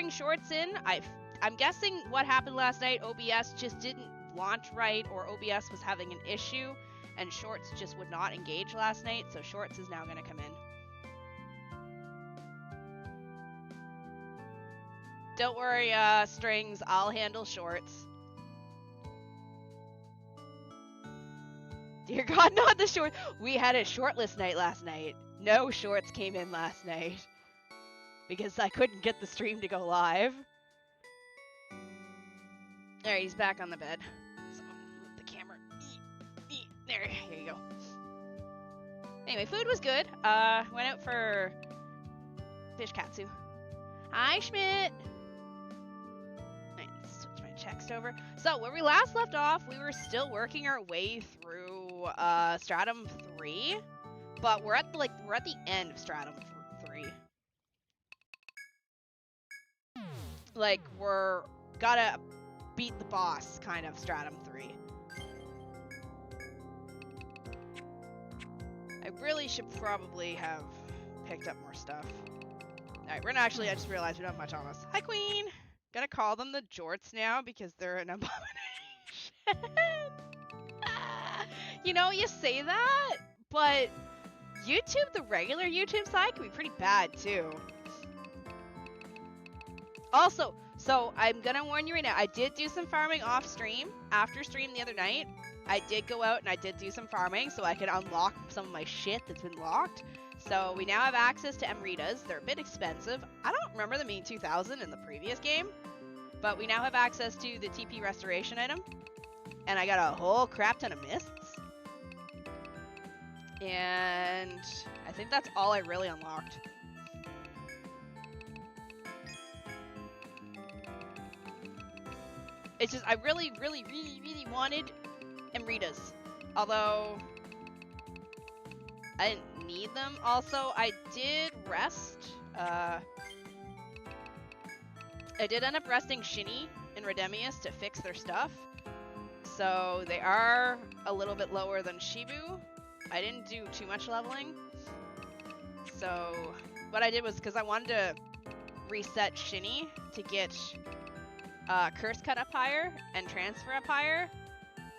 bring Shorts in. I'm guessing what happened last night, OBS just didn't launch right, or OBS was having an issue, and Shorts just would not engage last night, so Shorts is now going to come in. Don't worry, Strings, I'll handle Shorts. Dear God, not the short. We had a shortlist night last night. No Shorts came in last night because I couldn't get the stream to go live. Alright, he's back on the bed. So, let the camera. There, here you go. Anyway, food was good. Went out for fish katsu. Hi, Schmidt. Alright, let's switch my text over. So, where we last left off, we were still working our way through Stratum 3, but we're at the end of Stratum 3. Like, we're gotta beat the boss, kind of, Stratum 3. I really should probably have picked up more stuff. Alright, we're gonna actually, I just realized we don't have much on us. Hi, Queen! Gonna call them the Jorts now because they're an abomination. You know, you say that, but YouTube, the regular YouTube side, can be pretty bad, too. Also, so I'm gonna warn you right now, I did do some farming off stream, after stream the other night. I did go out and I did do some farming so I could unlock some of my shit that's been locked. So we now have access to Emritas. They're a bit expensive. I don't remember them being 2,000 in the previous game, but we now have access to the TP restoration item. And I got a whole crap ton of mists. And I think that's all I really unlocked. It's just, I really wanted Emritas. Although, I didn't need them. Also, I did rest. I did end up resting Shini and Redemius to fix their stuff. So, they are a little bit lower than Shibu. I didn't do too much leveling. So, what I did was, because I wanted to reset Shini to get Curse Cut up higher and Transfer up higher.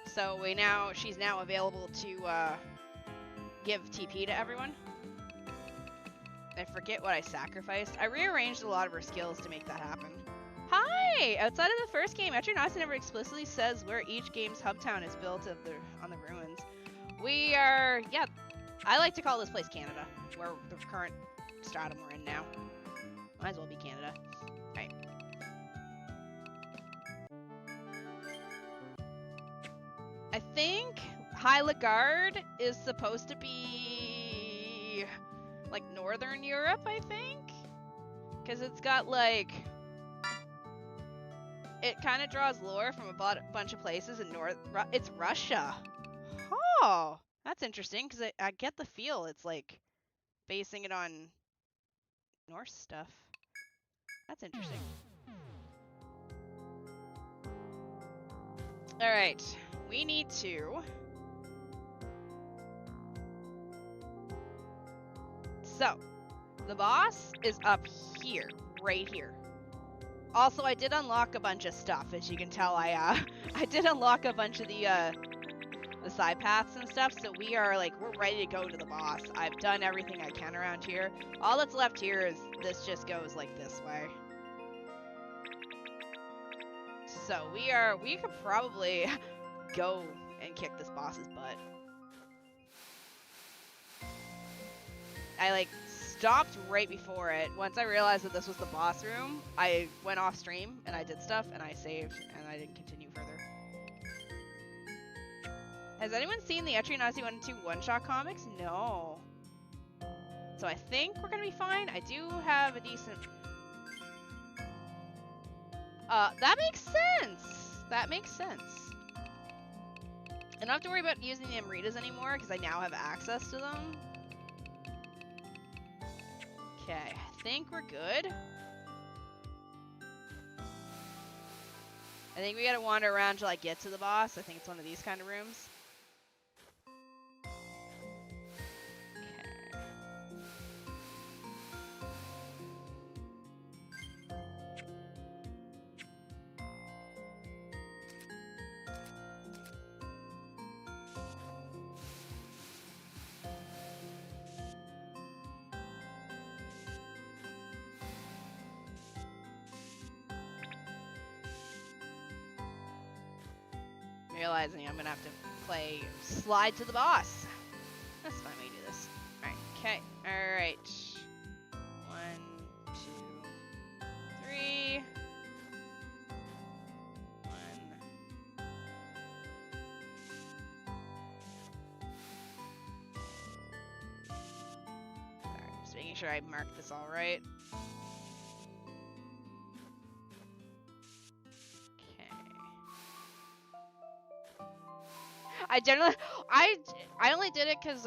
So she's now available to give TP to everyone. I forget what I sacrificed. I rearranged a lot of her skills to make that happen. Hi! Outside of the first game, Etrian Odyssey never explicitly says where each game's hub town is built on the ruins. We are, yeah, I like to call this place Canada, where the current stratum we're in now. Might as well be Canada. Alright. I think High Lagarde is supposed to be like Northern Europe, I think? Because it's got like, it kind of draws lore from a bunch of places in it's Russia. Oh, that's interesting, because I get the feel it's like basing it on Norse stuff. That's interesting. Alright, we need to... So, the boss is up here, right here. Also, I did unlock a bunch of stuff, as you can tell. I did unlock a bunch of the side paths and stuff, so we're ready to go to the boss. I've done everything I can around here. All that's left here is this just goes like this way. So we could probably go and kick this boss's butt. I stopped right before it. Once I realized that this was the boss room, I went off stream and I did stuff and I saved and I didn't continue further. Has anyone seen the Etrian Odyssey 1 and 2 one-shot comics? No. So I think we're gonna be fine. I do have a decent... that makes sense! That makes sense. I don't have to worry about using the Emritas anymore, because I now have access to them. Okay, I think we're good. I think we gotta wander around till I get to the boss. I think it's one of these kind of rooms. realizing I'm gonna have to play slide to the boss. That's fine, we do this. Alright, okay. Alright. 1, 2, 3. 1. Sorry, just making sure I mark this all right. I only did it because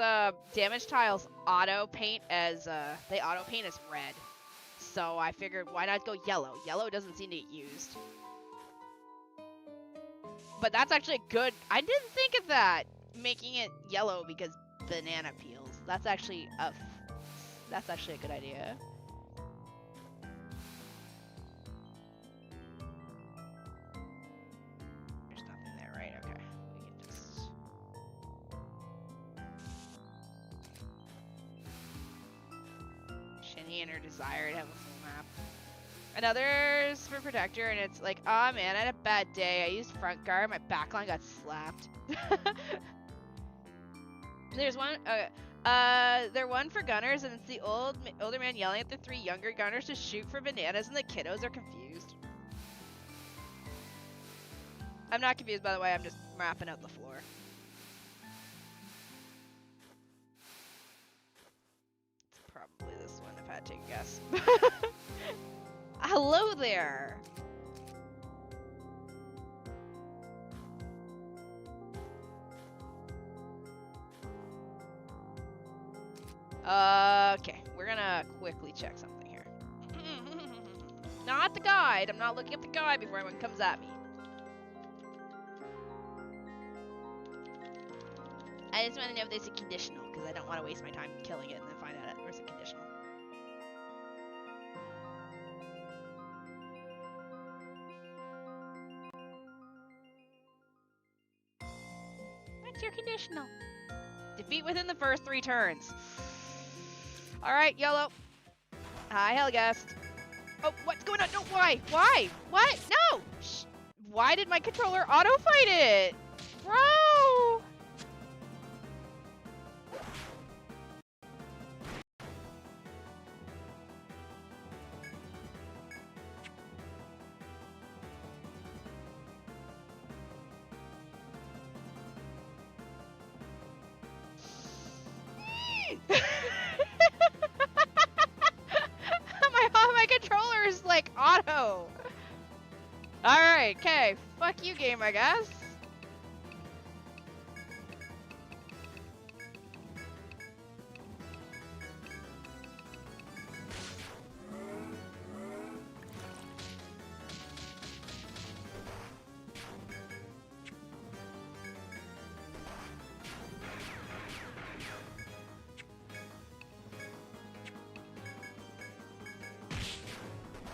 damage tiles auto paint as red, so I figured why not go yellow? Yellow doesn't seem to get used, but that's actually good. I didn't think of that, making it yellow because banana peels. That's actually a good idea. And her desire to have a full map. Another's for protector, and it's like, oh man, I had a bad day. I used front guard, my backline got slapped. There's one, they're one for gunners, and it's the older man yelling at the 3 younger gunners to shoot for bananas, and the kiddos are confused. I'm not confused, by the way. I'm just mapping out the floor. This one, if I had to take a guess. Hello there! Okay, we're gonna quickly check something here. Not the guide. I'm not looking at the guide before anyone comes at me. I just want to know if there's a conditional, because I don't want to waste my time killing it and then find out there's a conditional. What's your conditional? Defeat within the first 3 turns. Alright, YOLO. Hi, Helgast. Oh, what's going on? No, why? Why? What? No! Shh. Why did my controller auto-fight it? Bro! my controller is like auto. Alright, okay. Fuck you, game, I guess.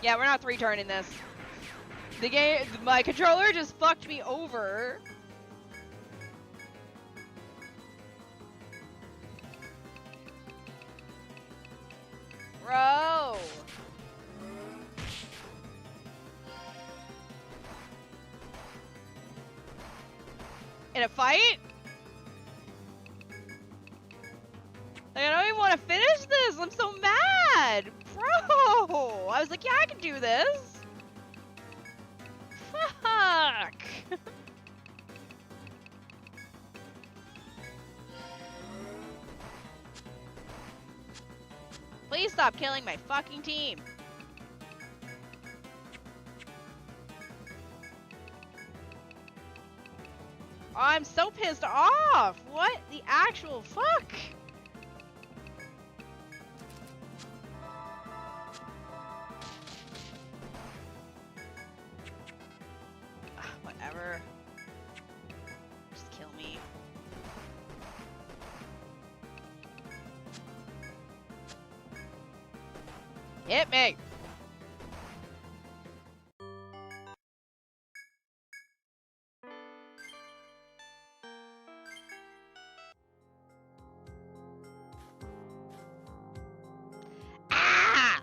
Yeah, we're not 3-turning this. The game, my controller just fucked me over. Bro. In a fight? Like, I don't even want to finish this. I'm so mad. Bro. I was like, yeah, I can do this. Fuck. Please stop killing my fucking team. Oh, I'm so pissed off. What the actual fuck? Whatever. Just kill me. Hit me! Ah!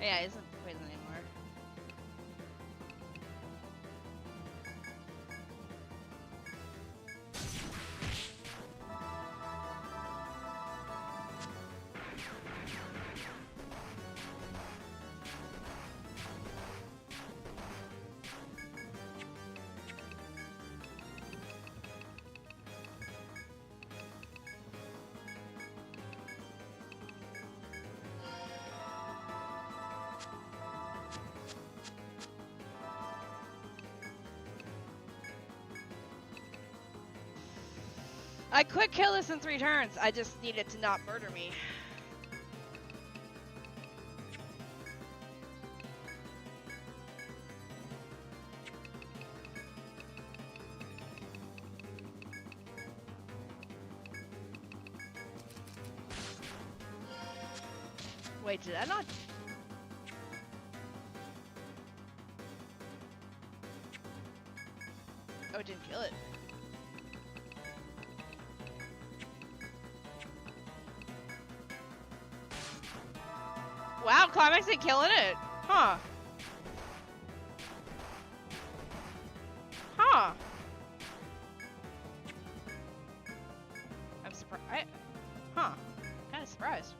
Yeah, he isn't poison anymore. I could kill this in 3 turns. I just need it to not murder me. Wait, did I not? Oh, it didn't kill it. Wow, Climax ain't killing it. Huh. Huh. I'm surprised. Huh. Kind of surprised.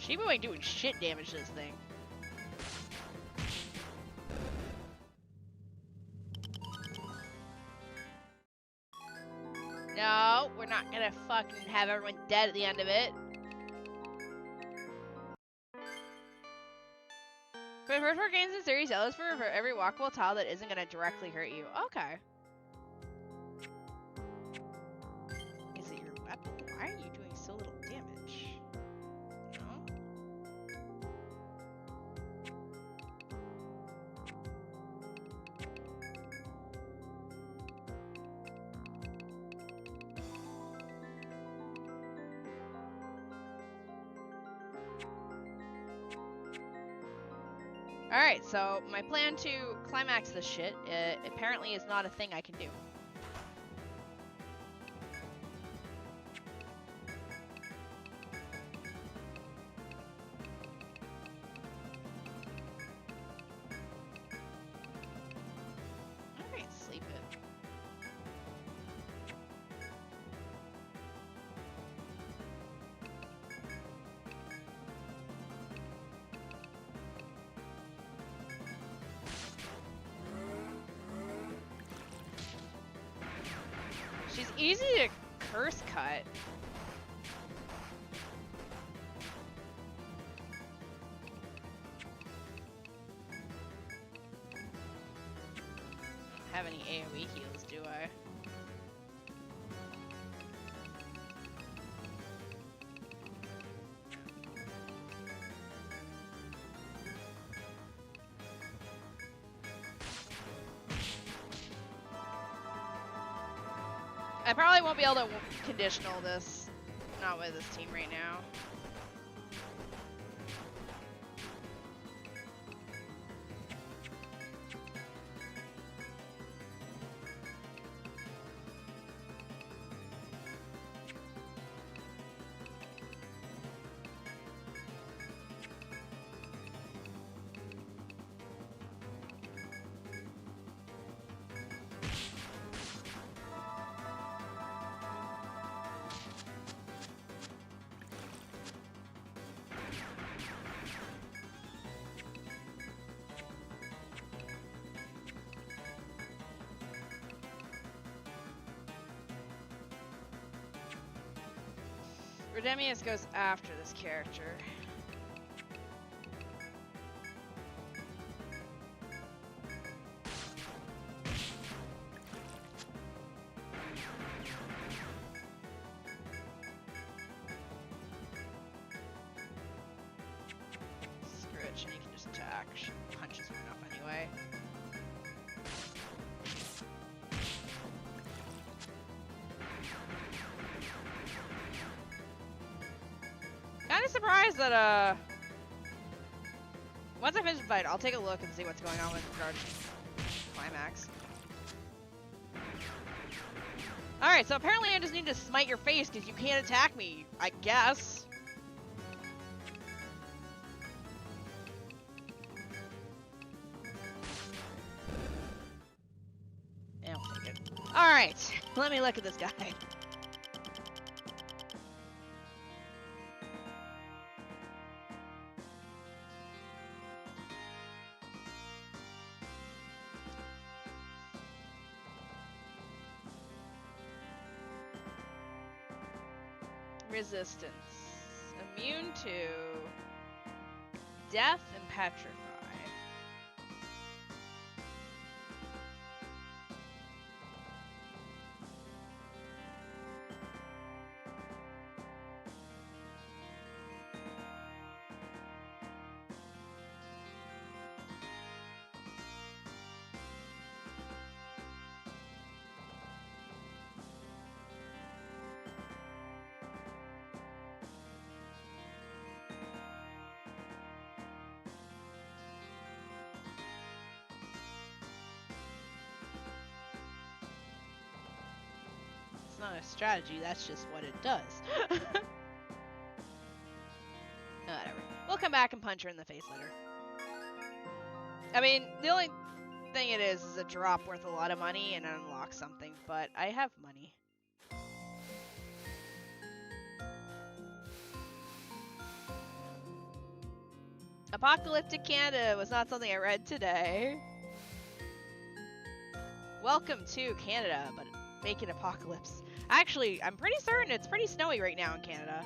Shibu ain't doing shit damage to this thing. No, we're not gonna fucking have everyone dead at the end of it. For the first 4 games in the series, yellows for every walkable tile that isn't gonna directly hurt you. Okay. Is it your weapon? Why are you doing so little damage? No? Alright, so my plan to climax this shit apparently is not a thing I can do. Alright, sleep it. She's easy to curse cut. Don't have any AoE heals, do I? I probably won't be able to conditional this, not with this team right now. Redemius goes after this character. Screw it, Shini can just attack. She punches me enough anyway. surprised that, once I finish the fight, I'll take a look and see what's going on with regards to climax. Alright, so apparently I just need to smite your face because you can't attack me, I guess. Yeah, I'll take it. Alright, let me look at this guy. Resistance. Immune to death and petrify. Not a strategy, that's just what it does. Whatever. We'll come back and punch her in the face later. I mean, the only thing it is a drop worth a lot of money and unlock something, but I have money. Apocalyptic Canada was not something I read today. Welcome to Canada, but make it apocalypse. Actually, I'm pretty certain it's pretty snowy right now in Canada.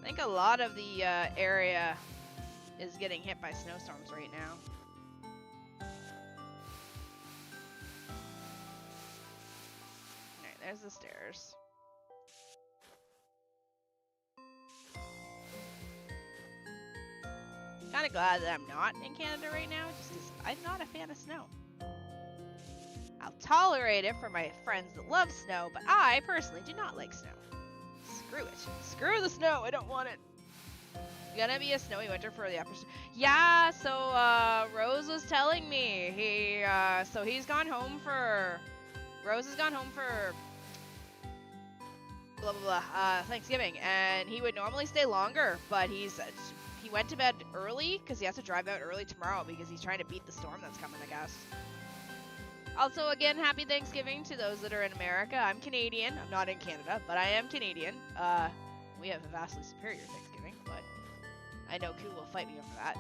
I think a lot of the area is getting hit by snowstorms right now. Alright, there's the stairs. Kind of glad that I'm not in Canada right now, just because I'm not a fan of snow. I'll tolerate it for my friends that love snow, but I personally do not like snow. Screw it. Screw the snow, I don't want it. Gonna be a snowy winter for the upper... Yeah, so, Rose was telling me, so he's gone home for... Rose has gone home for... blah, blah, blah, Thanksgiving, and he would normally stay longer, but he went to bed early because he has to drive out early tomorrow because he's trying to beat the storm that's coming, I guess. Also, again, happy Thanksgiving to those that are in America. I'm Canadian. I'm not in Canada, but I am Canadian. We have a vastly superior Thanksgiving, but I know Koo will fight me over that.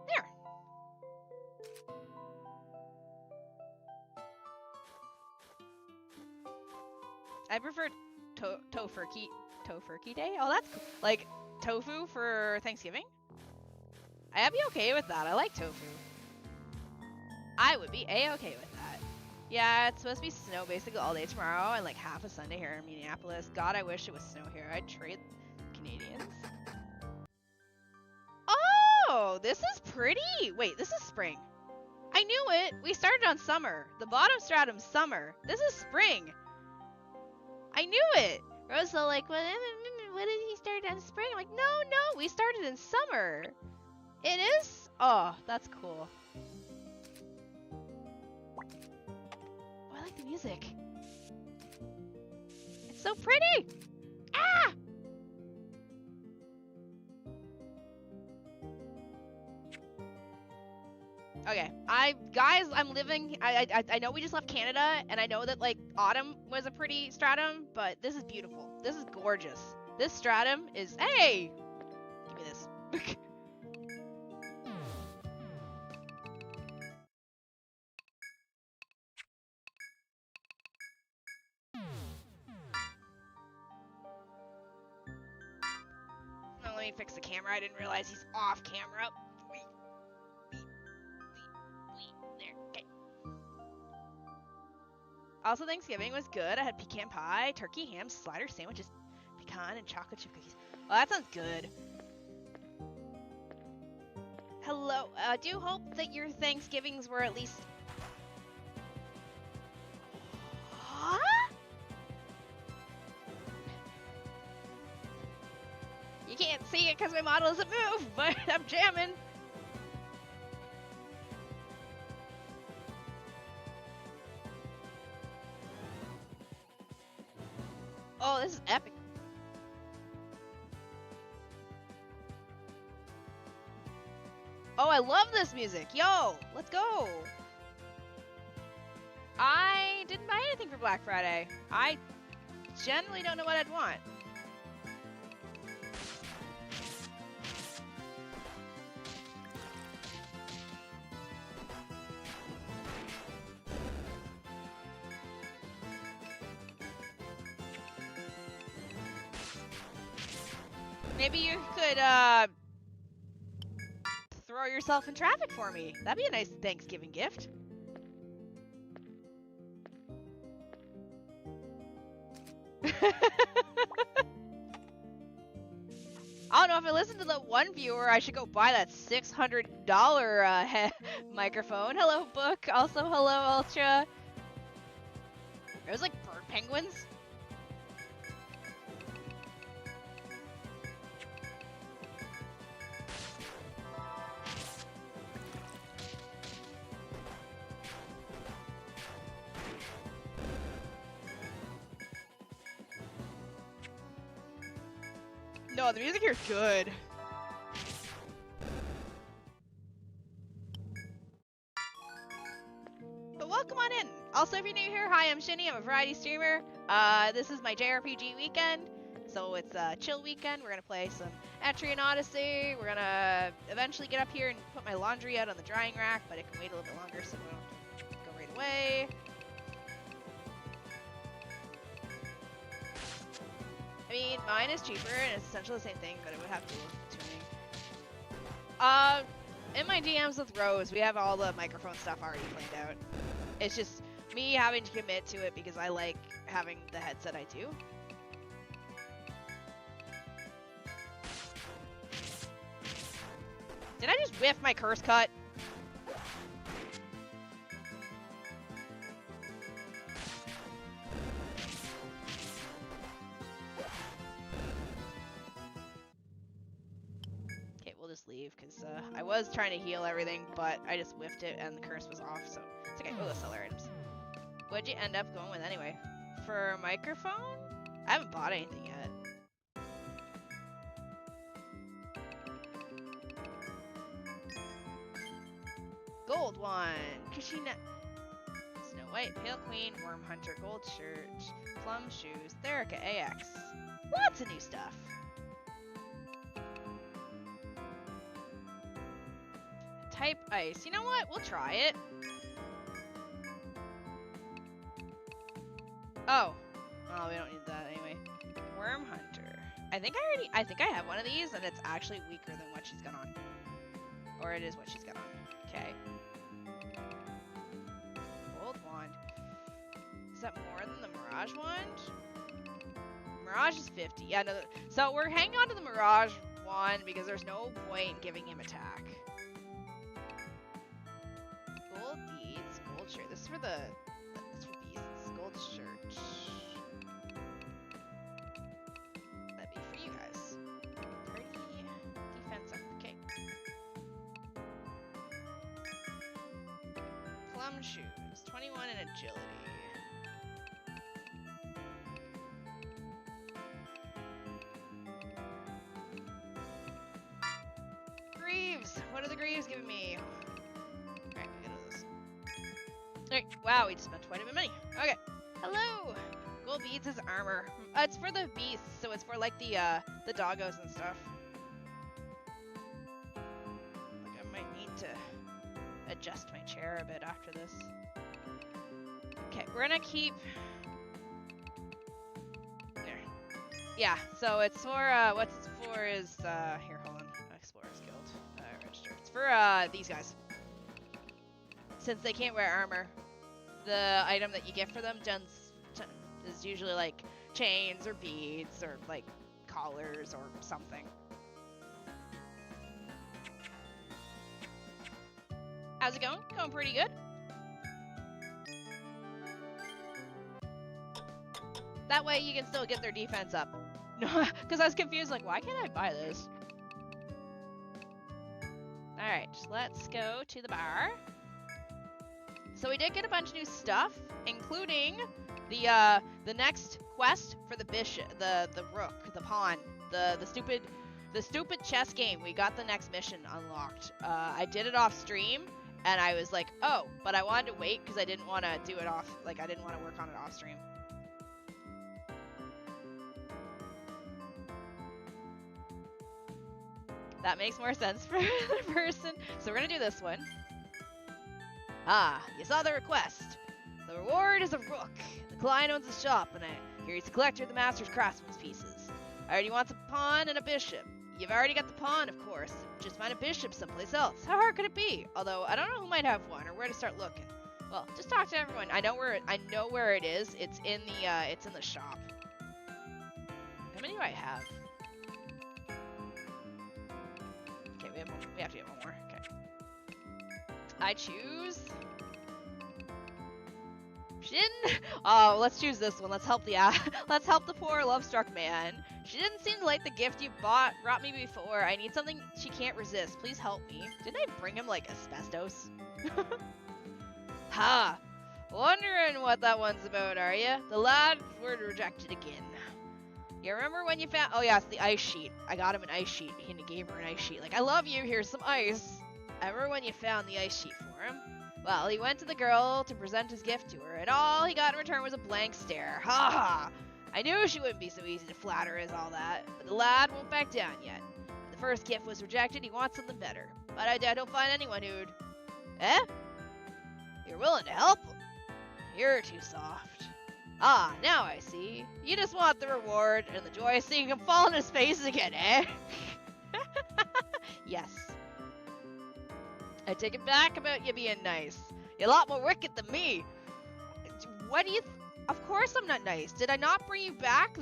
There. I prefer Tofurkey Day. Oh, that's cool. Like tofu for Thanksgiving. I'd be okay with that. I like tofu. I would be a-okay with that. Yeah, it's supposed to be snow basically all day tomorrow and like half a Sunday here in Minneapolis. God, I wish it was snow here. I'd trade Canadians. Oh, this is pretty. Wait, this is spring. I knew it. We started on summer. The bottom stratum's summer. This is spring. I knew it. Rose was like, what did he start in spring? I'm like, no, we started in summer. It is? Oh, that's cool. Oh, I like the music. It's so pretty. Ah! Okay, guys, I'm living, I know we just left Canada, and I know that, like, autumn was a pretty stratum, but this is beautiful. This is gorgeous. This stratum is, hey! Give me this. No, let me fix the camera. I didn't realize he's off camera. There, okay. Also, Thanksgiving was good. I had pecan pie, turkey, ham, slider sandwiches, pecan, and chocolate chip cookies. Oh, that sounds good. Hello. I do hope that your Thanksgivings were at least... Huh? You can't see it because my model doesn't move, but I'm jamming. Oh, this is epic. Oh, I love this music. Yo, let's go. I didn't buy anything for Black Friday. I generally don't know what I'd want. Maybe you could, throw yourself in traffic for me. That'd be a nice Thanksgiving gift. I don't know, if I listen to the one viewer, I should go buy that $600 microphone. Hello, Book. Also, hello, Ultra. It was like bird penguins. No, the music here is good. But welcome on in. Also, if you're new here, hi, I'm Shini. I'm a variety streamer. This is my JRPG weekend. So it's a chill weekend. We're going to play some Etrian Odyssey. We're going to eventually get up here and put my laundry out on the drying rack, but it can wait a little bit longer, so we don't have to go right away. I mean, mine is cheaper, and it's essentially the same thing, but it would have to look tuning. In my DMs with Rose, we have all the microphone stuff already planned out. It's just me having to commit to it because I like having the headset I do. Did I just whiff my curse cut? Just leave because I was trying to heal everything, but I just whiffed it and the curse was off, so it's okay. Oh, seller items. What'd you end up going with anyway? For a microphone? I haven't bought anything yet. Gold one, Kashina, Snow White, Pale Queen, Worm Hunter, Gold Shirt, Plum Shoes, Therica AX. Lots of new stuff. Type ice. You know what? We'll try it. Oh. Oh, we don't need that anyway. Worm Hunter. I think I have one of these, and it's actually weaker than what she's got on. Or it is what she's got on. Okay. Gold wand. Is that more than the Mirage wand? Mirage is 50. Yeah, no. So we're hanging on to the Mirage wand because there's no point giving him attack. Gold beads, gold shirt. This is for the. That's for beasts. Gold shirt. That'd be for you guys. Party defense up. Okay. Plum shoes. 21 in agility. Greaves. What are the Greaves giving me? Alright, wow, we just spent quite a bit of money. Okay, hello! Gold beads is armor. It's for the beasts, so it's for like the doggos and stuff. Like I might need to adjust my chair a bit after this. Okay, we're gonna keep... There. Yeah, so it's for, what's it for is, here, hold on. Explorers Guild. Register. It's for, these guys. Since they can't wear armor. the item that you get for them is usually like chains or beads or like collars or something. How's it going? Going pretty good. That way you can still get their defense up. No, because I was confused, like, why can't I buy this? Alright, let's go to the bar. So we did get a bunch of new stuff, including the next quest for the bishop, the rook, the pawn, the stupid chess game. We got the next mission unlocked. I did it off stream, and I was like, oh, but I wanted to wait because I didn't want to do it off, like, I didn't want to work on it off stream. That makes more sense for the person. So we're gonna do this one. Ah, you saw the request. The reward is a rook. The client owns a shop, and I hear he's a collector of the master's craftsman's pieces. I already want a pawn and a bishop. You've already got the pawn, of course. Just find a bishop someplace else. How hard could it be? Although I don't know who might have one or where to start looking. Well, just talk to everyone. I know where it is. It's in the shop. How many do I have? Okay, we have to get one more. Okay. I choose. She didn't. Oh, let's choose this one. Let's help the poor love-struck man. She didn't seem to like the gift you brought me before. I need something she can't resist. Please help me. Didn't I bring him like asbestos? Ha! Wondering what that one's about, are you? The lad were rejected again. You remember when you found? Oh yeah, it's the ice sheet. I got him an ice sheet. He gave her an ice sheet. Like, I love you. Here's some ice. Remember when you found the ice sheet for him? Well, he went to the girl to present his gift to her, and all he got in return was a blank stare. Ha ha! I knew she wouldn't be so easy to flatter as all that, but the lad won't back down yet. The first gift was rejected, he wants something better. But I doubt he'll find anyone who'd... Eh? You're willing to help him? You're too soft. Ah, now I see. You just want the reward and the joy of seeing him fall on his face again, eh? Yes. I take it back about you being nice. You're a lot more wicked than me. What do you... Of course I'm not nice. Did I not bring you back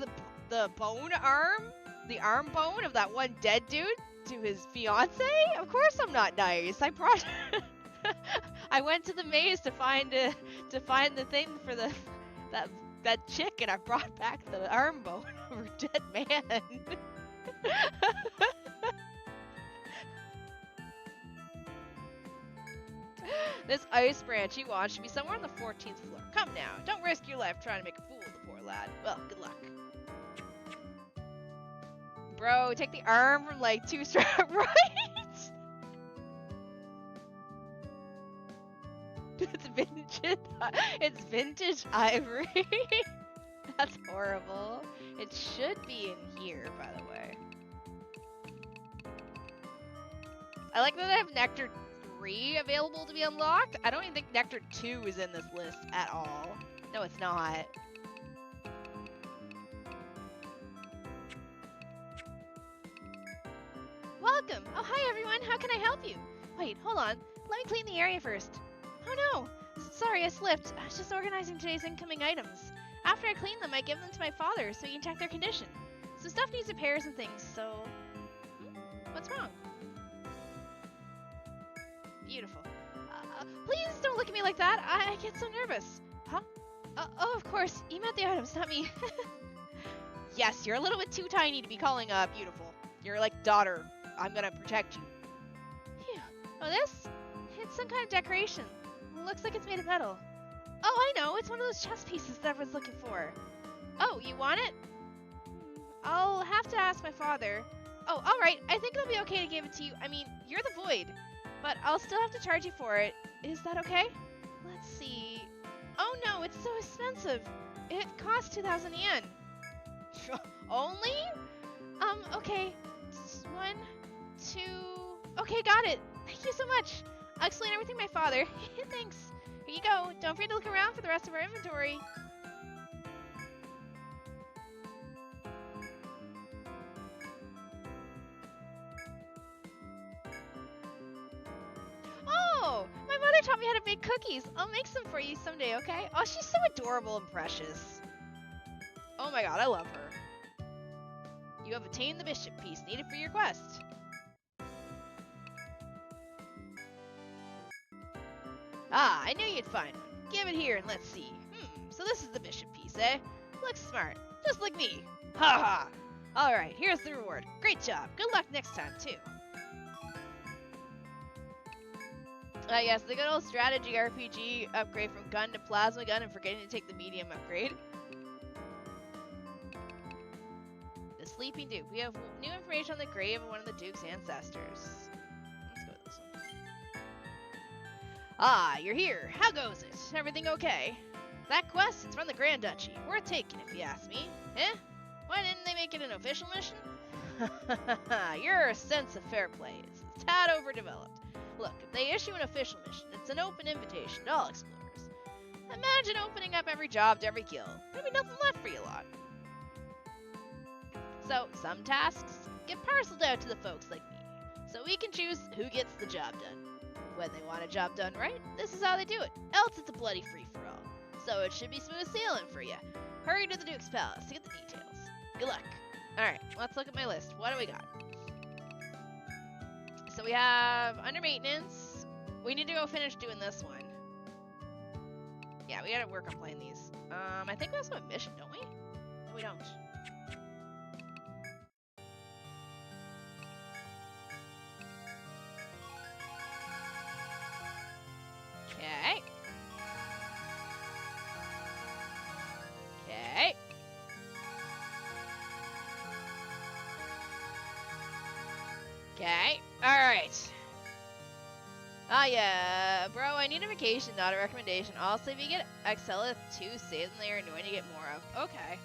the bone arm? The arm bone of that one dead dude to his fiance? Of course I'm not nice. I brought... I went to the maze to find the thing for that chick, and I brought back the arm bone of her dead man. This ice branch you want should be somewhere on the 14th floor. Come now, don't risk your life trying to make a fool of the poor lad. Well, good luck. Bro, take the arm from like 2 strap right? It's vintage ivory. That's horrible. It should be in here, by the way. I like that I have Nectar 3 available to be unlocked. I don't even think Nectar 2 is in this list at all. No, it's not. Welcome! Oh, hi everyone! How can I help you? Wait, hold on. Let me clean the area first. Oh no! Sorry, I slipped. I was just organizing today's incoming items. After I clean them, I give them to my father so he can check their condition. Some stuff needs repairs and things, so... What's wrong? Beautiful. Please don't look at me like that. I get so nervous. Huh? Oh, of course. You meant the items, not me. Yes, you're a little bit too tiny to be calling beautiful. You're like daughter. I'm gonna protect you. Phew. Oh, this? It's some kind of decoration. Looks like it's made of metal. Oh, I know. It's one of those chess pieces that everyone's looking for. Oh, you want it? I'll have to ask my father. Oh, alright. I think it'll be okay to give it to you. I mean, you're the void. But I'll still have to charge you for it. Is that okay? Let's see. Oh no, it's so expensive. It costs 2,000 yen. Only? Okay. 1, 2... Okay, got it. Thank you so much. I'll explain everything to my father. Thanks. Here you go. Don't forget to look around for the rest of our inventory. Oh! My mother taught me how to make cookies. I'll make some for you someday, okay? Oh, she's so adorable and precious. Oh my god, I love her. You have attained the bishop piece needed for your quest. Ah, I knew you'd find one. Give it here and let's see. So this is the bishop piece, eh? Looks smart. Just like me. Ha ha! Alright, here's the reward. Great job. Good luck next time, too. Yes, the good old strategy RPG upgrade from gun to plasma gun and forgetting to take the medium upgrade. The Sleeping Duke. We have new information on the grave of one of the Duke's ancestors. Let's go with this one. Ah, you're here. How goes it? Everything okay? That quest, it's from the Grand Duchy. Worth taking, if you ask me. Eh? Why didn't they make it an official mission? Your sense of fair play is a tad overdeveloped. Look, if they issue an official mission, it's an open invitation to all explorers. Imagine opening up every job to every guild. There'd be nothing left for you lot. So, some tasks get parceled out to the folks like me, so we can choose who gets the job done. When they want a job done right, this is how they do it. Else it's a bloody free-for-all. So it should be smooth sailing for you. Hurry to the Duke's Palace to get the details. Good luck. Alright, let's look at my list. What do we got? So we have under maintenance. We need to go finish doing this one. Yeah, we gotta work on playing these. I think we also have a mission, don't we? No, we don't. Okay. Okay. Okay. Alright. Ah, yeah. Bro, I need a vacation, not a recommendation. Also, if you get Excella 2 saved in there and when you get more of. Okay.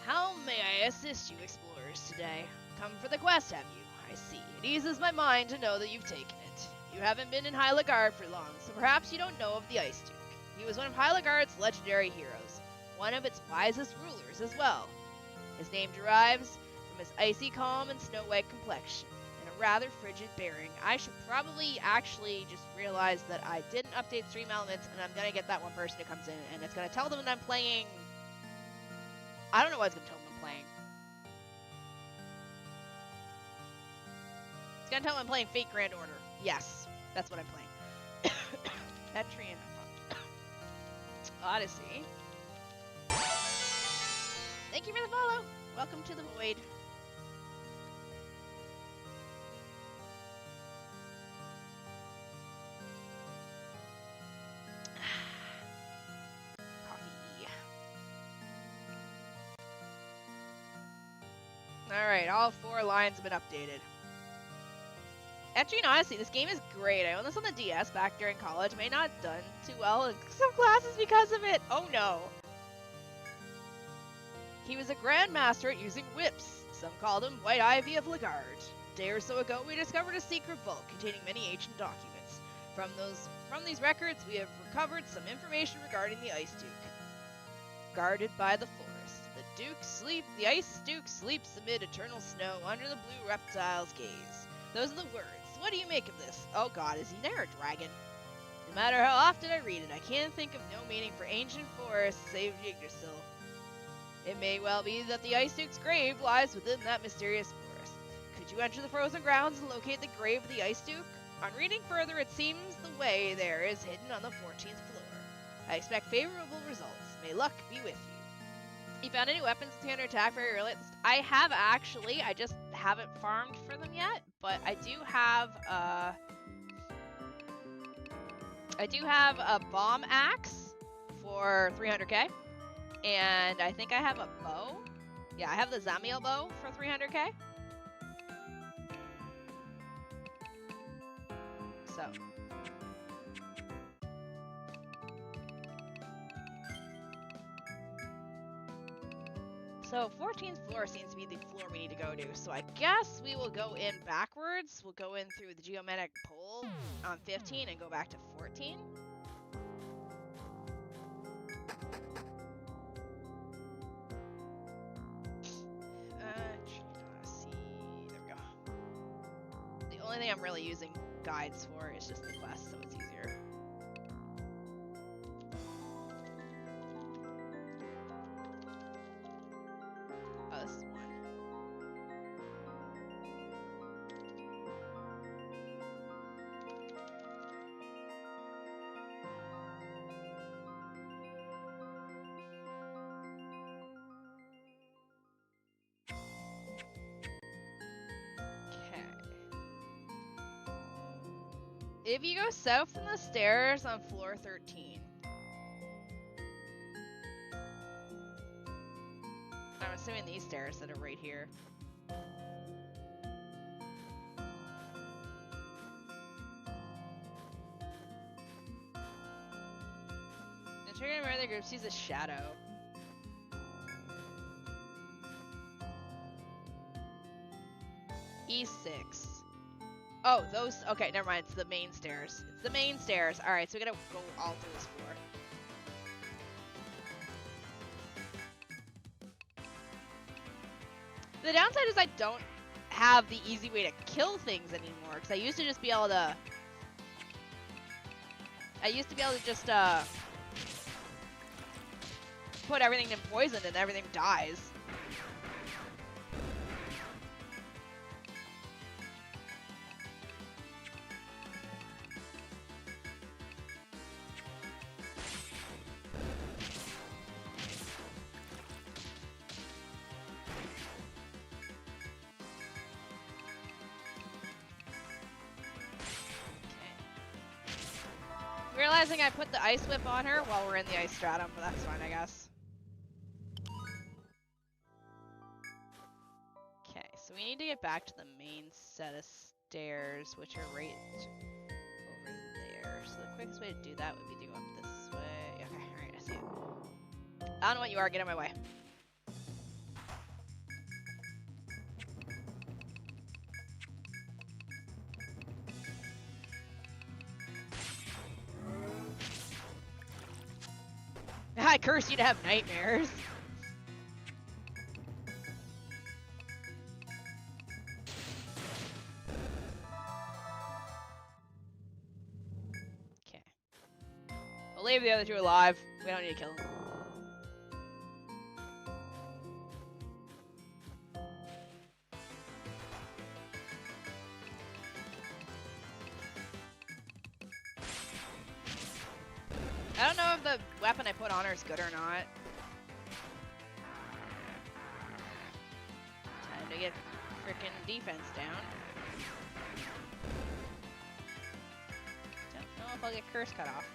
How may I assist you explorers today? Come for the quest, have you? I see. It eases my mind to know that you've taken it. You haven't been in Hyligard for long, so perhaps you don't know of the Ice Duke. He was one of Hyligard's legendary heroes, one of its wisest rulers as well. His name derives from his icy calm and snow-white complexion, and a rather frigid bearing. I should probably actually just realize that I didn't update stream elements, and I'm gonna get that one person who comes in, and it's gonna tell them that I'm playing... I don't know what it's gonna tell them I'm playing. It's gonna tell them I'm playing Fate Grand Order. Yes, that's what I'm playing. Etrian Odyssey. Thank you for the follow. Welcome to the void. Coffee. Alright, all 4 lines have been updated. Etrian Odyssey, this game is great. I owned this on the DS back during college. May not have done too well in some classes because of it. Oh no. He was a grandmaster at using whips. Some called him White Ivy of Ligard. A day or so ago, we discovered a secret vault containing many ancient documents. From these records, we have recovered some information regarding the Ice Duke. Guarded by the forest, the Ice Duke sleeps amid eternal snow under the blue reptile's gaze. Those are the words. What do you make of this? Oh god, is he there a dragon? No matter how often I read it, I can't think of no meaning for ancient forests save Yggdrasil. It may well be that the Ice Duke's grave lies within that mysterious forest. Could you enter the frozen grounds and locate the grave of the Ice Duke? On reading further, it seems the way there is hidden on the 14th floor. I expect favorable results. May luck be with you. You found any weapons with 300 attack very early? I have actually. I just haven't farmed for them yet, but I do have a bomb axe for 300k. And I think I have a bow. Yeah, I have the Zamiel bow for 300k. So 14th floor seems to be the floor we need to go to. So I guess we will go in backwards. We'll go in through the geometric pole on 15 and go back to 14. There we go. The only thing I'm really using guides for is just the quest, so it's easier. If you go south from the stairs on floor 13. I'm assuming these stairs that are right here. The trigger where the group sees a shadow. E6. Oh, those. Okay, never mind. It's the main stairs. It's the main stairs. Alright, so we gotta go all through this floor. The downside is I don't have the easy way to kill things anymore, because I used to just be able to... just, put everything in poison and everything dies. Realizing I put the ice whip on her while we're in the ice stratum, but that's fine, I guess. Okay, so we need to get back to the main set of stairs, which are right over there. So the quickest way to do that would be to go up this way. Okay, alright, I see it. I don't know what you are, get out of my way. I curse you to have nightmares. Okay. We'll leave the other two alive. We don't need to kill them. I don't know if the weapon I put on her is good or not. Time to get frickin' defense down. Don't know if I'll get curse cut off.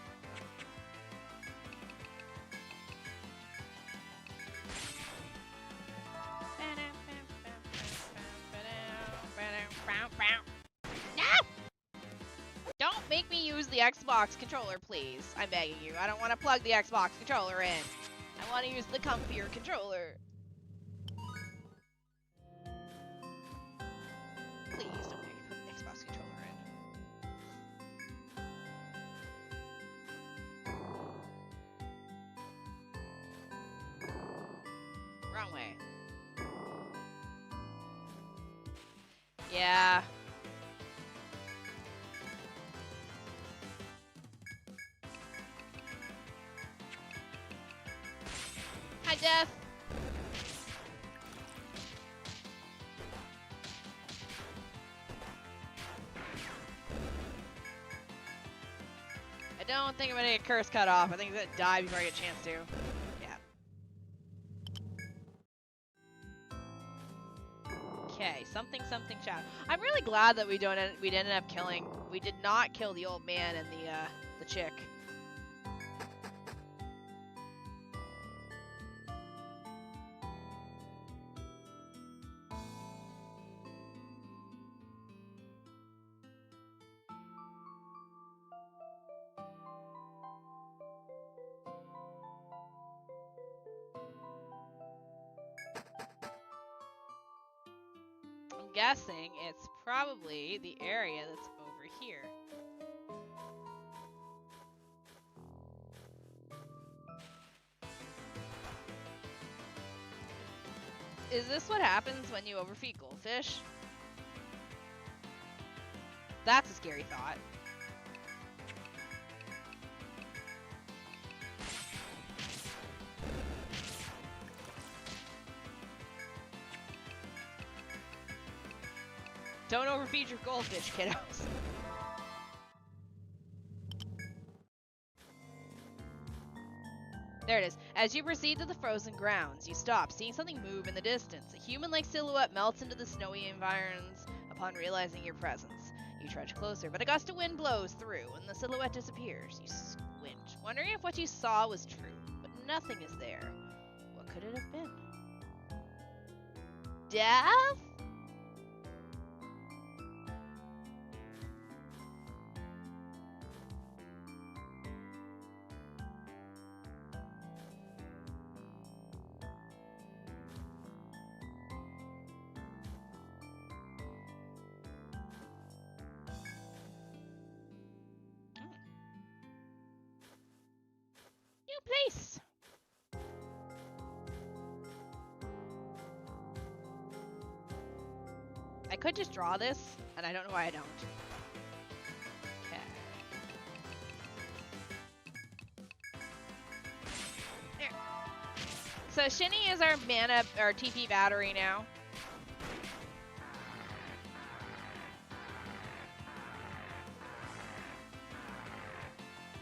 Don't make me use the Xbox controller, please. I'm begging you. I don't want to plug the Xbox controller in. I want to use the comfier controller. Please don't make me put the Xbox controller in. Wrong way. Yeah. Hi, Death. I don't think I'm gonna get curse cut off. I think he's gonna die before I get a chance to. Yeah. Okay, something shadow. I'm really glad that we ended up killing. We did not kill the old man and the chick. Guessing it's probably the area that's over here. Is this what happens when you overfeed goldfish? That's a scary thought. Don't overfeed your goldfish, kiddos. There it is. As you proceed to the frozen grounds, you stop, seeing something move in the distance. A human-like silhouette melts into the snowy environs upon realizing your presence. You trudge closer, but a gust of wind blows through, and the silhouette disappears. You squint, wondering if what you saw was true, but nothing is there. What could it have been? Death? Place. I could just draw this, and I don't know why I don't. Okay. There. So Shini is our mana, our TP battery now.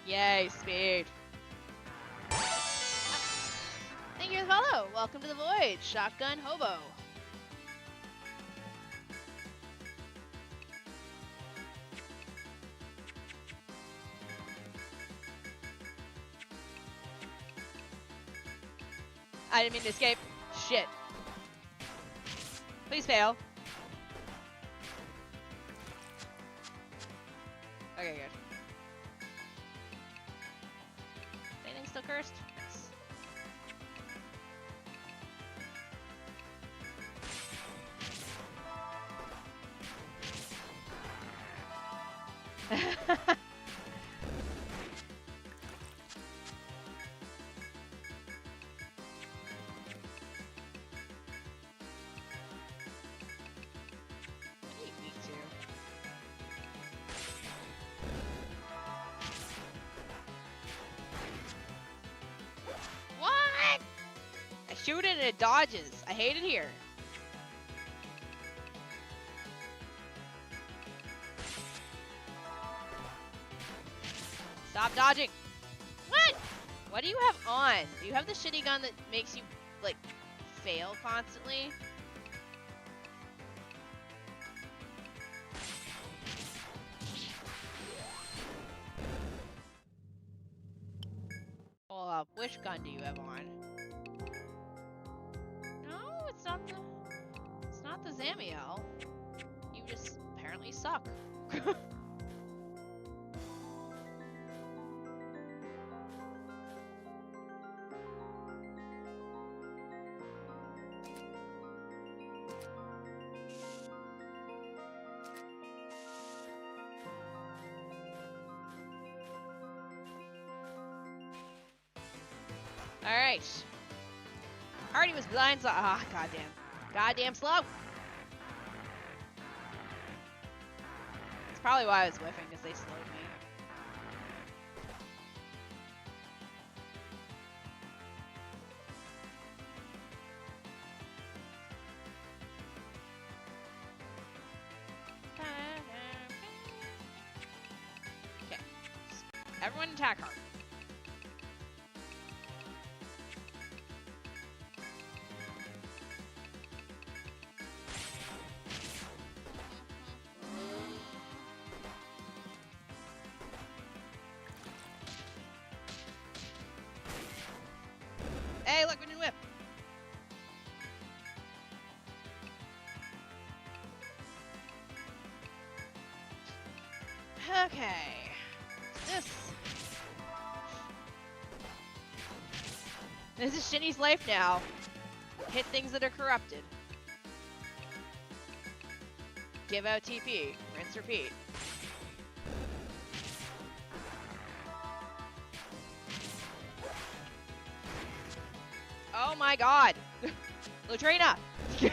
Yay, speed. Thank you for the follow. Welcome to the void, Shotgun Hobo. I didn't mean to escape. Shit. Please fail. Okay, good. Anything still cursed? Shoot it and it dodges. I hate it here. Stop dodging. What? What do you have on? Do you have the shitty gun that makes you, like, fail constantly? Hold up. Which gun do you have on? It's not the Zamiel. You just apparently suck. Alright. Already was blind, so goddamn. Goddamn slow! That's probably why I was whiffing, because they slowed me. Okay. Everyone attack hard. Hey, look, we didn't whip. Okay. This is Shini's life now. Hit things that are corrupted. Give out TP. Rinse, repeat. Oh my god! Latrina! Do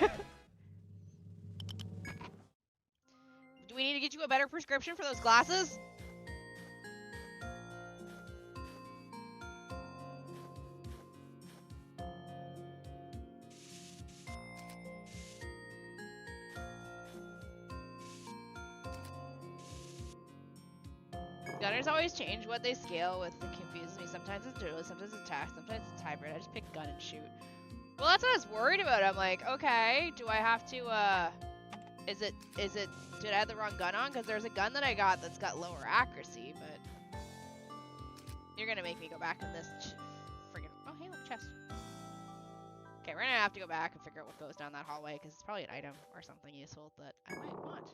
we need to get you a better prescription for those glasses? Gunners always change what they scale with. It confuses me. Sometimes it's duelist, sometimes it's attack, sometimes it's hybrid. I just pick gun and shoot. Well, that's what I was worried about. I'm like, okay, do I have to, Is it, did I have the wrong gun on? Because there's a gun that I got that's got lower accuracy, but you're gonna make me go back in this friggin', oh hey, look, chest. Okay, we're gonna have to go back and figure out what goes down that hallway, because it's probably an item or something useful that I might want.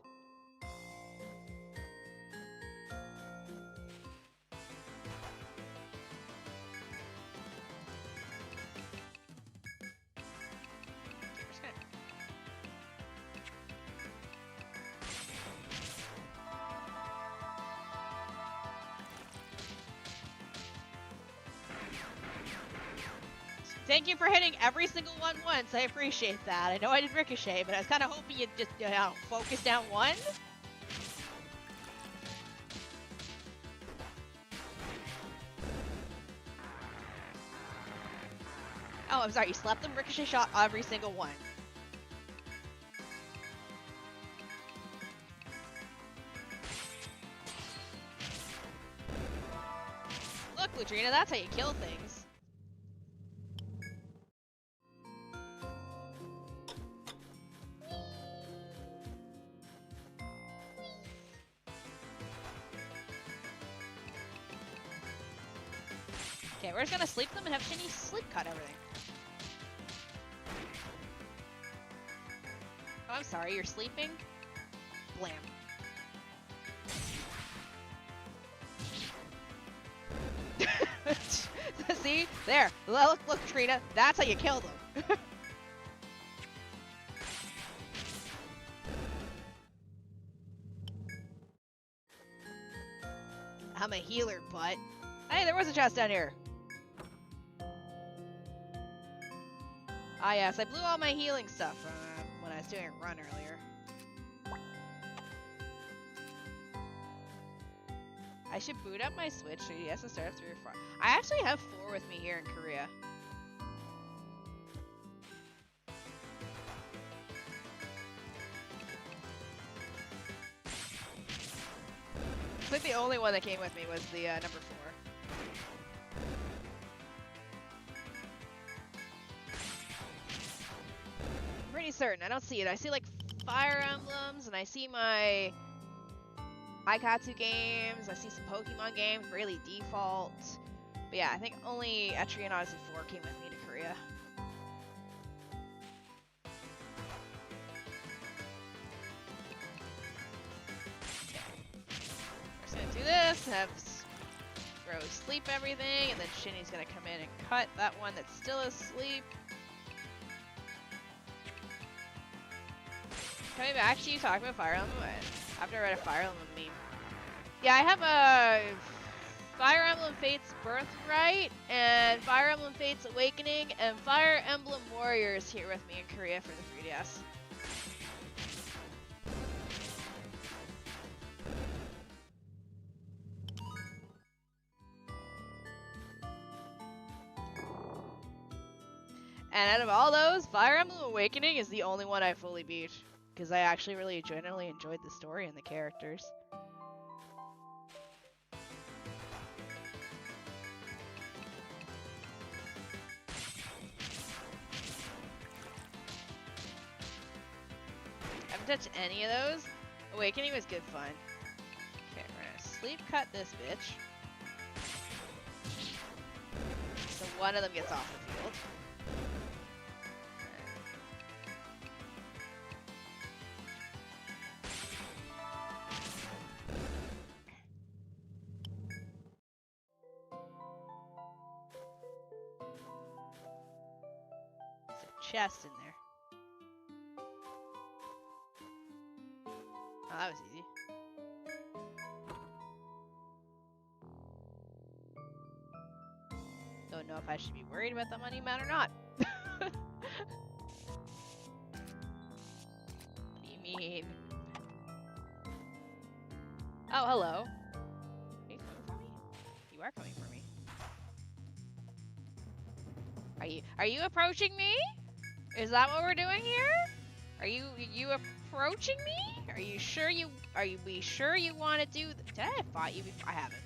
Thank you for hitting every single one once. I appreciate that. I know I did ricochet, but I was kind of hoping you'd just, you know, focus down one. Oh, I'm sorry. You slapped them, ricochet shot every single one. Look, Lutrina, that's how you kill things. Okay, we're just gonna sleep them and have Shini sleep cut everything. Oh, I'm sorry, you're sleeping? Blam. See? There. Look, Trina. That's how you kill them. I'm a healer, but... Hey, there was a chest down here. Ah, yes, I blew all my healing stuff when I was doing a run earlier. I should boot up my Switch 3DS and start up 3 or 4. I actually have 4 with me here in Korea. I think the only one that came with me was the number 4. I'm pretty certain. I don't see it. I see like Fire Emblems, and I see my Aikatsu games. I see some Pokemon games, really default. But yeah, I think only Etrian Odyssey 4 came with me to Korea. Do this, have Rose sleep everything, and then Shini's gonna come in and cut that one that's still asleep. Coming back to you talking about Fire Emblem, I've never read a Fire Emblem meme. Yeah, I have a Fire Emblem Fates Birthright, and Fire Emblem Fates Awakening, and Fire Emblem Warriors here with me in Korea for the 3DS. And out of all those, Fire Emblem Awakening is the only one I fully beat, because I actually really genuinely enjoyed the story and the characters. I haven't touched any of those. Awakening was good fun. Okay, we're gonna sleep cut this bitch. So one of them gets off the field. Chest in there. Oh, that was easy. Don't know if I should be worried about the money amount or not. What do you mean? Oh, hello. Are you coming for me? You are coming for me. Are you approaching me? Is that what we're doing here? Are you approaching me? Are you sure you want to do did I fight you before? I haven't.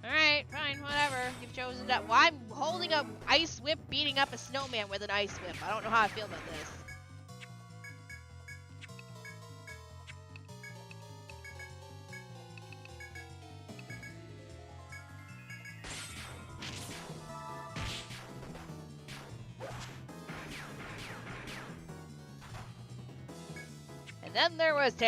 Alright, fine, whatever. You've chosen that. Well, I'm holding a ice whip beating up a snowman with an ice whip. I don't know how I feel about this. And then there was 2.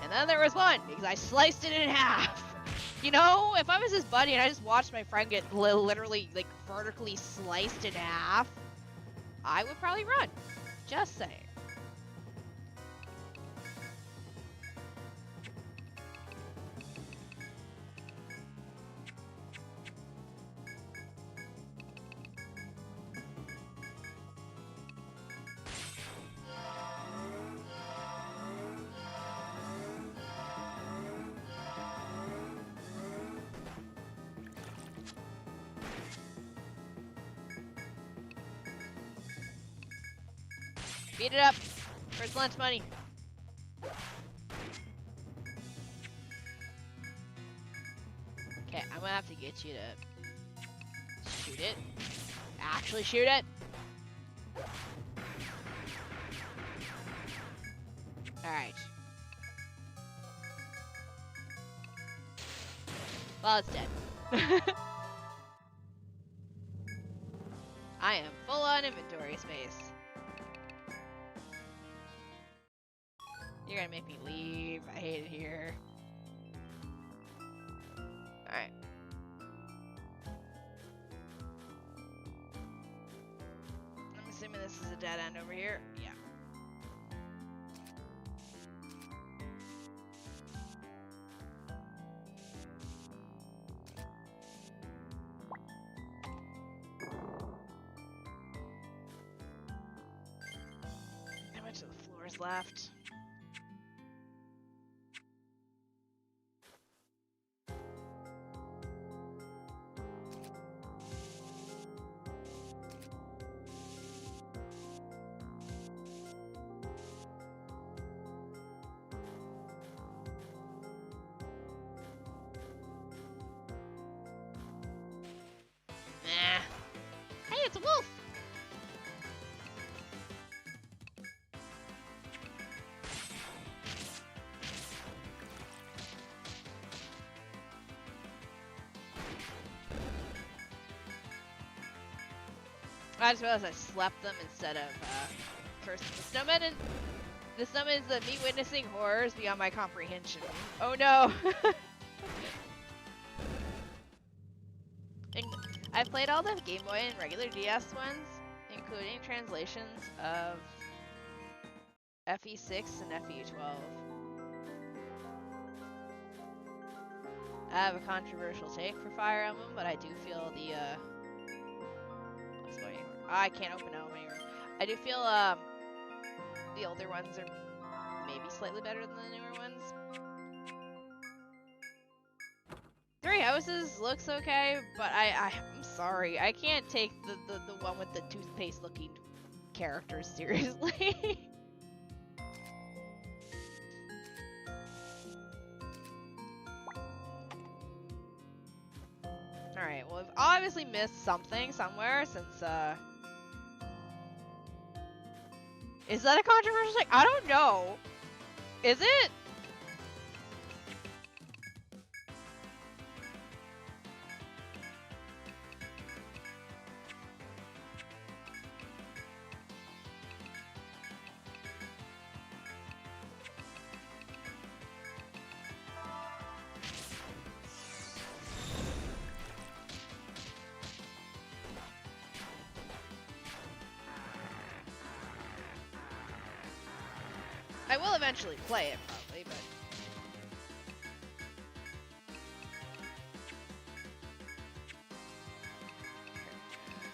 And then there was 1, because I sliced it in half. You know, if I was his buddy and I just watched my friend get literally, like, vertically sliced in half, I would probably run. Just saying. Beat it up for his lunch money. Okay, I'm gonna have to get you to shoot it. Actually shoot it. Alright. Well, it's dead. I am full on inventory space. You're gonna make me leave. I hate it here. Alright. I'm assuming this is a dead end over here. Yeah. How much of the floor is left? It's a wolf! I just realized I slept them instead of cursing the snowmen, and the summons that me witnessing horrors beyond my comprehension. Oh no! I've played all the Game Boy and regular DS ones, including translations of FE6 and FE12. I have a controversial take for Fire Emblem, but I do feel the what's going on? I can't open it anymore. I do feel the older ones are maybe slightly better than the newer ones. Three Houses looks okay, but I'm sorry, I can't take the one with the toothpaste looking characters seriously. Alright, well, I've obviously missed something somewhere since, is that a controversial thing? I don't know. Is it? I will eventually play it, probably, but...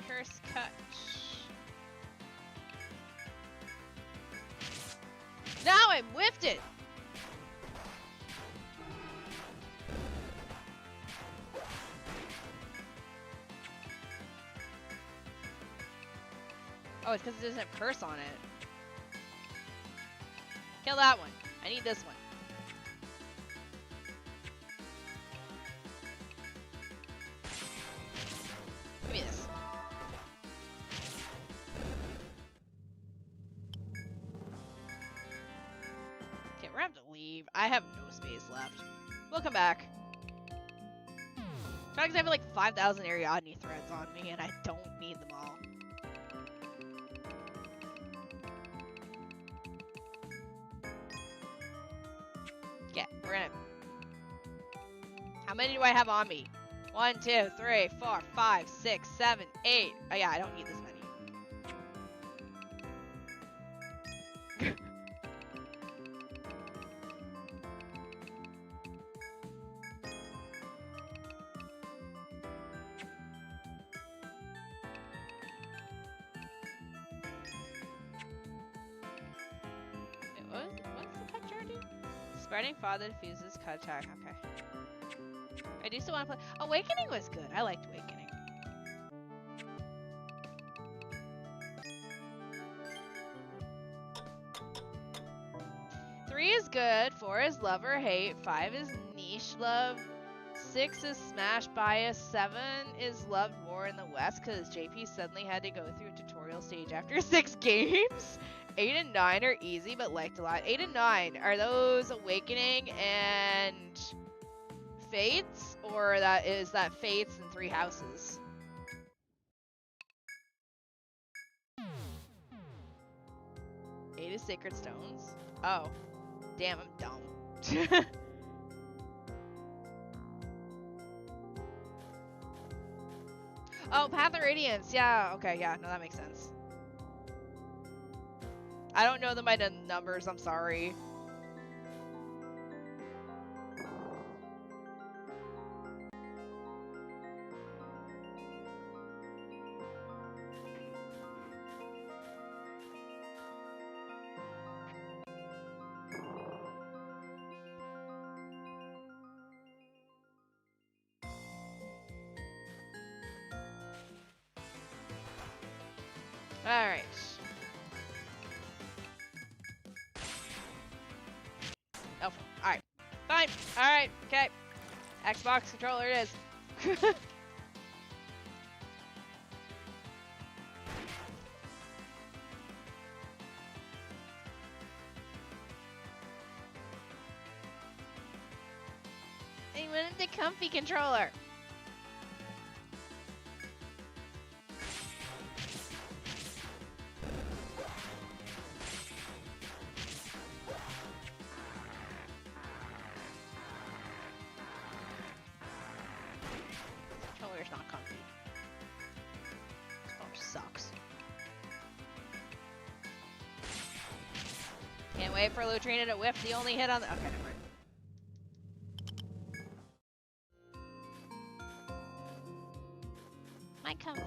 Curse cut. Now I whiffed it! Oh, it's because it doesn't have curse on it. Kill that one. I need this one. Give me this. Okay, we're gonna have to leave. I have no space left. We'll come back. I have like 5,000 Ariadne threads on me, and I don't need them all. Yeah, we're gonna... How many do I have on me? 1, 2, 3, 4, 5, 6, 7, 8. Oh yeah, I don't need this many. What's the cut jar do? Spreading father diffuses cut attack. Okay. I do still want to play. Awakening was good. I liked Awakening. Three is good. 4 is love or hate. 5 is niche love. 6 is smash bias. 7 is loved war in the West because JP suddenly had to go through a tutorial stage after 6 games. 8 and 9 are easy but liked a lot. 8 and 9, are those Awakening and Fates? Or is that Fates and 3 houses? Eight is Sacred Stones. Oh. Damn, I'm dumb. Oh, Path of Radiance. Yeah, okay, yeah, no, that makes sense. I don't know them by the numbers, I'm sorry. Alright. Oh, alright. Fine. Alright, okay. Xbox controller it is. I wanted the comfy controller. Wait for Lutrina to whiff the only hit on the... Okay, never mind. My comfort.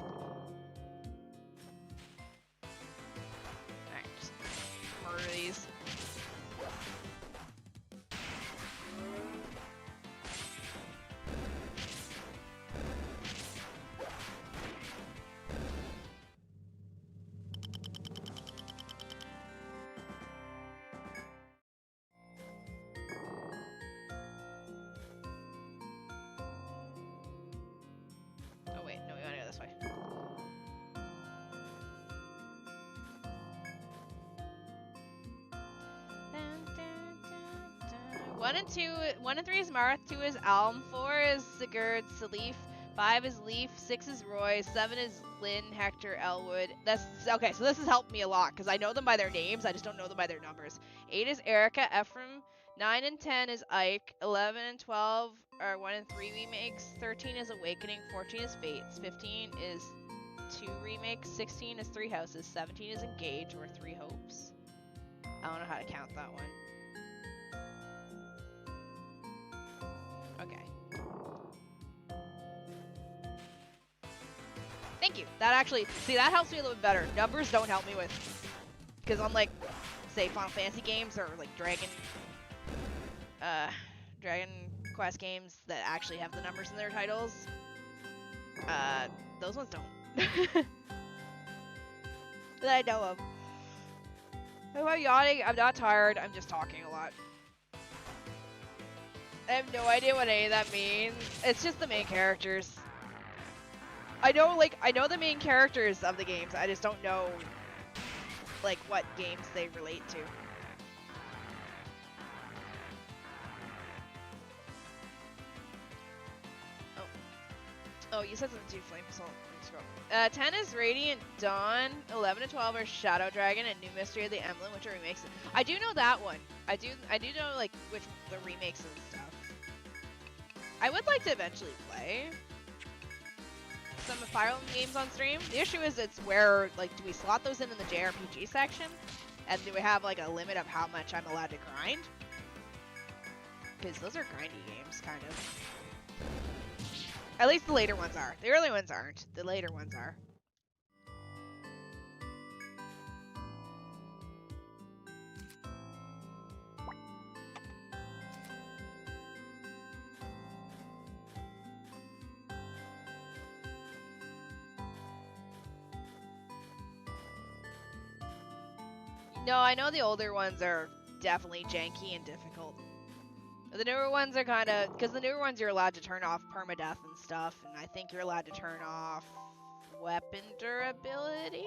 Alright, just murder these. One and 3 is Marth, 2 is Alm, 4 is Sigurd, Salif, 5 is Leaf, 6 is Roy, 7 is Lynn, Hector, Elwood. That's okay, so this has helped me a lot, because I know them by their names, I just don't know them by their numbers. 8 is Erica, Ephraim, 9 and 10 is Ike, 11 and 12 are 1 and 3 remakes, 13 is Awakening, 14 is Fates, 15 is 2 remakes, 16 is 3 houses, 17 is Engage, or 3 hopes. I don't know how to count that one. Okay. Thank you. That actually, see, that helps me a little bit better. Numbers don't help me with, because unlike, say, Final Fantasy games or like Dragon Quest games that actually have the numbers in their titles, those ones don't. That I know of. Am I yawning? I'm not tired. I'm just talking a lot. I have no idea what any of that means. It's just the main characters. I know the main characters of the games. I just don't know, like, what games they relate to. Oh, you said something too, Flame Assault. 10 is Radiant Dawn, 11 and 12 are Shadow Dragon and New Mystery of the Emblem, which are remakes. I do know that one. I do know like which the remakes and stuff. I would like to eventually play some Fire Emblem games on stream. The issue is it's where, like, do we slot those in the JRPG section? And do we have like a limit of how much I'm allowed to grind? Because those are grindy games, kind of. At least the later ones are. The early ones aren't. The later ones are. No, I know the older ones are definitely janky and difficult. The newer ones are kind of... Because the newer ones you're allowed to turn off permadeath and stuff, and I think you're allowed to turn off weapon durability?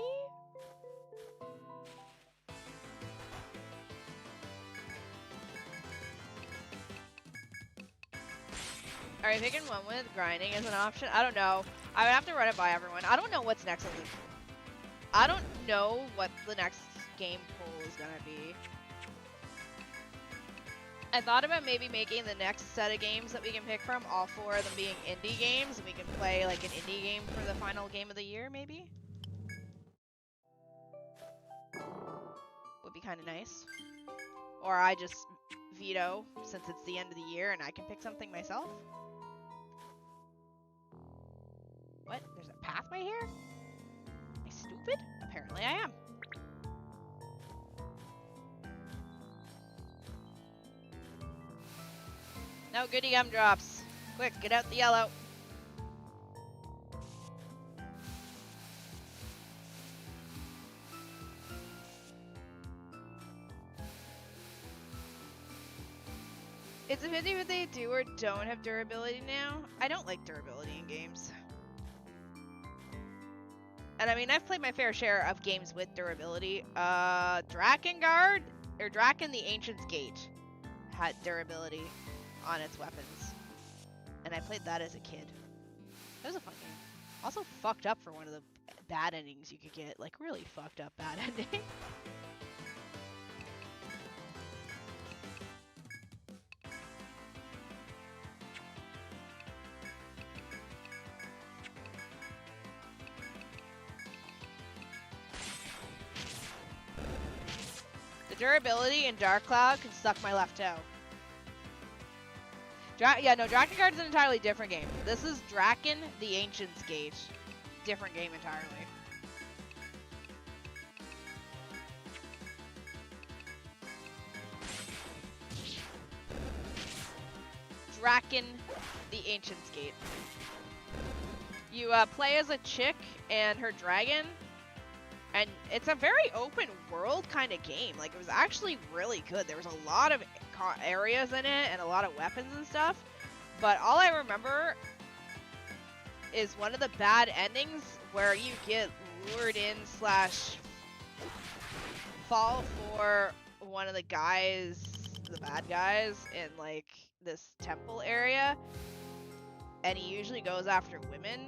Are you picking one with grinding as an option? I don't know. I would have to run it by everyone. I don't know what's next on the... I don't know what the next game pool is gonna be. I thought about maybe making the next set of games that we can pick from, all 4 of them being indie games, and we can play like an indie game for the final game of the year, maybe? Would be kind of nice. Or I just veto, since it's the end of the year, and I can pick something myself. What? There's a pathway here? Am I stupid? Apparently I am. No goody gumdrops. Quick, get out the yellow. It's a 50-50 they do or don't have durability now. I don't like durability in games. And I mean, I've played my fair share of games with durability. Drakengard, or Draken the Ancient's Gate had durability on its weapons. And I played that as a kid. That was a fun game. Also fucked up for one of the bad endings you could get. Like, really fucked up bad ending. The durability in Dark Cloud can suck my left toe. Yeah, no, Drakengard is an entirely different game. This is Draken the Ancient's Gate. Different game entirely. Draken the Ancient's Gate. You play as a chick and her dragon, and it's a very open world kind of game. Like, it was actually really good. There was a lot of areas in it and a lot of weapons and stuff, but all I remember is one of the bad endings where you get lured in / fall for one of the guys, the bad guys, in like this temple area, and he usually goes after women,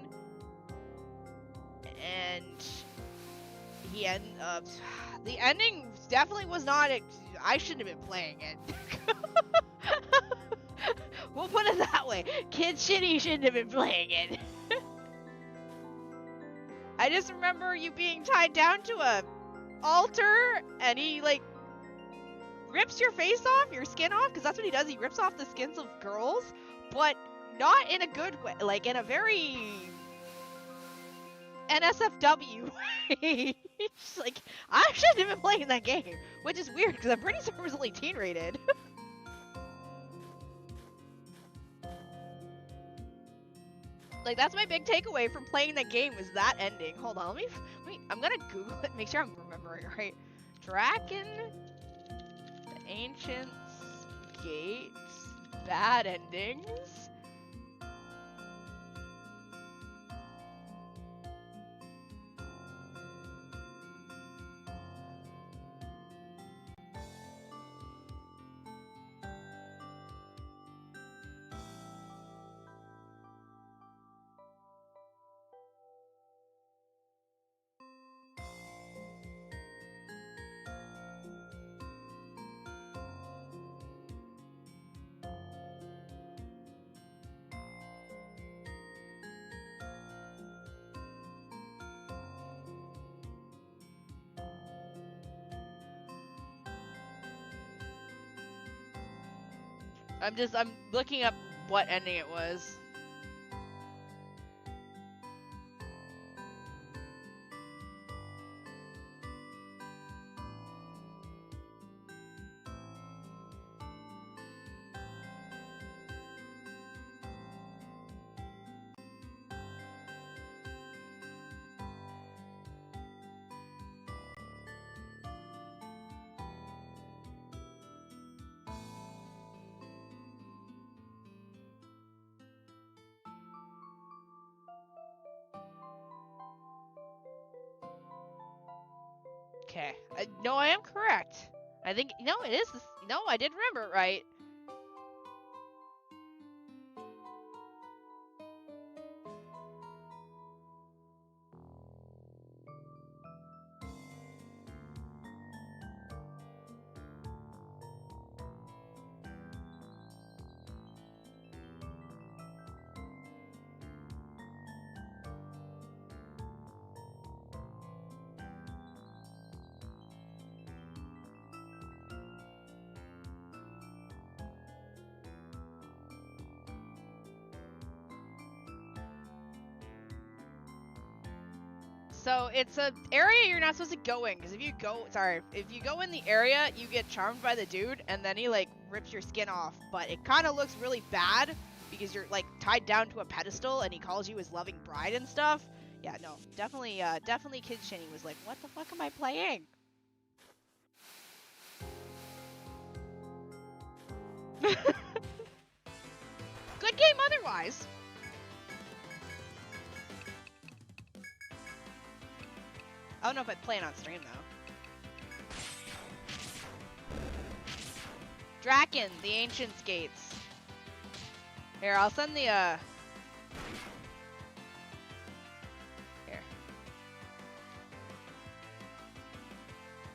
and the ending definitely was not. I shouldn't have been playing it. We'll put it that way. Kid Shini shouldn't have been playing it. I just remember you being tied down to a altar, and he like rips your face off, your skin off, because that's what he does. He rips off the skins of girls, but not in a good way, like in a very NSFW way. It's like, I shouldn't have been playing that game, which is weird because I'm pretty sure it was only teen rated. Like, that's my big takeaway from playing that game, was that ending. Hold on, let me I'm gonna Google it, make sure I'm remembering right. Draken the Ancient's Gate bad endings. I'm looking up what ending it was. Okay. No, I am correct. I think, no, it is. No, I did remember it right. So it's an area you're not supposed to go in, because if you go in the area, you get charmed by the dude, and then he like rips your skin off. But it kind of looks really bad because you're like tied down to a pedestal, and he calls you his loving bride and stuff. Yeah, no, definitely Kid Shini was like, what the fuck am I playing? Good game otherwise. I don't know if I'd play it on stream, though. Draken, the Ancient's Gates. Here, I'll send the, Here.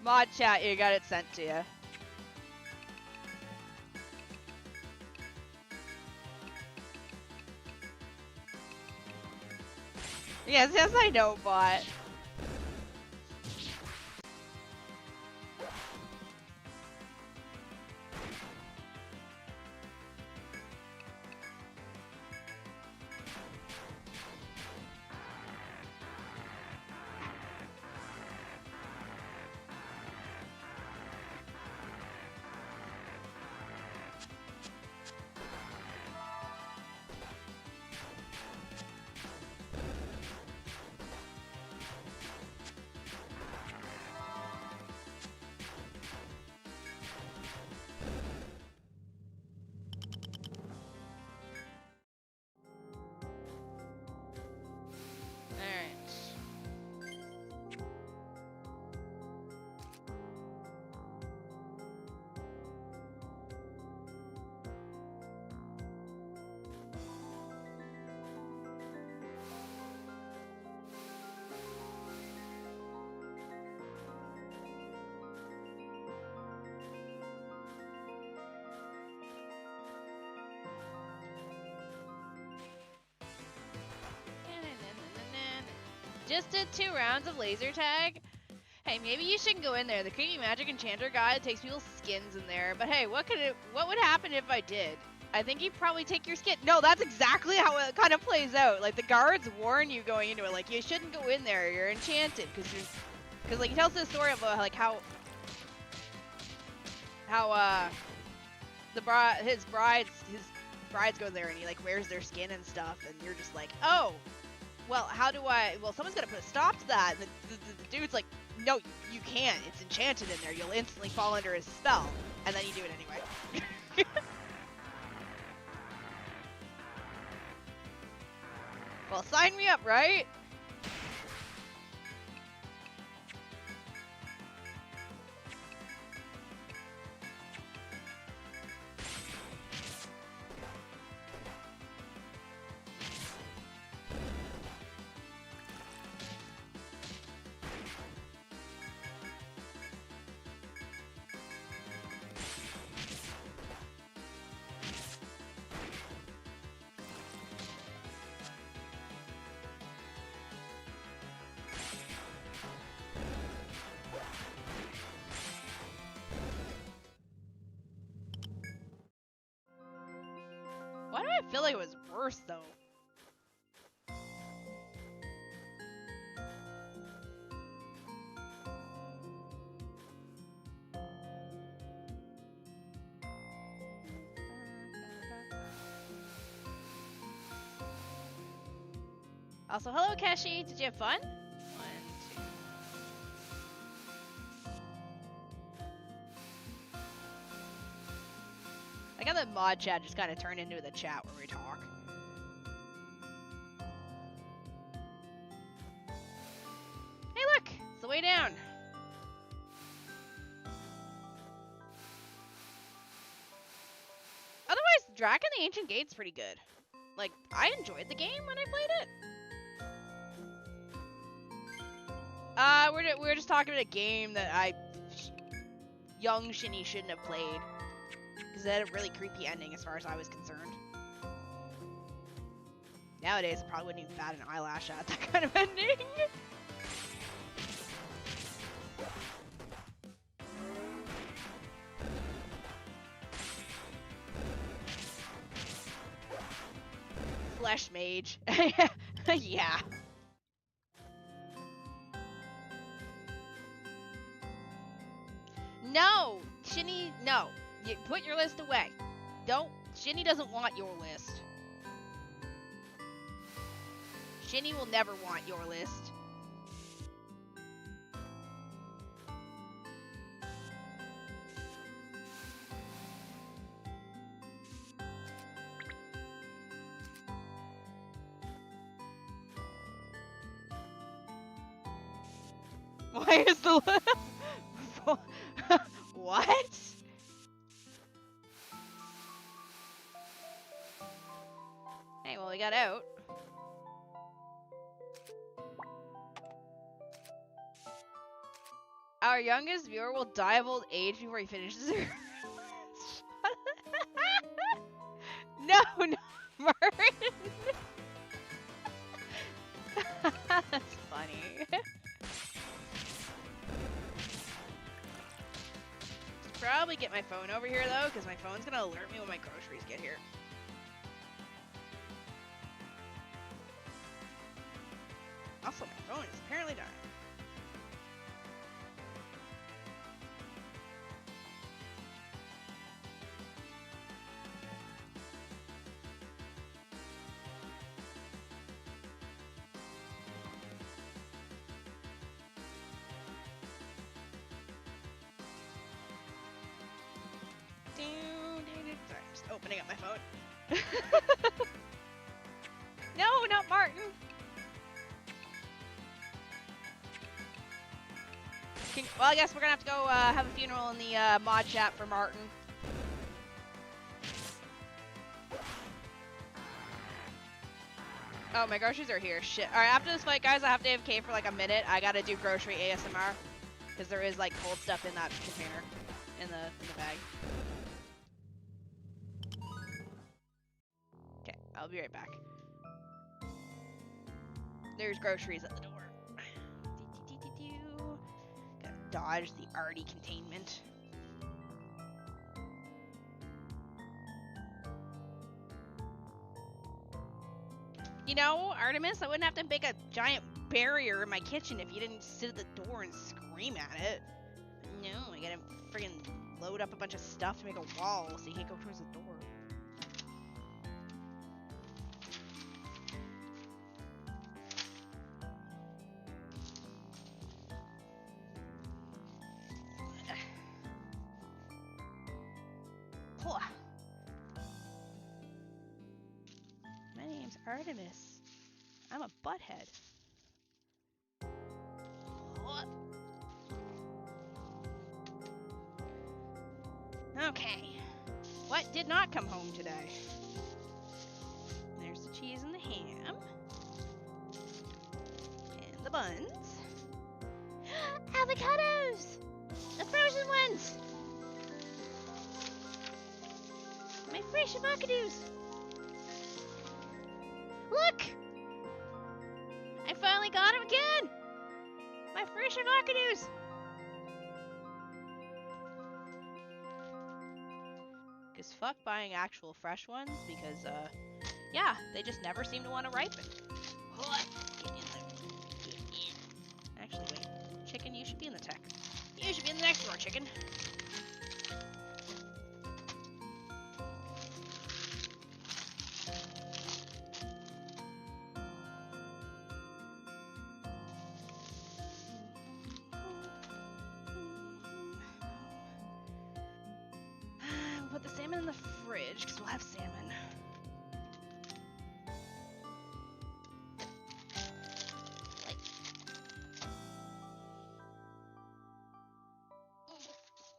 Mod chat, you got it sent to you. Yes, I know, bot. Just did 2 rounds of laser tag. Hey, maybe you shouldn't go in there. The creepy magic enchanter guy takes people's skins in there. But hey, what would happen if I did? I think he'd probably take your skin. No, that's exactly how it kind of plays out. Like, the guards warn you going into it. Like, you shouldn't go in there. You're enchanted. Because like, he tells the story of, like, how his brides go there and he, like, wears their skin and stuff. And you're just like, oh. Well, someone's got to put a stop to that. And the dude's like, no, you can't. It's enchanted in there. You'll instantly fall under his spell. And then you do it anyway. Well, sign me up, right? I feel like it was worse though. Also, hello Keshi, did you have fun? 1, 2. I got the mod chat just kind of turned into the chat where we talk. Hey look, it's the way down. Otherwise, Drac and the Ancient Gate's pretty good. Like, I enjoyed the game when I played it. We're just talking about a game that young Shini shouldn't have played. Because it had a really creepy ending as far as I was concerned. Nowadays, I probably wouldn't even bat an eyelash at that kind of ending. Flesh mage. Yeah. No! Shini, no. You put your list away. Don't. Shini doesn't want your list. Shini will never want your list. Why is the list? What? Hey, well, we got out. Our youngest viewer will die of old age before he finishes her. No, Martin. That's funny. Probably get my phone over here though, because my phone's gonna alert me when my groceries get here. Also, my phone is apparently dying. Sorry, I'm just opening up my phone. No, not Martin! Well, I guess we're gonna have to go have a funeral in the mod chat for Martin. Oh, my groceries are here. Shit. Alright, after this fight, guys, I have to AFK for like a minute. I gotta do grocery ASMR. Because there is like cold stuff in that container. In the bag. Okay, I'll be right back. There's groceries at the door. Gotta dodge the arty containment. You know, Artemis, I wouldn't have to make a giant barrier in my kitchen if you didn't sit at the door and scream at it. No, I gotta friggin' load up a bunch of stuff to make a wall so you can't go towards the door. My name's Artemis. I'm a butthead. Okay. What did not come home today? There's the cheese and the ham. And the buns. Avocados! The frozen ones! My fresh avocados! Look! I finally got them again! My fresh avocados! Because fuck buying actual fresh ones, because, yeah, they just never seem to want to ripen. Get in there. Get in. Actually, wait. Chicken, you should be in the tech. You should be in the next door, chicken. We'll put the salmon in the fridge, because we'll have salmon.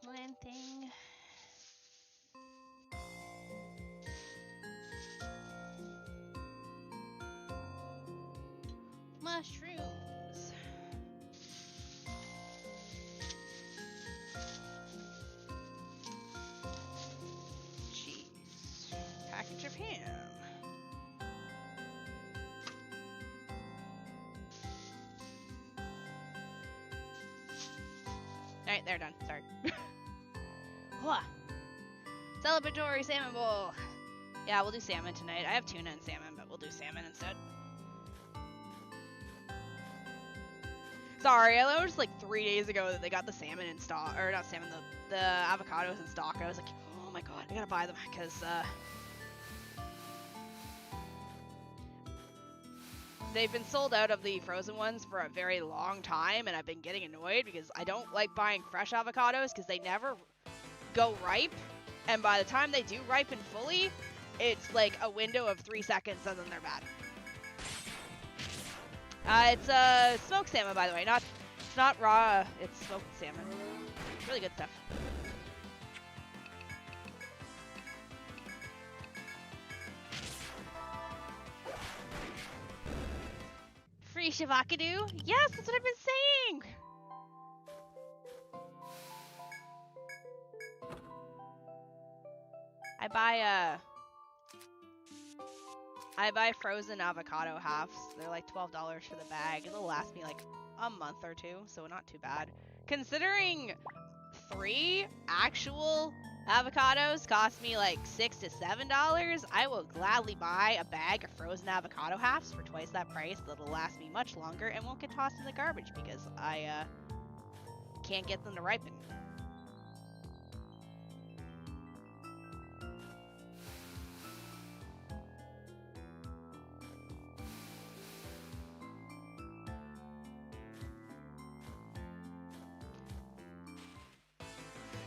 One thing. Mushrooms. Cheese. Package of ham. Alright, they're done. Sorry. Celebratory salmon bowl. Yeah, we'll do salmon tonight. I have tuna and salmon, but we'll do salmon instead. Sorry, I noticed like 3 days ago that they got the salmon in stock, or not salmon, the avocados in stock. I was like, oh my god, I gotta buy them, because they've been sold out of the frozen ones for a very long time, and I've been getting annoyed because I don't like buying fresh avocados because they never go ripe, and by the time they do ripen fully, it's like a window of 3 seconds and then they're bad. It's smoked salmon, by the way. It's not raw. It's smoked salmon. Really good stuff. Free Shivakadu? Yes, that's what I've been saying. I buy frozen avocado halves. They're like $12 for the bag. It'll last me like a month or two, so not too bad. Considering 3 actual avocados cost me like $6 to $7, I will gladly buy a bag of frozen avocado halves for twice that price. That'll last me much longer and won't get tossed in the garbage because I can't get them to ripen.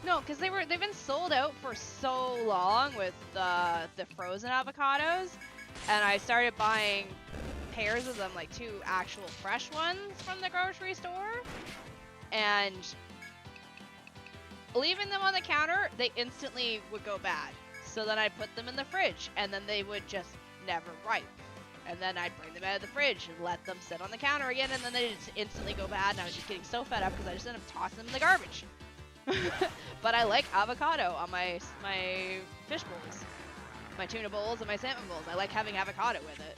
No, because they've been sold out for so long with the frozen avocados, and I started buying pairs of them, like 2 actual fresh ones from the grocery store, and leaving them on the counter, they instantly would go bad. So then I'd put them in the fridge, and then they would just never ripe. And then I'd bring them out of the fridge and let them sit on the counter again, and then they'd just instantly go bad, and I was just getting so fed up because I just ended up tossing them in the garbage. But I like avocado on my fish bowls, my tuna bowls, and my salmon bowls. I like having avocado with it.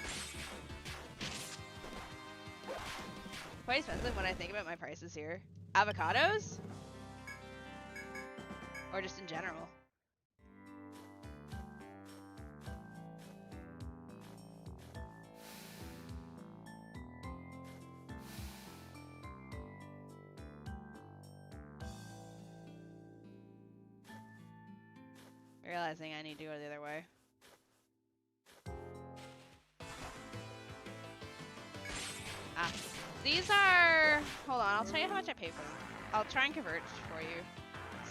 Quite expensive when I think about my prices here. Avocados? Or just in general? Realizing I need to go the other way. Ah. These are... Hold on, I'll tell you how much I paid for them. I'll try and convert for you.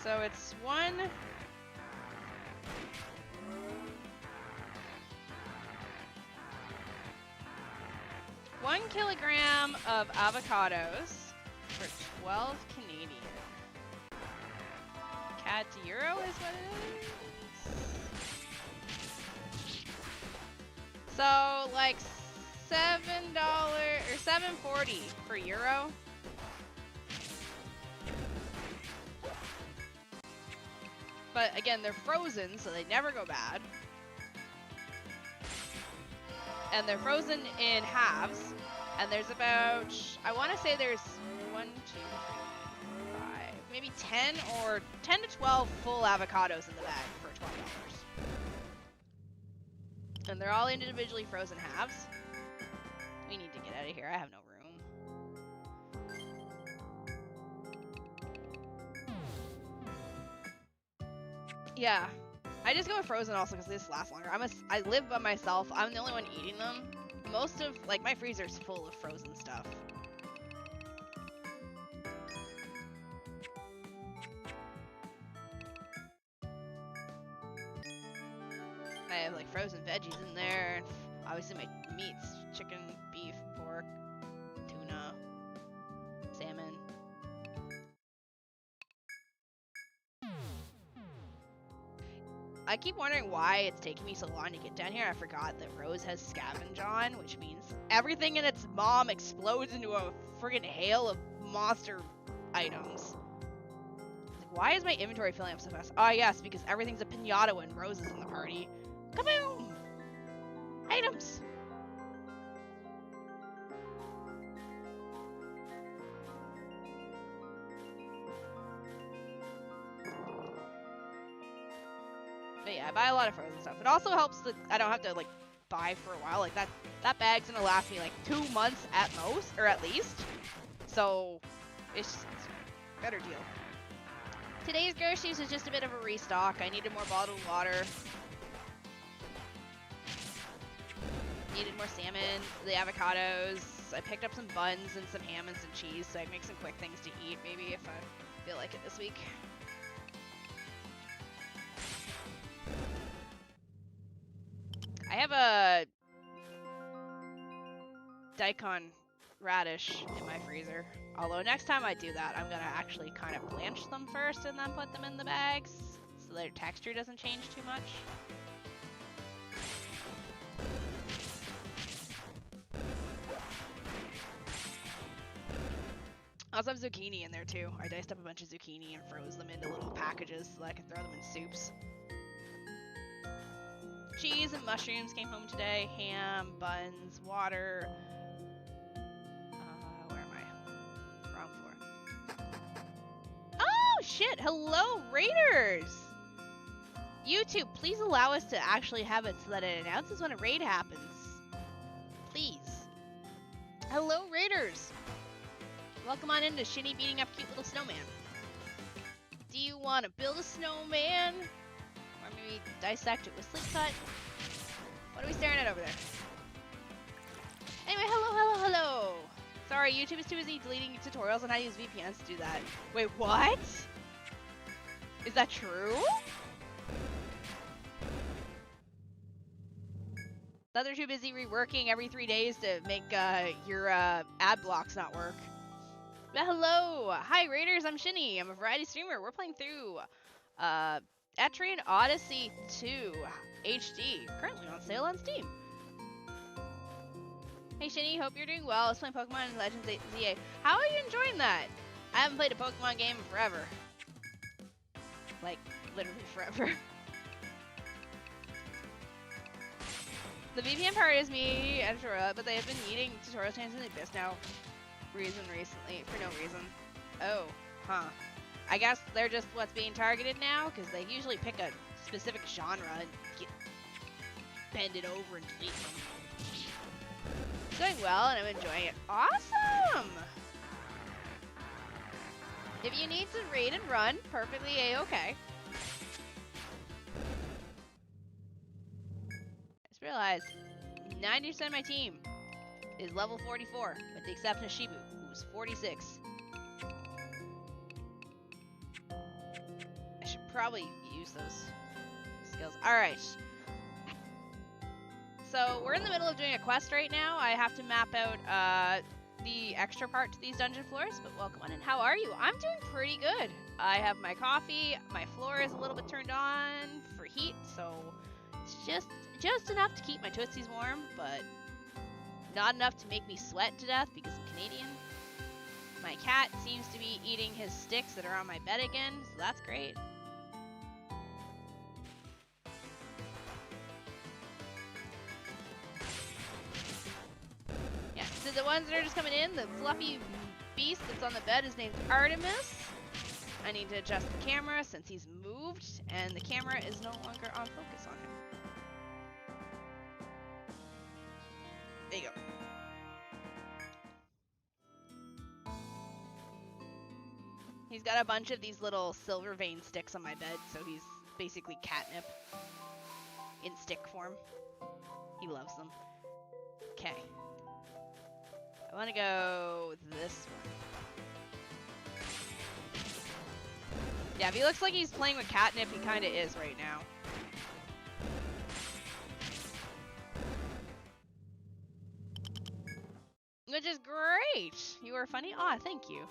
So it's 1 kilogram of avocados for 12 Canadian. CAD to euro is what it is. So like $7 or $7.40 per euro. But again, they're frozen, so they never go bad. And they're frozen in halves. And there's about, I want to say there's 1, 2, 3, 5, maybe 10 to 12 full avocados in the bag for $12. And they're all individually frozen halves. We need to get out of here. I have no room. Yeah. I just go with frozen also because this lasts longer. I live by myself. I'm the only one eating them. Most of, like, my freezer's full of frozen stuff. I have, like, frozen veggies in there. And obviously my meats, chicken, beef, pork, tuna, salmon. I keep wondering why it's taking me so long to get down here. I forgot that Rose has scavenge on, which means everything in its mom explodes into a friggin' hail of monster items. Like, why is my inventory filling up so fast? Oh yes, because everything's a pinata when Rose is in the party. Kaboom! Items! But yeah, I buy a lot of frozen stuff. It also helps that I don't have to, like, buy for a while. Like, that bag's gonna last me, like, 2 months at most, or at least. So, it's a better deal. Today's groceries is just a bit of a restock. I needed more bottled water. Needed more salmon, the avocados. I picked up some buns and some ham and some cheese, so I make some quick things to eat, maybe, if I feel like it this week. I have a daikon radish in my freezer. Although next time I do that, I'm gonna actually kind of blanch them first and then put them in the bags so their texture doesn't change too much. I also have zucchini in there too. I diced up a bunch of zucchini and froze them into little packages so that I could throw them in soups. Cheese and mushrooms came home today. Ham, buns, water. Where am I? Wrong floor. Oh, shit! Hello, Raiders! YouTube, please allow us to actually have it so that it announces when a raid happens. Please. Hello, Raiders! Welcome on into Shini beating up cute little snowman. Do you want to build a snowman? Or maybe dissect it with sleep cut? What are we staring at over there? Anyway, hello! Sorry, YouTube is too busy deleting tutorials on how to use VPNs to do that. Wait, what? Is that true? That they're too busy reworking every 3 days to make your ad blocks not work. But hello! Hi Raiders, I'm Shini. I'm a variety streamer. We're playing through Etrian Odyssey II HD, currently on sale on Steam. Hey Shini, hope you're doing well. Let's play Pokemon Legends ZA. How are you enjoying that? I haven't played a Pokemon game in forever. Like, literally forever. The VPN part is me and Shura, but they have been needing tutorial changes in the Abyss now. Recently, for no reason. Oh, huh. I guess they're just what's being targeted now, because they usually pick a specific genre and bend it over and delete them. It's going well, and I'm enjoying it. Awesome! If you need to raid and run, perfectly a-okay. I just realized 90% of my team is level 44, with the exception of Shibu, who's 46. I should probably use those skills. Alright. So, we're in the middle of doing a quest right now. I have to map out the extra part to these dungeon floors, but welcome on in. How are you? I'm doing pretty good. I have my coffee. My floor is a little bit turned on for heat, so it's just enough to keep my tootsies warm, but not enough to make me sweat to death because I'm Canadian. My cat seems to be eating his sticks that are on my bed again, so that's great. Yeah, so the ones that are just coming in, the fluffy beast that's on the bed is named Artemis. I need to adjust the camera since he's moved, and the camera is no longer on focus on him. There you go. He's got a bunch of these little silver vein sticks on my bed, so he's basically catnip in stick form. He loves them. Okay. I want to go this one. Yeah, if he looks like he's playing with catnip, he kind of is right now. Which is great! You were funny? Aw, thank you.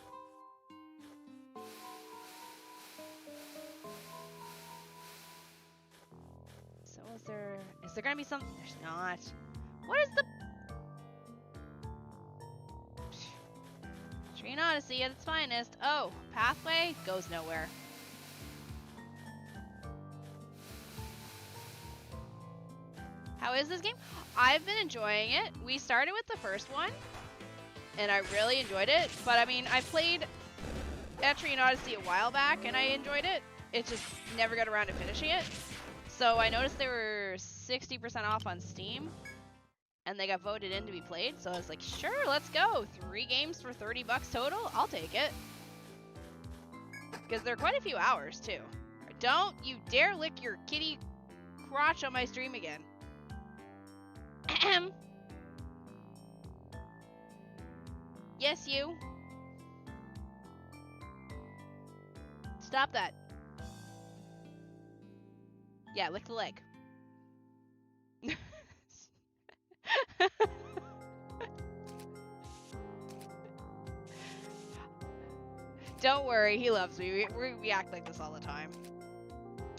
So is there gonna be something? There's not. What is the... Etrian Odyssey at its finest. Oh, pathway goes nowhere. How is this game? I've been enjoying it. We started with the first one, and I really enjoyed it. But I mean, I played Etrian Odyssey a while back, and I enjoyed it. It just never got around to finishing it. So I noticed they were 60% off on Steam, and they got voted in to be played. So I was like, sure, let's go. 3 games for 30 bucks total. I'll take it. Because they're quite a few hours, too. Don't you dare lick your kitty crotch on my stream again. Ahem. Yes, you. Stop that. Yeah, lick the leg. Don't worry, he loves me. We act like this all the time.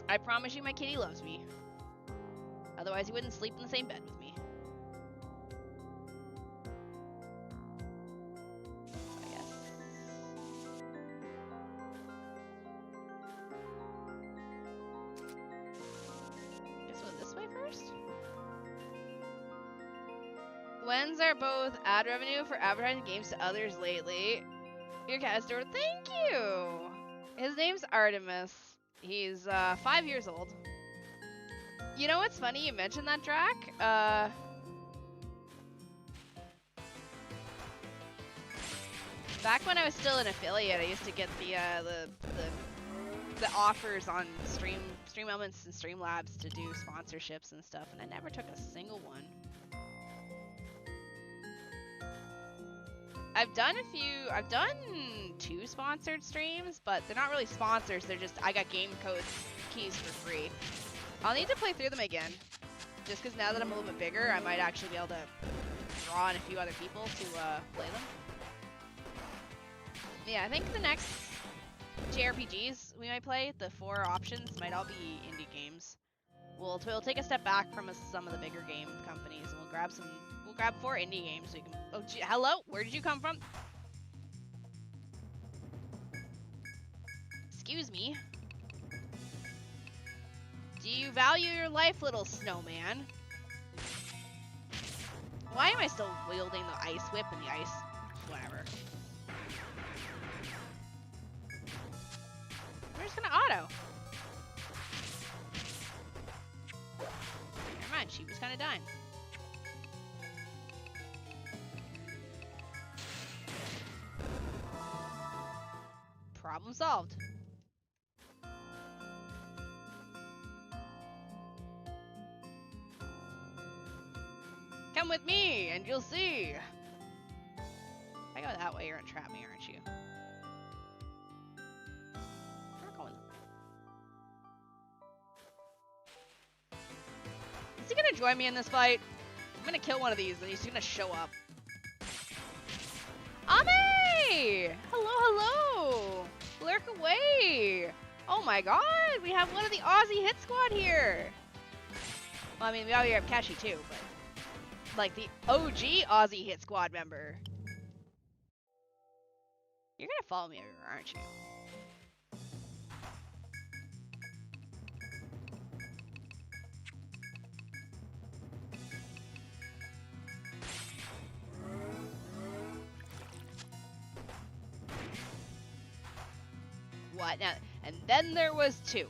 I promise you my kitty loves me. Otherwise he wouldn't sleep in the same bed with me. I guess. Guess we'll go this way first? When's are both ad revenue for advertising games to others lately? Your cat is door. Thank you! His name's Artemis. He's 5 years old. You know what's funny? You mentioned that, Drac. Back when I was still an affiliate, I used to get the offers on Stream Elements and Streamlabs to do sponsorships and stuff, and I never took a single one. I've done 2 sponsored streams, but they're not really sponsors. They're just, I got game codes, keys for free. I'll need to play through them again. Just because now that I'm a little bit bigger, I might actually be able to draw on a few other people to play them. Yeah, I think the next JRPGs we might play, the 4 options, might all be indie games. We'll take a step back from some of the bigger game companies, and we'll grab 4 indie games so we can... Oh, gee, hello? Where did you come from? Excuse me. Do you value your life, little snowman? Why am I still wielding the ice whip and the ice... Whatever. We're just gonna auto. Never mind, she was kind of dying. Problem solved. Come with me, and you'll see. If I go that way, you're gonna trap me, aren't you? We're going. Is he gonna join me in this fight? I'm gonna kill one of these, and he's gonna show up. Ame! Hello, hello! Lurk away! Oh my god, we have one of the Aussie hit squad here! Well, I mean, we already have Kashi too, but... like the OG Aussie hit squad member. You're gonna follow me everywhere, aren't you? what? Now, and then there was 2.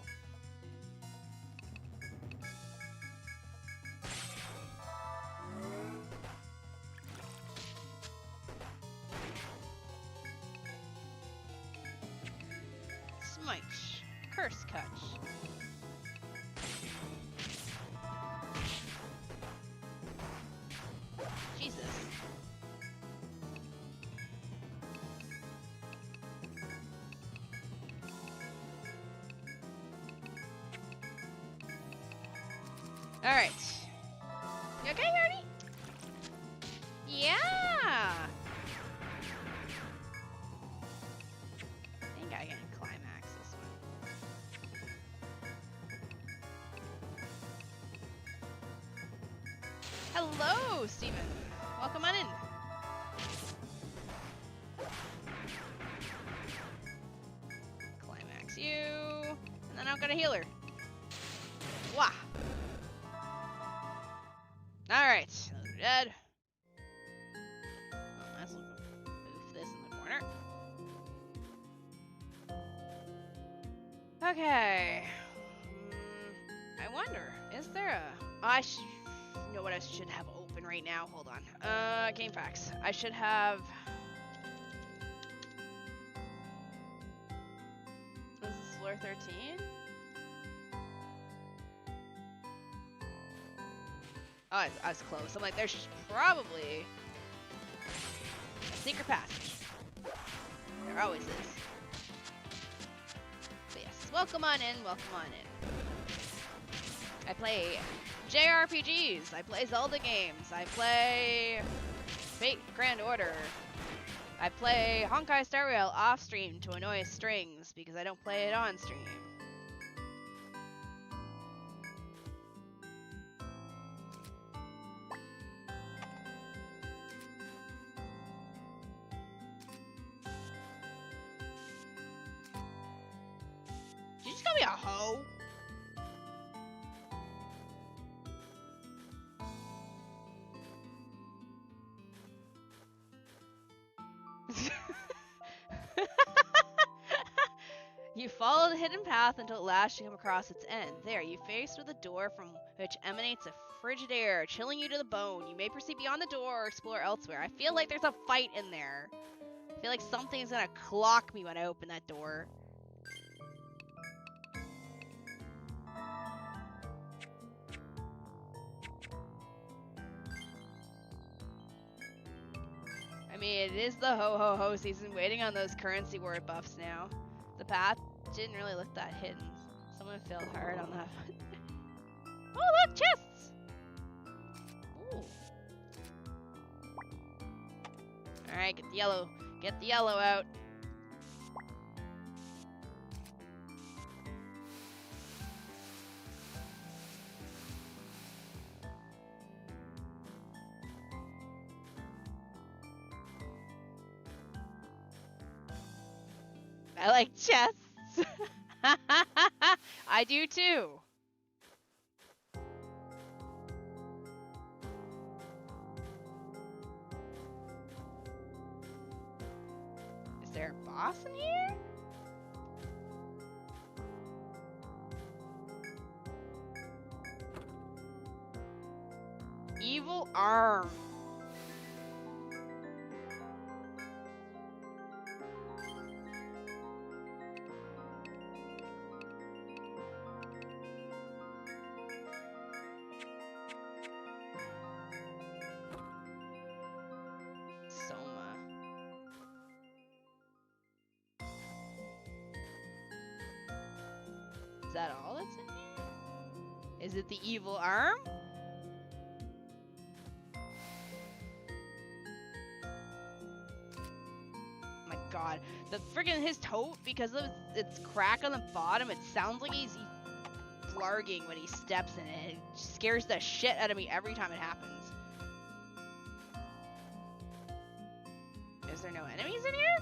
Smite. Curse Cut. Jesus. Alright. You okay, Hardy? Yeah! I think I can climax this one. Hello, Steven. Welcome on in. Climax you. And then I'm gonna heal her. Wah! Alright, those are dead. Oh, let's move this in the corner. Okay. I wonder, is there a... you know what I should have open right now? Hold on. Game facts. I should have... Is this floor 13? Oh, I was close. I'm like, there's probably a secret passage. There always is. But yes, welcome on in, welcome on in. I play JRPGs, I play Zelda games, I play Fate Grand Order. I play Honkai Star Rail off stream to annoy strings because I don't play it on stream. Did you just call me a hoe? You follow the hidden path until at last you come across its end. There, you face with a door from which emanates a frigid air, chilling you to the bone. You may proceed beyond the door or explore elsewhere. I feel like there's a fight in there. I feel like something's gonna clock me when I open that door. I mean, it is the ho-ho-ho season, waiting on those currency word buffs now. The path didn't really look that hidden. Someone failed hard on that one. Oh, look, chests! Ooh. Alright, get the yellow. Get the yellow out. I like chests. I do too. Is there a boss in here? Evil arm. Is that all that's in here? Is it the evil arm? My god. The friggin' his tote, because of its crack on the bottom, it sounds like he's flarging when he steps in it. It scares the shit out of me every time it happens. Is there no enemies in here?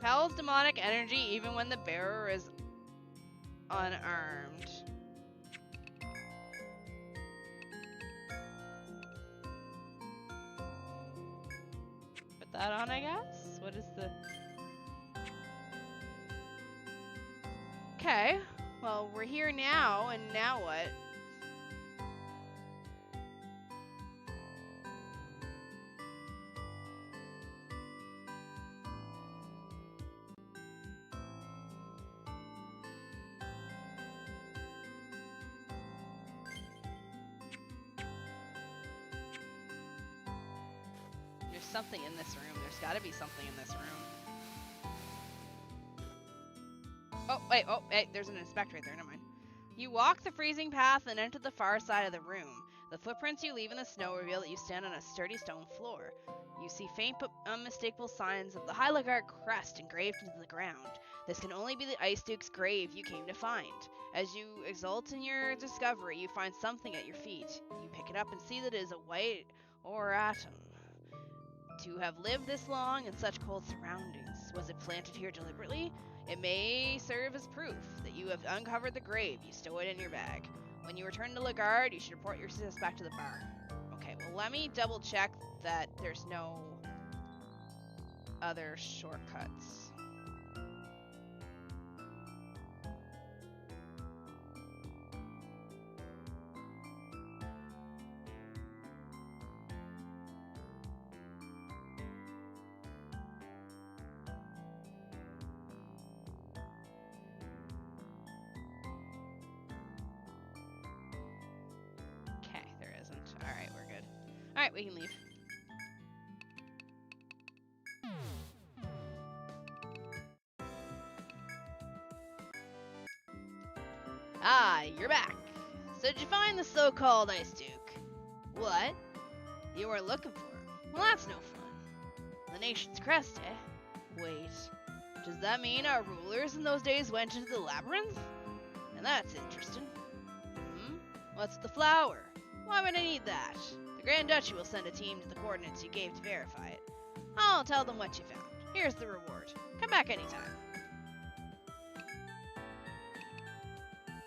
repels demonic energy even when the bearer is unarmed. Put that on, I guess? What is the... Okay, well, we're here now, and now what? There's something in this room. There's gotta be something in this room. Oh, wait, there's an inspector right there, never mind. You walk the freezing path and enter the far side of the room. The footprints you leave in the snow reveal that you stand on a sturdy stone floor. You see faint but unmistakable signs of the Hyligard crest engraved into the ground. This can only be the Ice Duke's grave you came to find. As you exult in your discovery, you find something at your feet. You pick it up and see that it is a white oratum. To have lived this long in such cold surroundings, was it planted here deliberately? It may serve as proof that you have uncovered the grave. You stow it in your bag. When you return to Lagard, you should report your success back to the bar. Okay, well, let me double check that there's no other shortcuts. Alright, we're good. Alright, we can leave. Ah, you're back. So did you find the so-called Ice Duke? What? You weren't looking for him? Well, that's no fun. The nation's crest, eh? Wait, does that mean our rulers in those days went into the labyrinth? And that's interesting. What's the flower? Why would I need that? The Grand Duchy will send a team to the coordinates you gave to verify it. I'll tell them what you found. Here's the reward. Come back anytime.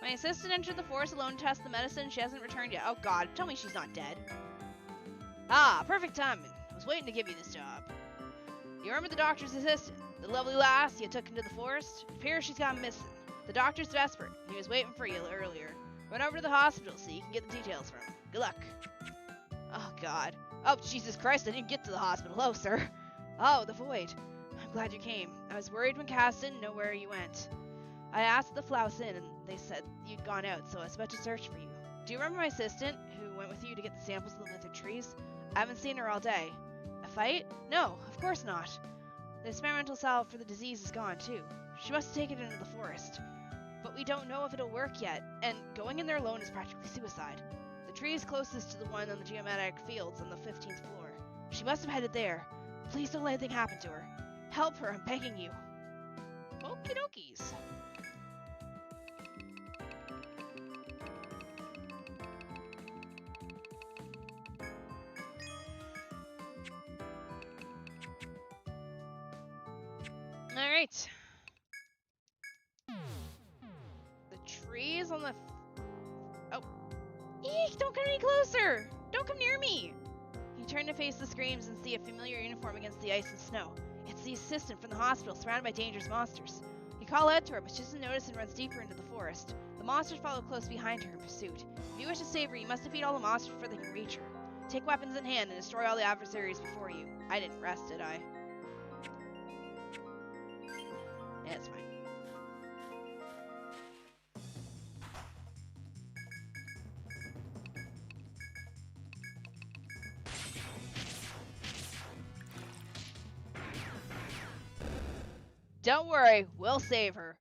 My assistant entered the forest alone to test the medicine. She hasn't returned yet. Oh god, tell me she's not dead. Ah, perfect timing. I was waiting to give you this job. You remember the doctor's assistant? The lovely lass you took into the forest? It appears she's gone missing. The doctor's desperate. He was waiting for you earlier. Run over to the hospital so you can get the details from him. Good luck. Oh, God. Oh, Jesus Christ, I didn't get to the hospital. Hello, sir. Oh, the Void. I'm glad you came. I was worried when Cass didn't know where you went. I asked the Flouse Inn, and they said you'd gone out, so I was about to search for you. Do you remember my assistant, who went with you to get the samples of the withered trees? I haven't seen her all day. A fight? No, of course not. The experimental salve for the disease is gone, too. She must have taken it into the forest. But we don't know if it'll work yet, and going in there alone is practically suicide. The tree is closest to the one on the geometric fields on the 15th floor. She must have headed there. Please don't let anything happen to her. Help her, I'm begging you. Okie dokies. Alright. Trees on the... Oh. Eek! Don't come any closer! Don't come near me! You turn to face the screams and see a familiar uniform against the ice and snow. It's the assistant from the hospital, surrounded by dangerous monsters. You call out to her, but she doesn't notice and runs deeper into the forest. The monsters follow close behind her in pursuit. If you wish to save her, you must defeat all the monsters before they can reach her. Take weapons in hand and destroy all the adversaries before you. I didn't rest, did I? Yeah, it's fine. Don't worry, we'll save her.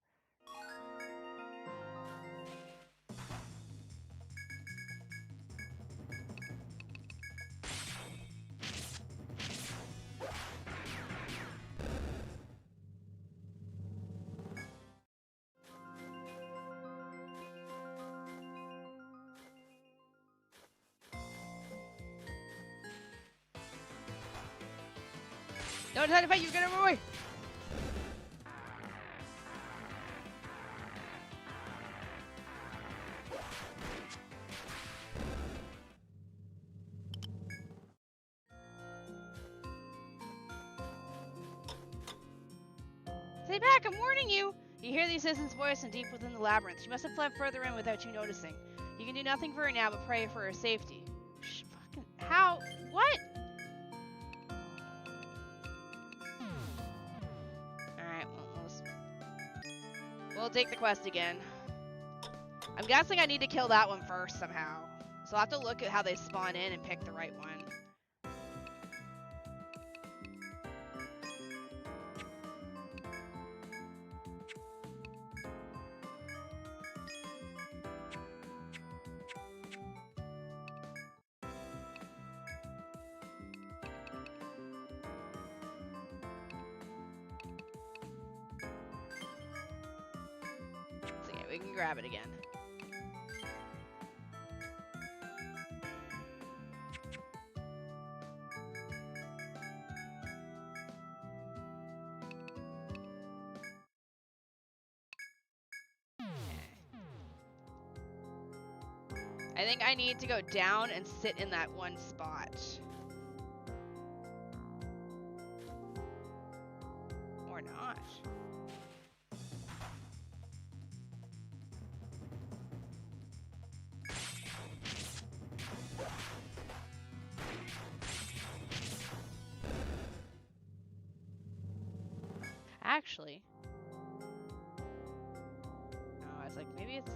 Don't try to fight, you're gonna run away. Stay back, I'm warning you! You hear the assistant's voice from deep within the labyrinth. She must have fled further in without you noticing. You can do nothing for her now but pray for her safety. Shh, fucking... How? What? Alright, well, we'll take the quest again. I'm guessing I need to kill that one first somehow. So I'll have to look at how they spawn in and pick the right one. So yeah, we can grab it again. I think I need to go down and sit in that one spot. Or not. Actually. No, I was like, maybe it's...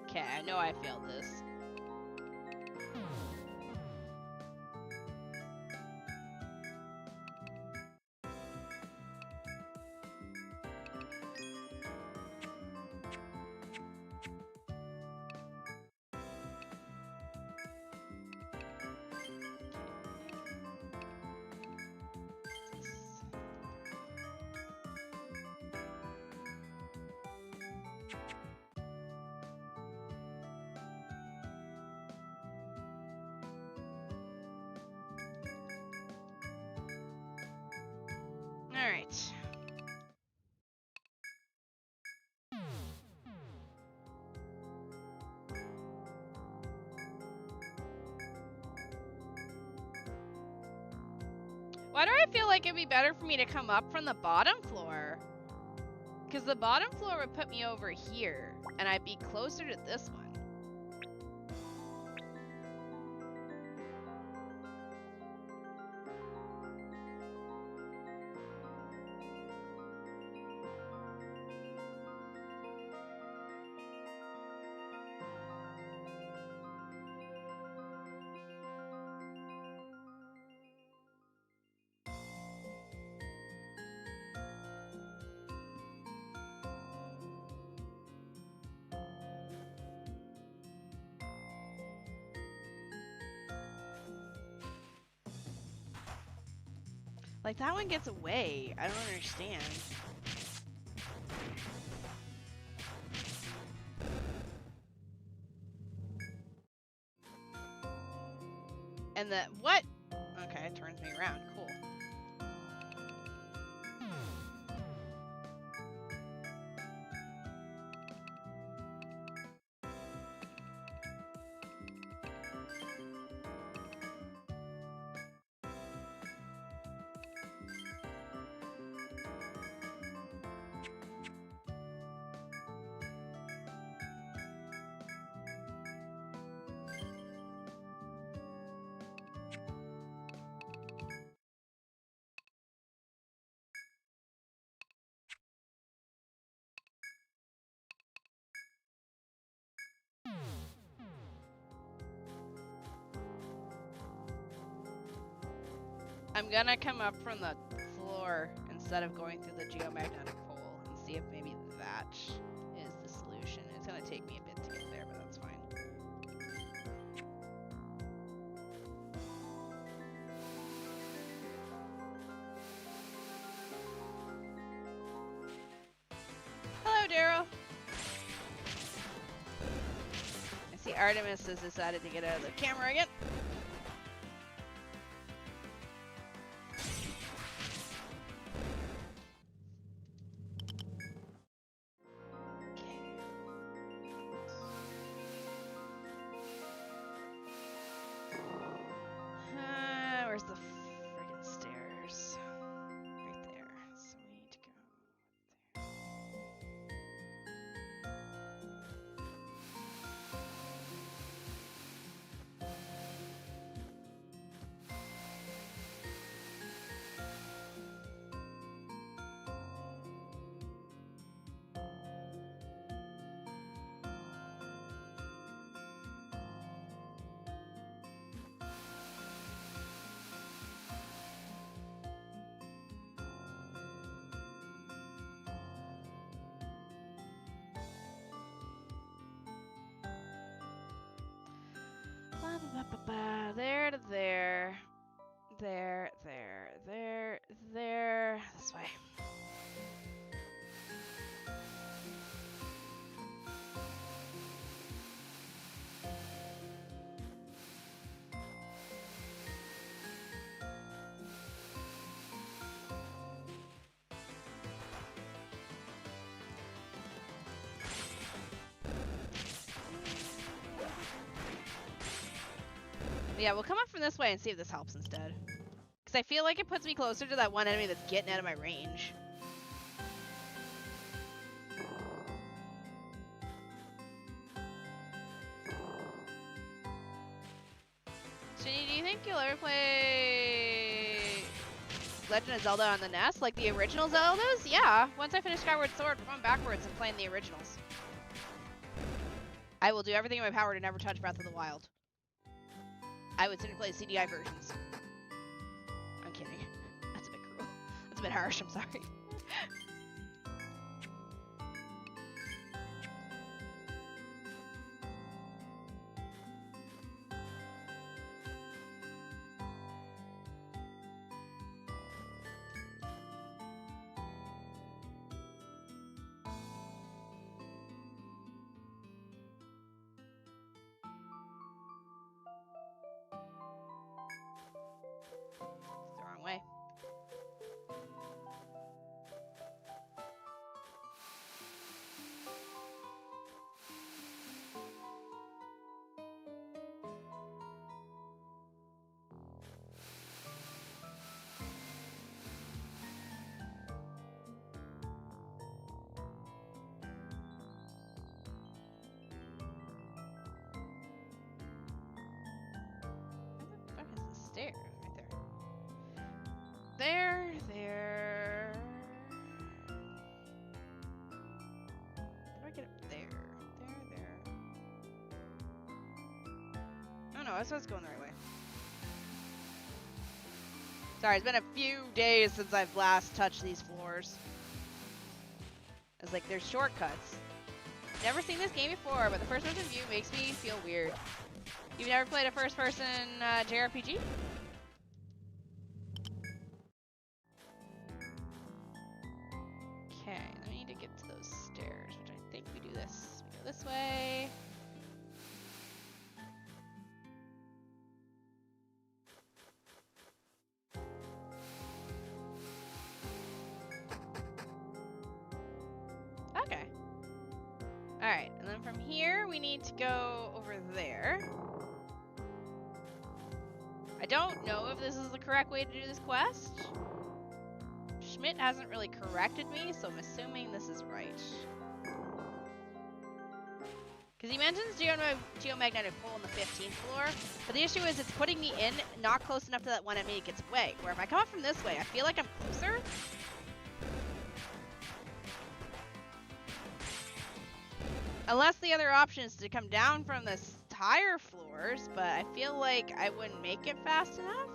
Okay, I know I failed this. All right. Why do I feel like it'd be better for me to come up from the bottom floor? Because the bottom floor would put me over here, and I'd be closer to this one. Like, that one gets away. I don't understand. And the... What? Okay, it turns me around. Cool. I'm gonna come up from the floor instead of going through the geomagnetic pole and see if maybe that is the solution. It's gonna take me a bit to get there, but that's fine. Hello, Daryl. I see Artemis has decided to get out of the camera again. there, there. This way. Yeah, we'll come up from this way and see if this helps instead. Because I feel like it puts me closer to that one enemy that's getting out of my range. Shini, do you think you'll ever play Legend of Zelda on the NES? Like the original Zeldas? Yeah. Once I finish Skyward Sword, we're going backwards and playing the originals. I will do everything in my power to never touch Breath of the Wild. I would simply play CDI versions. I'm kidding. That's a bit cruel. That's a bit harsh, I'm sorry. Way. Where the fuck is the stair? There. How do I get up there? There. Oh no, I was going the right way. Sorry, it's been a few days since I've last touched these floors. It's like there's shortcuts. Never seen this game before, but the first person view makes me feel weird. You've never played a first person JRPG? Okay, then we need to get to those stairs, which I think we do this. We go this way. Okay. Alright, and then from here we need to go over there. I don't know if this is the correct way to do this quest. Schmidt hasn't really corrected me, so I'm assuming this is right. Because he mentions geomagnetic pole on the 15th floor, but the issue is it's putting me in not close enough to that one enemy it gets away. Where if I come up from this way, I feel like I'm closer. Unless the other option is to come down from the higher floors, but I feel like I wouldn't make it fast enough.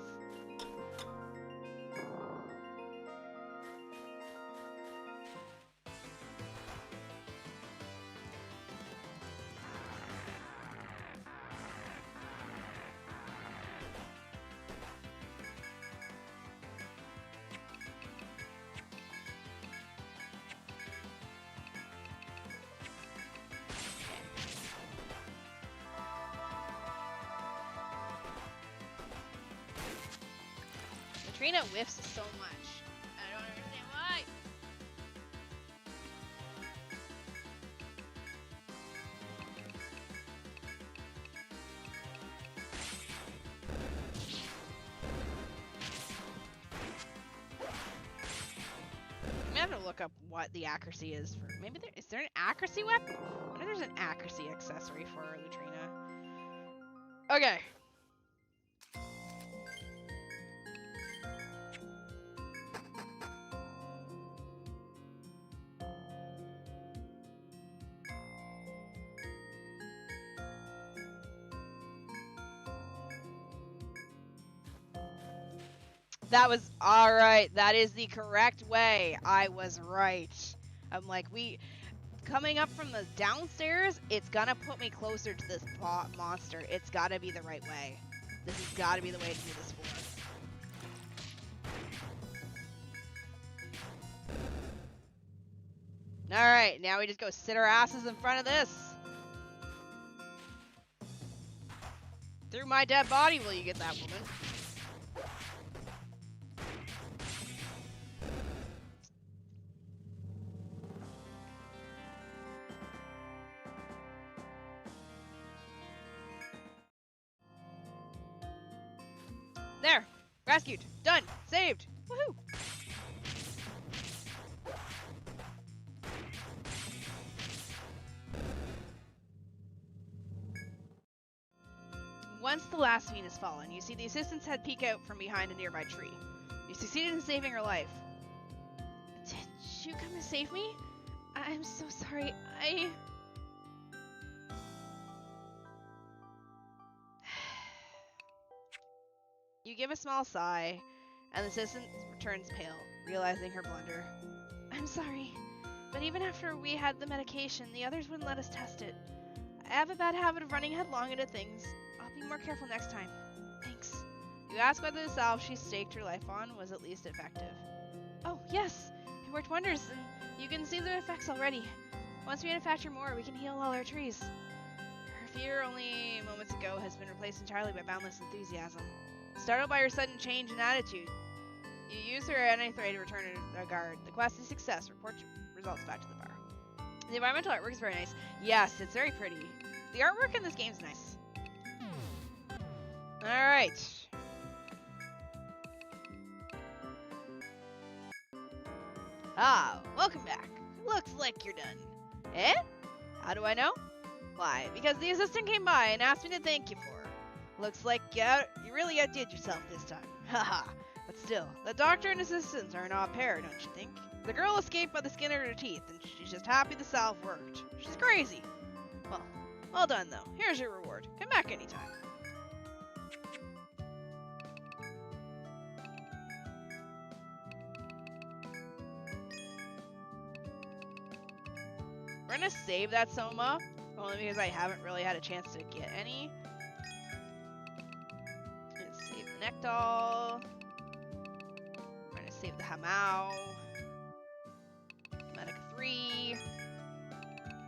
Trina whiffs so much. I don't understand why. I'm gonna have to look up what the accuracy is for. Maybe is there an accuracy weapon? I wonder if there's an accuracy accessory for Lutrina. Okay. That was alright. That is the correct way. I was right. I'm like, coming up from the downstairs, it's gonna put me closer to this monster. It's gotta be the right way. This has got to be the way to do this floor. Alright, now we just go sit our asses in front of this. Through my dead body will you get that woman. There! Rescued! Done! Saved! Woohoo! Once the last fiend has fallen, you see the assistant's head peek out from behind a nearby tree. You succeeded in saving her life. Did you come to save me? I'm so sorry. You give a small sigh, and the assistant turns pale, realizing her blunder. I'm sorry, but even after we had the medication, the others wouldn't let us test it. I have a bad habit of running headlong into things. I'll be more careful next time. Thanks. You ask whether the salve she staked her life on was at least effective. Oh, yes! It worked wonders, and you can see the effects already. Once we manufacture more, we can heal all our trees. Her fear only moments ago has been replaced entirely by boundless enthusiasm. Startled by her sudden change in attitude, you use her anti-threat to return her guard. The quest is a success. Report results back to the bar. The environmental artwork is very nice. Yes, it's very pretty. The artwork in this game is nice. Alright. Ah, welcome back. Looks like you're done. Eh? How do I know? Why, because the assistant came by and asked me to thank you for her. Looks like you really outdid yourself this time. Haha. But still, the doctor and assistants are an odd pair, don't you think? The girl escaped by the skin of her teeth, and she's just happy the salve worked. She's crazy. Well done, though. Here's your reward. Come back anytime. We're gonna save that Soma, only because I haven't really had a chance to get any. Let's save the Nektal. We're gonna save the Hamau. Medica 3.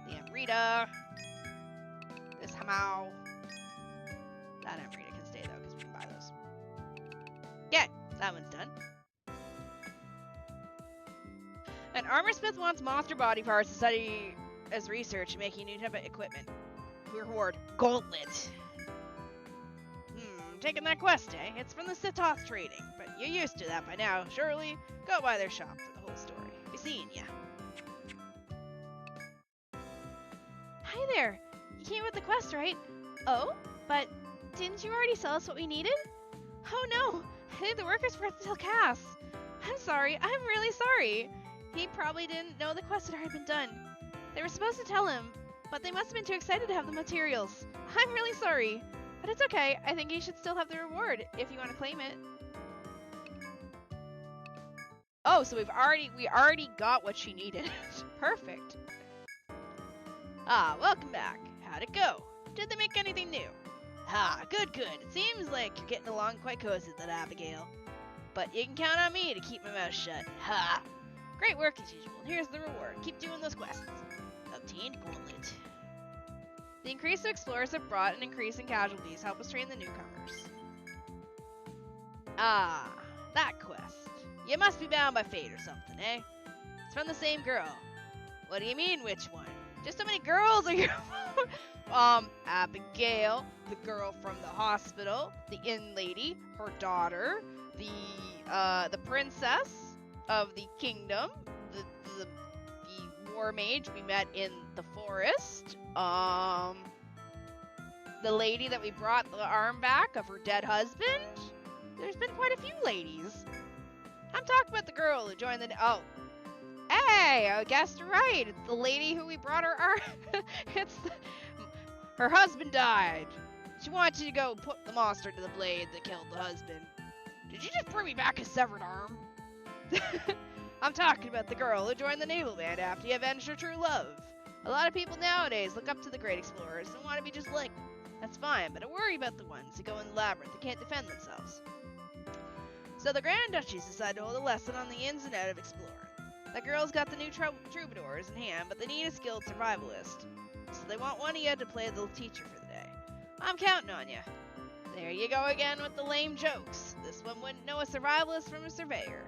The Amrita. This Hamau. That Amrita can stay though, because we can buy those. Yeah, that one's done. An armorsmith wants monster body parts to study as research, making new type of equipment. Reward, Gauntlet. Taking that quest, eh? It's from the Sitoth Trading, but you're used to that by now, surely. Go by their shop for the whole story. Be seeing ya. Hi there. You came with the quest, right? Oh, but didn't you already sell us what we needed? Oh no, I think the workers forgot to tell Cass. I'm sorry, I'm really sorry. He probably didn't know the quest had already been done. They were supposed to tell him, but they must have been too excited to have the materials. I'm really sorry. But it's okay. I think he should still have the reward if you want to claim it. Oh, so we already got what she needed. Perfect. Ah, welcome back. How'd it go? Did they make anything new? Ah, good. It seems like you're getting along quite cozy with that Abigail. But you can count on me to keep my mouth shut. Ha! Great work as usual. Here's the reward. Keep doing those quests. Obtained Gauntlet. The increase of explorers have brought an increase in casualties. Help us train the newcomers. Ah, that quest. You must be bound by fate or something, eh? It's from the same girl. What do you mean, which one? Just how many girls are you? Abigail, the girl from the hospital, the inn lady, her daughter, the princess of the kingdom, the war mage we met in the forest, the lady that we brought the arm back of her dead husband. There's been quite a few ladies. I'm talking about the girl who joined the... Oh. Hey, I guessed right. It's the lady who we brought her arm... Her husband died. She wanted you to go put the monster to the blade that killed the husband. Did you just bring me back a severed arm? I'm talking about the girl who joined the naval band after you avenged her true love. A lot of people nowadays look up to the great explorers and want to be just like them. That's fine, but I worry about the ones who go in the labyrinth and can't defend themselves. So the Grand Duchies decide to hold a lesson on the ins and outs of exploring. The girls got the new troubadours in hand, but they need a skilled survivalist. So they want one of you to play the teacher for the day. I'm counting on you. There you go again with the lame jokes. This one wouldn't know a survivalist from a surveyor.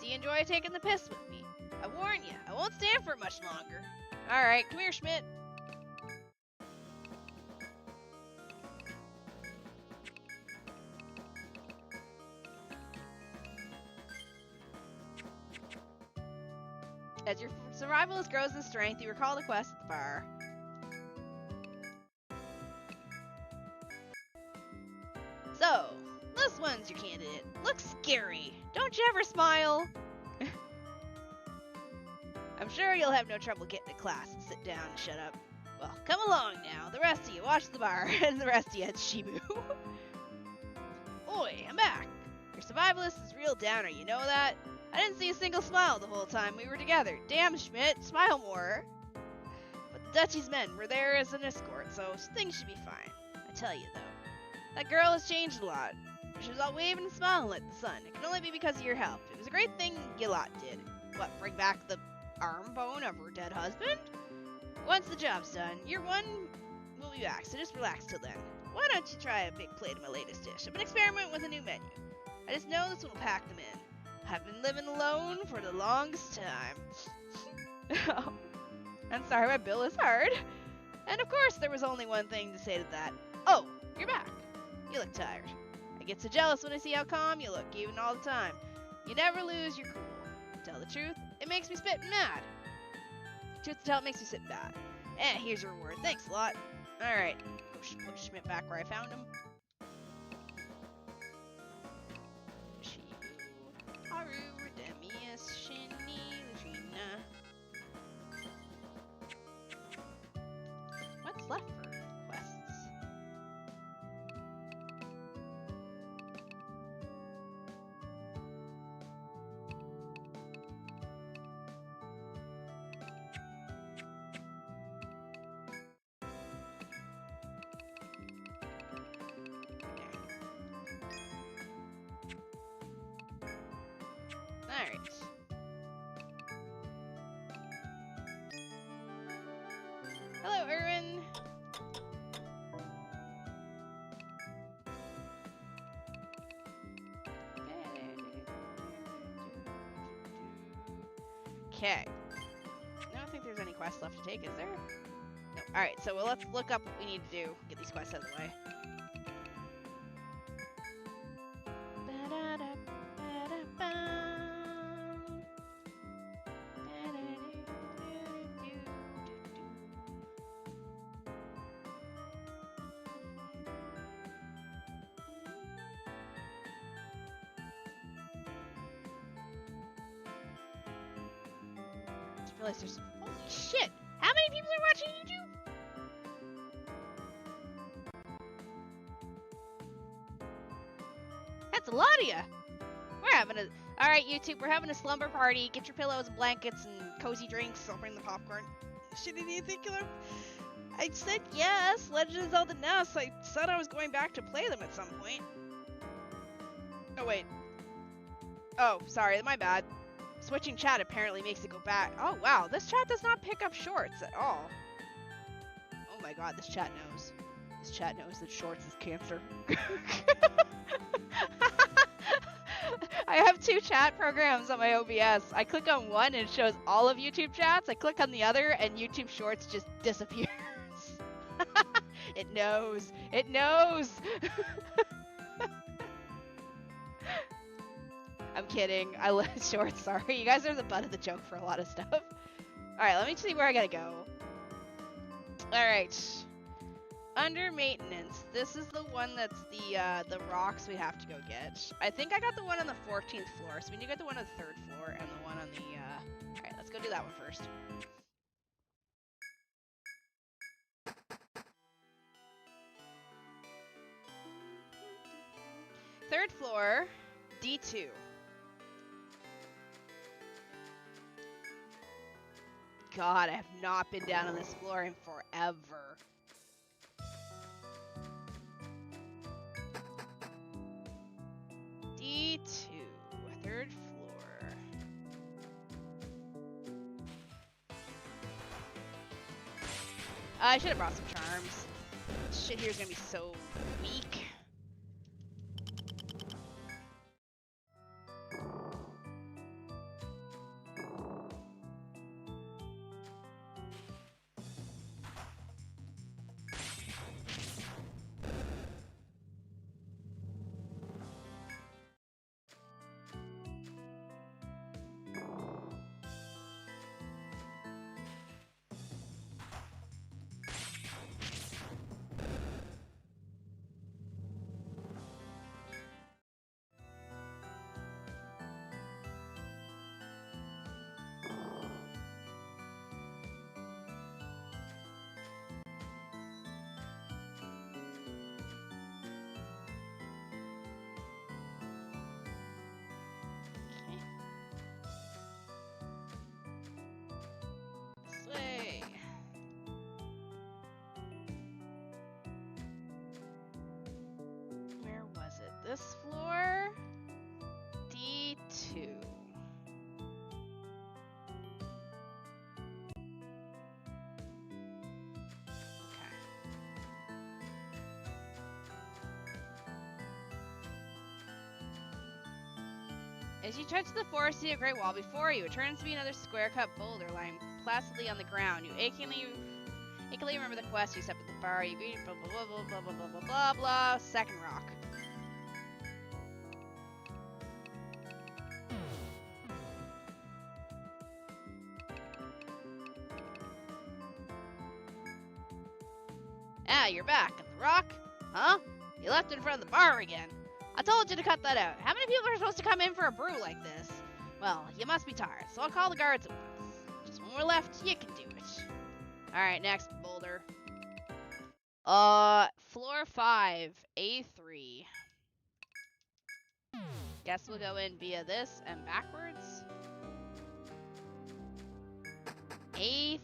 Do you enjoy taking the piss with me? I warn you, I won't stand for it much longer. Alright, come here, Schmidt. As your survivalist grows in strength, you recall the quest at the bar. So, this one's your candidate. Looks scary. Don't you ever smile? I'm sure you'll have no trouble getting to class and sit down and shut up. Well, come along now. The rest of you, watch the bar, and the rest of you, head Shibu. Oi, I'm back. Your survivalist is real downer, you know that? I didn't see a single smile the whole time we were together. Damn, Schmidt, smile more. But the Duchy's men were there as an escort, so things should be fine. I tell you, though, that girl has changed a lot. She was all waving and smiling at the sun. It can only be because of your help. It was a great thing you lot did. What, bring back the arm bone of her dead husband? Once the job's done, your one will be back, so just relax till then. Why don't you try a big plate of my latest dish? I've been experimenting with a new menu. I just know this one will pack them in. I've been living alone for the longest time. Oh, I'm sorry, my bill is hard. And of course, there was only one thing to say to that. Oh, you're back. You look tired. I get so jealous when I see how calm you look, even all the time. You never lose your cool. To tell the truth, it makes me spit mad. Truth to tell, it makes me sit bad. Here's your reward. Thanks a lot. Alright, push Schmidt back where I found him. Shibu, Haru, Redemius, Shini, Lujina. What's left for quests? Alright. Hello, Erwin. Okay. I don't think there's any quests left to take, is there? No. Alright, so let's look up what we need to do. Get these quests out of the way. Realize there's holy shit! How many people are watching YouTube? That's a lot of ya. We're having a alright YouTube, we're having a slumber party. Get your pillows and blankets and cozy drinks. I'll bring the popcorn. Shit, did you think I said yes. Legend of Zelda NES. I said I was going back to play them at some point. Oh wait. Oh, sorry, my bad. Switching chat apparently makes it go back. Oh wow, this chat does not pick up shorts at all. Oh my god, this chat knows. This chat knows that shorts is cancer. I have two chat programs on my OBS. I click on one and it shows all of YouTube chats. I click on the other and YouTube Shorts just disappears. It knows. It knows. I'm kidding. I love Shorts. Sorry. You guys are the butt of the joke for a lot of stuff. Alright, let me see where I gotta go. Alright. Under maintenance, this is the one that's the rocks we have to go get. I think I got the one on the 14th floor, so we need to get the one on the 3rd floor and the one on the, Alright, let's go do that one first. Third floor, D2. God, I have not been down on this floor in forever. I should have brought some charms. Shit here is gonna be so weak. Way. Where was it? This floor? D2. Okay. As you touch the floor, see a great wall before you. It turns to be another square-cut boulder lying placidly on the ground. You achingly remember the quest you set at the bar. You greet blah blah blah blah blah blah blah blah blah. Second rock. Ah, you're back. At the rock? Huh? You left it in front of the bar again. I told you to cut that out. How many people are supposed to come in for a brew like this? Well, you must be tired, so I'll call the guards at once. Just when we're left, you can do it. Alright, next boulder. Floor 5, A3. Guess we'll go in via this and backwards. A3,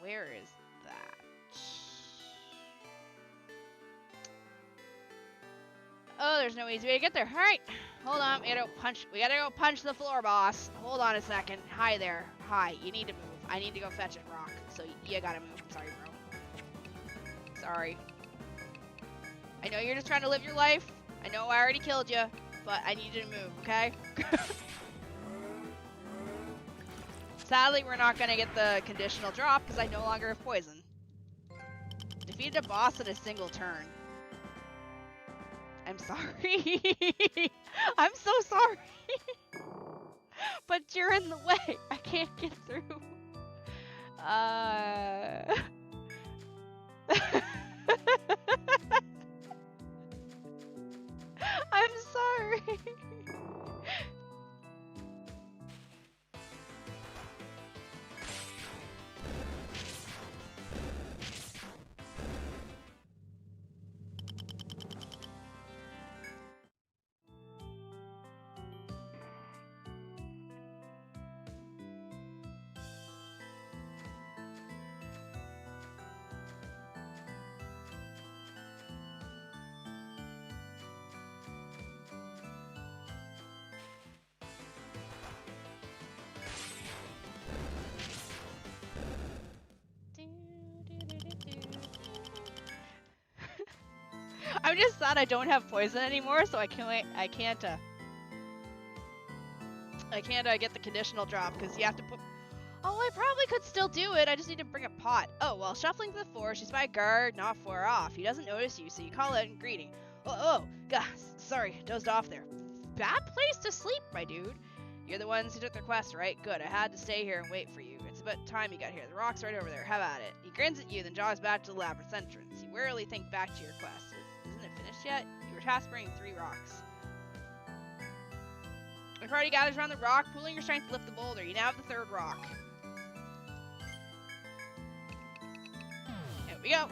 where is that? Oh, there's no easy way to get there. Alright, hold on, we gotta go punch the floor boss. Hold on a second. Hi there. Hi, you need to move. I need to go fetch it, Rock. So you gotta move. I'm sorry, bro. Sorry. I know you're just trying to live your life. I know I already killed you, but I need you to move, okay? Sadly, we're not gonna get the conditional drop because I no longer have poison. Defeated a boss in a single turn. I'm sorry. I'm so sorry. But you're in the way. I can't get through. I'm sorry. I'm just sad I don't have poison anymore, so I can't get the conditional drop because you have to put. Oh, I probably could still do it. I just need to bring a pot. Oh, while shuffling to the floor, she's by a guard not far off. He doesn't notice you, so you call out in greeting. Oh, gosh, sorry, dozed off there. Bad place to sleep, my dude. You're the ones who took the quest, right? Good. I had to stay here and wait for you. It's about time you got here. The rock's right over there. Have at it. He grins at you, then jogs back to the labyrinth entrance. You wearily think back to your quest. Isn't it finished yet? You were tasked bringing 3 rocks. The party gathers around the rock, pooling your strength to lift the boulder. You now have the 3rd rock. Here we go.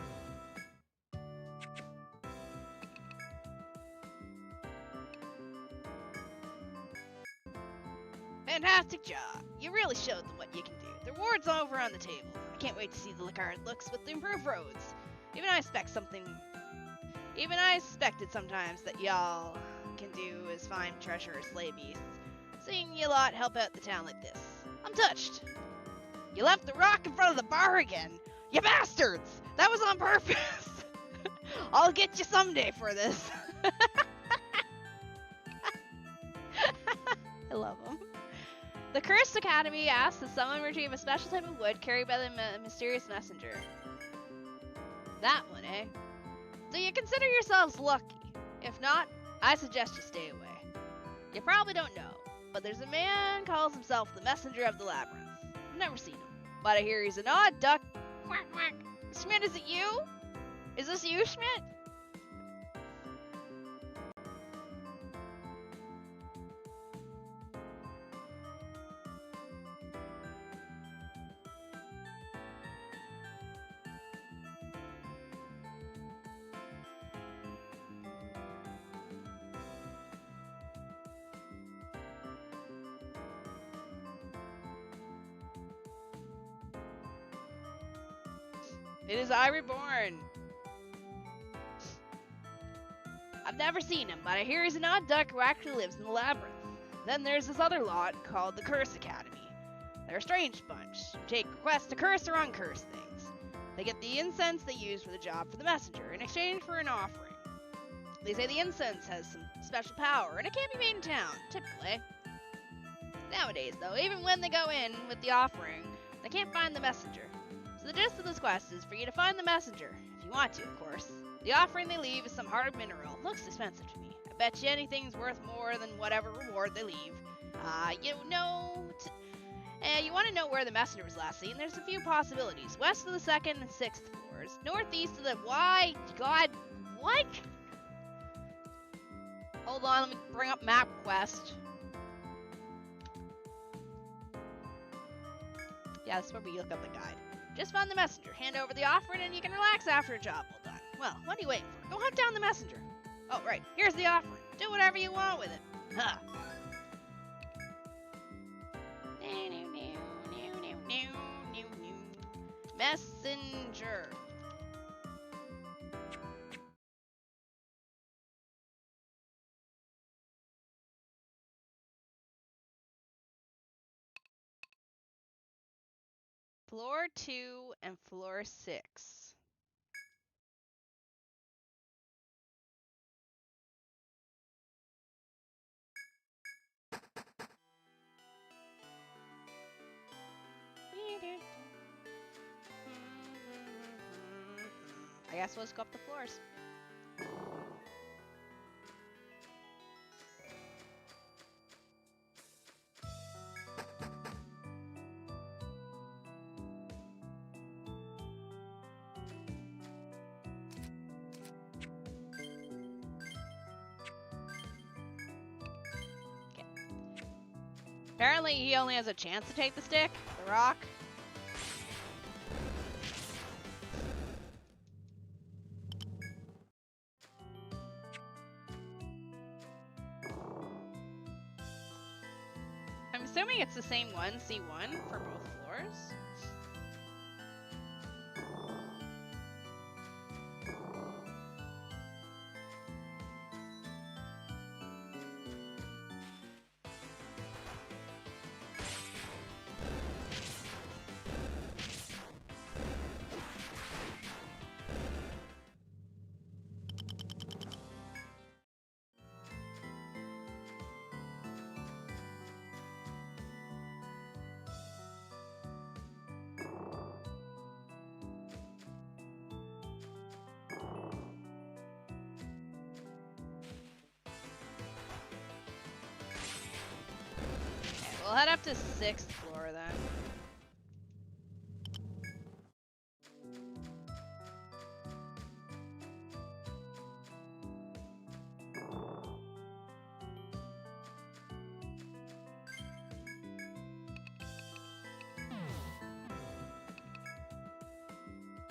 Fantastic job. You really showed them what you can do. The reward's over on the table. I can't wait to see the card looks with the improved roads. Even I expected sometimes that y'all can do is find treasure or slay beasts. Seeing you lot help out the town like this. I'm touched. You left the rock in front of the bar again. You bastards! That was on purpose! I'll get you someday for this. I love them. The Cursed Academy asks that someone retrieve a special type of wood carried by the mysterious messenger. That one, eh? So you consider yourselves lucky. If not, I suggest you stay away. You probably don't know, but there's a man calls himself the Messenger of the Labyrinth. I've never seen him, but I hear he's an odd duck. Quack, quack. Schmidt, is it you? Is this you, Schmidt? It is I reborn. I've never seen him, but I hear he's an odd duck who actually lives in the labyrinth. Then there's this other lot called the Curse Academy. They're a strange bunch who take requests to curse or uncurse things. They get the incense they use for the job for the messenger in exchange for an offering. They say the incense has some special power and it can't be made in town, typically. Nowadays, though, even when they go in with the offering, they can't find the messenger. So the gist of this quest is for you to find the messenger, if you want to, of course. The offering they leave is some hard mineral. Looks expensive to me. I bet you anything's worth more than whatever reward they leave. You want to know where the messenger was last seen? There's a few possibilities. West of the 2nd and 6th floors. Northeast of the... Why? God, what? Hold on, let me bring up map quest. Yeah, that's where we look up the guide. Just find the messenger, hand over the offering, and you can relax after a job well done. Well, what are you waiting for? Go hunt down the messenger. Oh, right, here's the offering. Do whatever you want with it. Huh. Messenger. Floor 2 and floor 6. I guess we'll just go up the floors. Apparently he only has a chance to take the stick, the rock. I'm assuming it's the same one, C1, for both floors. We'll head up to 6th floor then.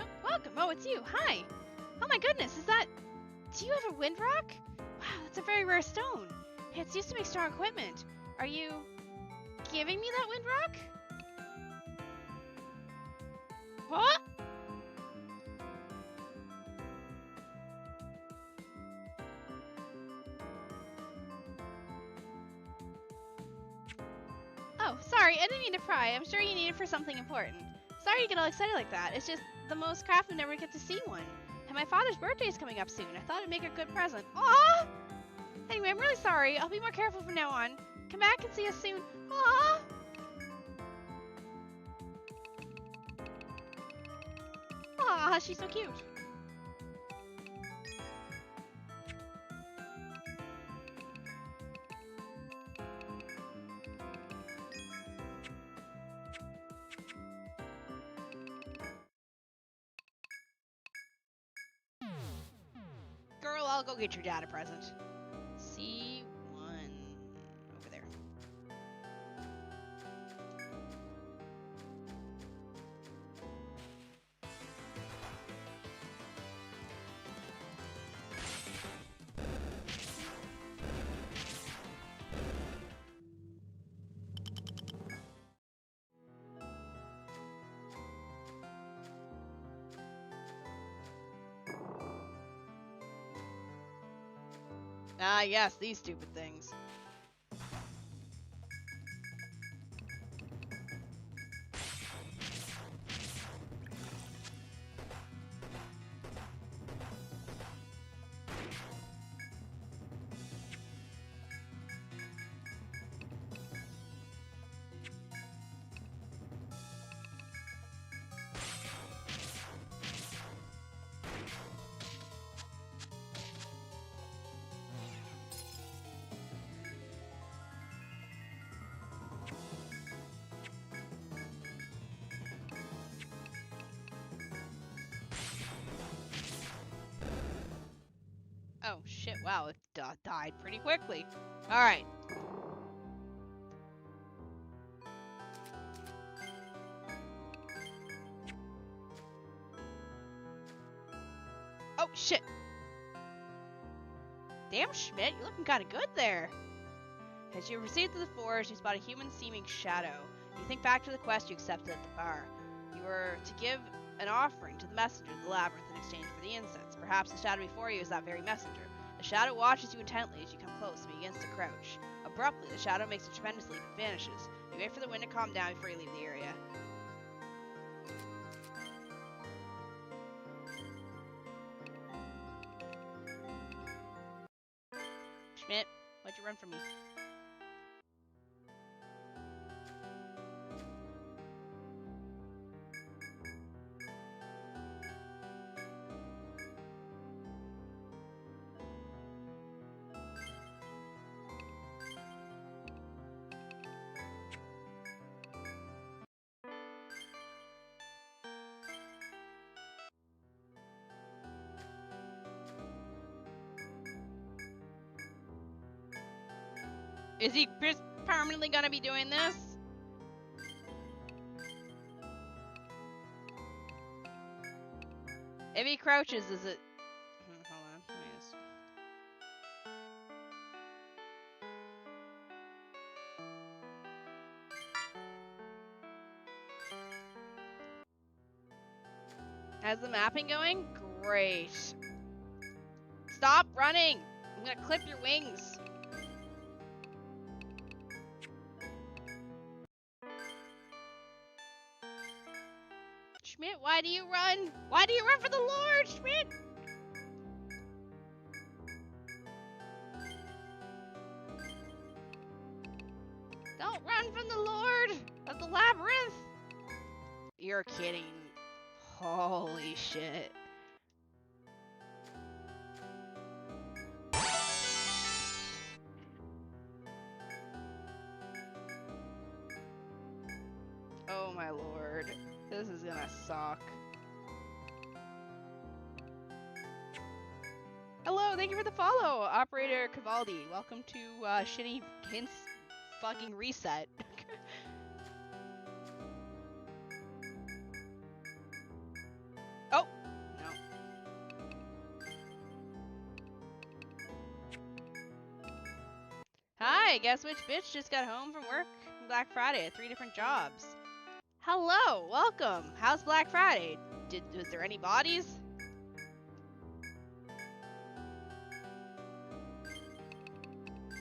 Oh, welcome. Oh, it's you. Hi. Oh my goodness, is that... Do you have a wind rock? Wow, that's a very rare stone. It's used to make strong equipment. Are you... giving me that wind rock? What? Oh, sorry, I didn't mean to pry. I'm sure you need it for something important. Sorry you get all excited like that. It's just the most craft and never get to see one. And my father's birthday is coming up soon. I thought it'd make a good present. Aww! Anyway, I'm really sorry. I'll be more careful from now on. Come back and see us soon. Aww! Aw, she's so cute. Girl, I'll go get your dad a present. C1 over there. Ah, yes, these stupid things. Oh, shit, wow, it died pretty quickly. Alright. Oh, shit. Damn, Schmidt, you're looking kind of good there. As you proceed through the forest, you spot a human-seeming shadow. You think back to the quest you accepted at the bar. You were to give an offering to the messenger of the labyrinth in exchange for the incense. Perhaps the shadow before you is that very messenger. The shadow watches you intently as you come close and begins to crouch. Abruptly, the shadow makes a tremendous leap and vanishes. You wait for the wind to calm down before you leave the area. Schmidt, why'd you run from me? Is he permanently gonna be doing this? If he crouches, is it... Hold on, let me just... How's the mapping going? Great. Stop running! I'm gonna clip your wings. Schmidt, why do you run? Why do you run for the Lord, Schmidt? Don't run from the Lord of the labyrinth. You're kidding. Holy shit. Oh my lord. This is gonna suck. Hello, thank you for the follow, Operator Cavaldi. Welcome to Shitty Hints fucking reset. Oh! No. Hi, guess which bitch just got home from work on Black Friday at 3 different jobs. Hello, welcome. How's Black Friday? Was there any bodies?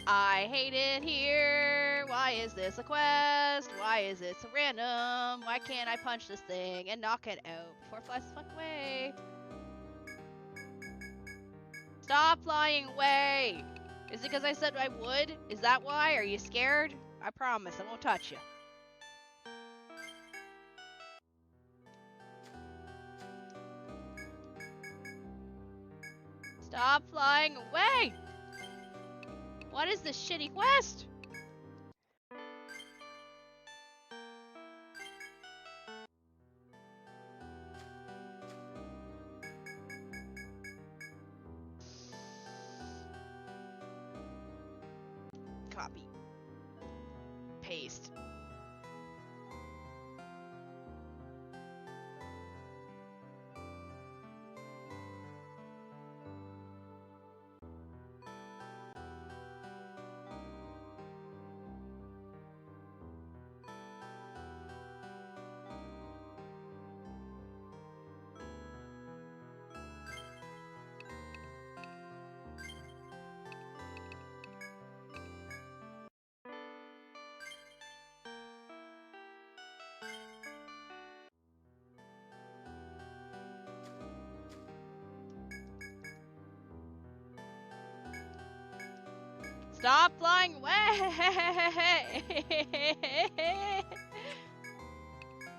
I hate it here. Why is this a quest? Why is it so random? Why can't I punch this thing and knock it out before it flies the fuck away? Stop flying away! Is it because I said I would? Is that why? Are you scared? I promise I won't touch you. Stop flying away! What is this shitty quest? Copy. Paste. Stop flying away!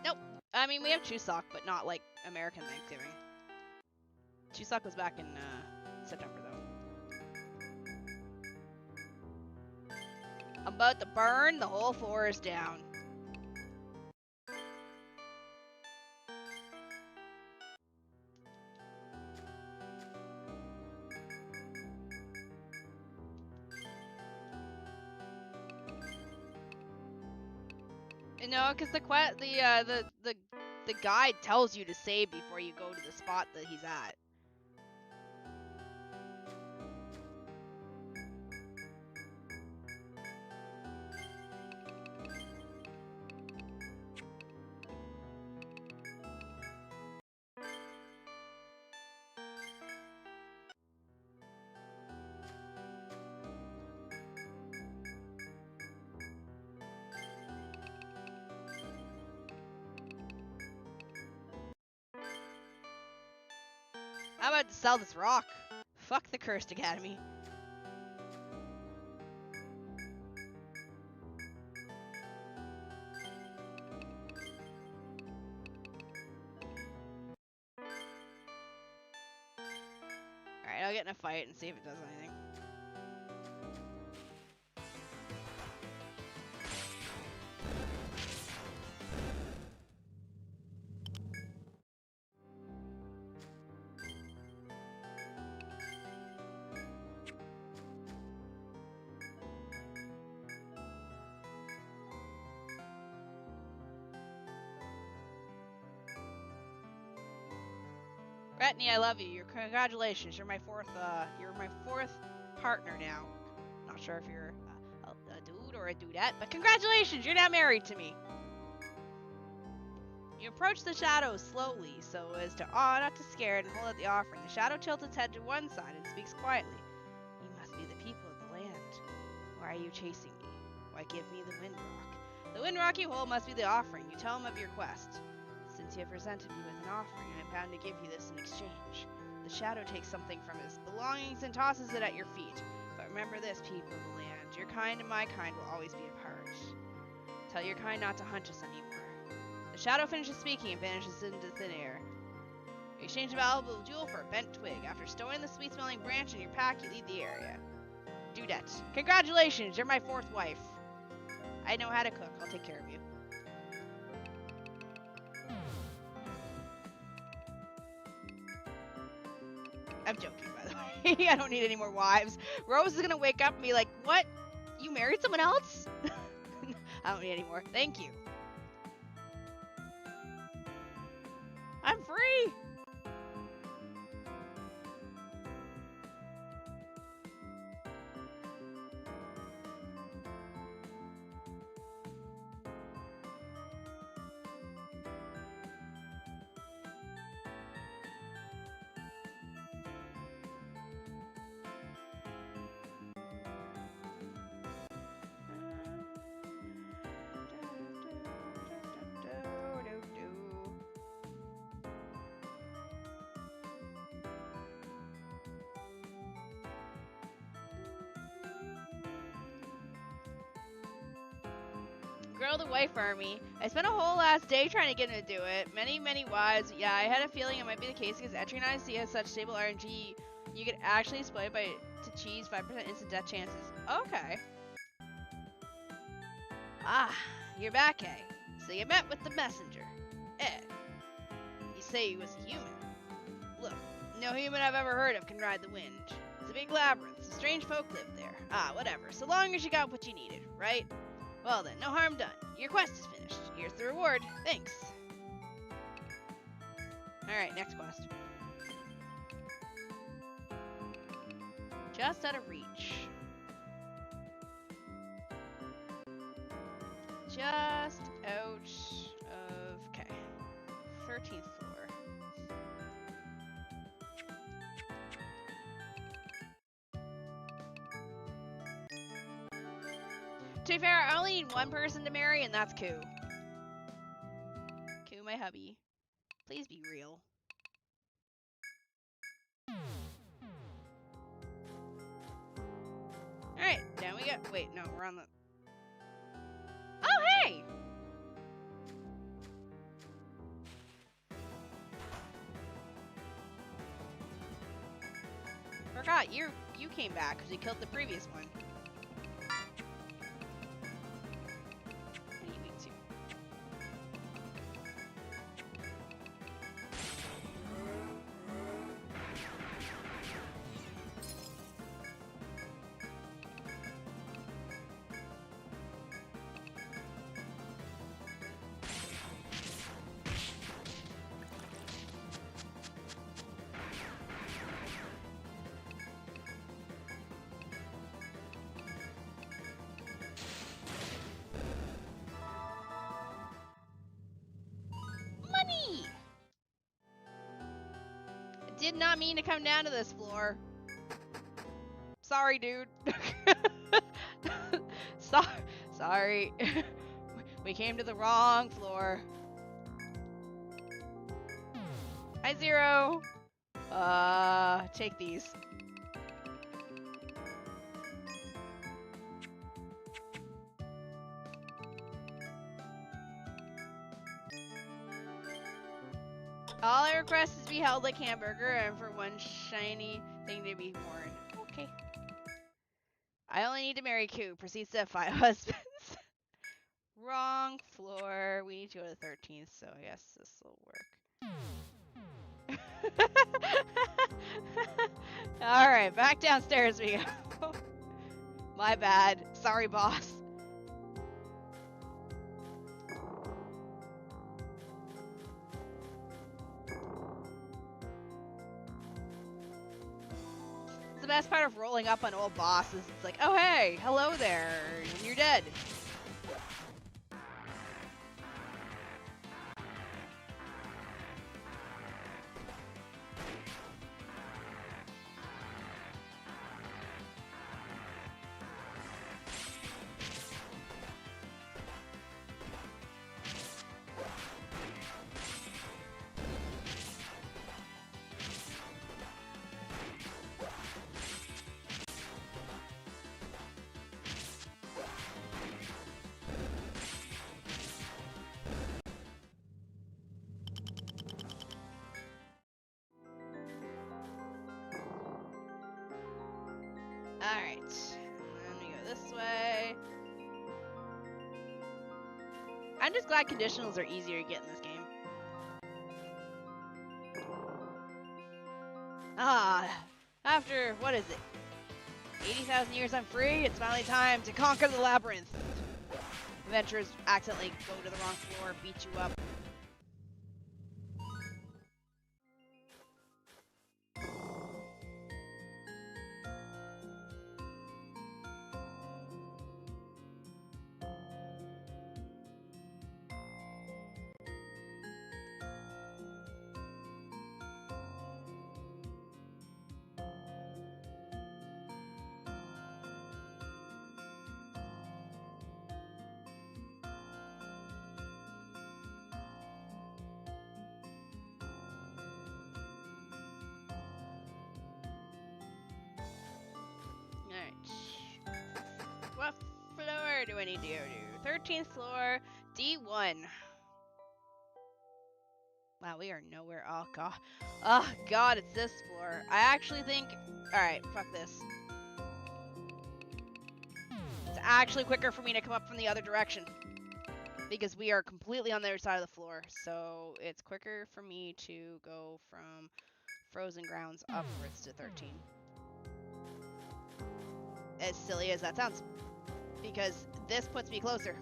Nope. I mean, we have Chuseok, but not like American Thanksgiving. Chuseok was back in September, though. I'm about to burn the whole forest down. No, because the guide tells you to save before you go to the spot that he's at. I'm about to sell this rock. Fuck the Cursed Academy. Alright, I'll get in a fight and see if it does anything. Brittany, I love you. Congratulations. You're my fourth partner now. Not sure if you're a dude or a dudette, but congratulations. You're now married to me. You approach the shadow slowly, so as to not to scare it and hold out the offering. The shadow tilts its head to one side and speaks quietly. You must be the people of the land. Why are you chasing me? Why give me the wind rock? The wind rock you hold must be the offering. You tell him of your quest. Since you have presented me with an offering, I am bound to give you this in exchange. The shadow takes something from his belongings and tosses it at your feet. But remember this, people of the land. Your kind and my kind will always be apart. Tell your kind not to hunt us anymore. The shadow finishes speaking and vanishes into thin air. You exchange a valuable jewel for a bent twig. After stowing the sweet-smelling branch in your pack, you leave the area. Dudette. Congratulations, you're my fourth wife. I know how to cook. I'll take care of you. I'm joking, by the way. I don't need any more wives. Rose is gonna wake up and be like, what? You married someone else? I don't need any more. Thank you. I'm free! grow the wife army. I spent a whole last day trying to get him to do it. Many wives. Yeah, I had a feeling it might be the case because Etrian Odyssey has such stable RNG. You could actually exploit it to cheese 5% instant death chances. Okay. Ah, you're back, eh? So you met with the messenger. Ed. You say he was a human. Look, no human I've ever heard of can ride the wind. It's a big labyrinth, so strange folk live there. Ah, whatever, so long as you got what you needed, right? Well then, no harm done. Your quest is finished. Here's the reward. Thanks. Alright, next quest. Just out of reach. Just out of... Okay. 13th floor. To be fair, I only need one person to marry, and that's Koo. Koo, my hubby. Please be real. Alright, down we go. Wait, no, we're on the... Oh, hey! Forgot, you came back because you killed the previous one. What are you weak to? Did not mean to come down to this floor. Sorry, dude. Sorry. We came to the wrong floor. Hi, Zero. Take these. All I request is to be held like hamburger and for one shiny thing to be born. Okay. I only need to marry Koo. Proceeds to have 5 husbands. Wrong floor. We need to go to the 13th, so I guess this will work. Alright, back downstairs we go. My bad. Sorry, boss. The best part of rolling up on old bosses, it's like, oh hey, hello there, and you're dead. Alright, then we go this way. I'm just glad conditionals are easier to get in this game. Ah, after, what is it? 80,000 years I'm free, it's finally time to conquer the labyrinth. Adventurers accidentally go to the wrong floor, beat you up. Alright. What floor do I need to go to? 13th floor, D1. Wow, we are nowhere. Oh, God. Oh, God, it's this floor. I actually think... Alright, fuck this. It's actually quicker for me to come up from the other direction. Because we are completely on the other side of the floor. So it's quicker for me to go from frozen grounds upwards to 13. As silly as that sounds. Because this puts me closer.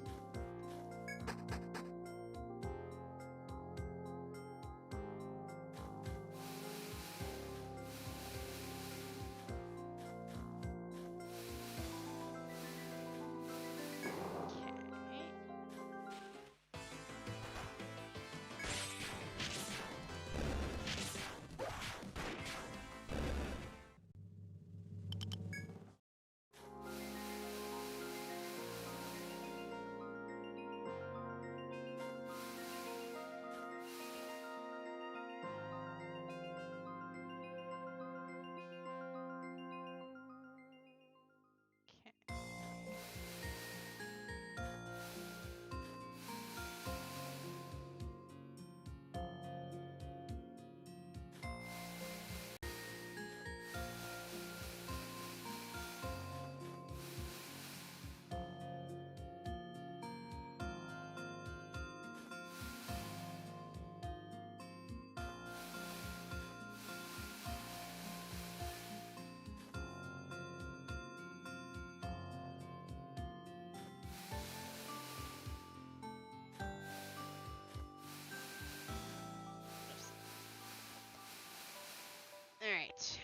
Alright.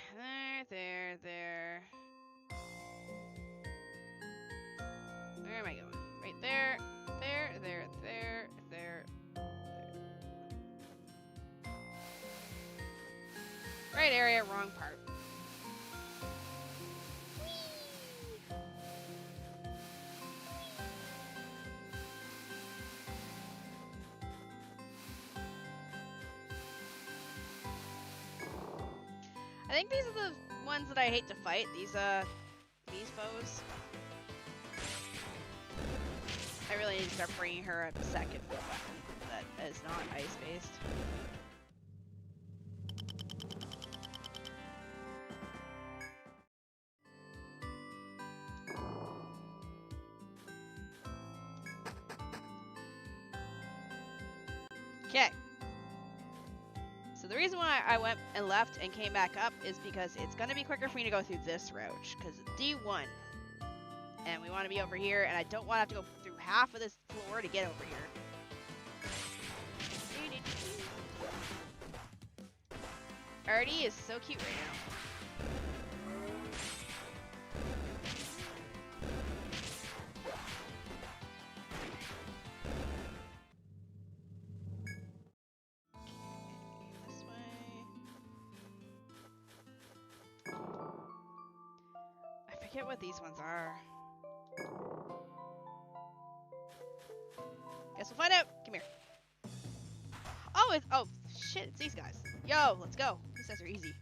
There. Where am I going? Right there. There. Right area, wrong part. I think these are the ones that I hate to fight. These foes. I really need to start bringing her a second weapon that is not ice-based. Okay. So the reason why I went and left and came back up is because it's going to be quicker for me to go through this route, because it's D1. And we want to be over here, and I don't want to have to go through half of this floor to get over here. Artie is so cute right now. Okay, this way. I forget what these ones are. Guess we'll find out. Come here. Oh, shit, it's these guys. Yo, let's go. These guys are easy.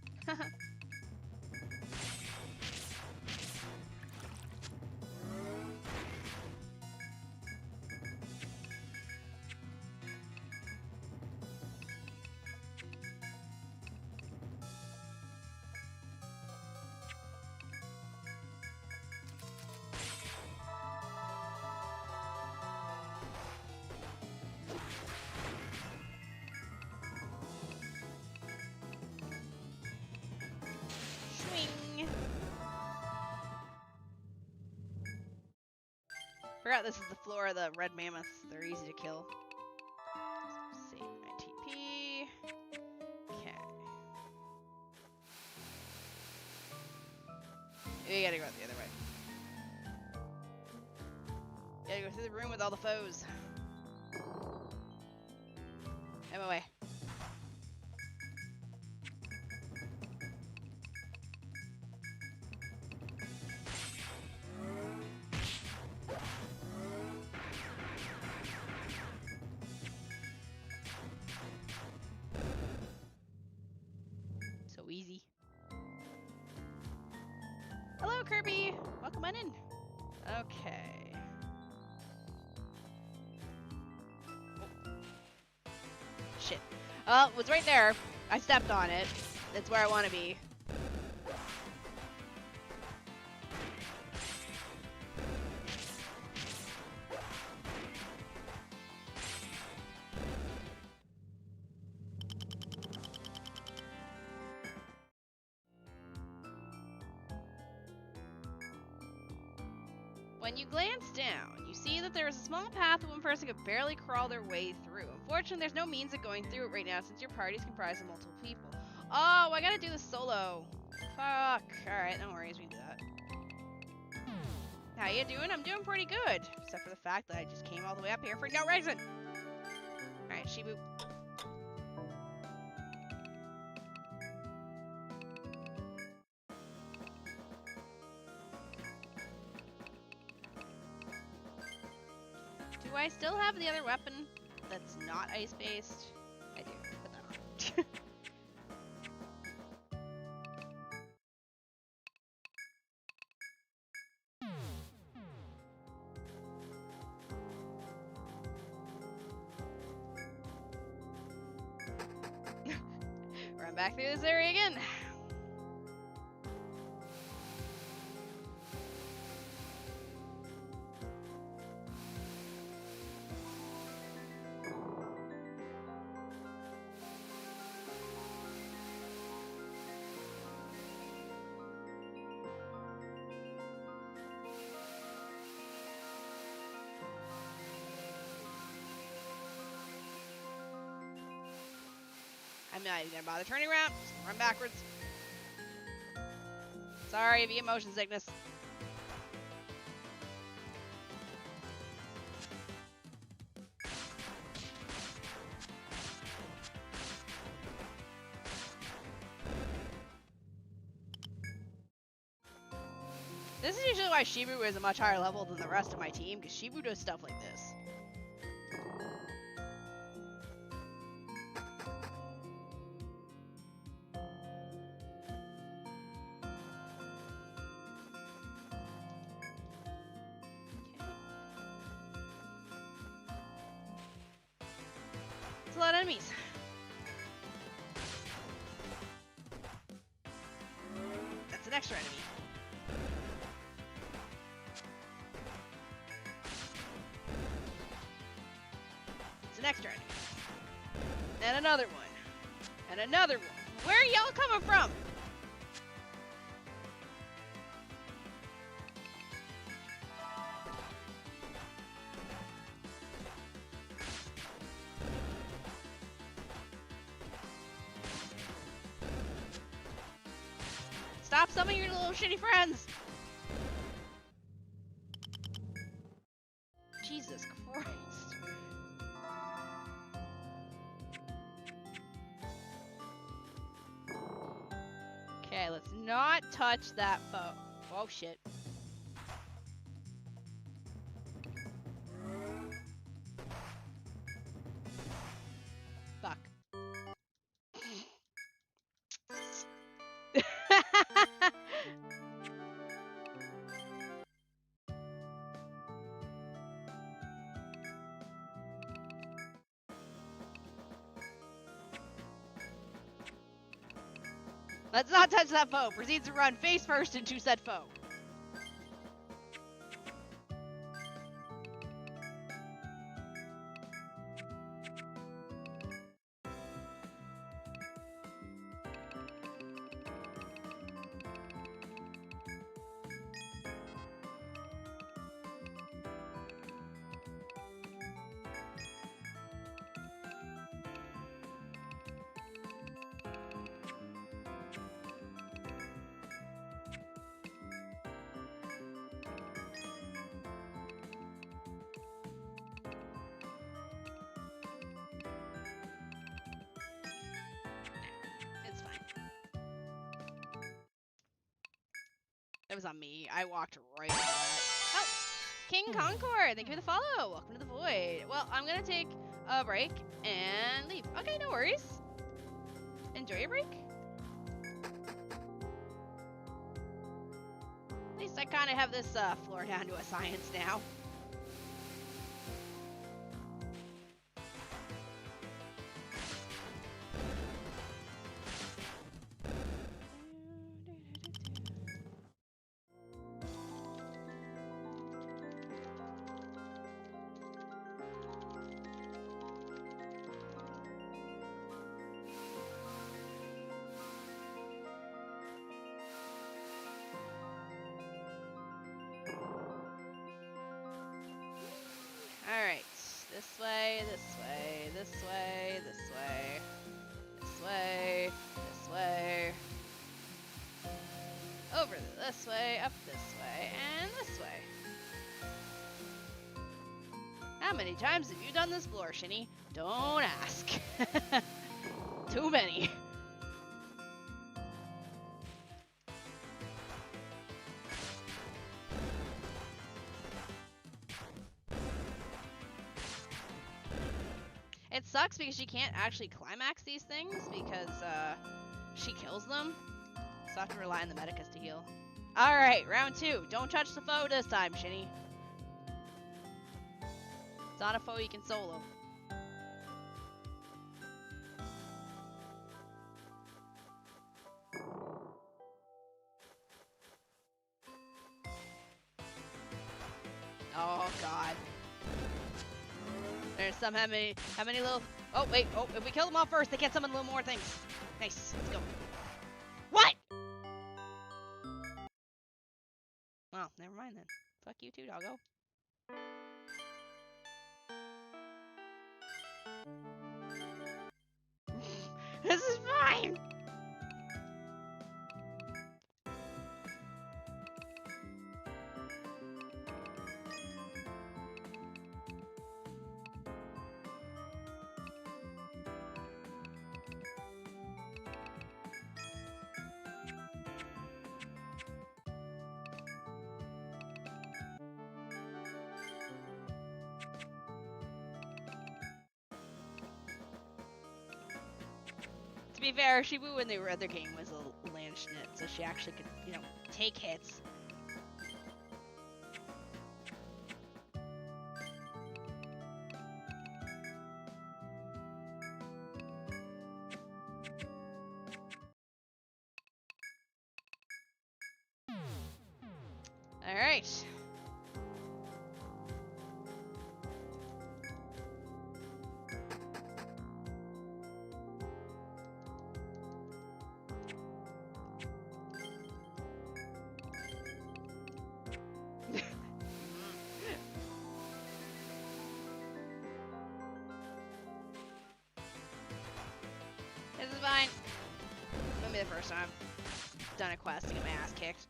Forgot this is the floor of the red mammoths. They're easy to kill. Save my TP. Okay. We gotta go the other way. Gotta go through the room with all the foes. I'm away. Easy. Hello, Kirby. Welcome on in. Okay. Shit. Oh, it was right there. I stepped on it. That's where I want to be. When you glance down, you see that there is a small path that one person could barely crawl their way through. Unfortunately, there's no means of going through it right now since your party is comprised of multiple people. Oh, I gotta do this solo. Fuck. Alright, no worries, we can do that. How you doing? I'm doing pretty good. Except for the fact that I just came all the way up here for no reason. Alright, Shibu. Do I still have the other weapon that's not ice-based? I do. Put that on. Run back through this area again. I'm not even gonna bother turning around. Just run backwards. Sorry, the motion sickness. This is usually why Shibu is a much higher level than the rest of my team, because Shibu does stuff like this. It's a lot of enemies. That's an extra enemy. It's an extra enemy. And another one. And another one. Where are y'all coming from? Stop some of your little shitty friends! Jesus Christ. Okay, let's not touch that foe. Oh shit. Fuck. Let's not touch that foe. Proceeds to run face first into said foe. It was on me. I walked right into that. Oh! King Concord! Thank you for the follow! Welcome to the Void. Well, I'm gonna take a break and leave. Okay, no worries. Enjoy your break. At least I kind of have this floor down to a science now. This way, this way, this way, this way, this way, this way. Over this way, up this way, and this way. How many times have you done this floor, Shini? Don't ask. Too many. It sucks because she can't actually climax these things because she kills them. So I have to rely on the medicus to heal. Alright, round 2. Don't touch the foe this time, Shini. It's not a foe you can solo. Oh god. There's some how many little. Oh wait, oh if we kill them all first, they get summon a little more things. Nice, let's go. What? Well, never mind then. Fuck you too, doggo. This is fine. To be fair, Shibu in the other game was a Lanchnit, so she actually could, you know, take hits. All right. This is fine. Won't be the first time I've done a quest to get my ass kicked.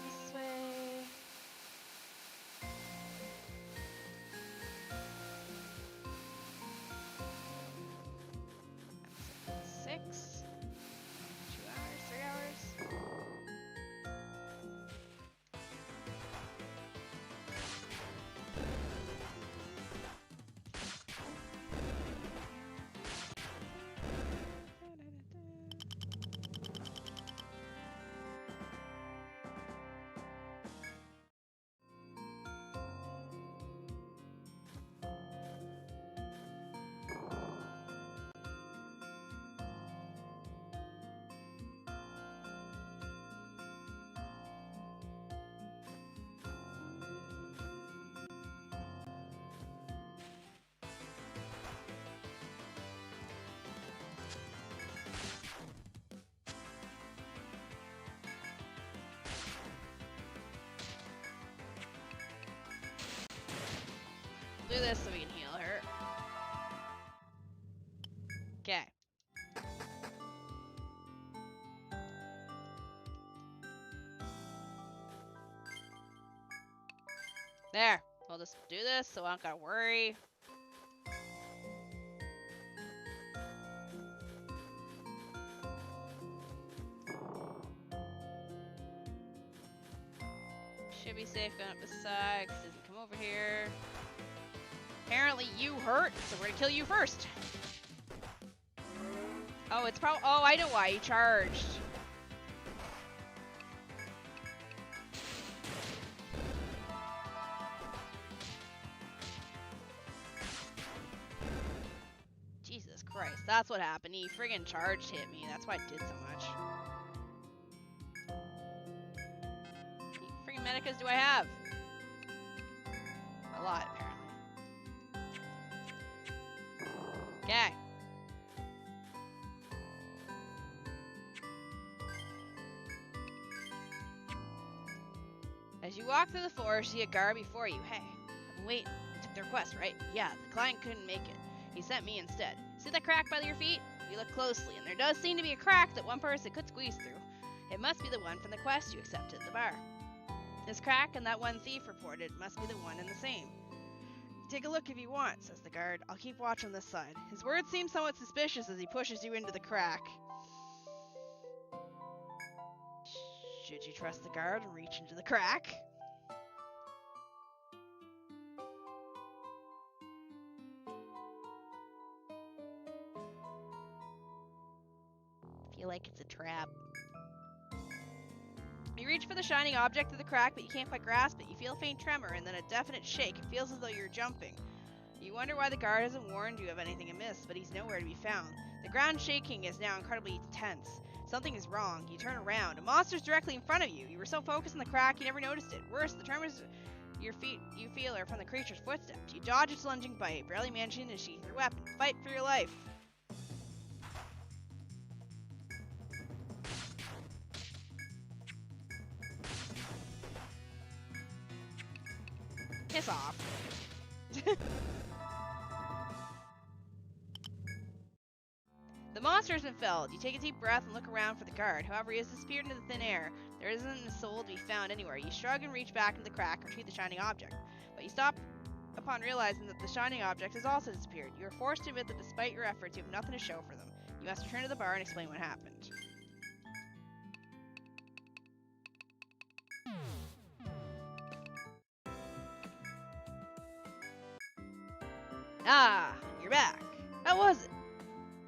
This way. Six. 2 hours, 3 hours. Do this so we can heal her. Okay. There. We'll just do this so I don't gotta worry. Should be safe going up this side because it doesn't come over here. Apparently you hurt, so we're gonna kill you first. Oh, it's probably. Oh, I know why he charged. Jesus Christ, that's what happened. He friggin' charged hit me. That's why it did so much. How many friggin' medicas do I have? A lot. Okay. As you walk through the forest, you see a guard before you. Hey, I've been waiting. You took the request, right? Yeah, the client couldn't make it. He sent me instead. See that crack by your feet? You look closely, and there does seem to be a crack that one person could squeeze through. It must be the one from the quest you accepted at the bar. This crack and that one thief reported must be the one and the same. Take a look if you want, says the guard. I'll keep watch on this side. His words seem somewhat suspicious as he pushes you into the crack. Should you trust the guard and reach into the crack? I feel like it's a trap. You reach for the shining object through the crack, but you can't quite grasp it. You feel a faint tremor and then a definite shake. It feels as though you're jumping. You wonder why the guard hasn't warned you of anything amiss, but he's nowhere to be found. The ground shaking is now incredibly tense. Something is wrong. You turn around. A monster's directly in front of you. You were so focused on the crack you never noticed it. Worse, the tremors your feet you feel are from the creature's footsteps. You dodge its lunging bite, barely managing to sheath your weapon. Fight for your life. Piss off. The monster has been felled. You take a deep breath and look around for the guard. However, he has disappeared into the thin air. There isn't a soul to be found anywhere. You shrug and reach back into the crack and retrieve the shining object. But you stop upon realizing that the shining object has also disappeared. You are forced to admit that despite your efforts, you have nothing to show for them. You must return to the bar and explain what happened. Ah, you're back. How was it?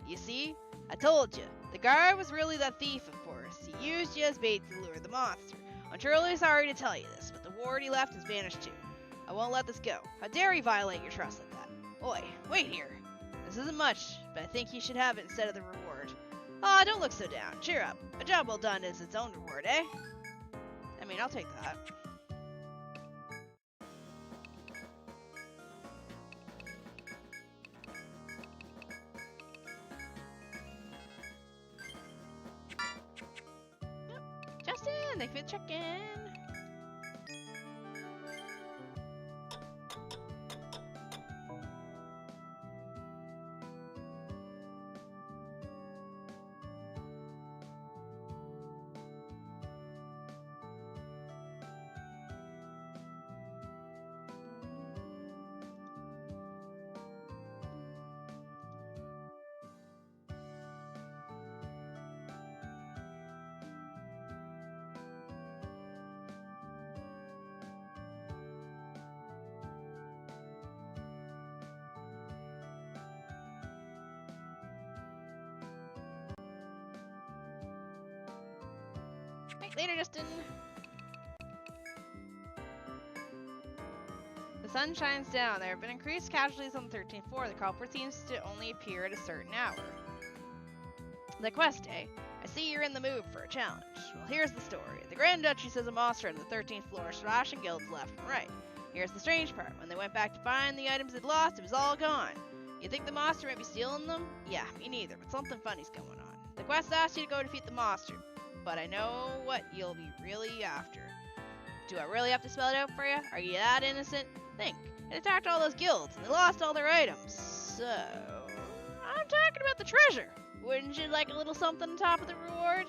You see, I told you. The guard was really that thief, of course. He used you as bait to lure the monster. I'm truly sorry to tell you this, but the ward he left has vanished too. I won't let this go. How dare he violate your trust like that? Oi, wait here. This isn't much, but I think you should have it instead of the reward. Aw, don't look so down. Cheer up. A job well done is its own reward, eh? I mean, I'll take that. Justin, thank you for the check-in. Right, later, Justin. The sun shines down. There have been increased casualties on the 13th floor. The culprit seems to only appear at a certain hour. The quest, eh? I see you're in the mood for a challenge. Well, here's the story. The Grand Duchy says a monster on the 13th floor slashing guilds left and right. Here's the strange part. When they went back to find the items they'd lost, it was all gone. You think the monster might be stealing them? Yeah, me neither, but something funny's going on. The quest asks you to go defeat the monster, but I know what you'll be really after. Do I really have to spell it out for you? Are you that innocent? Think. It attacked all those guilds, and they lost all their items. So, I'm talking about the treasure. Wouldn't you like a little something on top of the reward?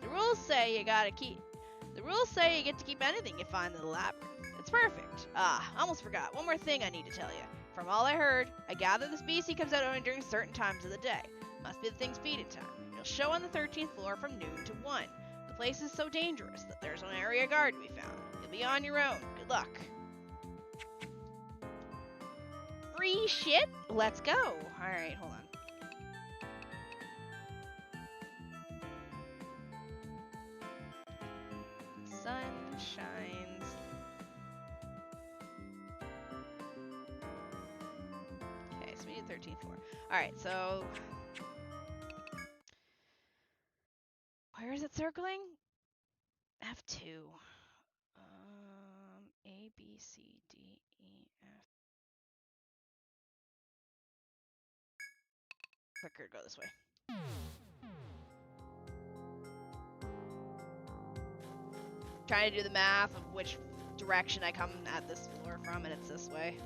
The rules say you get to keep anything you find in the labyrinth. It's perfect. Ah, almost forgot. One more thing I need to tell you. From all I heard, I gather this beastie comes out only during certain times of the day. Must be the thing's feeding time. It'll show on the 13th floor from noon to 1. The place is so dangerous that there's an area guard to be found. You'll be on your own. Good luck. Free shit? Let's go. Alright, hold on. Sun shines. Okay, so we need 13th floor. Alright, so where is it circling? F2. A, B, C, D, E, F. quicker to go this way. Trying to do the math of which direction I come at this floor from, and it's this way.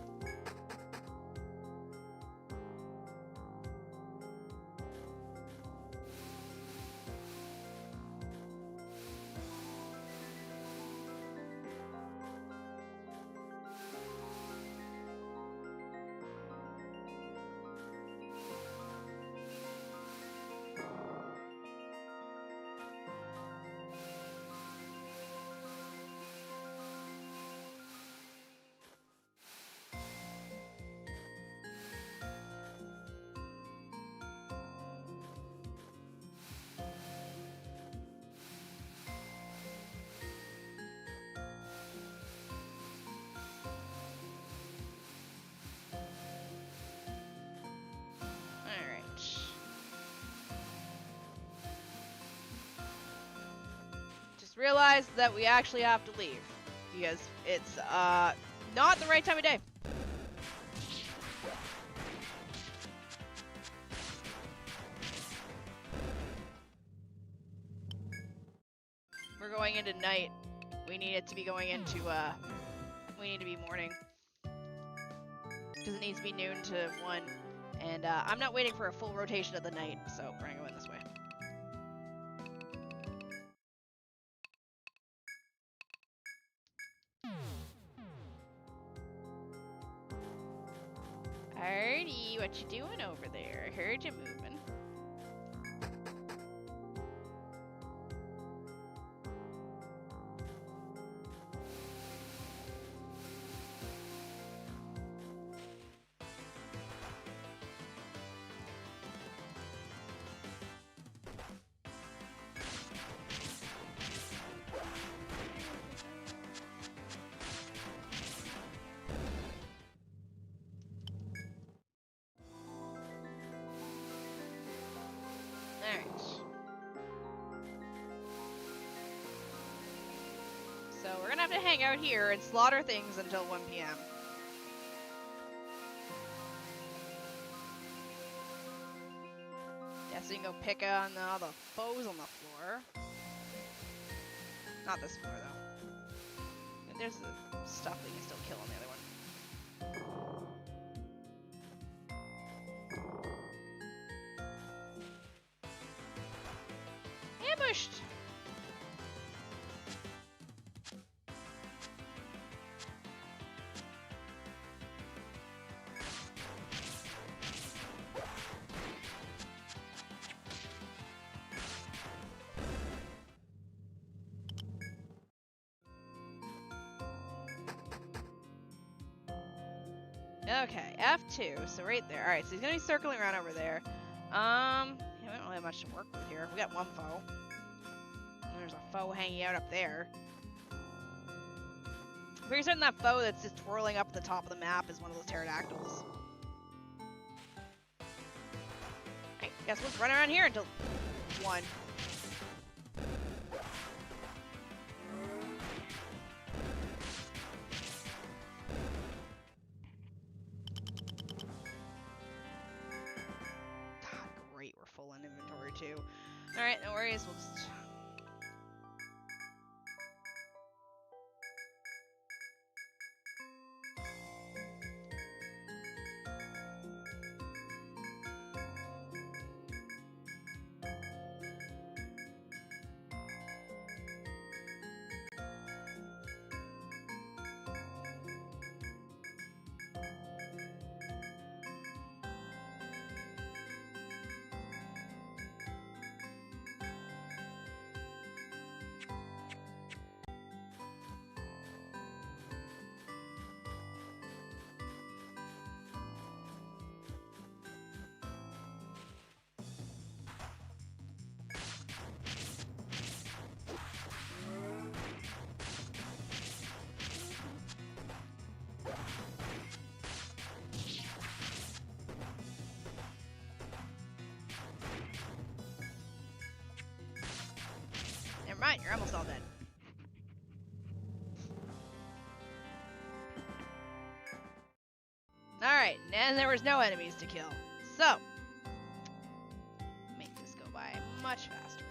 Realized that we actually have to leave because it's not the right time of day. We're going into night. We need it to be going into we need to be morning because it needs to be noon to 1, and I'm not waiting for a full rotation of the night, so we're gonna go in this way. Alrighty, what you doing over there? I heard you moving. So we're gonna have to hang out here and slaughter things until 1 p.m. Yeah, so you can go pick on all the foes on the floor. Not this floor, though. There's the stuff that you can still kill on the other one. Ambushed! Okay, F2, so right there. Alright, so he's gonna be circling around over there. Yeah, we don't really have much to work with here. We got one foe. And there's a foe hanging out up there. I'm pretty certain that foe that's just twirling up at the top of the map is one of those pterodactyls. Alright, guess we'll run around here until 1. Full in inventory too. Alright, no worries, we'll just... Never mind, you're almost all dead. Alright, and there was no enemies to kill. So, much faster.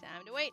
Time to wait.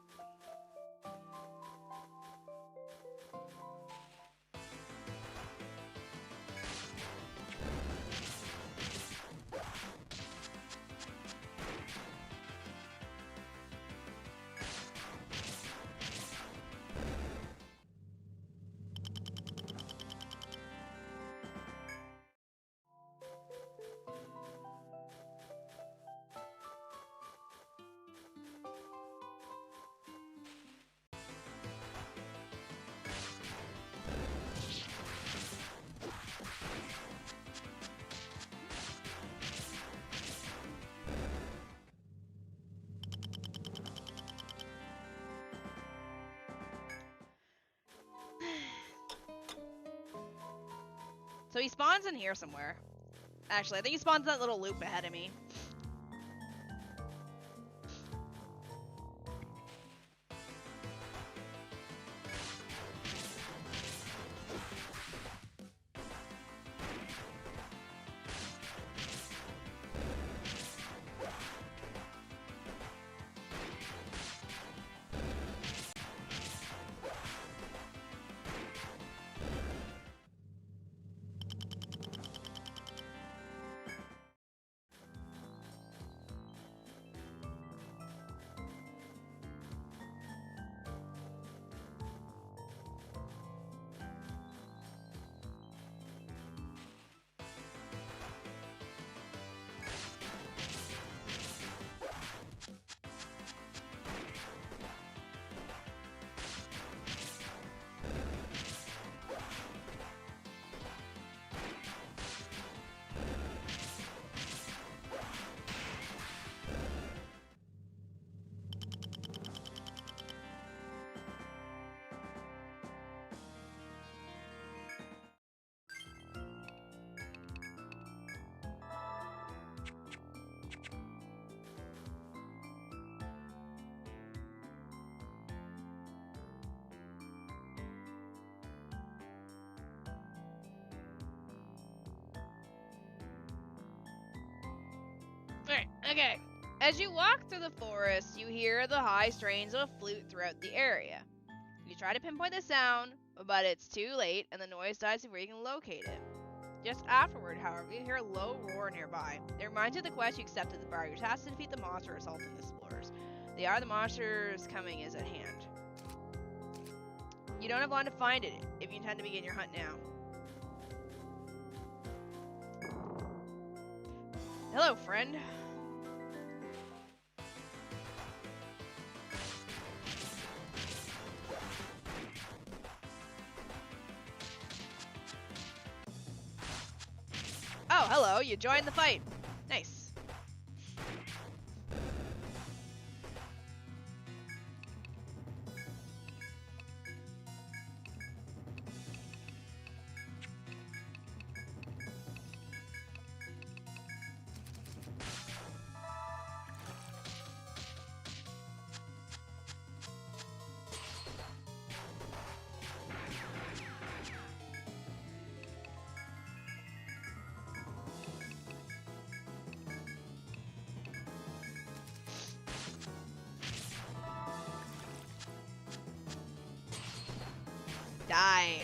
So he spawns in here somewhere. Actually, I think he spawns in that little loop ahead of me. Okay. As you walk through the forest, you hear the high strains of a flute throughout the area. You try to pinpoint the sound, but it's too late and the noise dies before you can locate it. Just afterward, however, you hear a low roar nearby. It reminds you of the quest you accepted at the bar. You're tasked to defeat the monster assaulting the explorers. The hour the monster's coming is at hand. You don't have long to find it if you intend to begin your hunt now. Hello, friend. Oh, hello, you joined the fight. Nice. Die.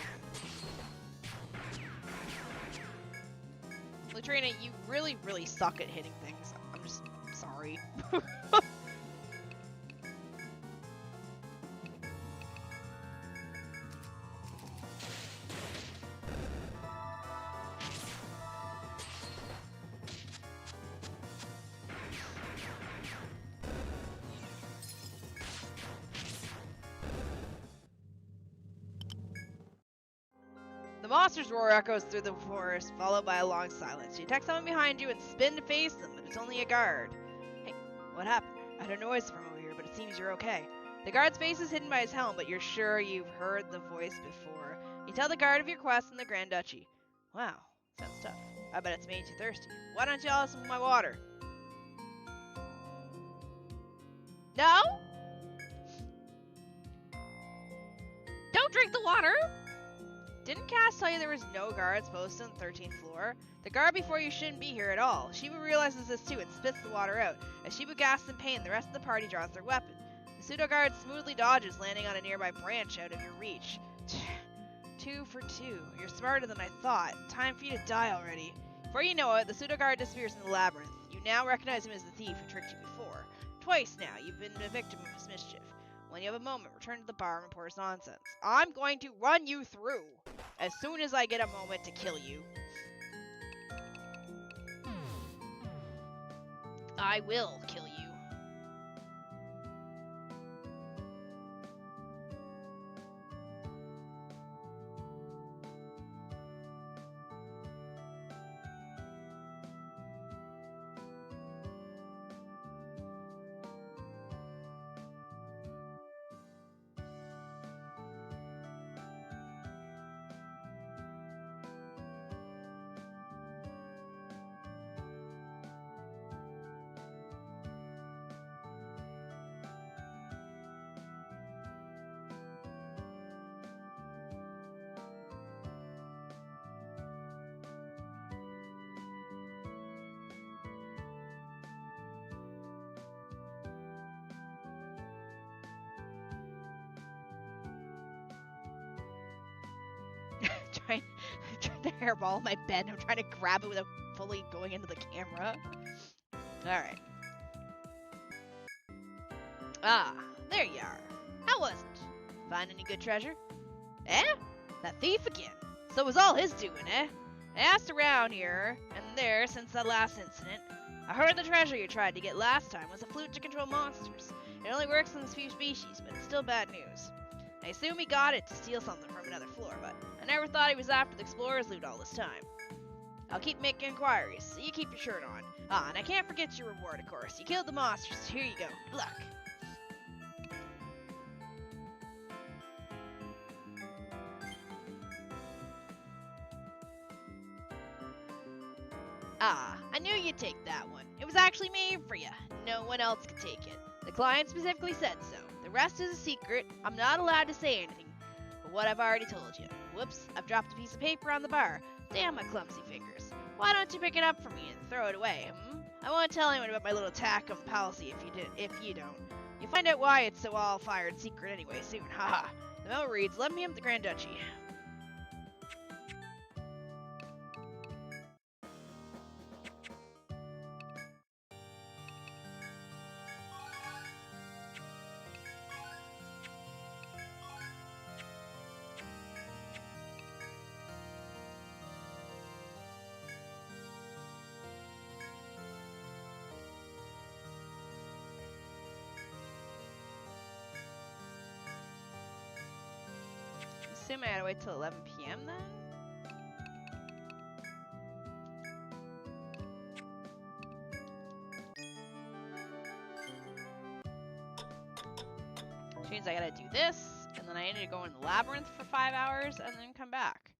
Latrina, you really, really suck at hitting things. I'm just sorry. The monster's roar echoes through the forest, followed by a long silence. You detect someone behind you and spin to face them, but it's only a guard. Hey, what happened? I heard a noise from over here, but it seems you're okay. The guard's face is hidden by his helm, but you're sure you've heard the voice before. You tell the guard of your quest in the Grand Duchy. Wow, sounds tough. I bet it's made you thirsty. Why don't you all have some of my water? No? Don't drink the water! Didn't Cass tell you there was no guards posted on the 13th floor? The guard before you shouldn't be here at all. Shibu realizes this too and spits the water out. As Shibu gasps in pain, the rest of the party draws their weapon. The pseudo-guard smoothly dodges, landing on a nearby branch out of your reach. 2 for 2. You're smarter than I thought. Time for you to die already. Before you know it, the pseudo-guard disappears in the labyrinth. You now recognize him as the thief who tricked you before. Twice now, you've been a victim of his mischief. When you have a moment, return to the bar and report his nonsense. I'm going to run you through as soon as I get a moment to kill you. I will kill you. trying to hairball my bed. I'm trying to grab it without fully going into the camera. Alright. Ah, there you are. How was it? Find any good treasure? Eh? That thief again. So it was all his doing, eh? I asked around here and there since that last incident. I heard the treasure you tried to get last time was a flute to control monsters. It only works on a few species, but it's still bad news. I assume he got it to steal something from another floor, but I never thought he was after the explorer's loot all this time. I'll keep making inquiries, so you keep your shirt on. Ah, and I can't forget your reward, of course. You killed the monsters, so here you go. Good luck. Ah, I knew you'd take that one. It was actually made for you. No one else could take it. The client specifically said so. The rest is a secret. I'm not allowed to say anything but what I've already told you. Whoops, I've dropped a piece of paper on the bar. Damn my clumsy fingers. Why don't you pick it up for me and throw it away, I won't tell anyone about my little attack on the policy if you don't. You'll find out why it's so all-fired secret anyway soon, haha. The memo reads, let me have the Grand Duchy. I assume I gotta wait till 11 p.m. then? Which means I gotta do this, and then I need to go in the labyrinth for 5 hours, and then come back.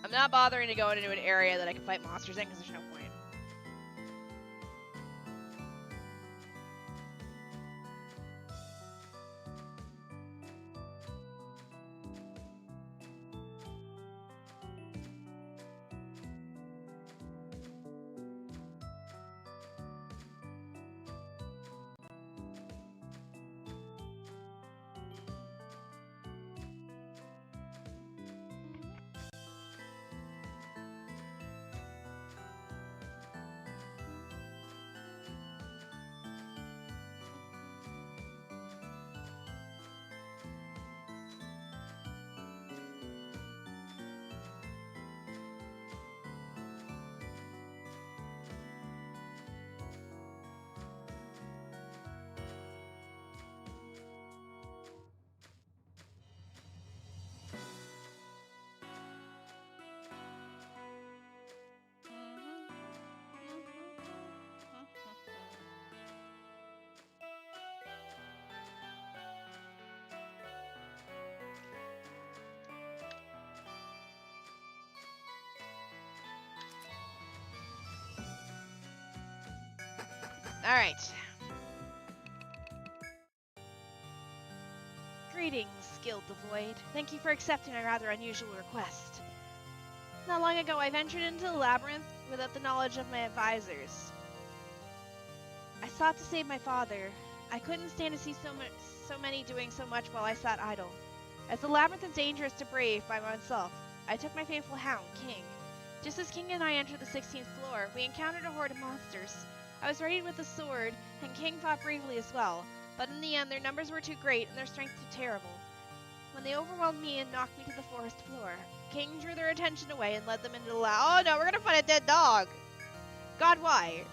I'm not bothering to go into an area that I can fight monsters in, because there's no point. Alright. Greetings, skilled Devoid. Thank you for accepting my rather unusual request. Not long ago, I ventured into the labyrinth without the knowledge of my advisors. I sought to save my father. I couldn't stand to see so many doing so much while I sat idle. As the labyrinth is dangerous to brave by oneself, I took my faithful hound, King. Just as King and I entered the 16th floor, we encountered a horde of monsters. I was ready with a sword, and King fought bravely as well, but in the end their numbers were too great and their strength too terrible. When they overwhelmed me and knocked me to the forest floor, King drew their attention away and led them into the Oh no, we're gonna find a dead dog! God, why?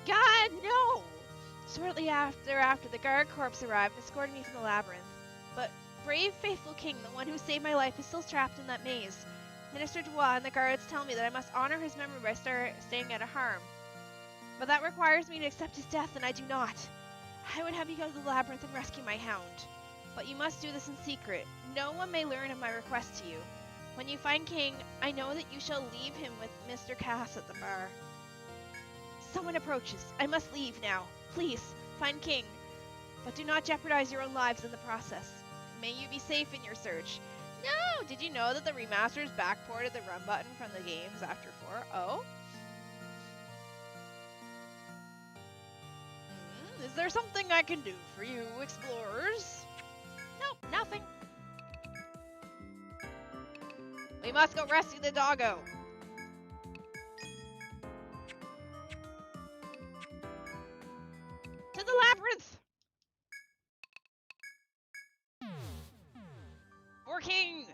God, no! Shortly after, the guard corps arrived and escorted me from the labyrinth. But brave, faithful King, the one who saved my life, is still trapped in that maze. Minister Dua and the guards tell me that I must honor his memory by staying out of harm. But that requires me to accept his death, and I do not. I would have you go to the labyrinth and rescue my hound. But you must do this in secret. No one may learn of my request to you. When you find King, I know that you shall leave him with Mr. Cass at the bar. Someone approaches. I must leave now. Please, find King. But do not jeopardize your own lives in the process. May you be safe in your search. No! Did you know that the remasters backported the run button from the games after 4? Oh? Is there something I can do for you, explorers? Nope, nothing. We must go rescue the doggo. To the labyrinth! For King!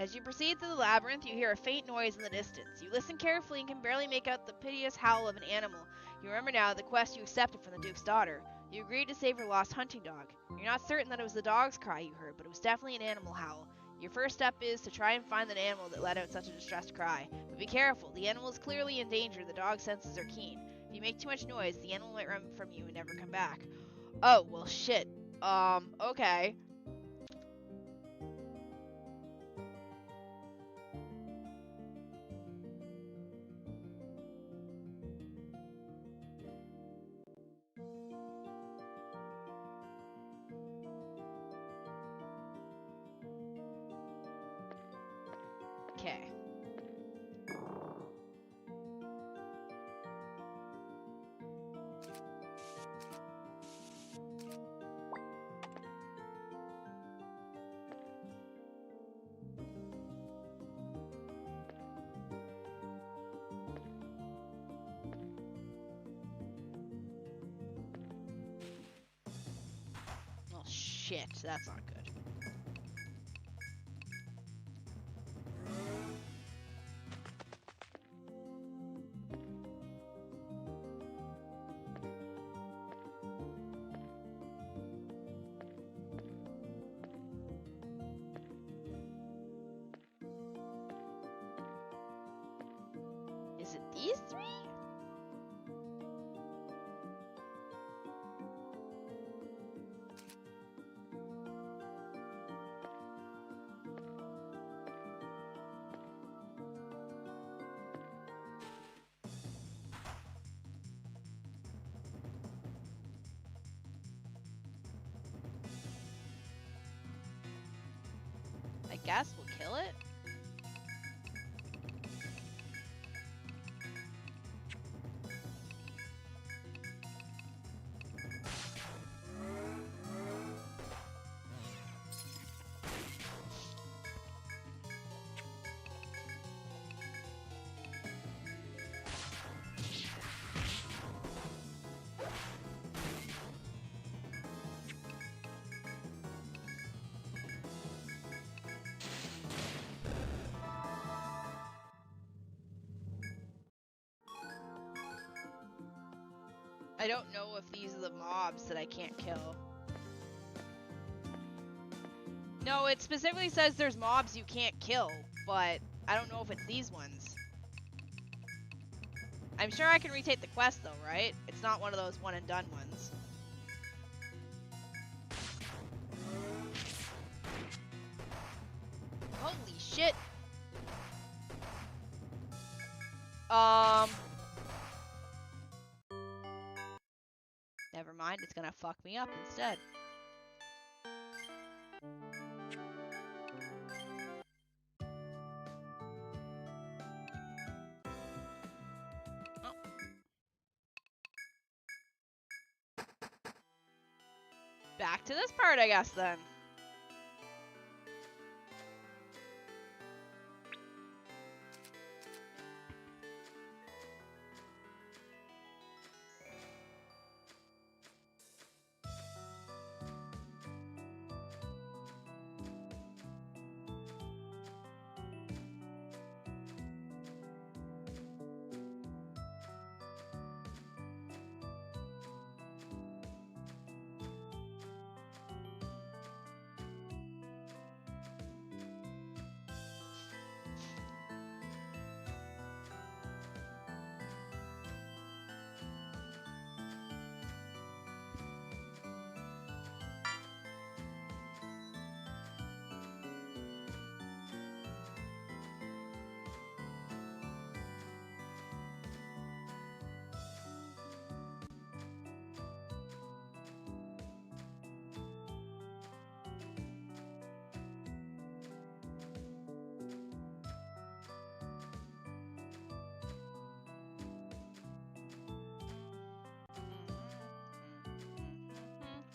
As you proceed through the labyrinth, you hear a faint noise in the distance. You listen carefully and can barely make out the piteous howl of an animal. You remember now the quest you accepted from the Duke's daughter. You agreed to save her lost hunting dog. You're not certain that it was the dog's cry you heard, but it was definitely an animal howl. Your first step is to try and find that animal that let out such a distressed cry. But be careful, the animal is clearly in danger, the dog's senses are keen. If you make too much noise, the animal might run from you and never come back. Oh, well shit. Okay. Okay. Oh shit, that's not good. Is it these three? I guess we'll kill it. I don't know if these are the mobs that I can't kill. No, it specifically says there's mobs you can't kill, but I don't know if it's these ones. I'm sure I can retake the quest though, right? It's not one of those one and done ones. Holy shit! Never mind, it's gonna fuck me up instead. Oh. Back to this part, I guess, then.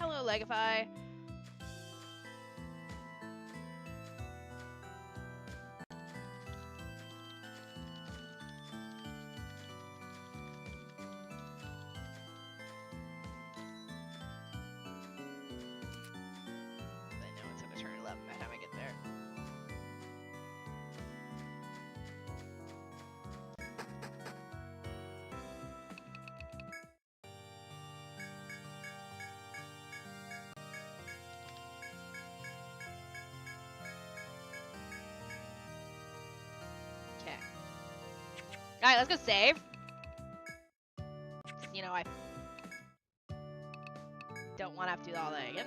Hello, Legify. I know it's gonna turn 11 by the time I get there. Okay. Alright, let's go save. You know, I don't want to have to do all that again.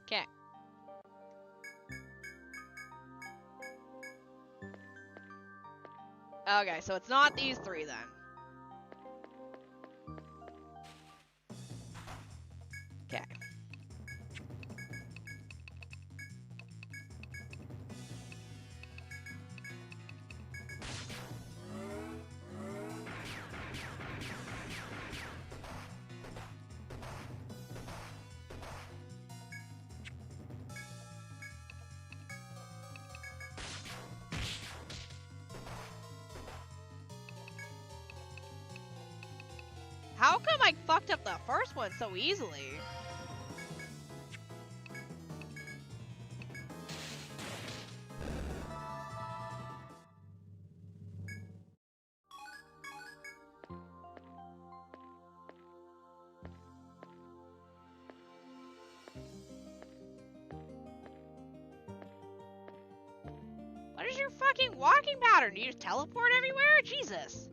Okay. Okay, so it's not these three then. Okay. How come I fucked up the first one so easily? What is your fucking walking pattern? Do you just teleport everywhere? Jesus.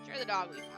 Sure, the dog will be fine.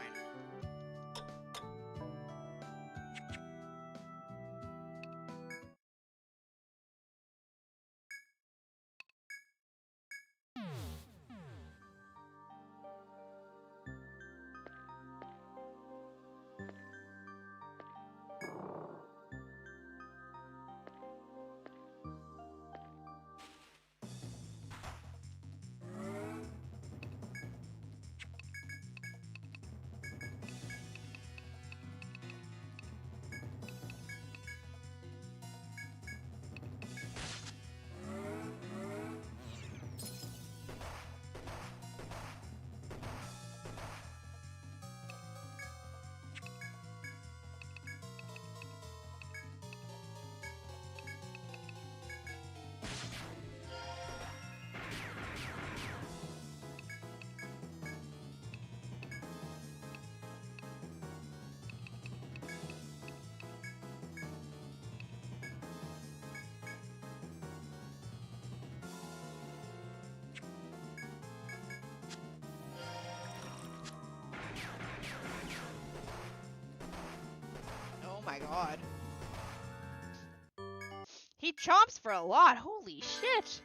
my god. He chomps for a lot. Holy shit.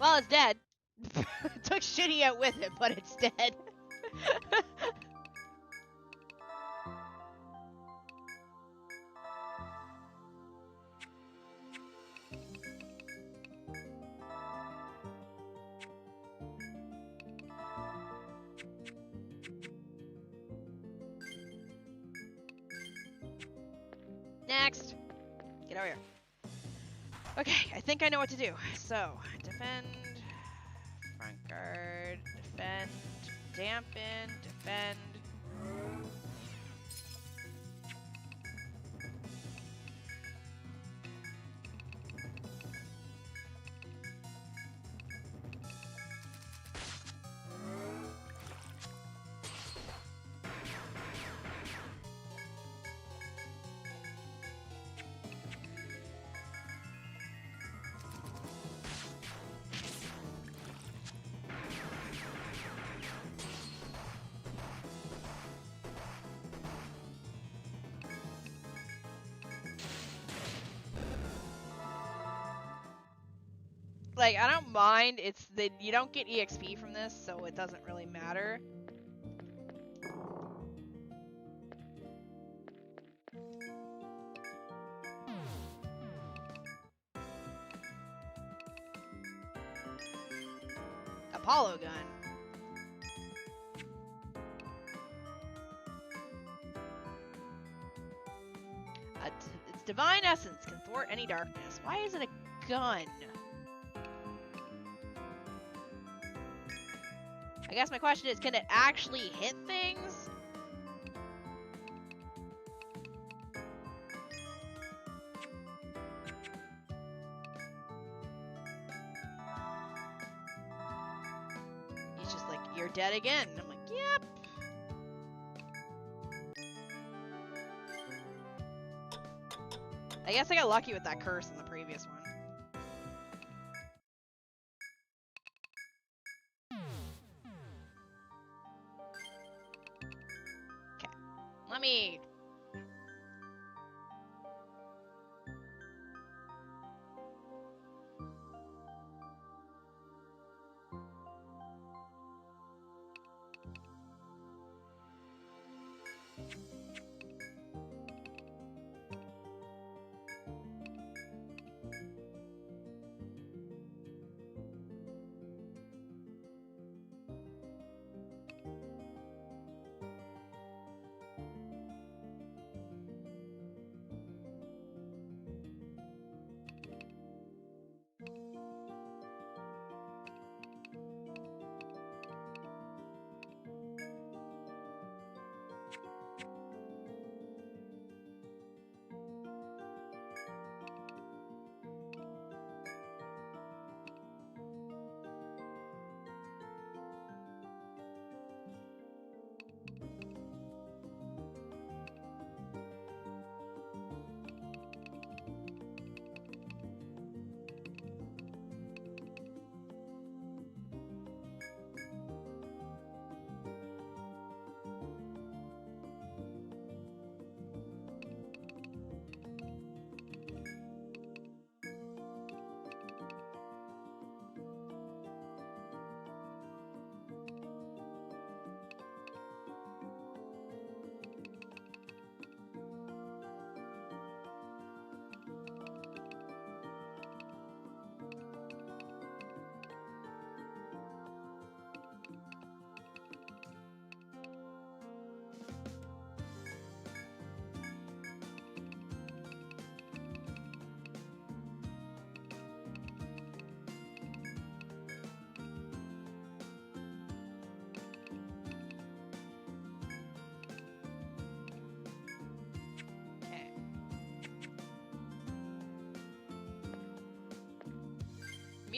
Well, it's dead. Took Shini out with it, but it's dead. Next. Get over here. Okay, I think I know what to do. So, defend, front guard, defend, dampen, defend. Like, I don't mind, it's that you don't get EXP from this, so it doesn't really matter. Apollo gun. Its divine essence can thwart any darkness. Why is it a gun? I guess my question is, can it actually hit things? He's just like, you're dead again. And I'm like, yep. I guess I got lucky with that curse in the previous one. Let me...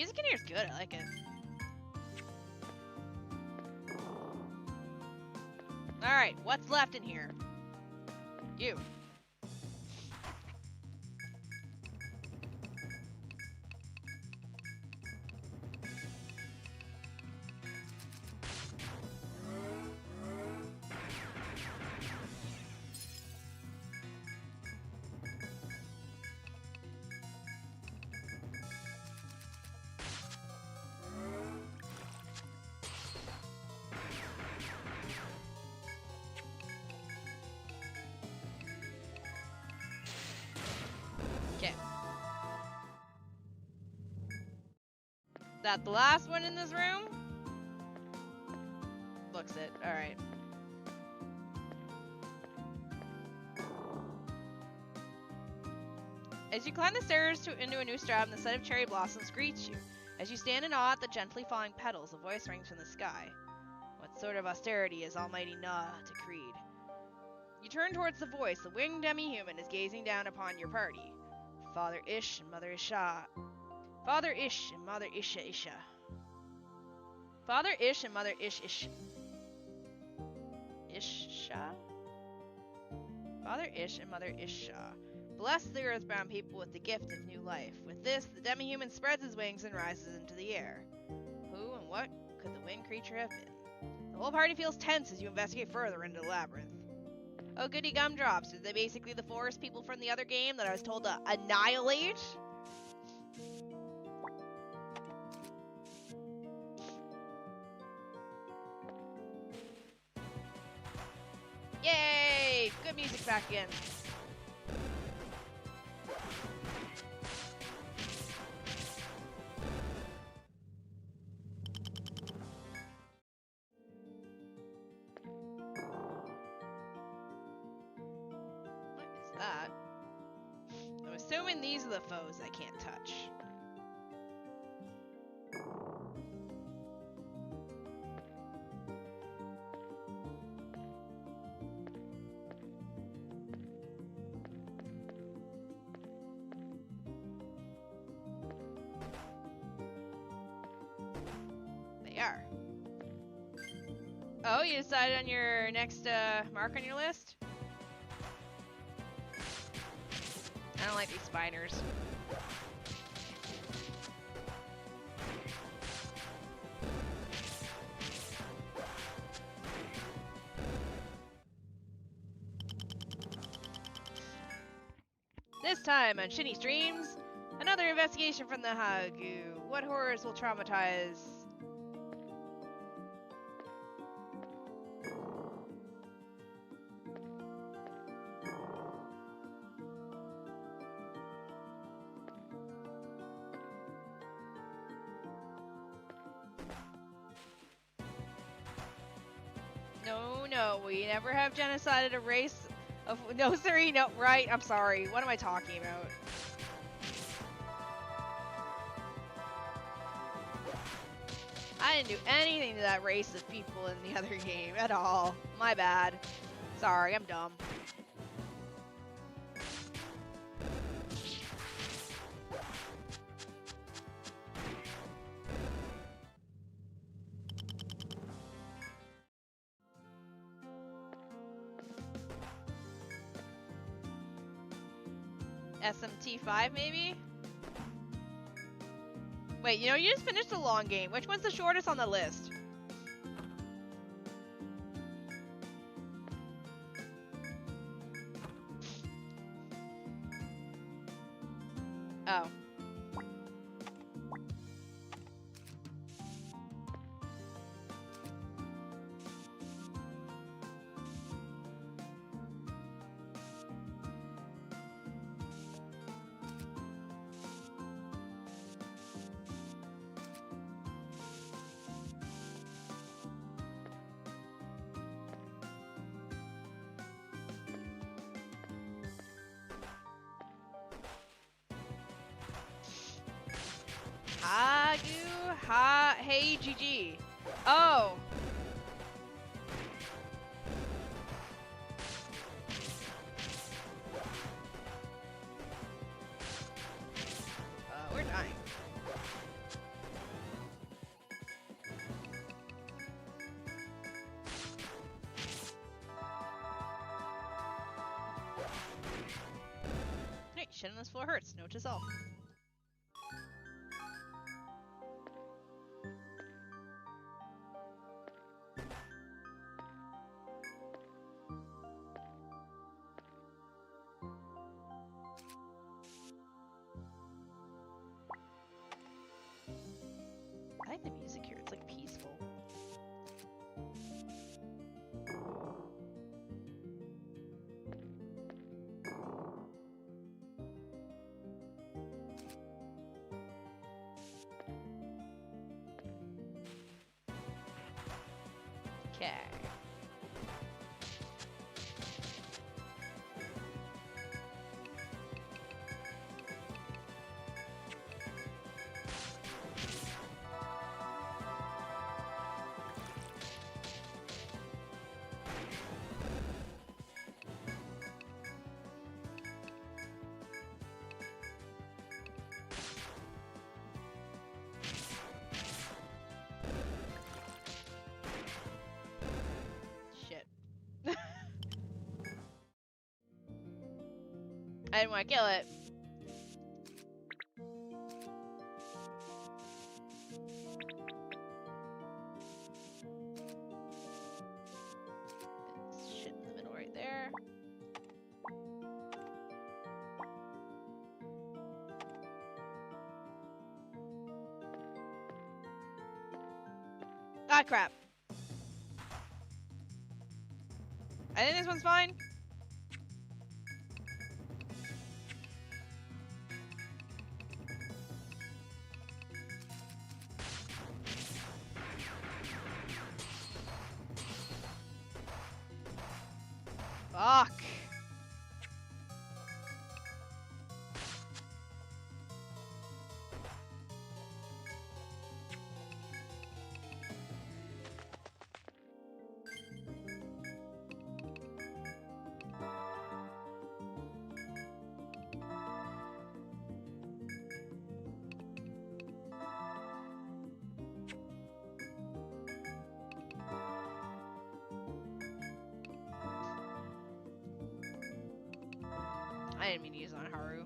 music in here is good. I like it. Alright, what's left in here? You. That the last one in this room? Looks it. Alright. As you climb the stairs into a new stratum, the set of cherry blossoms greets you. As you stand in awe at the gently falling petals, a voice rings from the sky. What sort of austerity is Almighty Na decreed? You turn towards the voice. The winged demi-human is gazing down upon your party. Father Ish and Mother Isha. Father Ish and Mother Isha Isha. Father Ish and Mother Ish Ish. Isha? Father Ish and Mother Isha. Bless the earthbound people with the gift of new life. With this, the demi-human spreads his wings and rises into the air. Who and what could the winged creature have been? The whole party feels tense as you investigate further into the labyrinth. Oh goody gumdrops, are they basically the forest people from the other game that I was told to annihilate? Yay! Good music back again. What is that? I'm assuming these are the foes I can't touch. Oh, you decided on your next mark on your list? I don't like these spiders. This time on Shini Streams, another investigation from the Hagu. What horrors will traumatize... No, we never have genocided a race of... No, sorry, no, right, I'm sorry. What am I talking about? I didn't do anything to that race of people in the other game at all. My bad. Sorry, I'm dumb. SMT5 maybe? Wait, you know, you just finished a long game. Which one's the shortest on the list? Oh. Hey, GG. Oh. We're dying. shit on this floor hurts. Note to self. I like the music here. It's like peaceful. Okay. I didn't want to kill it. There's shit in the middle right there. Ah, crap. I think this one's fine. Fuck. I didn't mean to use it on Haru.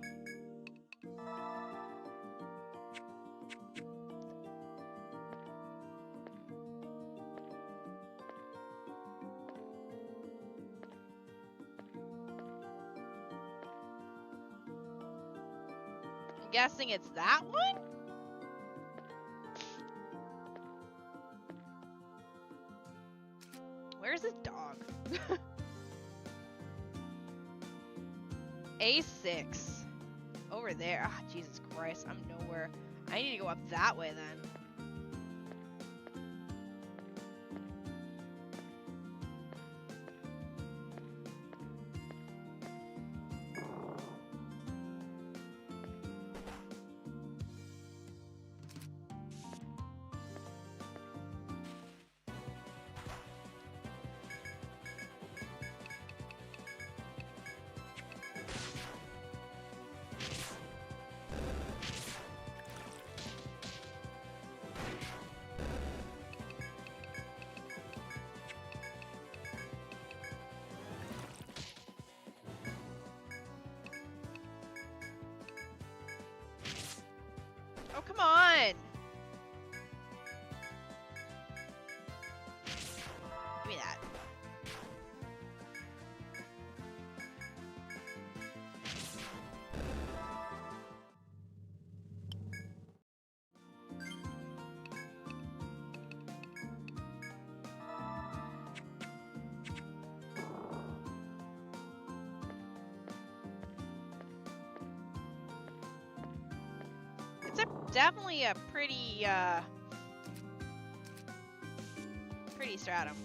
I'm guessing it's that one? Where's this dog? A6. Over there. Ah, Jesus Christ. I'm nowhere. I need to go up that way then. Oh, come on! Give me that. Definitely a pretty stratum.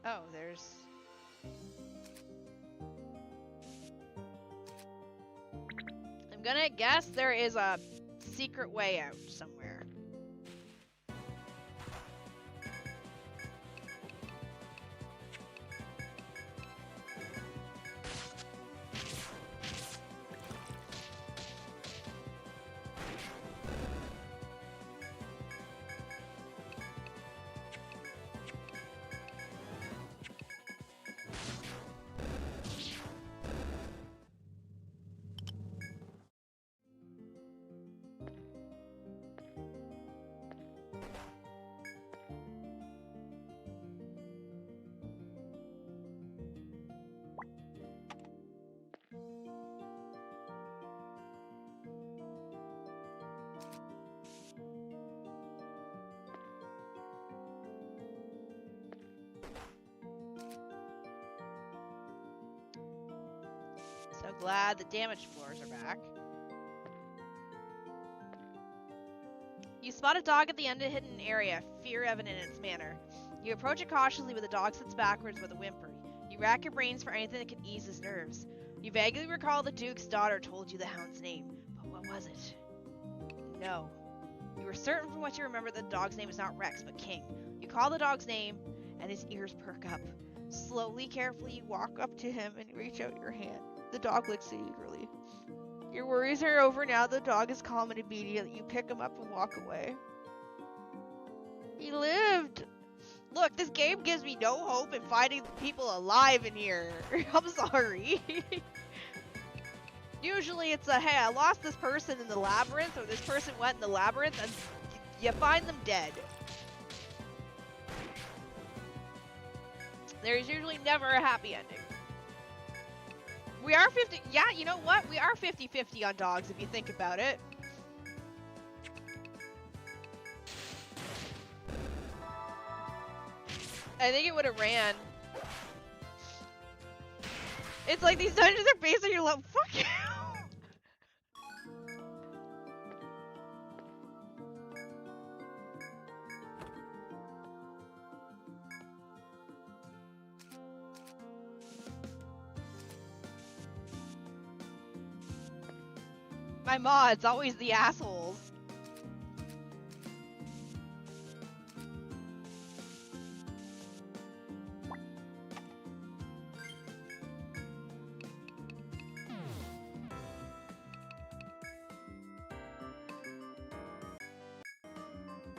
Oh, there's... I'm gonna guess there is a secret way out somewhere. glad the damaged floors are back. You spot a dog at the end of a hidden area, fear evident in its manner. You approach it cautiously, but the dog sits backwards with a whimper. You rack your brains for anything that can ease his nerves. You vaguely recall the Duke's daughter told you the hound's name, but what was it? No. You were certain from what you remember that the dog's name is not Rex, but King. You call the dog's name, and his ears perk up. Slowly, carefully, you walk up to him and reach out your hand. The dog licks it eagerly. Your worries are over now. The dog is calm and obedient. You pick him up and walk away. He lived! Look, this game gives me no hope in finding people alive in here. I'm sorry. Usually it's a, hey, I lost this person in the labyrinth, or this person went in the labyrinth, and you find them dead. There's usually never a happy ending. We are 50, yeah, you know what? We are 50-50 on dogs, if you think about it. I think it would have ran. It's like these dungeons are based on your level. Fuck you! My mods, always the assholes.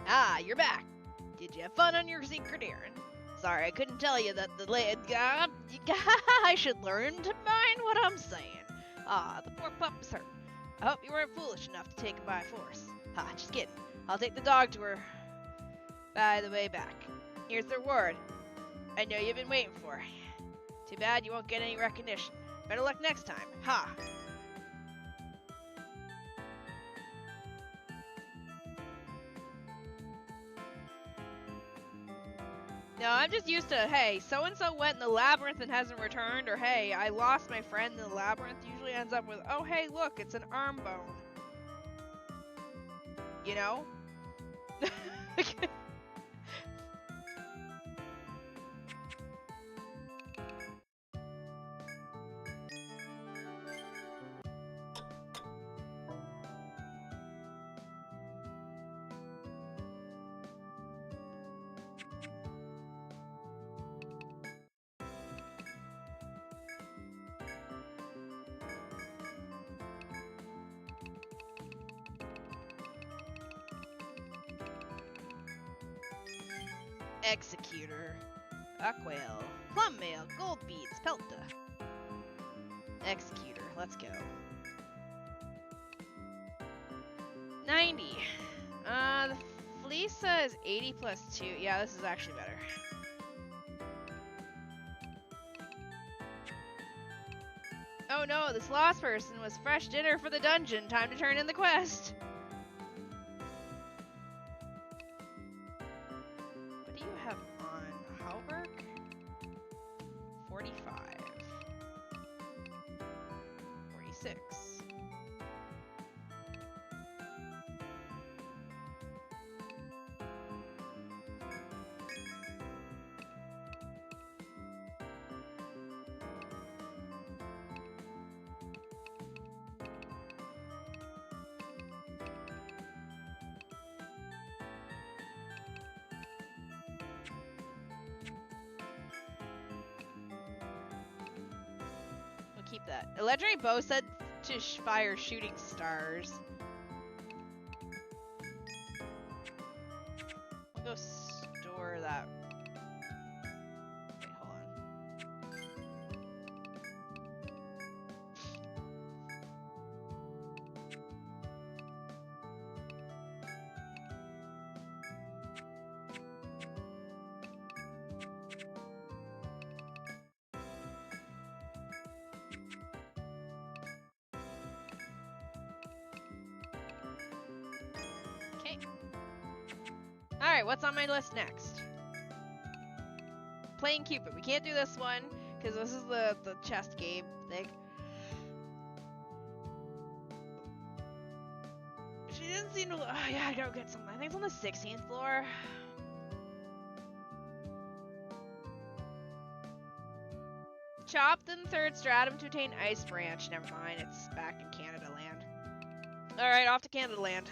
Ah, you're back. Did you have fun on your secret errand? Sorry, I couldn't tell you that the I should learn to mind what I'm saying. Ah, the poor pup is hurt. I hope you weren't foolish enough to take her by force. Ha, just kidding. I'll take the dog to her by the way back. Here's the reward I know you've been waiting for. Too bad you won't get any recognition. Better luck next time. Ha! No, I'm just used to, hey, so-and-so went in the labyrinth and hasn't returned, or hey, I lost my friend in the labyrinth. Usually ends up with, oh, hey, look, it's an arm bone. You know? Executor, Uckwhale, Plum Mail, Gold Beads, Pelta. Executor, let's go. 90. The Felisa is 80 plus 2. Yeah, this is actually better. Oh no, this lost person was fresh dinner for the dungeon. Time to turn in the quest. On Halberg? 45. 46. Keep that. A legendary bow said to fire shooting stars. I'll go store that. Wait, hold on. Alright, what's on my list next? Playing Cupid. We can't do this one, because this is the chest game thing. seem to... Oh, yeah, I gotta get something. I think it's on the 16th floor. Chopped in third stratum to attain Ice Branch. Never mind, it's back in Canada land. Alright, off to Canada land.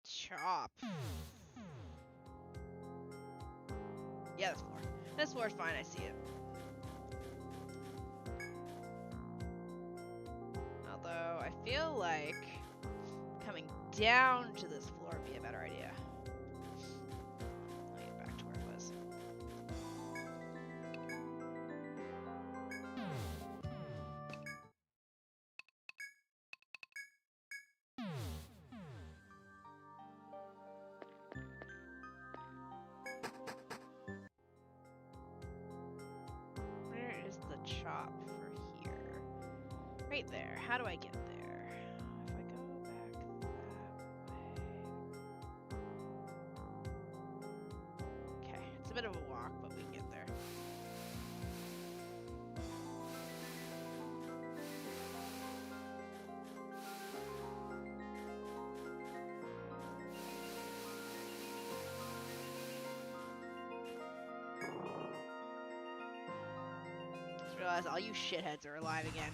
Chop. Yeah, this floor. This floor's fine, I see it. Although, I feel like coming down to this floor would be a better idea. Let me get back to where it was. Where is the chop for here? Right there. How do I get there? If I go back that way. Okay, it's a bit of a walk, but we can get there. Just realized all you shitheads are alive again.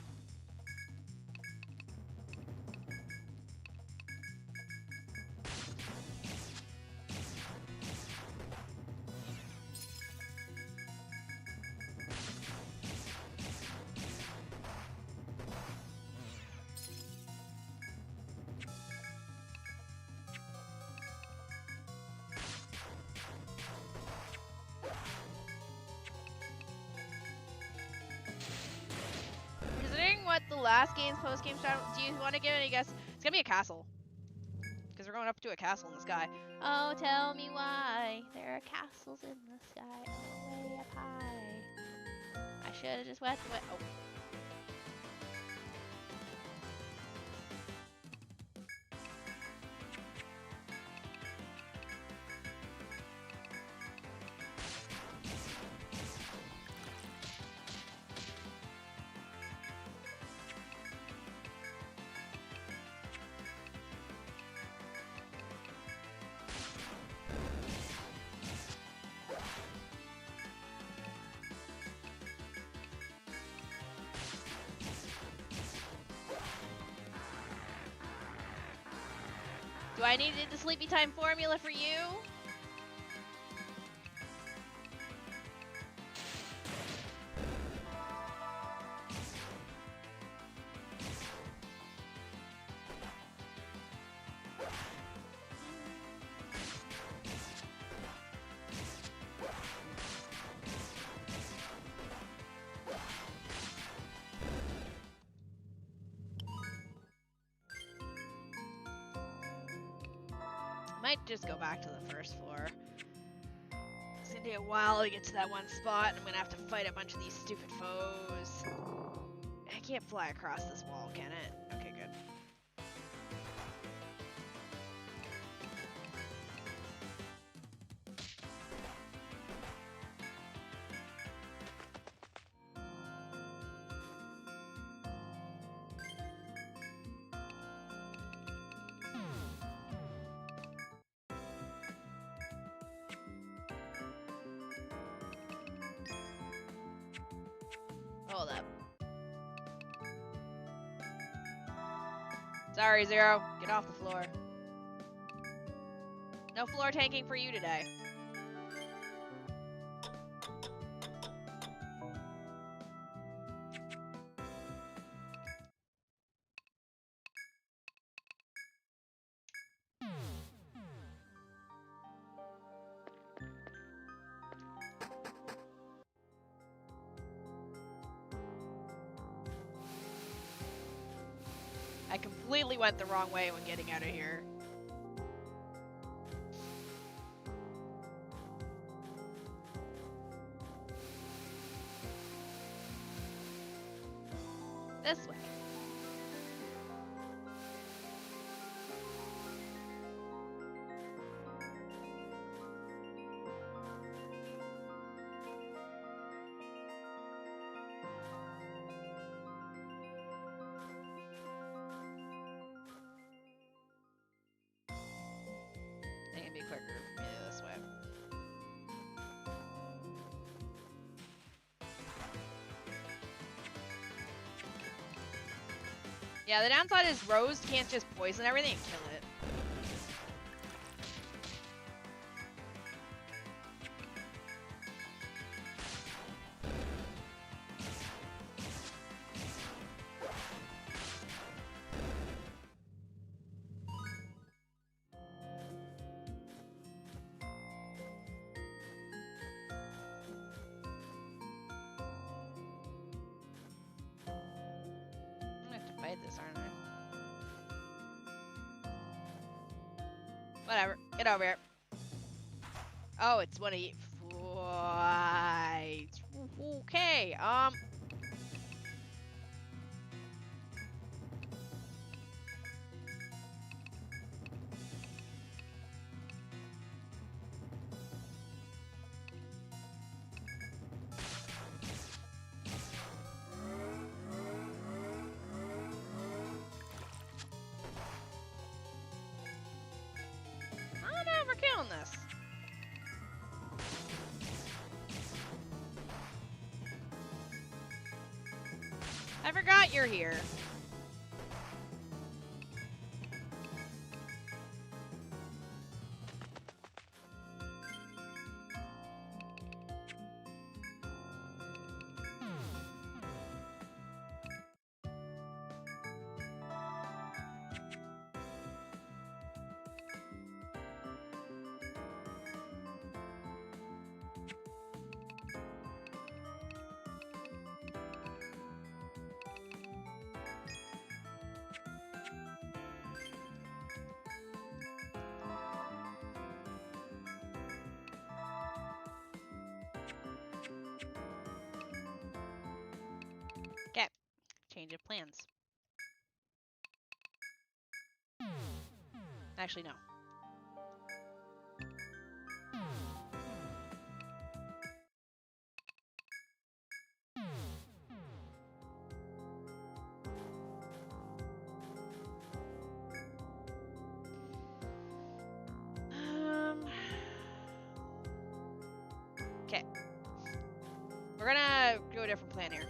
Considering what the last game's post-game style, do you want to give any guess? It's gonna be a castle. Because we're going up to a castle in the sky. Oh, tell me why there are castles in the sky way up high. I should have just went the way. Oh. Do I need the sleepy time formula for you? Might just go back to the first floor. It's gonna take a while to get to that one spot, and I'm gonna have to fight a bunch of these stupid foes. I can't fly across this wall, can it? Okay, good. Hold up. Sorry, Zero. Get off the floor. No floor tanking for you today. I completely went the wrong way when getting out of here. This way. I think it'd be quicker for me this way. Yeah, the downside is Rose can't just poison everything and kill it. This, aren't I? Whatever. Get over here. Oh, it's one of you. Right. Okay. Killing this. I forgot you're here. Change of plans. Actually, no. Okay. We're gonna do a different plan here.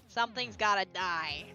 Something's gotta die.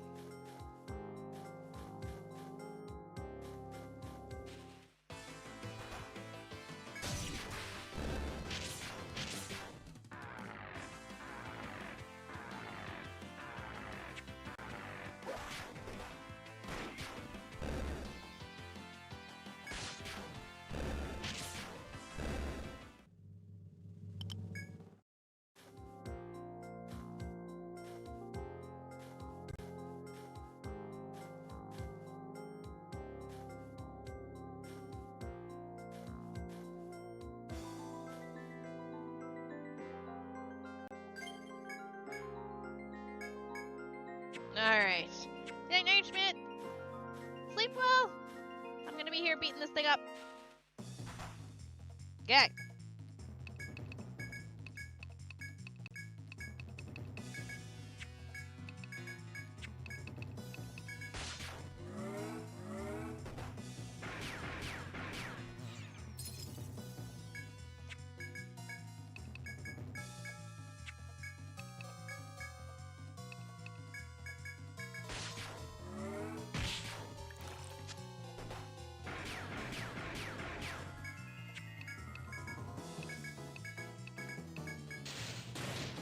Alright. Good night, Schmidt. Sleep well. I'm gonna be here beating this thing up. Okay.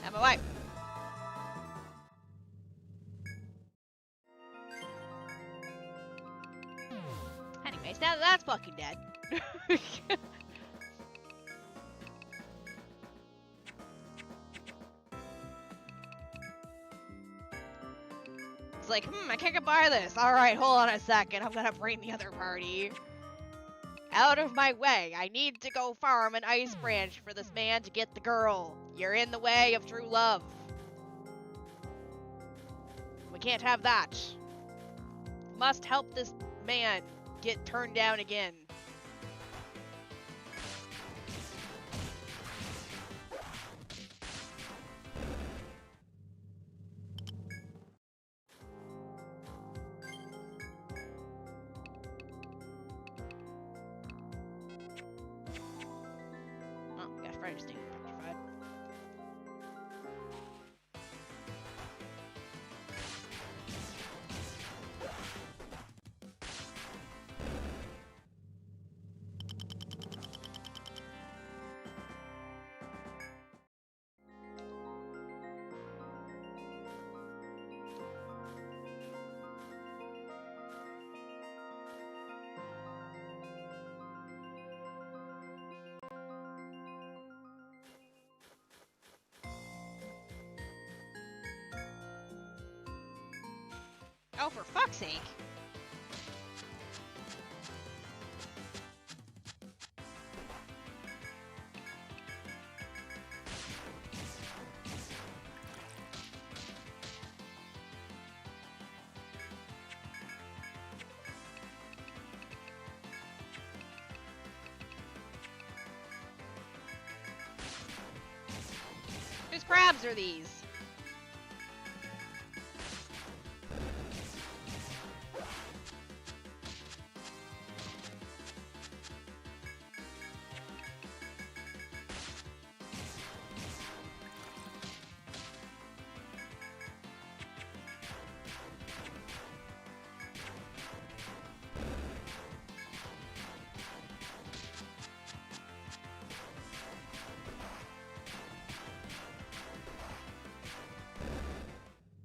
Have a wipe. Anyways, now that's fucking dead. like, I can't buy this. Alright, hold on a second. I'm gonna bring the other party. Out of my way. I need to go farm an ice branch for this man to get the girl. You're in the way of true love. We can't have that. Must help this man get turned down again. Oh, got Friday Sting petrified. Oh, for fuck's sake. Whose crabs are these?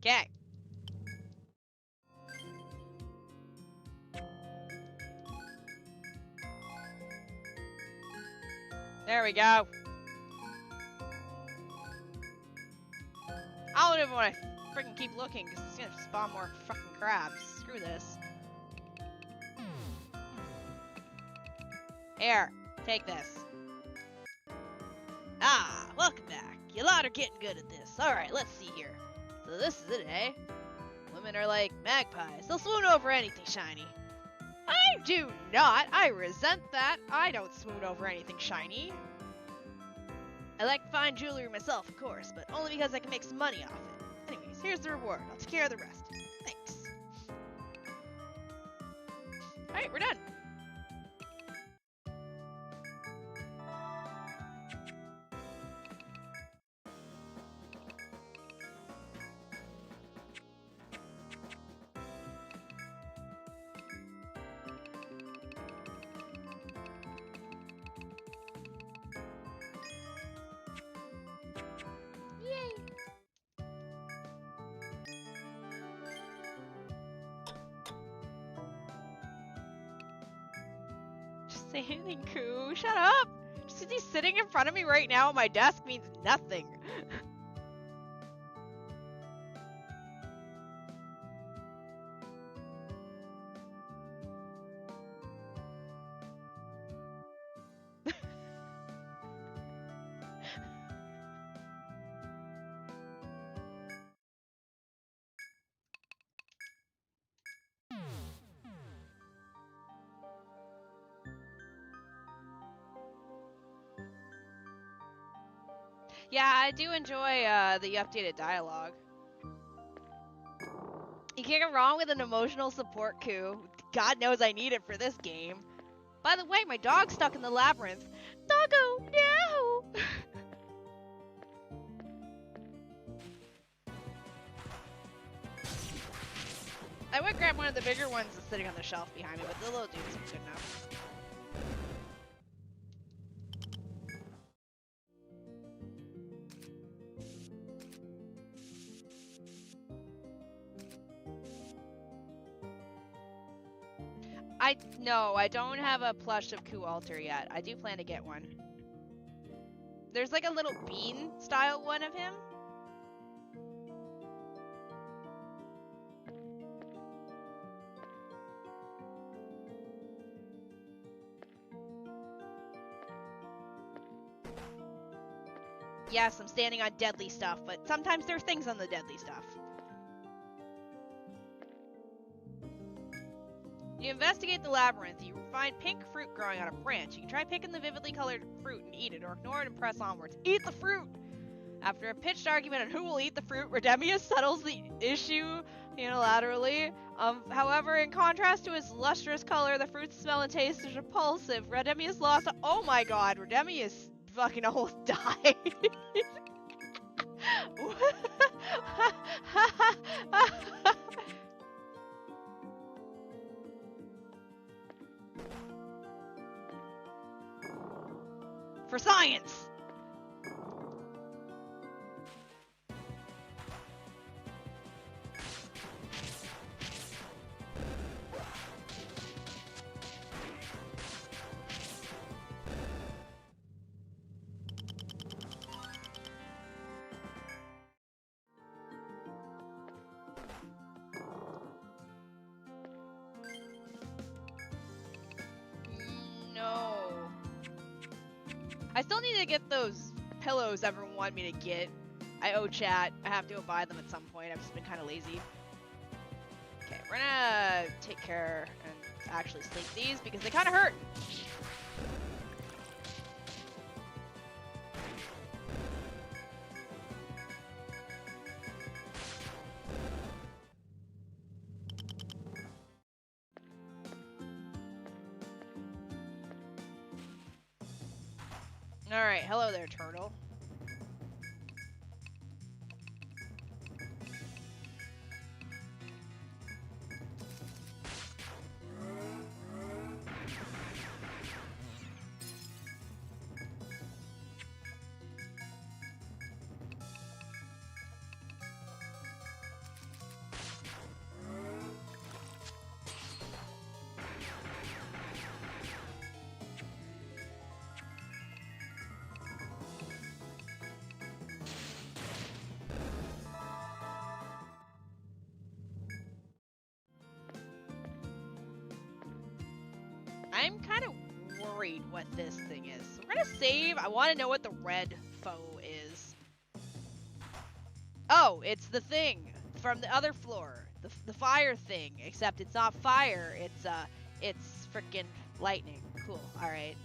Okay. There we go. I don't even want to freaking keep looking because it's gonna spawn more fucking crabs. Screw this. Here, take this. Ah, welcome back. You lot are getting good at this. Alright, let's see here. So this is it, eh? Women are like magpies. They'll swoon over anything shiny. I do not. I resent that. I don't swoon over anything shiny. I like fine jewelry myself, of course, but only because I can make some money off it. Anyways, here's the reward. I'll take care of the rest. Thanks. Alright, we're done. Say anything cool. Shut up! Just because he's sitting in front of me right now on my desk means nothing. Yeah, I do enjoy the updated dialogue. You can't go wrong with an emotional support coup. God knows I need it for this game. By the way, my dog's stuck in the labyrinth. Doggo, no! I would grab one of the bigger ones that's sitting on the shelf behind me, but the little dude's good enough. No, I don't have a plush of Ku Alter yet. I do plan to get one. There's like a little bean style one of him. yes, I'm standing on deadly stuff, but sometimes there are things on the deadly stuff. You investigate the labyrinth. You find pink fruit growing on a branch. You can try picking the vividly colored fruit and eat it, or ignore it and press onwards. Eat the fruit! After a pitched argument on who will eat the fruit, Redemius settles the issue unilaterally. However, in contrast to its lustrous color, the fruit's smell and taste is repulsive. Redemius lost. Oh my god, Redemius fucking almost died. For science! No. I still need to get those pillows everyone wanted me to get. I owe chat. I have to go buy them at some point. I've just been kind of lazy. Okay, we're gonna take care and actually sleep these because they kind of hurt. Alright, hello there, turtle. I'm kind of worried what this thing is. So we're gonna save. I want to know what the red foe is. Oh, it's the thing from the other floor. The fire thing. Except it's not fire. It's freaking lightning. Cool. All right.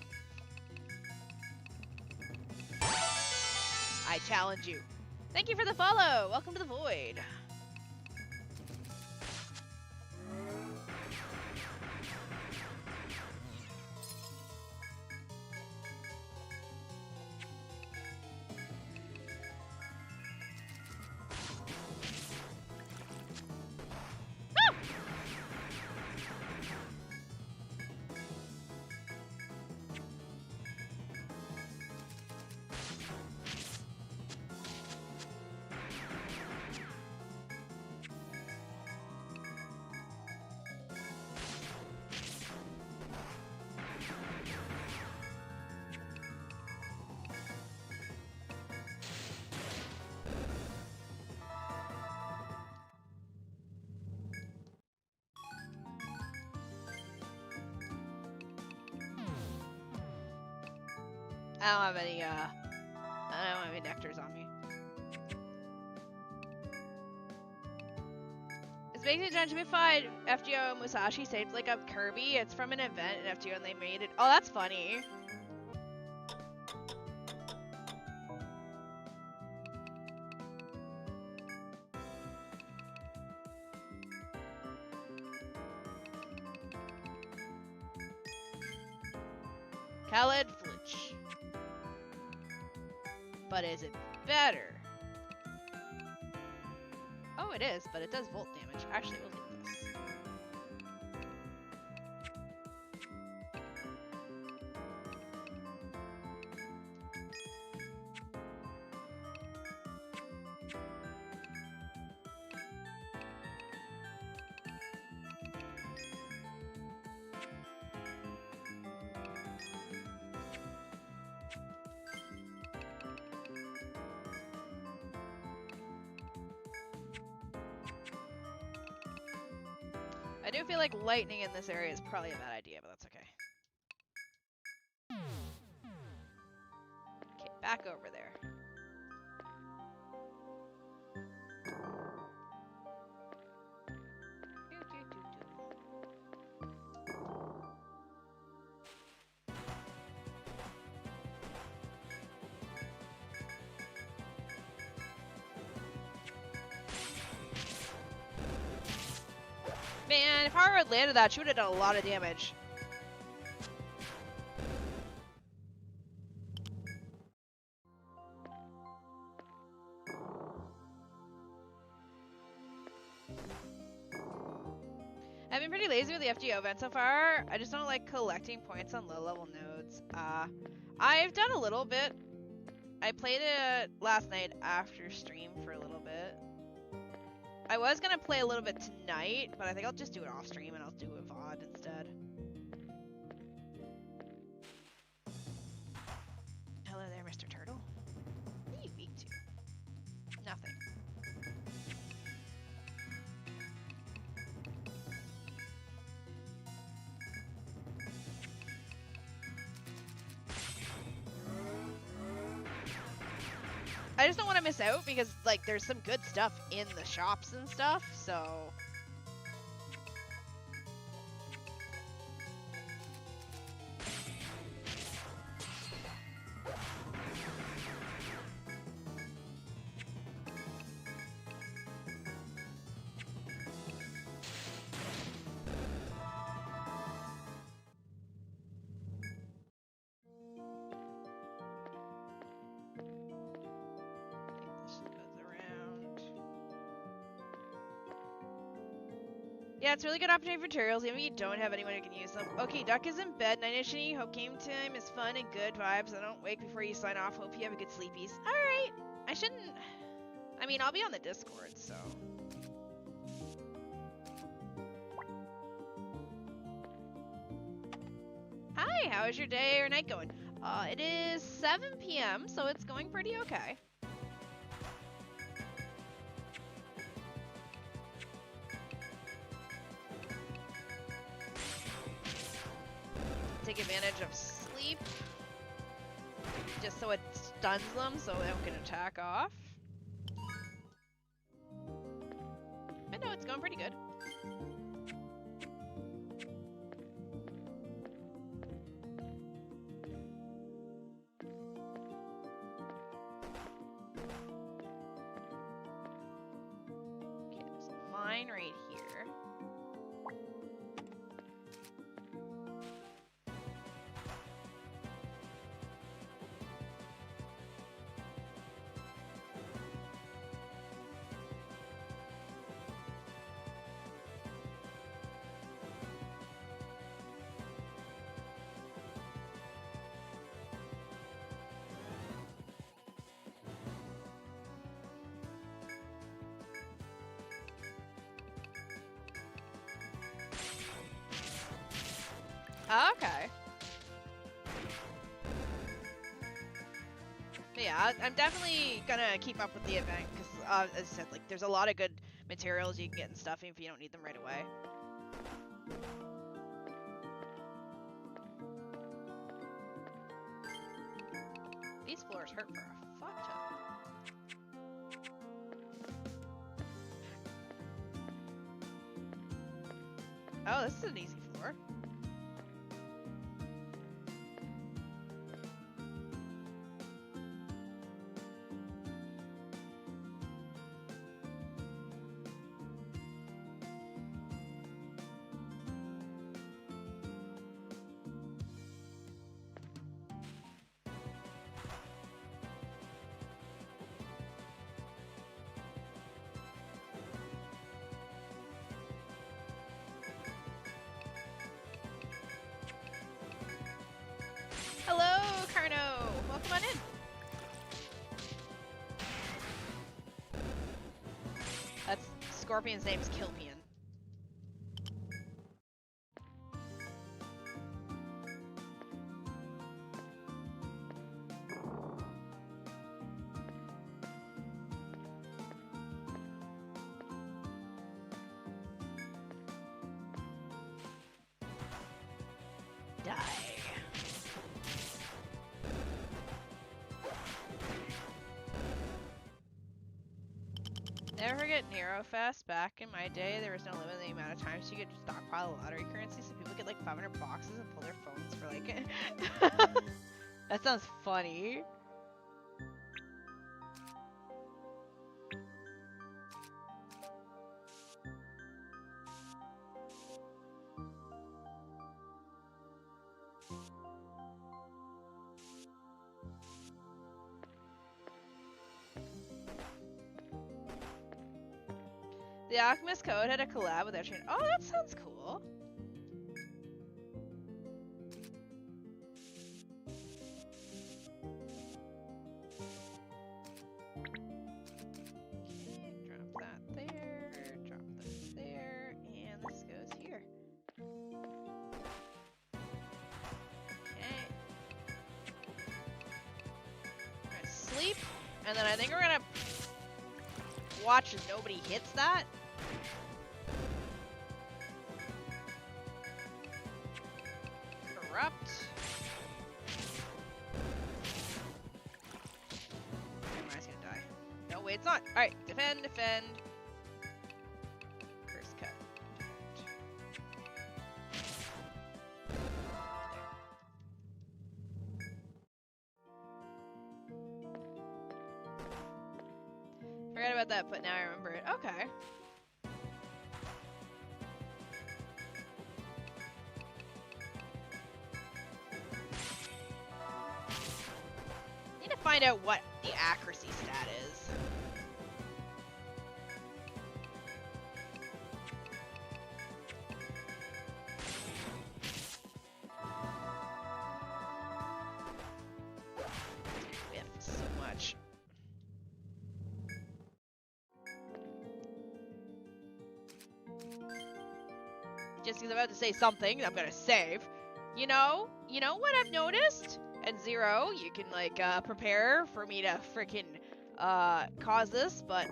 I challenge you. Thank you for the follow. Welcome to the void. I don't have any, I don't have any nectars on me. It's basically gentrified FGO Musashi shaped like a Kirby. It's from an event in FGO and they made it. Oh, that's funny. Khaled Flitch. But is it better? Oh, it is, but it does volt damage. Actually, we'll take this. I do feel like lightning in this area is probably a bad idea, but that's okay. Okay, back over there. Man, if Hara had landed that, she would have done a lot of damage. I've been pretty lazy with the FGO event so far. I just don't like collecting points on low-level nodes. I've done a little bit. I played it last night after stream for a little bit. I was gonna play a little bit tonight, but I think I'll just do it off stream and I'll do a VOD instead. Hello there, Mr. Turtle. What are you weak to? Nothing. I just don't want to miss out because, like, there's some good stuff in the shops and stuff, so... Yeah, it's a really good opportunity for tutorials, even if you don't have anyone who can use them. Okay, Duck is in bed. Night Shini. Hope game time is fun and good vibes. I don't wake before you sign off. Hope you have a good sleepies. Alright. I shouldn't... I mean, I'll be on the Discord, so... Hi, how is your day or night going? It is 7 p.m., so it's going pretty okay. Take advantage of sleep, just so it stuns them so they don't get attack off. But no, it's going pretty good. Okay, there's a mine right here. Okay. But yeah, I'm definitely gonna keep up with the event because, as I said, like there's a lot of good materials you can get and stuff if you don't need them right away. These floors hurt for a fuck ton. Oh, this is an easy floor. Hello, Carno! Welcome on in! That's Scorpion's name's Kilpian. Die. Never forget NeroFest. Back in my day, there was no limit to the amount of times you could stockpile lottery currency, so people get like 500 boxes and pull their phones for like... That sounds funny. The Alchemist Code had a collab with Etrian. Oh, that sounds cool. Drop that there, drop this there, and this goes here. Okay. We're gonna sleep, and then I think we're gonna watch as nobody hits that. Corrupt. Kimura's gonna die. No, wait, it's not. Alright, defend, defend. Curse cut. Forgot about that, but now I remember it. Okay. Need to find out what the accuracy stat is. Whiffed so much. Just because I'm about to say something, I'm gonna save. You know what I've noticed? And Zero, you can like prepare for me to freaking cause this, but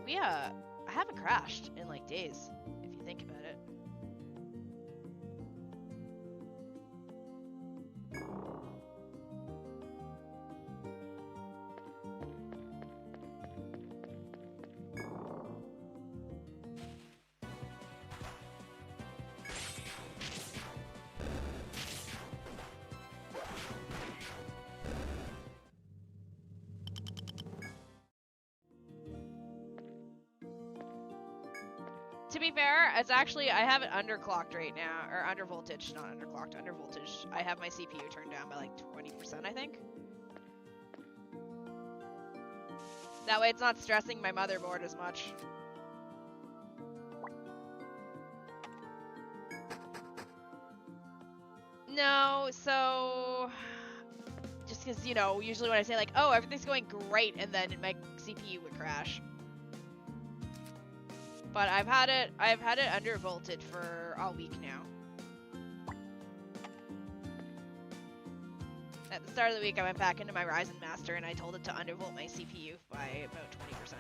I haven't crashed in like days, if you think about it. To be fair, it's actually, I have it underclocked right now, or under voltage, not underclocked, under voltage. I have my CPU turned down by like 20%, I think. That way it's not stressing my motherboard as much. No, so... Just because, you know, usually when I say like, oh, everything's going great, and then my CPU would crash. But I've had it undervolted for a week now. At the start of the week, I went back into my Ryzen Master and I told it to undervolt my CPU by about 20%.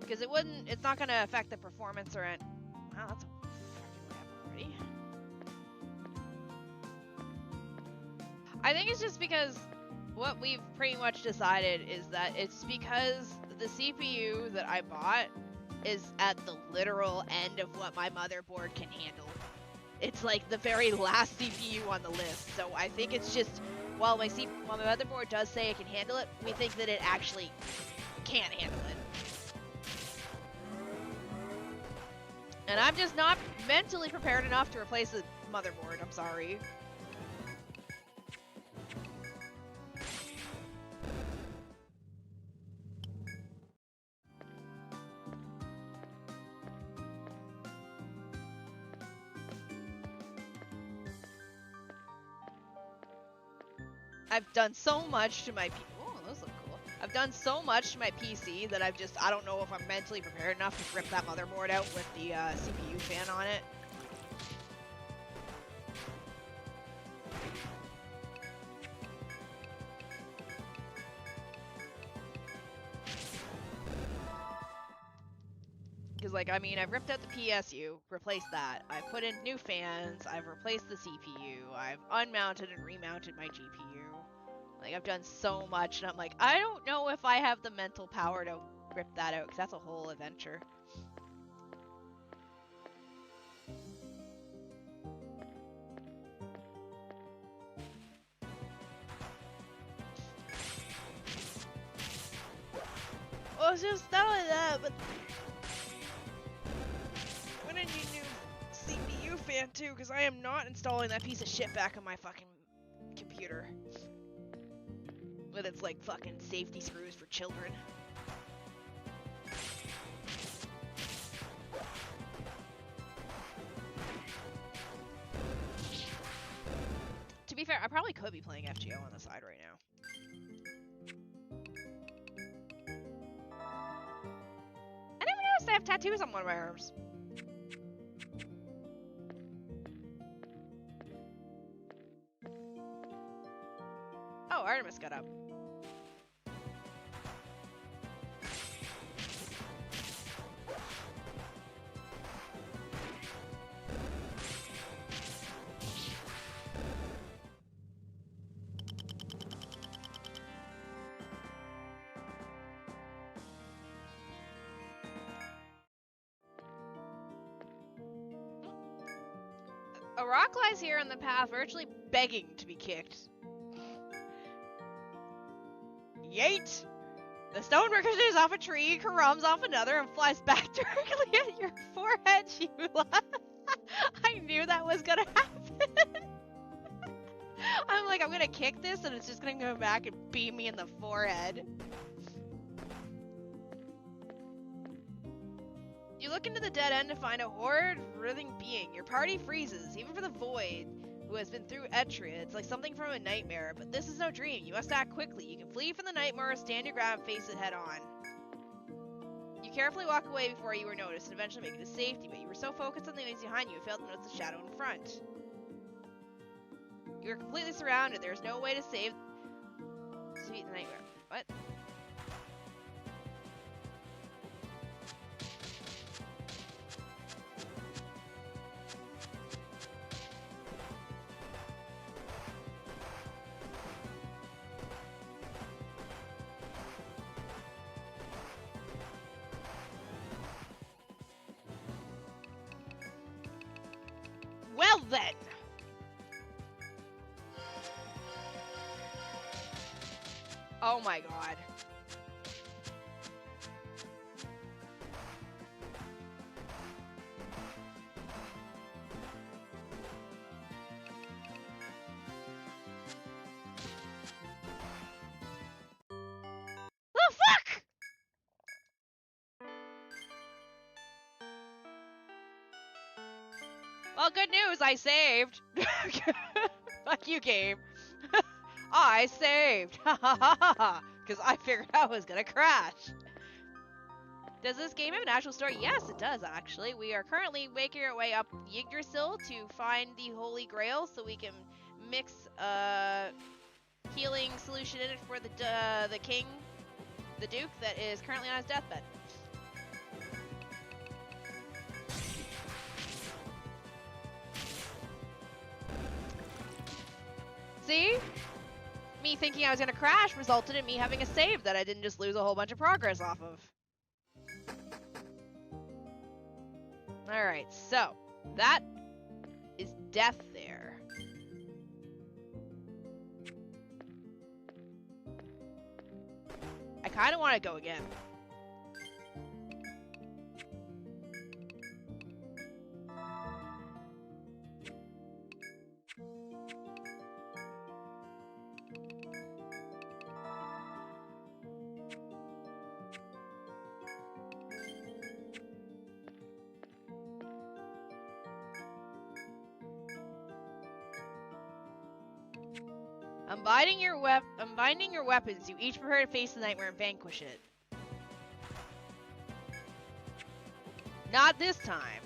Because it's not going to affect the performance or it. Wow, that's a fucking way up already. I think it's just because what we've pretty much decided is that it's because the CPU that I bought is at the literal end of what my motherboard can handle. It's like the very last CPU on the list. So I think it's just, while my motherboard does say it can handle it, we think that it actually can't handle it. And I'm just not mentally prepared enough to replace the motherboard, I'm sorry. I've done so much to my those look cool. I've done so much to my PC that I don't know if I'm mentally prepared enough to rip that motherboard out with the CPU fan on it. Because, like, I mean, I've ripped out the PSU, replaced that. I've put in new fans, I've replaced the CPU, I've unmounted and remounted my GPU. Like, I've done so much, and I'm like, I don't know if I have the mental power to rip that out, because that's a whole adventure. was just not only that, but when did you new CPU fan too? Because I am not installing that piece of shit back on my fucking computer. With its like fucking safety screws for children. To be fair, I probably could be playing FGO on the side right now. I never noticed I have tattoos on one of my arms. Oh, Artemis got up. A rock lies here in the path, virtually begging to be kicked. Yeet! The stone ricochets off a tree, caroms off another, and flies back directly at your forehead, Shimula. I knew that was gonna happen. I'm like, I'm gonna kick this, and it's just gonna go back and beat me in the forehead. You look into the dead end to find a horrid, writhing being. Your party freezes, even for the void, who has been through Etrian. It's like something from a nightmare, but this is no dream. You must act quickly. You can flee from the nightmare or stand your ground and face it head on. You carefully walk away before you were noticed and eventually make it to safety, but you were so focused on the things behind you, you failed to notice the shadow in front. You are completely surrounded. There is no way to save the nightmare. What? Well then! Oh my god. Oh fuck! Well, good news, I saved. Fuck you, game. I saved. Because I figured I was gonna crash. Does this game have an actual story? Yes, it does, actually. We are currently making our way up Yggdrasil to find the Holy Grail so we can mix a healing solution in it for the king, the duke, that is currently on his deathbed. See? Me thinking I was gonna crash resulted in me having a save that I didn't just lose a whole bunch of progress off of. Alright, so that is death there. I kinda wanna go again. Unbinding your weapons, you each prepare to face the nightmare and vanquish it. Not this time.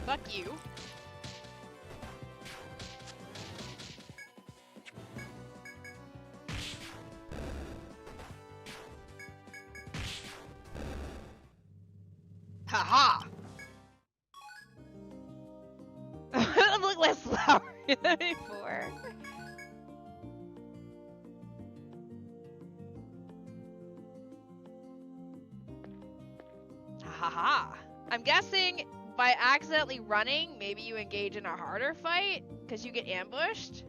Fuck you. Haha! I'm looking less flowery than before. Haha! I'm guessing by accidentally running, maybe you engage in a harder fight because you get ambushed.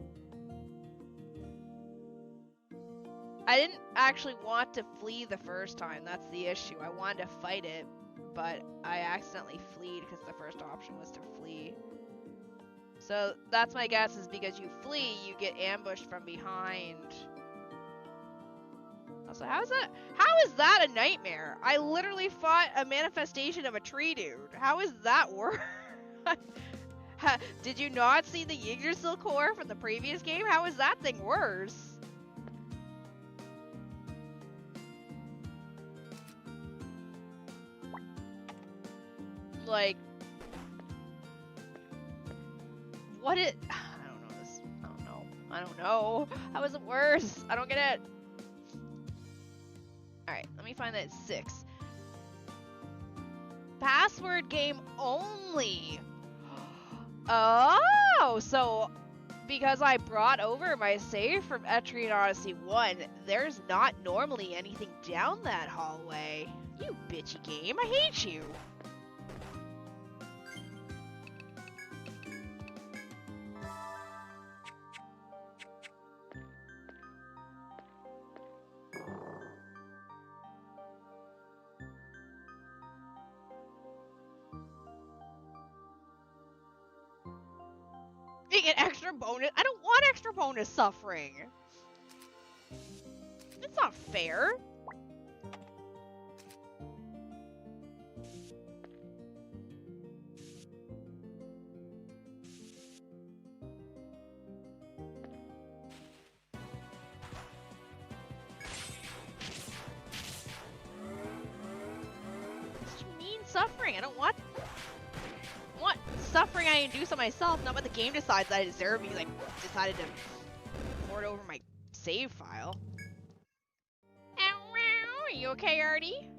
I didn't actually want to flee the first time. That's the issue. I wanted to fight it, but I accidentally fled because the first option was to flee. So that's my guess, is because you flee, you get ambushed from behind. Also, how is that a nightmare? I literally fought a manifestation of a tree dude. How is that worse? Did you not see the Yggdrasil core from the previous game? How is that thing worse? Like, what it? I don't know this. I don't know. How is it worse? I don't get it. Alright, let me find that it's 6. Password game only. Oh, so because I brought over my save from Etrian Odyssey 1, there's not normally anything down that hallway. You bitchy game, I hate you. You get extra bonus. I don't want extra bonus suffering. It's not fair. It's mean suffering. I don't want suffering. I induce on myself, not what the game decides I deserve because I decided to port over my save file. Are you okay, Artie?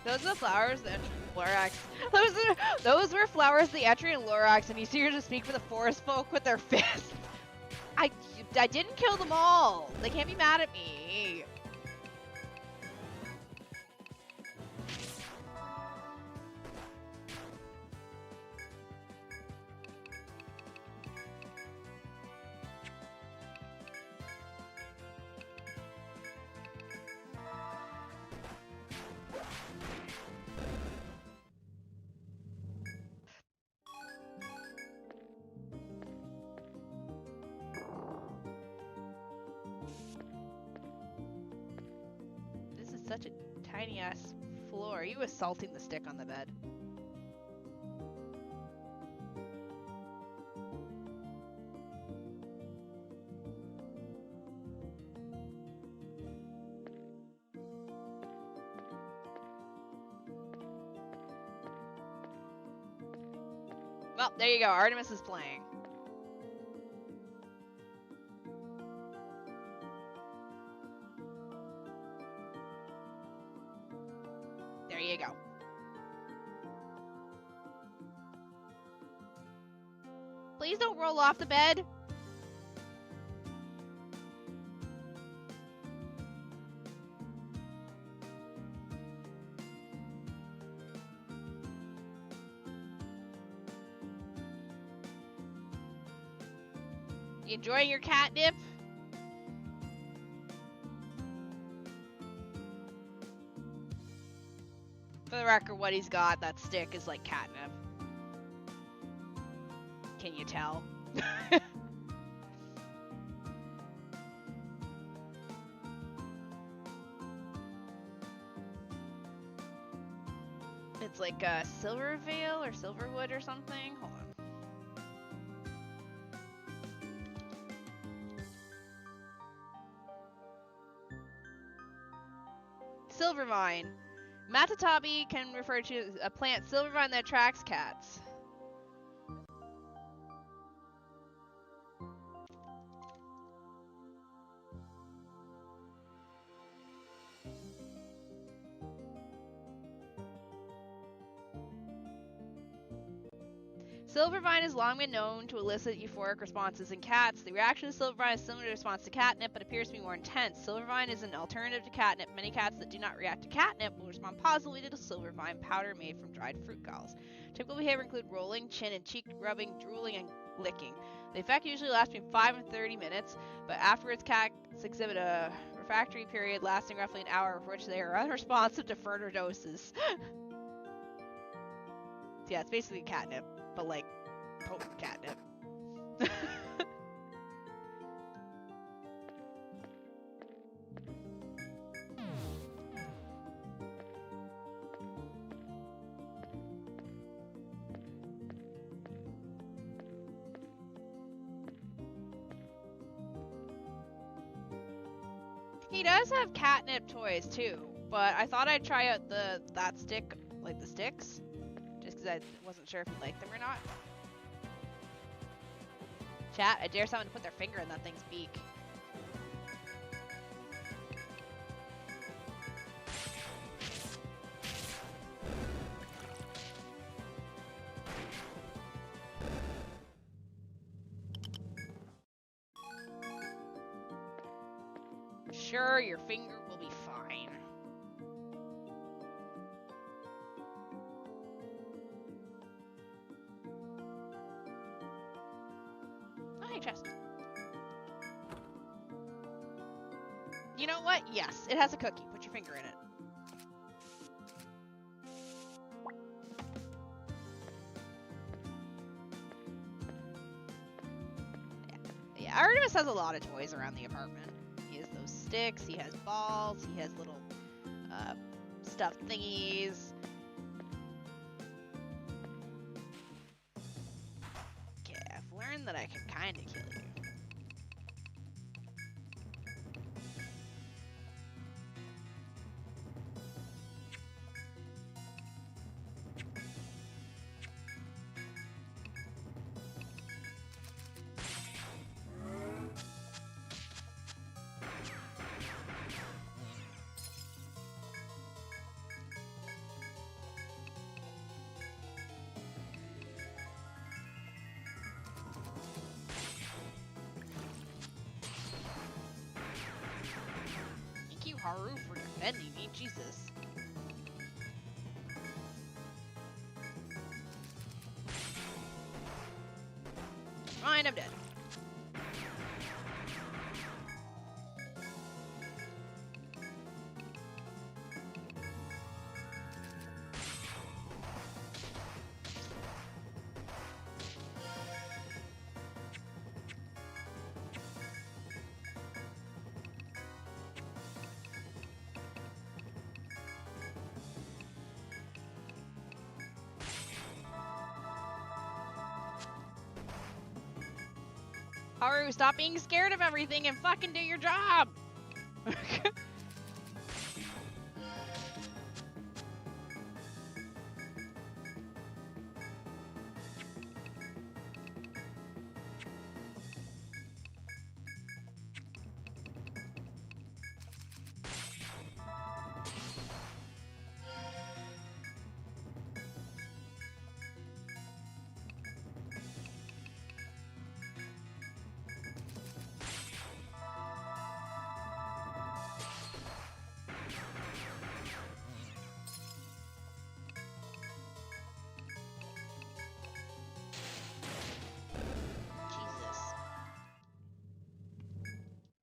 Those are the flowers, the Etrian Lorax. Those were flowers, the Etrian Lorax, and you see her to speak for the forest folk with their fists. I didn't kill them all. They can't be mad at me. Such a tiny ass floor. Are you assaulting the stick on the bed? Well, there you go. Artemis is playing. There you go. Please don't roll off the bed. You enjoying your catnip? For the record, what he's got, that stick, is like catnip. Can you tell? It's like a silver veil or silverwood or something. Hold on. Silvermine. Matatabi can refer to a plant silvervine that attracts cats. Silvervine has long been known to elicit euphoric responses in cats. The reaction to Silvervine is similar to response to catnip, but appears to be more intense. Silvervine is an alternative to catnip. Many cats that do not react to catnip will respond positively to the Silvervine powder made from dried fruit galls. Typical behavior include rolling, chin and cheek rubbing, drooling, and licking. The effect usually lasts between 5 and 30 minutes, but afterwards cats exhibit a refractory period lasting roughly an hour, for which they are unresponsive to further doses. Yeah, it's basically catnip, but like potent catnip. He does have catnip toys too, but I thought I'd try out that stick, like the sticks, just because I wasn't sure if he liked them or not. Chat, I dare someone to put their finger in that thing's beak. Sure, your finger will be fine. Hi, chest. You know what? Yes, it has a cookie. Put your finger in it. Yeah, Artemis has a lot of toys around the apartment. He has those sticks, he has balls, he has little stuffed thingies. Okay, I've learned that I can kind of kill you. Haru for defending me, Jesus. Fine, I'm dead. Haru, stop being scared of everything and fucking do your job!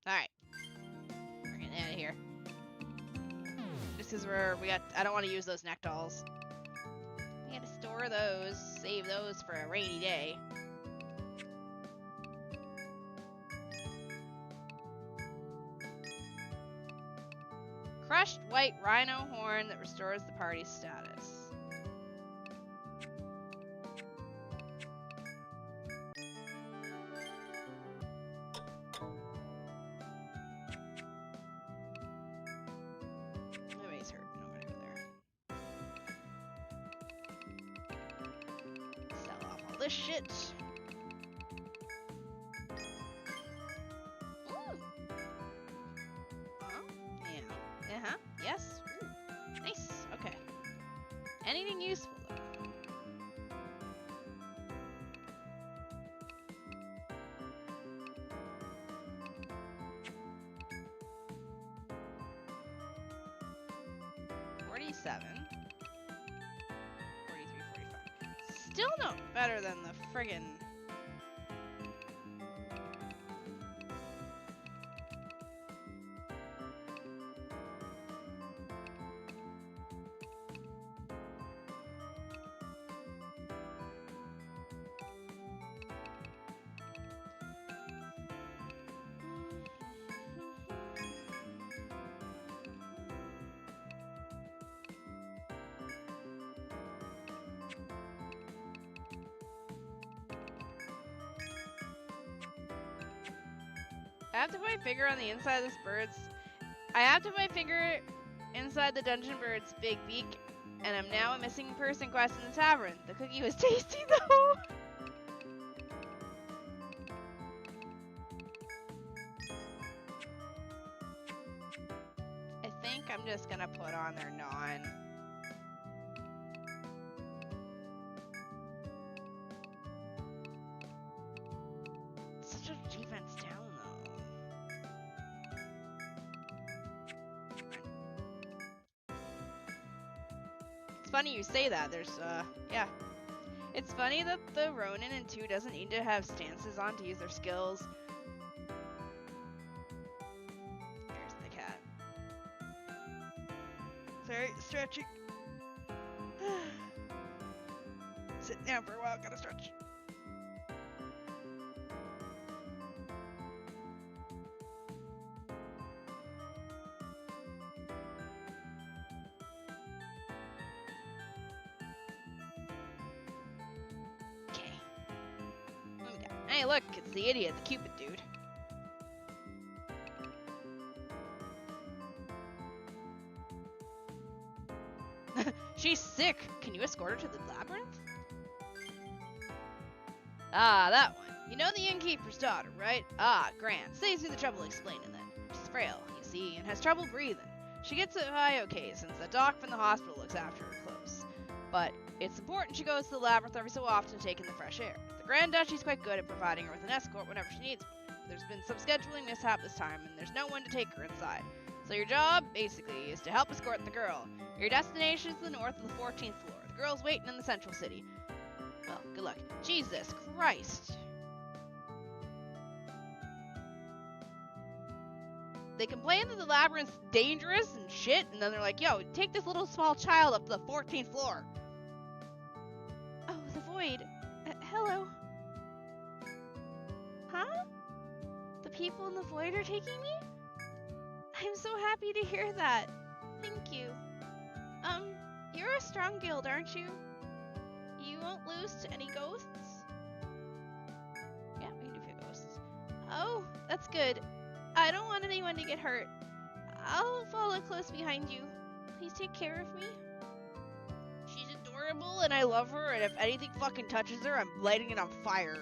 Alright. We're getting out of here. Just because I don't want to use those neck dolls. We gotta store those, save those for a rainy day. Crushed white rhino horn that restores the party's status. this shit. Ooh. Yeah. Uh-huh. Yes. Ooh. Nice. Okay. Anything useful though? Still no better than the friggin' I have to put my finger on the inside of this bird's. I have to put my finger inside the dungeon bird's big beak, and I'm now a missing person quest in the tavern. The cookie was tasty though. I think I'm just gonna put on their non. Such a defense down. Funny you say that. There's yeah, it's funny that the Ronin in 2 doesn't need to have stances on to use their skills. There's the cat. Sorry, stretching. Sit down for a while, gotta stretch. Hey, look, it's the idiot, the Cupid dude. She's sick. Can you escort her to the labyrinth? Ah, that one. You know the innkeeper's daughter, right? Ah, grand. Saves me the trouble explaining then. She's frail, you see, and has trouble breathing. She gets it okay since the doc from the hospital looks after her close. But it's important she goes to the labyrinth every so often to take in the fresh air. The Grand Duchy's quite good at providing her with an escort whenever she needs one. There's been some scheduling mishap this time, and there's no one to take her inside. So your job, basically, is to help escort the girl. Your destination is the north of the 14th floor. The girl's waiting in the central city. Well, good luck. Jesus Christ. They complain that the labyrinth's dangerous and shit, and then they're like, yo, take this little small child up to the 14th floor. Oh, the void. Hello. Huh? The people in the void are taking me? I'm so happy to hear that. Thank you. You're a strong guild, aren't you? You won't lose to any ghosts? Yeah, we can do few ghosts. Oh, that's good. I don't want anyone to get hurt. I'll follow close behind you. Please take care of me. She's adorable and I love her, and if anything fucking touches her, I'm lighting it on fire.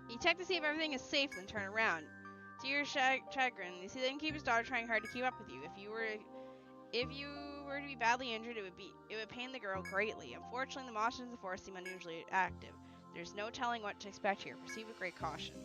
You check to see if everything is safe, then turn around. To your chagrin, you see the innkeeper's daughter trying hard to keep up with you. If you were to be badly injured, it would pain the girl greatly. Unfortunately, the monsters in the forest seem unusually active. There's no telling what to expect here. Proceed with great caution.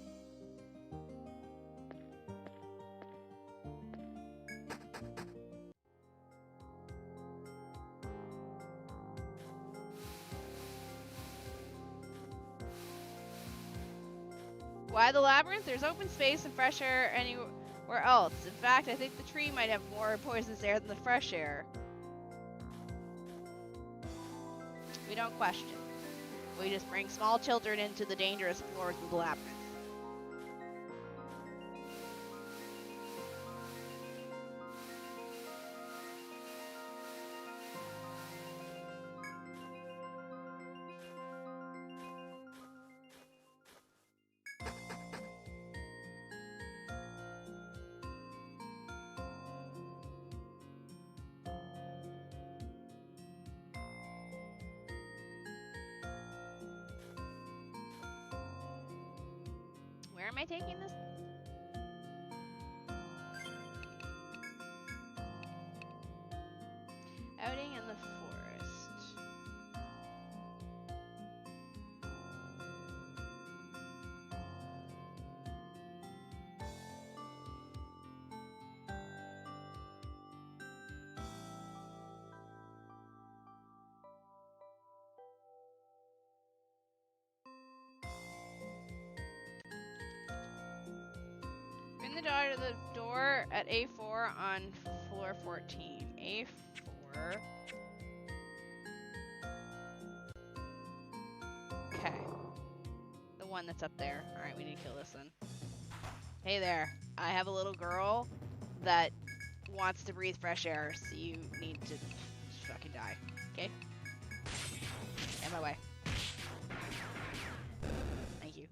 Why the labyrinth? There's open space and fresh air anywhere else. In fact, I think the tree might have more poisonous air than the fresh air. We don't question. We just bring small children into the dangerous floors of the labyrinth. I taking this? Outing in the forest. Bring the daughter to the door at A4 on floor 14. A4. Okay. The one that's up there. Alright, we need to kill this one. Hey there. I have a little girl that wants to breathe fresh air, so you need to just fucking die. Okay? Get my way. Thank you.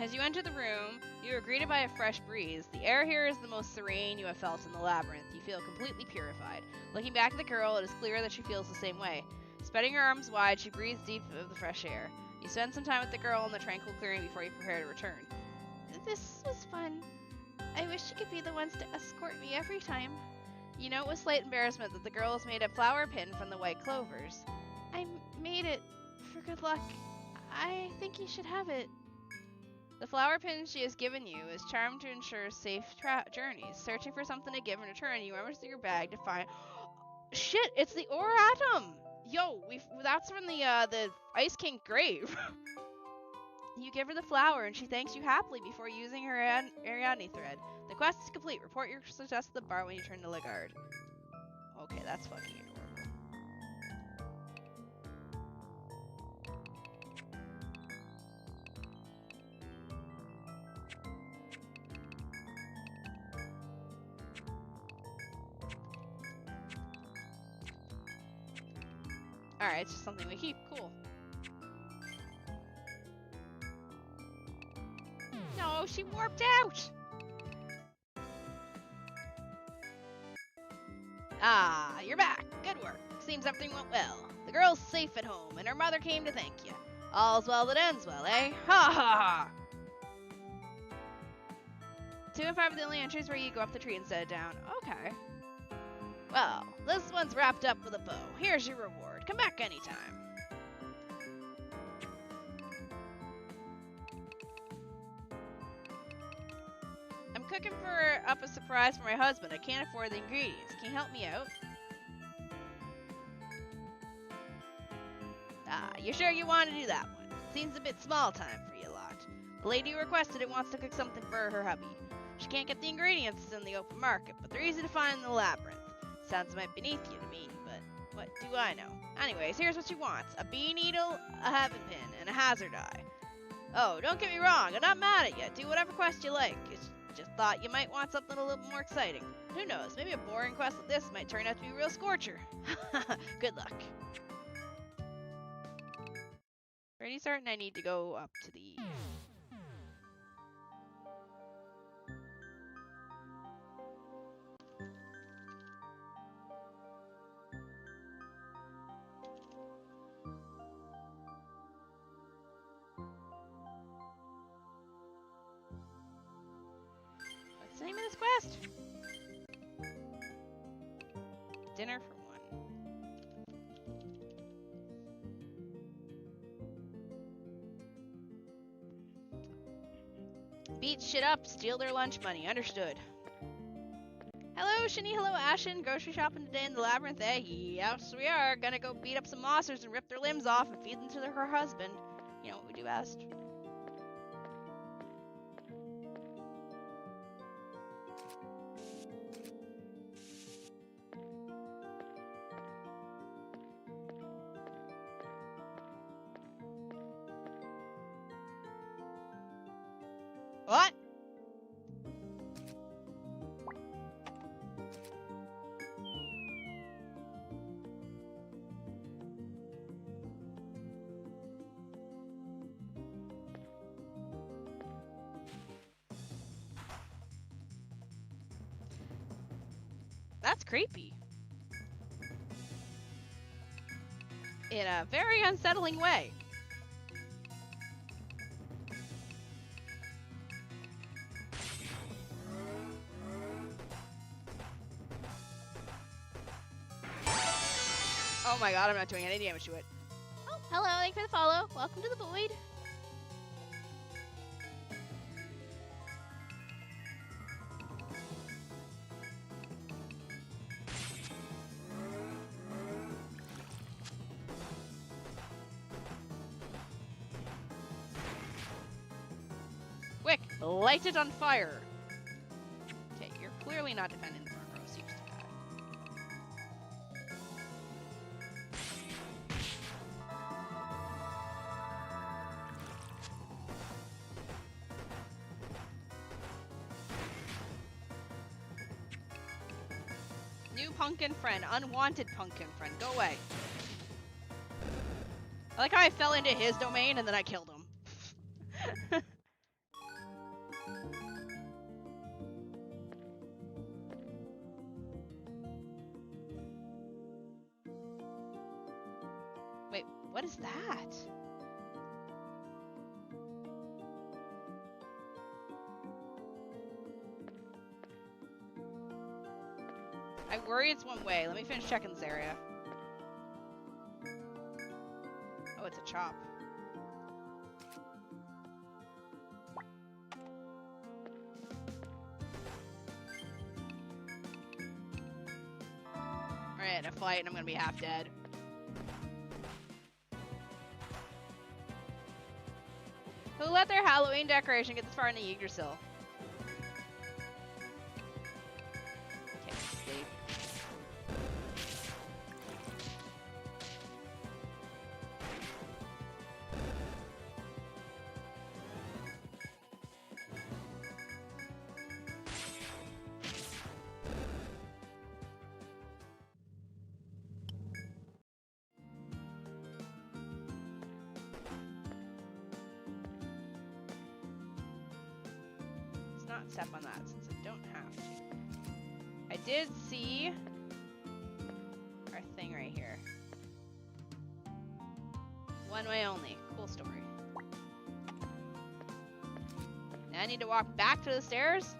As you enter the room, you are greeted by a fresh breeze. The air here is the most serene you have felt in the labyrinth. You feel completely purified. Looking back at the girl, it is clear that she feels the same way. Spreading her arms wide, she breathes deep of the fresh air. You spend some time with the girl in the tranquil clearing before you prepare to return. This was fun. I wish you could be the ones to escort me every time. You note with slight embarrassment that the girl has made a flower pin from the white clovers. I made it for good luck. I think you should have it. The flower pin she has given you is charmed to ensure safe journeys. Searching for something to give in return, you rummage through your bag to find... Shit, it's the Oratum! Yo, that's from the Ice King grave. You give her the flower, and she thanks you happily before using her Ariadne thread. The quest is complete. Report your success to the bar when you turn to Ligard. Okay, that's fucking adorable. Alright, it's just something we keep. Cool. No, she warped out! Ah, you're back. Good work. Seems everything went well. The girl's safe at home, and her mother came to thank you. All's well that ends well, eh? Ha ha ha! 2 and 5 are the only entries where you go up the tree instead of down. Okay. Well, this one's wrapped up with a bow. Here's your reward. Come back anytime. I'm cooking up a surprise for my husband. I can't afford the ingredients. Can you help me out? Ah, you sure you want to do that one? Seems a bit small time for you lot. The lady who requested it wants to cook something for her hubby. She can't get the ingredients in the open market, but they're easy to find in the labyrinth. Sounds a bit beneath you to me, but what do I know? Anyways, here's what she wants. A bee needle, a heaven pin, and a hazard eye. Oh, don't get me wrong, I'm not mad at you. Do whatever quest you like. It's just thought you might want something a little more exciting. Who knows, maybe a boring quest like this might turn out to be a real scorcher. Good luck. Pretty certain I need to go up to the... What's the name of this quest? Dinner for one. Beat shit up, steal their lunch money. Understood. Hello, Shini. Hello, Ashen. Grocery shopping today in the labyrinth, eh? Yes, we are. Gonna go beat up some monsters and rip their limbs off and feed them to her husband. You know what we do best. What? That's creepy. in a very unsettling way. Oh my god, I'm not doing any damage to it. Oh, hello, thank you for the follow. Welcome to the void. Quick, light it on fire. Okay, you're clearly not defending the front row, so you just do that. New pumpkin friend, unwanted pumpkin friend, go away. I like how I fell into his domain and then I killed him. Wait, what is that? I worry it's one way. Let me finish checking this area. Oh, it's a chop. Alright, a fight and I'm gonna be half dead. Who let their Halloween decoration get this far into Yggdrasil? Okay, sleep. Not step on that since I don't have to. I did see our thing right here. One way only. Cool story. Now I need to walk back to the stairs.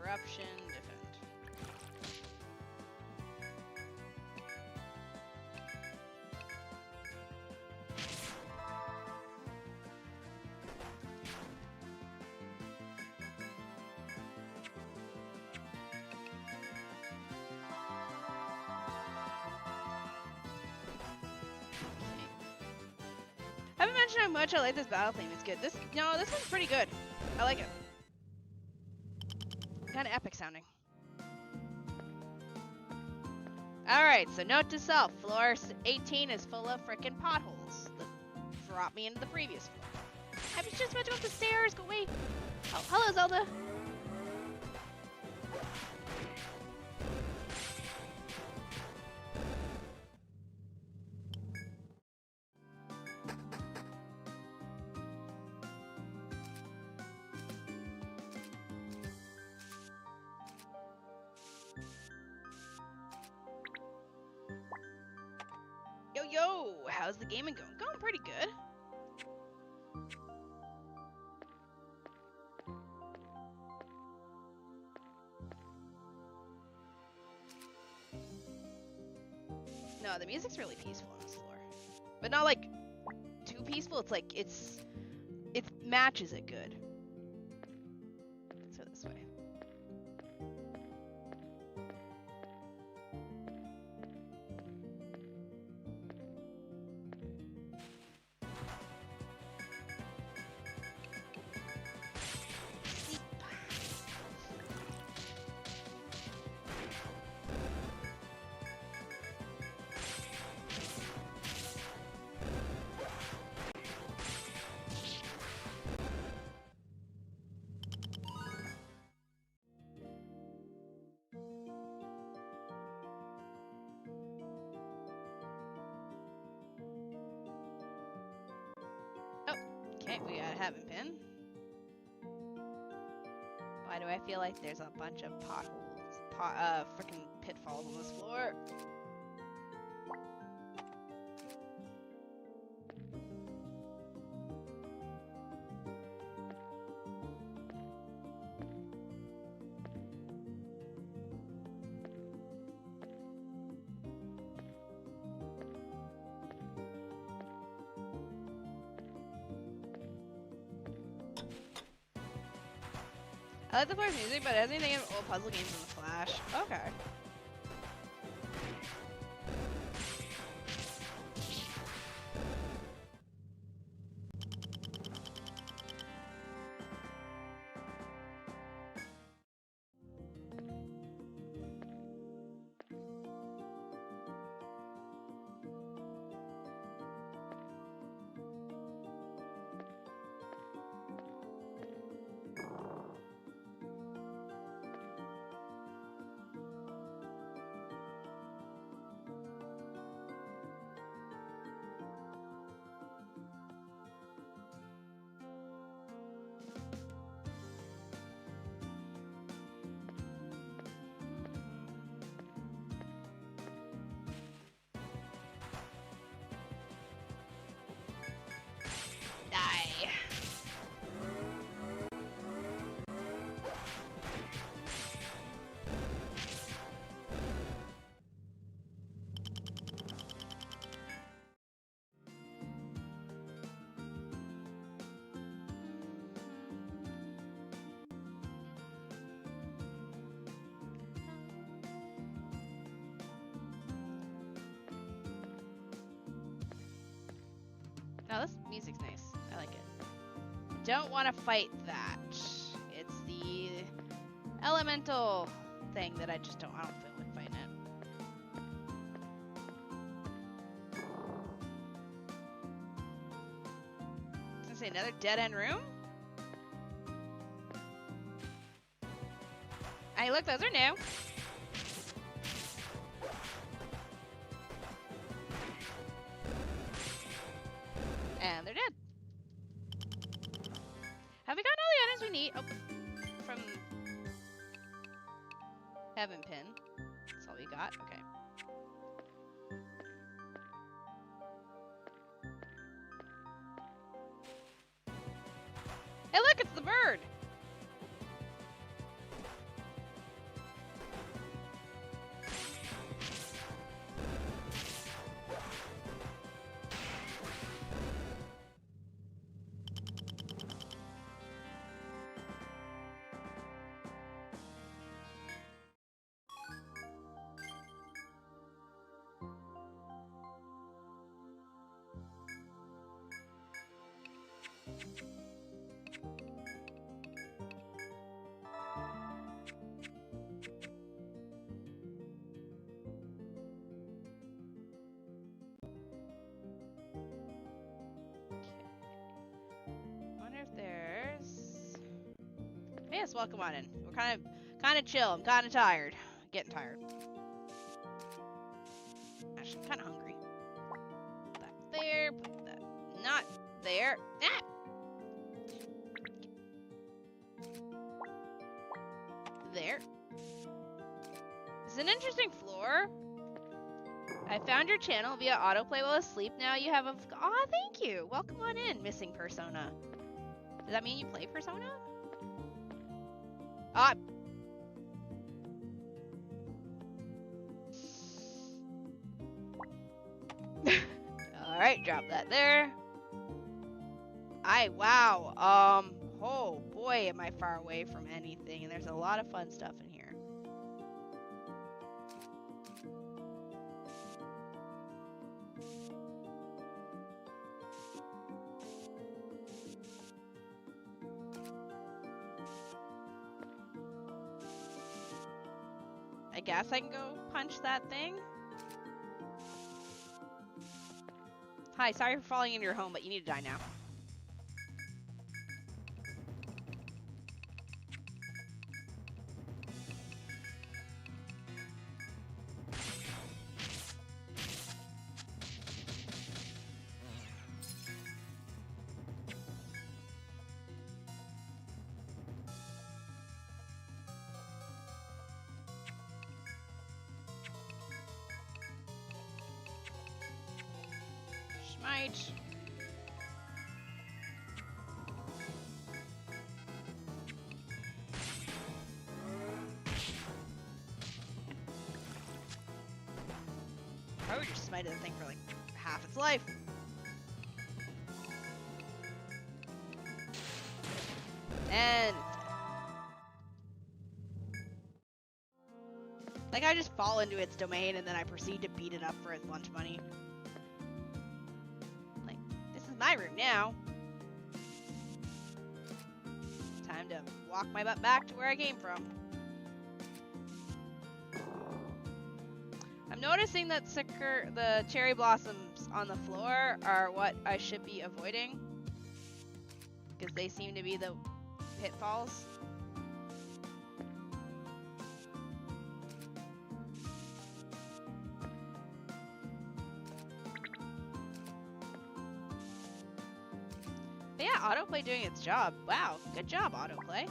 Corruption, defend. I haven't mentioned how much I like this battle theme. It's good. This one's pretty good. I like it. Kind of epic sounding. Alright, so note to self, floor 18 is full of frickin' potholes. Drop me into the previous floor. I was just about to go up the stairs, go away. Oh, hello Zelda. Yo, how's the gaming going? Going pretty good. No, the music's really peaceful on this floor. But not like too peaceful, it's like it matches it good. Let's go this way. like we got a heaven pin. Why do I feel like there's a bunch of potholes, freaking pitfalls on this floor? I like the floor's music, but it has anything in old puzzle games in the Flash. Okay. Now this music's nice. I like it. Don't want to fight that. It's the elemental thing that I don't feel like fighting it. I was gonna say another dead end room? Hey look, those are new. And they're dead. Have we gotten all the items we need? Oh, from Heaven Pin. That's all we got? Okay. Hey look, it's the bird! Yes, welcome on in. We're kind of chill. I'm kind of tired. Getting tired. Actually, I'm kind of hungry. Put that there. Put that not there. Ah! There. It's an interesting floor. I found your channel via autoplay while asleep. Now you have a... Aw, thank you. Welcome on in, missing Persona. Does that mean you play Persona? Ah. Alright, drop that there. Wow. Oh boy, am I far away from anything, and there's a lot of fun stuff in here. I guess I can go punch that thing. Hi, sorry for falling into your home, but you need to die now. Smite. Probably just smited the thing for like half its life. And like I just fall into its domain and then I proceed to beat it up for its lunch money. Like, this is my room now. Time to walk my butt back to where I came from. I'm noticing that the cherry blossoms on the floor are what I should be avoiding, because they seem to be the pitfalls. But yeah, autoplay doing its job. Wow, good job, autoplay.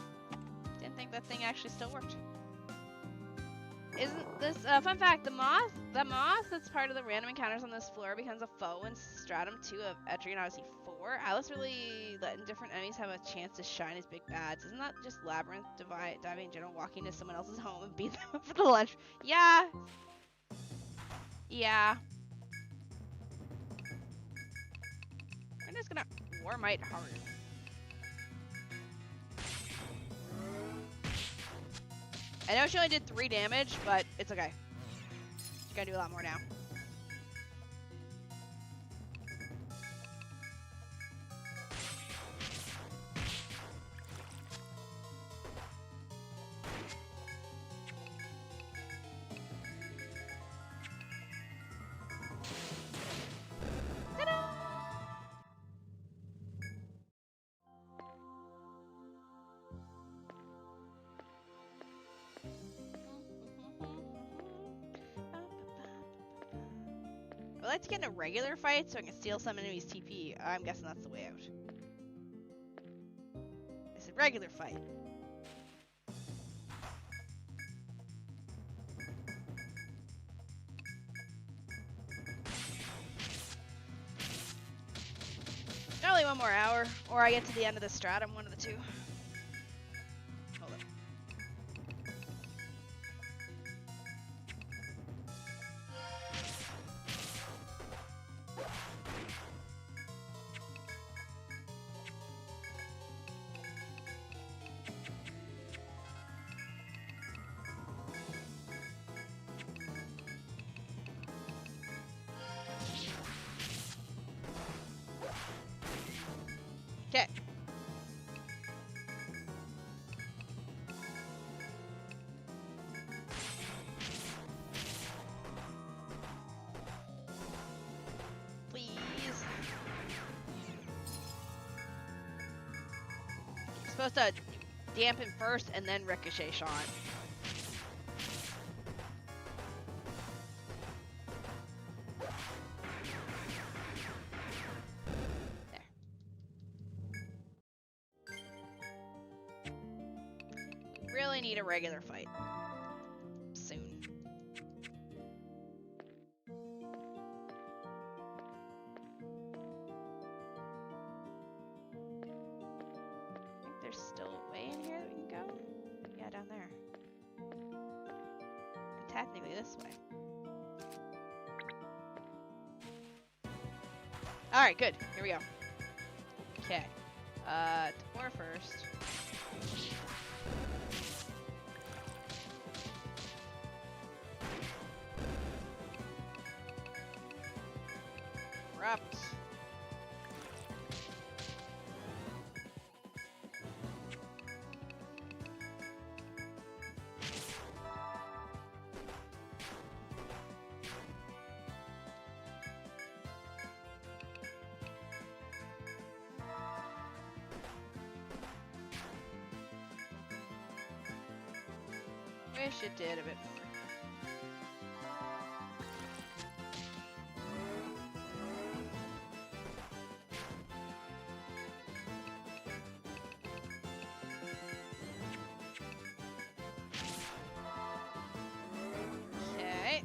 Didn't think that thing actually still worked. Isn't this fun fact? The moth that's part of the random encounters on this floor becomes a foe in Stratum 2 of Etrian Odyssey 4. Alice really letting different enemies have a chance to shine as big bads. Isn't that just labyrinth diving in general, walking to someone else's home and beat them up for the lunch? Yeah. Yeah. I'm just gonna Warmite hard. I know she only did 3 damage, but it's okay. She's gonna do a lot more now. Ta-da! I'd like to get in a regular fight so I can steal some enemies' TP. I'm guessing that's the way out. It's a regular fight. Only 1 more hour, or I get to the end of the stratum, one of the two. Hold up. Okay. Please. You're supposed to dampen first and then ricochet shot. Really need a regular fight. Soon. I think there's still a way in here that we can go. Yeah, down there. And technically this way. Alright, good. Here we go. Okay. More first. Corrupt. Wish it did a bit more. Okay.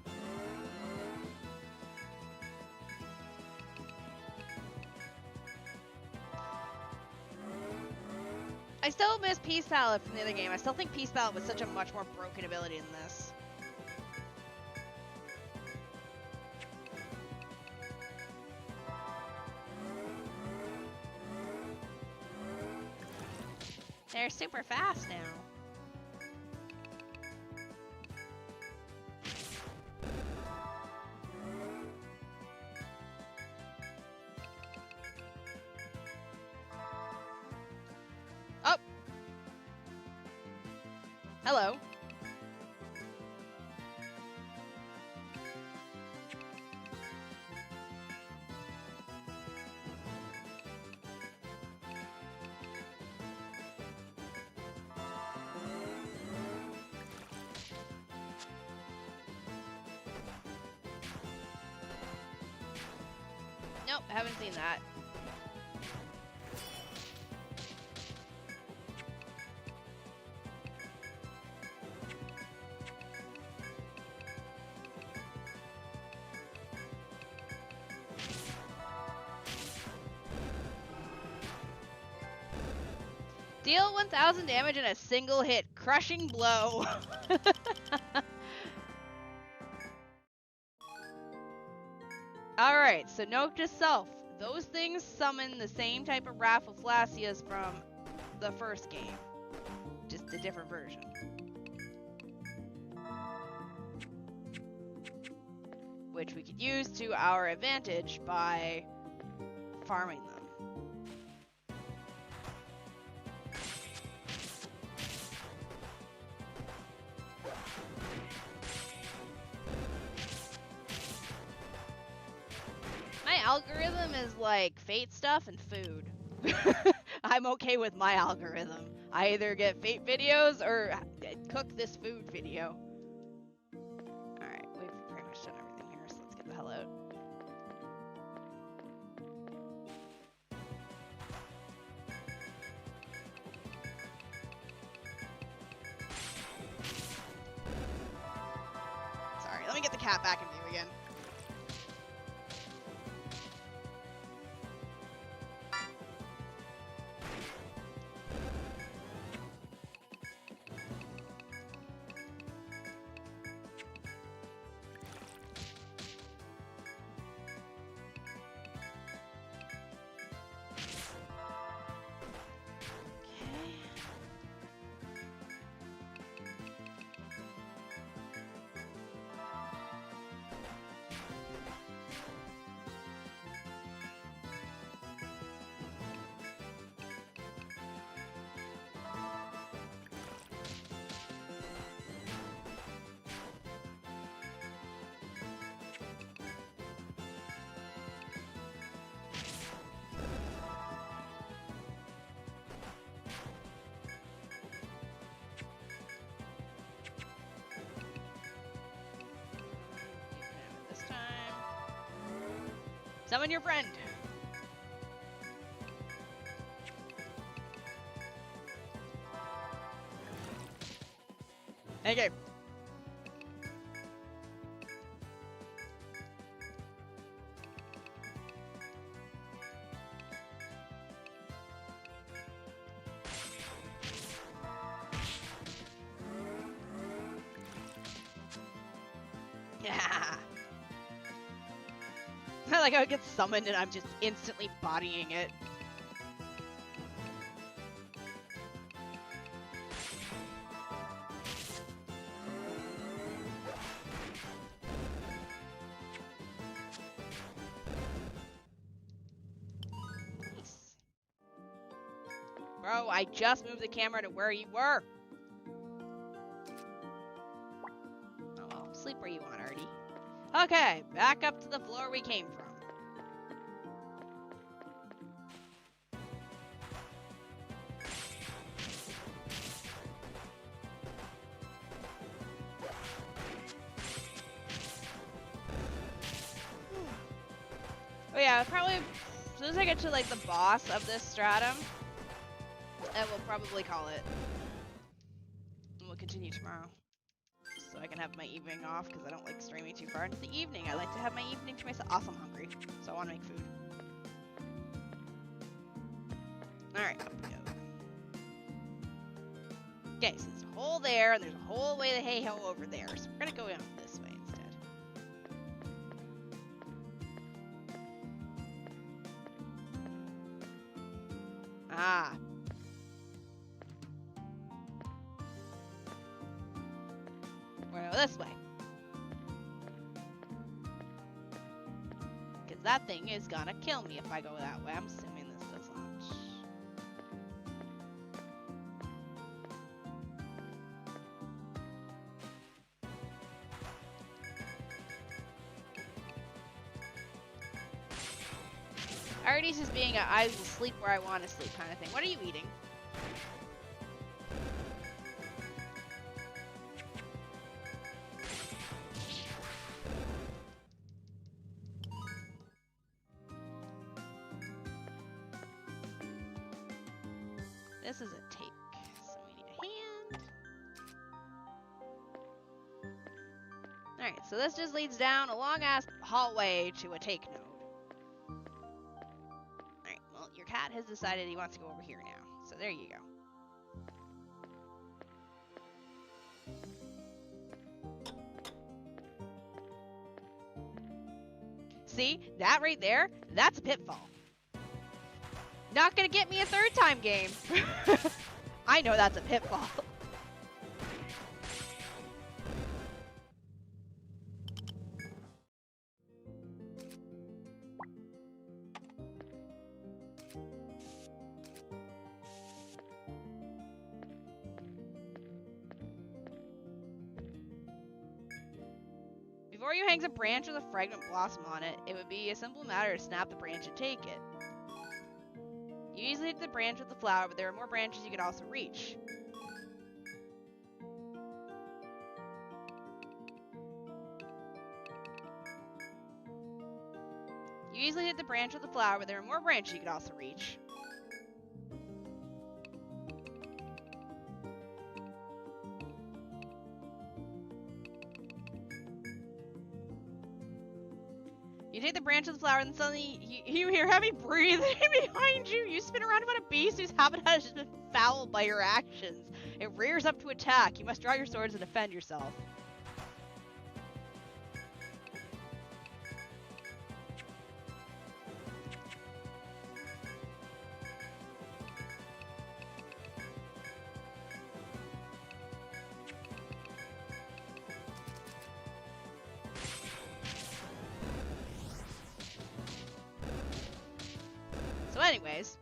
I still miss Peace Palette from the other game. I still think Peace Palette was such a much more broken ability than this. They're super fast now. Oh! Hello. Nope, haven't seen that. Deal 1,000 damage in a single hit. Crushing blow. Alright, so note to self. Those things summon the same type of Raffleslacias from the first game. Just a different version. Which we could use to our advantage by farming them. My algorithm is like fate stuff and food. I'm okay with my algorithm. I either get fate videos or cook this food video. Alright, we've pretty much done everything here, so let's get the hell out. Sorry, let me get the cat back in view again. Summon your friend. Okay. Yeah. I like how it gets summoned and I'm just instantly bodying it. Nice. Bro, I just moved the camera to where you were. Oh well, sleep where you want, Artie. Okay, back up to the floor we came from. Oh yeah, probably as soon as I get to like the boss of this stratum, I will probably call it. And we'll continue tomorrow. So I can have my evening off because I don't like streaming too far into the evening. I like to have my evening to myself. I'm hungry, so I want to make food. Alright, up we go. Okay, so there's a hole there, and there's a whole way to hey-ho over there. So we're gonna go in this way instead. Ah. We're gonna go this way. Because that thing is gonna kill me if I go that way. I'm assuming this does not. Already's just being a I will sleep where I want to sleep kind of thing. What are you eating? This is a take, so we need a hand. Alright, so this just leads down a long-ass hallway to a take node. Alright, well, your cat has decided he wants to go over here now, so there you go. See? That right there? That's a pitfall. Not gonna get me a third time game. I know that's a pitfall. Before you hang a branch with a fragrant blossom on it, it would be a simple matter to snap the branch and take it. You easily hit the branch with the flower, but there are more branches you could also reach. You easily hit the branch with the flower, but there are more branches you could also reach. You take the branch of the flower, and suddenly you hear heavy breathing behind you. You spin around about a beast whose habitat has just been fouled by your actions. It rears up to attack. You must draw your swords and defend yourself. So anyways,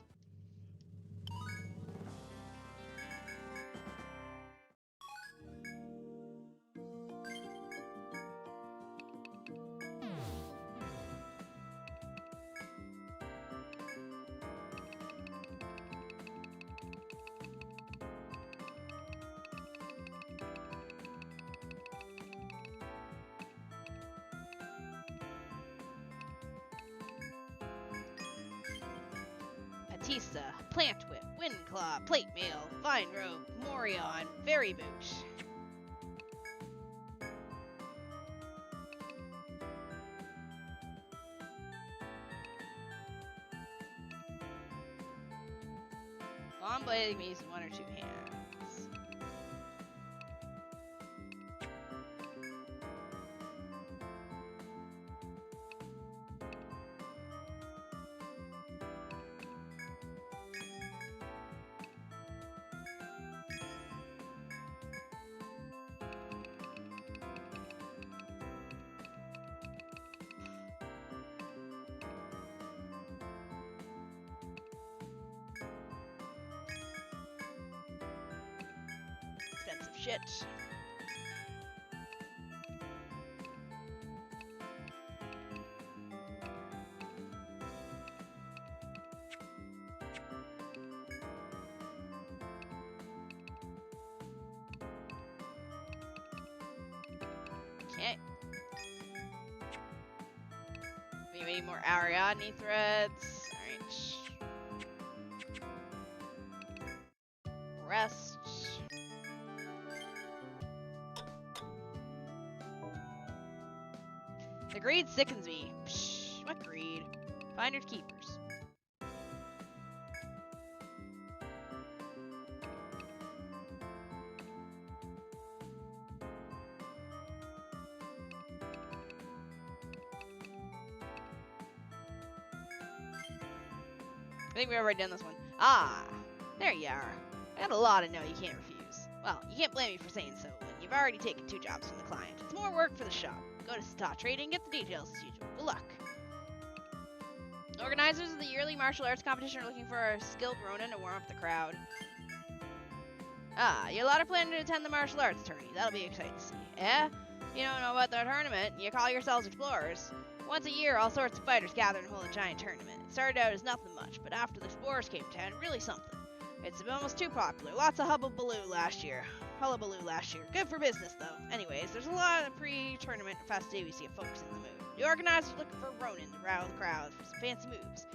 Batista, Plant Whip, Wind Claw, Plate Mail, Fine Rope, Morion, Fairy Boot. Long blade can be used in one or two hands. Expensive shit. Okay. We need more Ariadne threads. Alright. Rest. The greed sickens me. Psh, what greed? Finders keepers. I think we've already done this one. Ah, there you are. I got a law to know you can't refuse. Well, you can't blame me for saying so when you've already taken 2 jobs from the client. It's more work for the shop. Go to Star Trading, get the details as usual. Good luck. Organizers of the yearly martial arts competition are looking for a skilled Ronin to warm up the crowd. Ah, you lot are planning to attend the martial arts tourney. That'll be exciting to see. Eh? You don't know about the tournament, you call yourselves explorers. Once a year, all sorts of fighters gather and hold a giant tournament. It started out as nothing much, but after the explorers came to town, really something. It's almost too popular. Lots of hullabaloo last year. Good for business, though. Anyways, there's a lot of pre-tournament festivities to get folks in the mood. The organizers are looking for a Ronin to rile the crowd for some fancy moves.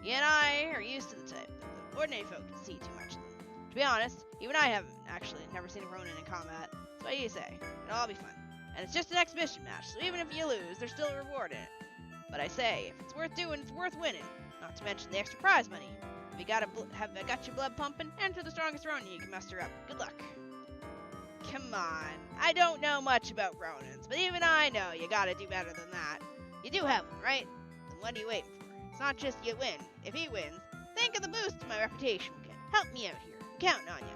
You and I are used to the type, but the ordinary folk don't see too much of them. To be honest, even I haven't actually never seen a Ronin in combat. So what do you say? It'll all be fun. And it's just an exhibition match, so even if you lose, there's still a reward in it. But I say, if it's worth doing, it's worth winning. Not to mention the extra prize money. If you got your blood pumping, enter the strongest Ronin you can muster up. Good luck. Come on. I don't know much about Ronins, but even I know you gotta do better than that. You do have one, right? Then what are you waiting for? It's not just you win. If he wins, think of the boost to my reputation will get. Help me out here. I'm counting on you.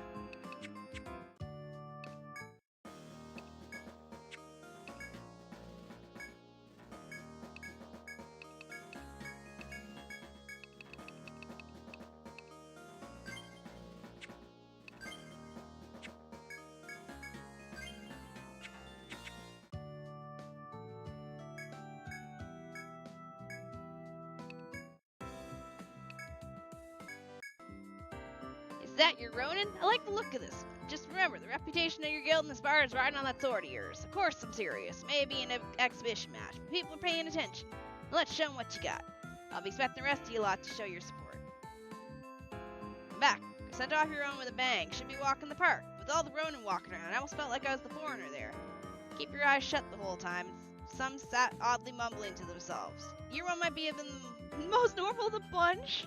Is that your Ronin? I like the look of this one. Just remember, the reputation of your guild in this bar is riding on that sword of yours. Of course I'm serious. Maybe an exhibition match, but people are paying attention. Let's show them what you got. I'll be expecting the rest of you lot to show your support. I'm back. I sent off your own with a bang. Should be walking the park. With all the Ronin walking around, I almost felt like I was the foreigner there. Keep your eyes shut the whole time. Some sat oddly mumbling to themselves. Your one might be even the most normal of the bunch.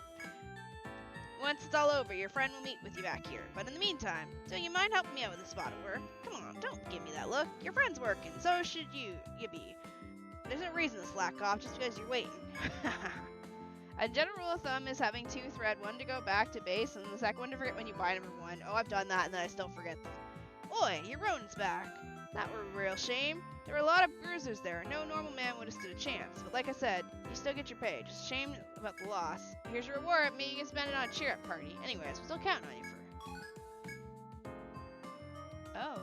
Once it's all over, your friend will meet with you back here. But in the meantime, don't you mind helping me out with a spot of work? Come on, don't give me that look. Your friend's working, so should you be. There's no reason to slack off just because you're waiting. A general rule of thumb is having 2 thread, one to go back to base, and the second one to forget when you buy number 1. Oh, I've done that, and then I still forget them. Oi, your Ronin's back. That were a real shame. There were a lot of bruisers there. No normal man would have stood a chance. But like I said, you still get your pay. Just shame about the loss. Here's your reward. Maybe you can spend it on a cheer-up party. Anyways, we're still counting on you for... Oh.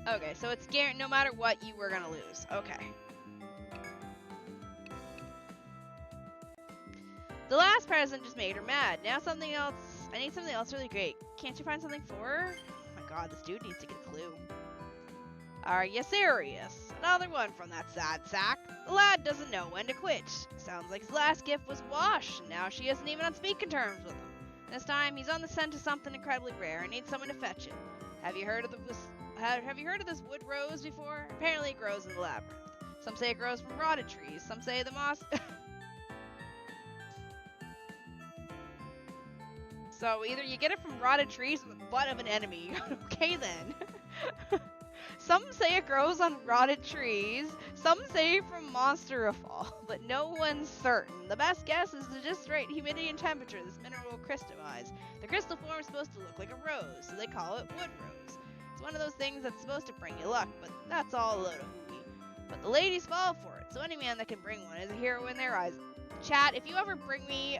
What? Okay, so it's guaranteed no matter what, you were gonna lose. Okay. The last present just made her mad. Now something else. I need something else really great. Can't you find something for her? Oh my god, this dude needs to get a clue. Are you serious? Another one from that sad sack. The lad doesn't know when to quit. Sounds like his last gift was wash, and now she isn't even on speaking terms with him. This time, he's on the scent of something incredibly rare and needs someone to fetch it. Have you heard of this wood rose before? Apparently it grows in the labyrinth. Some say it grows from rotted trees. Some say the moss... So either you get it from rotted trees or the butt of an enemy. Okay then. Some say it grows on rotted trees. Some say from monster fall, but no one's certain. The best guess is the just right humidity and temperature this mineral will crystallize. The crystal form is supposed to look like a rose, so they call it wood rose. It's one of those things that's supposed to bring you luck, but that's all a load of hooey. But the ladies fall for it, so any man that can bring one is a hero in their eyes. Chat, if you ever bring me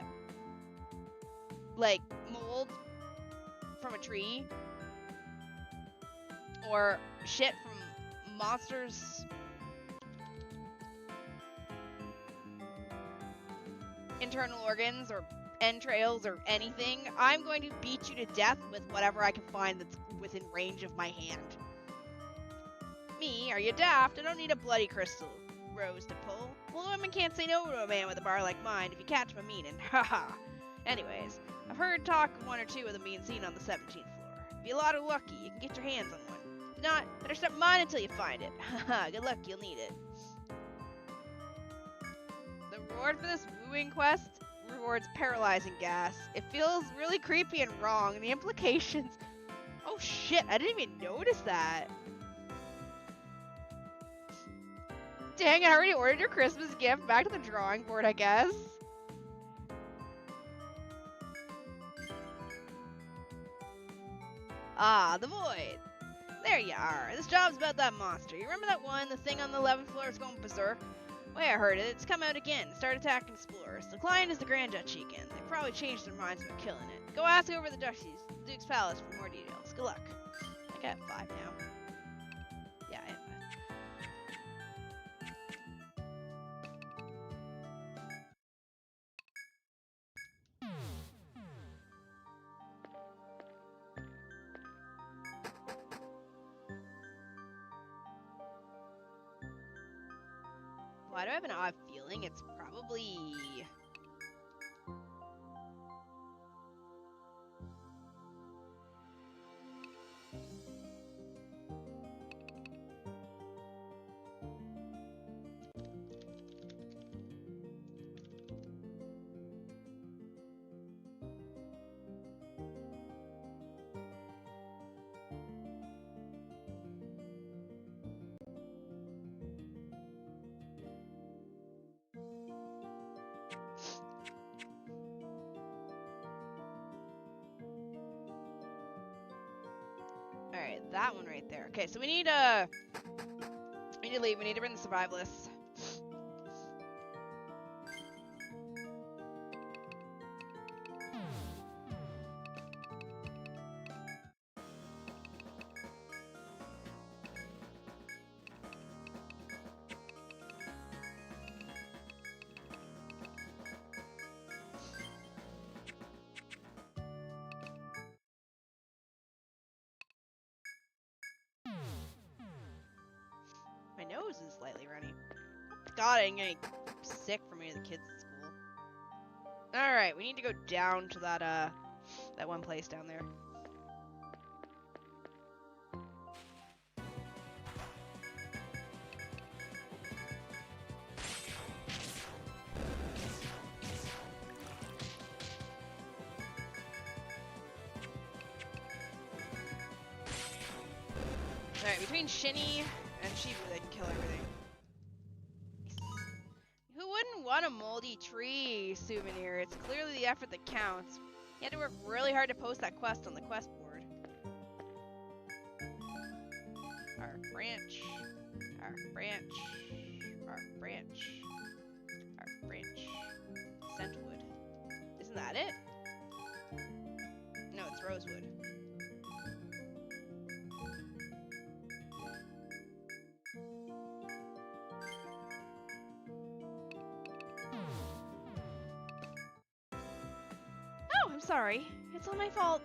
like mold from a tree or shit from monsters internal organs or entrails or anything, I'm going to beat you to death with whatever I can find that's within range of my hand. Me? Are you daft? I don't need a bloody crystal rose to pull. Well, a woman can't say no to a man with a bar like mine if you catch my meaning. Haha. Anyways, I've heard talk of 1 or 2 of them being seen on the 17th floor. If you're a lot of lucky, you can get your hands on one. If not, better stop mine until you find it. Haha, good luck, you'll need it. The reward for this wooing quest rewards paralyzing gas. It feels really creepy and wrong, and the implications... Oh shit, I didn't even notice that. Dang, I already ordered your Christmas gift. Back to the drawing board, I guess. Ah, the void. There you are. This job's about that monster. You remember that one? The thing on the 11th floor is going berserk? Way I heard it, it's come out again. Start attacking explorers. The client is the Grand Duchy again. They probably changed their minds about killing it. Go ask over the Duke's palace for more details. Good luck. I got 5 now. Yeah, I have 5. Why do I have an odd feeling? It's probably... Alright, that one right there. Okay, so we need to leave. We need to bring the survivalists. My nose is slightly runny. God, I didn't get any sick from any of the kids at school. Alright, we need to go down to that one place down there. Alright, between Shini and Shibu, they can kill everything. Who wouldn't want a moldy tree souvenir? It's clearly the effort that counts. You had to work really hard to post that quest on the quest board. Our branch. Our branch. Our branch. Our branch. Scentwood. Isn't that it? No, it's rosewood. Sorry. It's all my fault.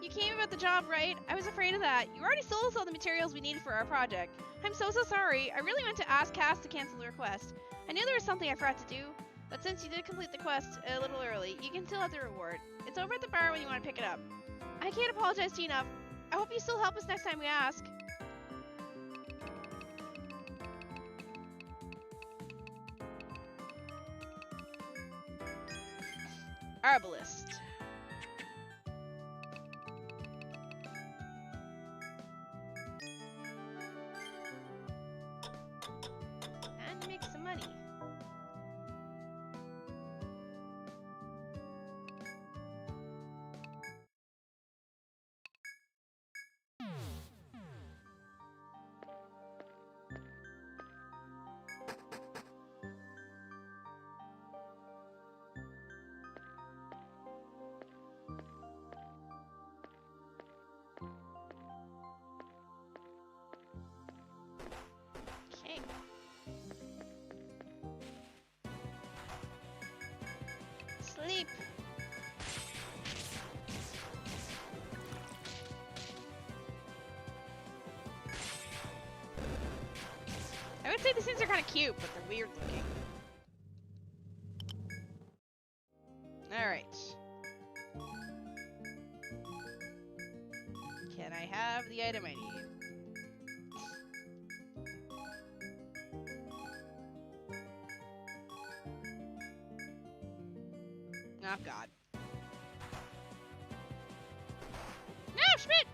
You came about the job, right? I was afraid of that. You already sold us all the materials we needed for our project. I'm so sorry. I really meant to ask Cass to cancel the request. I knew there was something I forgot to do, but since you did complete the quest a little early, you can still have the reward. It's over at the bar when you want to pick it up. I can't apologize to you enough. I hope you still help us next time we ask. Arbalist. Sleep. I would say these things are kind of cute, but they're weird looking. Alright. Can I have the item I need? Oh, God. No, Schmidt!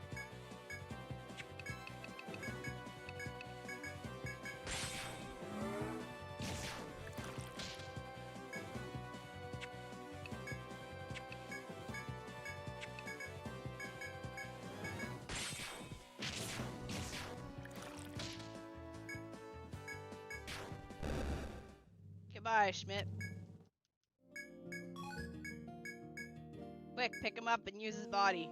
Goodbye, Schmidt. Quick, pick him up and use his body.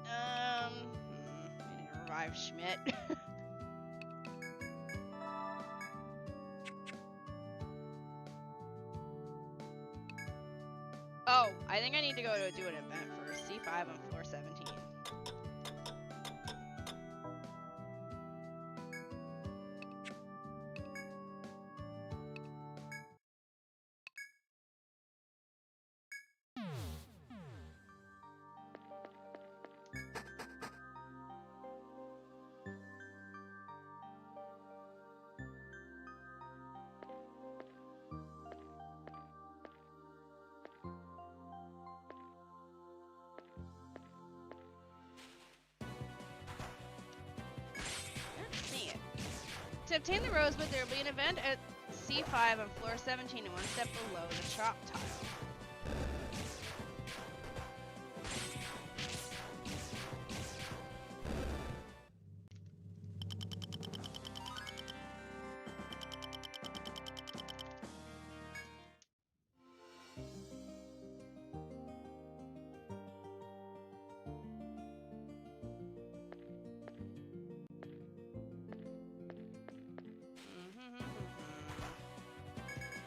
I need to revive Schmidt. Oh, I think I need to go to do an event for C5 on floor 17. To obtain the rosebud, there will be an event at C5 on floor 17 and one step below the shop tile.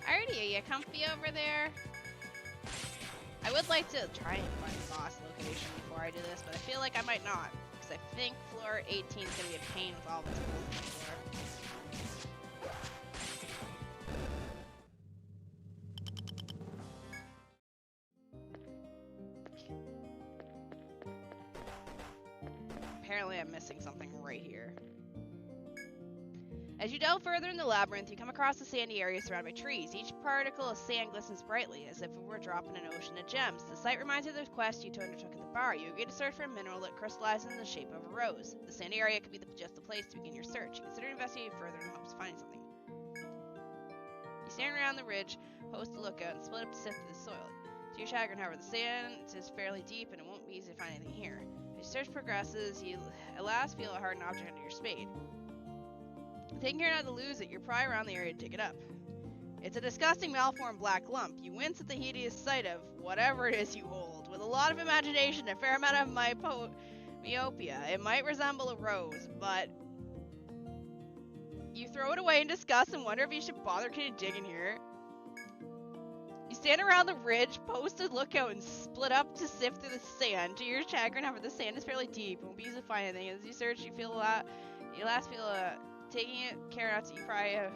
Alrighty, are you comfy over there? I would like to try and find the boss location before I do this, but I feel like I might not, because I think floor 18 is going to be a pain with all this holes on the floor. Apparently I'm missing something right here. As you delve further in the labyrinth, you come across a sandy area surrounded by trees. Each particle of sand glistens brightly, as if it were dropped in an ocean of gems. The sight reminds you of the quest you undertook at the bar. You agree to search for a mineral that crystallizes in the shape of a rose. The sandy area could be just the place to begin your search. You consider investigating further in hopes of finding something. You stand around the ridge, post a lookout, and split up to sift through the soil. To your chagrin, however, the sand is fairly deep, and it won't be easy to find anything here. As your search progresses, you at last feel a hardened object under your spade. Taking care not to lose it, you pry around the area to dig it up. It's a disgusting malformed black lump. You wince at the hideous sight of whatever it is you hold. With a lot of imagination, a fair amount of myopia, it might resemble a rose, but you throw it away in disgust and wonder if you should bother digging here. You stand around the ridge, post a lookout, and split up to sift through the sand. To your chagrin, however, the sand is fairly deep. It won't be easy to find anything. As you search, you last feel taking it, care not to pry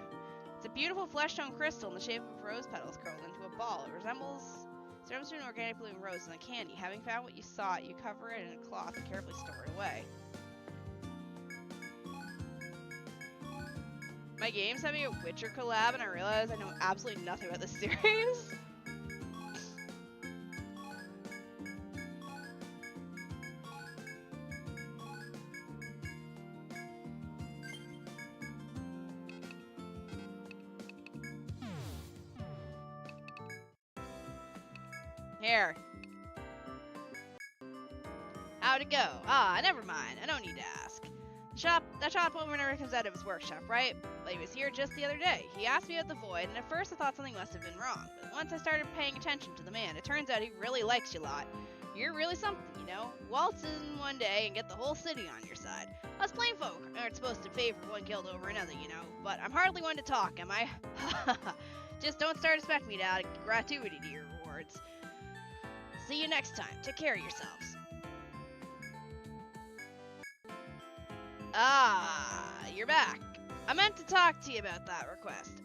it's a beautiful flesh-tone crystal in the shape of rose petals curled into a ball. It resembles to an organic blooming rose in a candy. Having found what you sought, you cover it in a cloth and carefully store it away. My game's having a Witcher collab, and I realize I know absolutely nothing about this series. Here. How'd it go? Ah, never mind. I don't need to ask. That shop owner never comes out of his workshop, right? But he was here just the other day. He asked me about the void, and at first I thought something must have been wrong. But once I started paying attention to the man, it turns out he really likes you a lot. You're really something, you know? Waltz in one day and get the whole city on your side. Us plain folk aren't supposed to favor one guild over another, you know? But I'm hardly one to talk, am I? Just don't start expecting me to add gratuity to your rewards. See you next time. Take care of yourselves. Ah, you're back. I meant to talk to you about that request.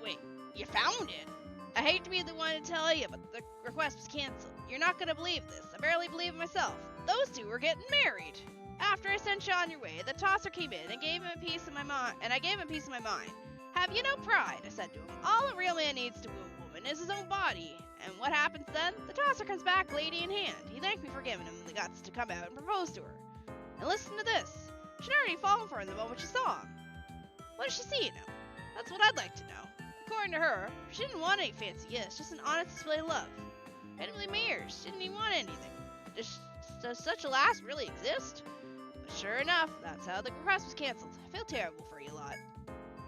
Wait, you found it? I hate to be the one to tell you, but the request was canceled. You're not gonna believe this. I barely believe it myself. Those two were getting married. After I sent you on your way, the tosser came in and gave him a piece of my mind, Have you no pride? I said to him. All a real man needs to woo a woman is his own body. And what happens then? The tosser comes back, lady in hand. He thanked me for giving him the guts to come out and propose to her. And listen to this. She'd already fallen for him the moment she saw him. What did she see in him? That's what I'd like to know. According to her, she didn't want any fancy gifts, just an honest display of love. I didn't really marry her. She didn't even want anything. Does such a lass really exist? But sure enough, that's how the request was cancelled. I feel terrible for you lot.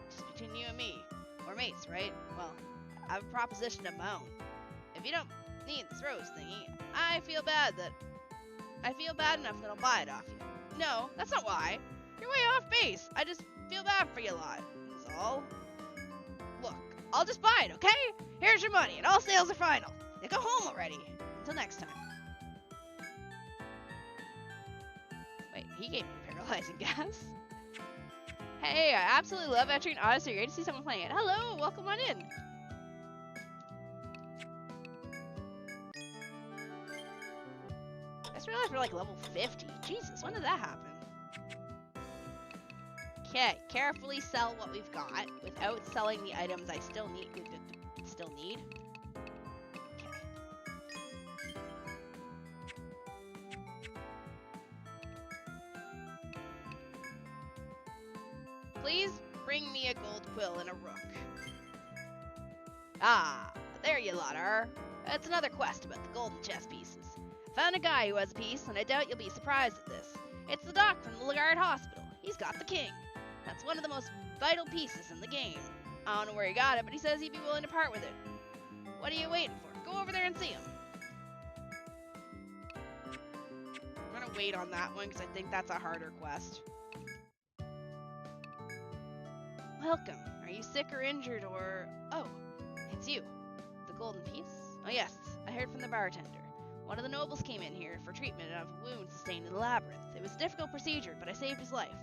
Just between you and me. We're mates, right? Well, I have a proposition of my own. If you don't need this rose thingy, I feel bad enough that I'll buy it off you. No, that's not why. You're way off base. I just feel bad for you lot. That's all. Look, I'll just buy it, okay? Here's your money, and all sales are final. Now go home already. Until next time. Wait, he gave me paralyzing gas. Hey, I absolutely love Etrian Odyssey. Great to see someone playing it. Hello, welcome on in. I just realized we're like level 50. Jesus, when did that happen? Okay, carefully sell what we've got without selling the items I still need. Okay. Please bring me a gold quill and a rook. Ah, there you lot are. That's another quest about the golden chess pieces. I found a guy who has a piece, and I doubt you'll be surprised at this. It's the doc from the Lagard Hospital. He's got the king. That's one of the most vital pieces in the game. I don't know where he got it, but he says he'd be willing to part with it. What are you waiting for? Go over there and see him. I'm gonna wait on that one because I think that's a harder quest. Welcome. Are you sick or injured or... Oh, it's you. The golden piece? Oh yes, I heard from the bartender. One of the nobles came in here for treatment of a wound sustained in the labyrinth. It was a difficult procedure, but I saved his life.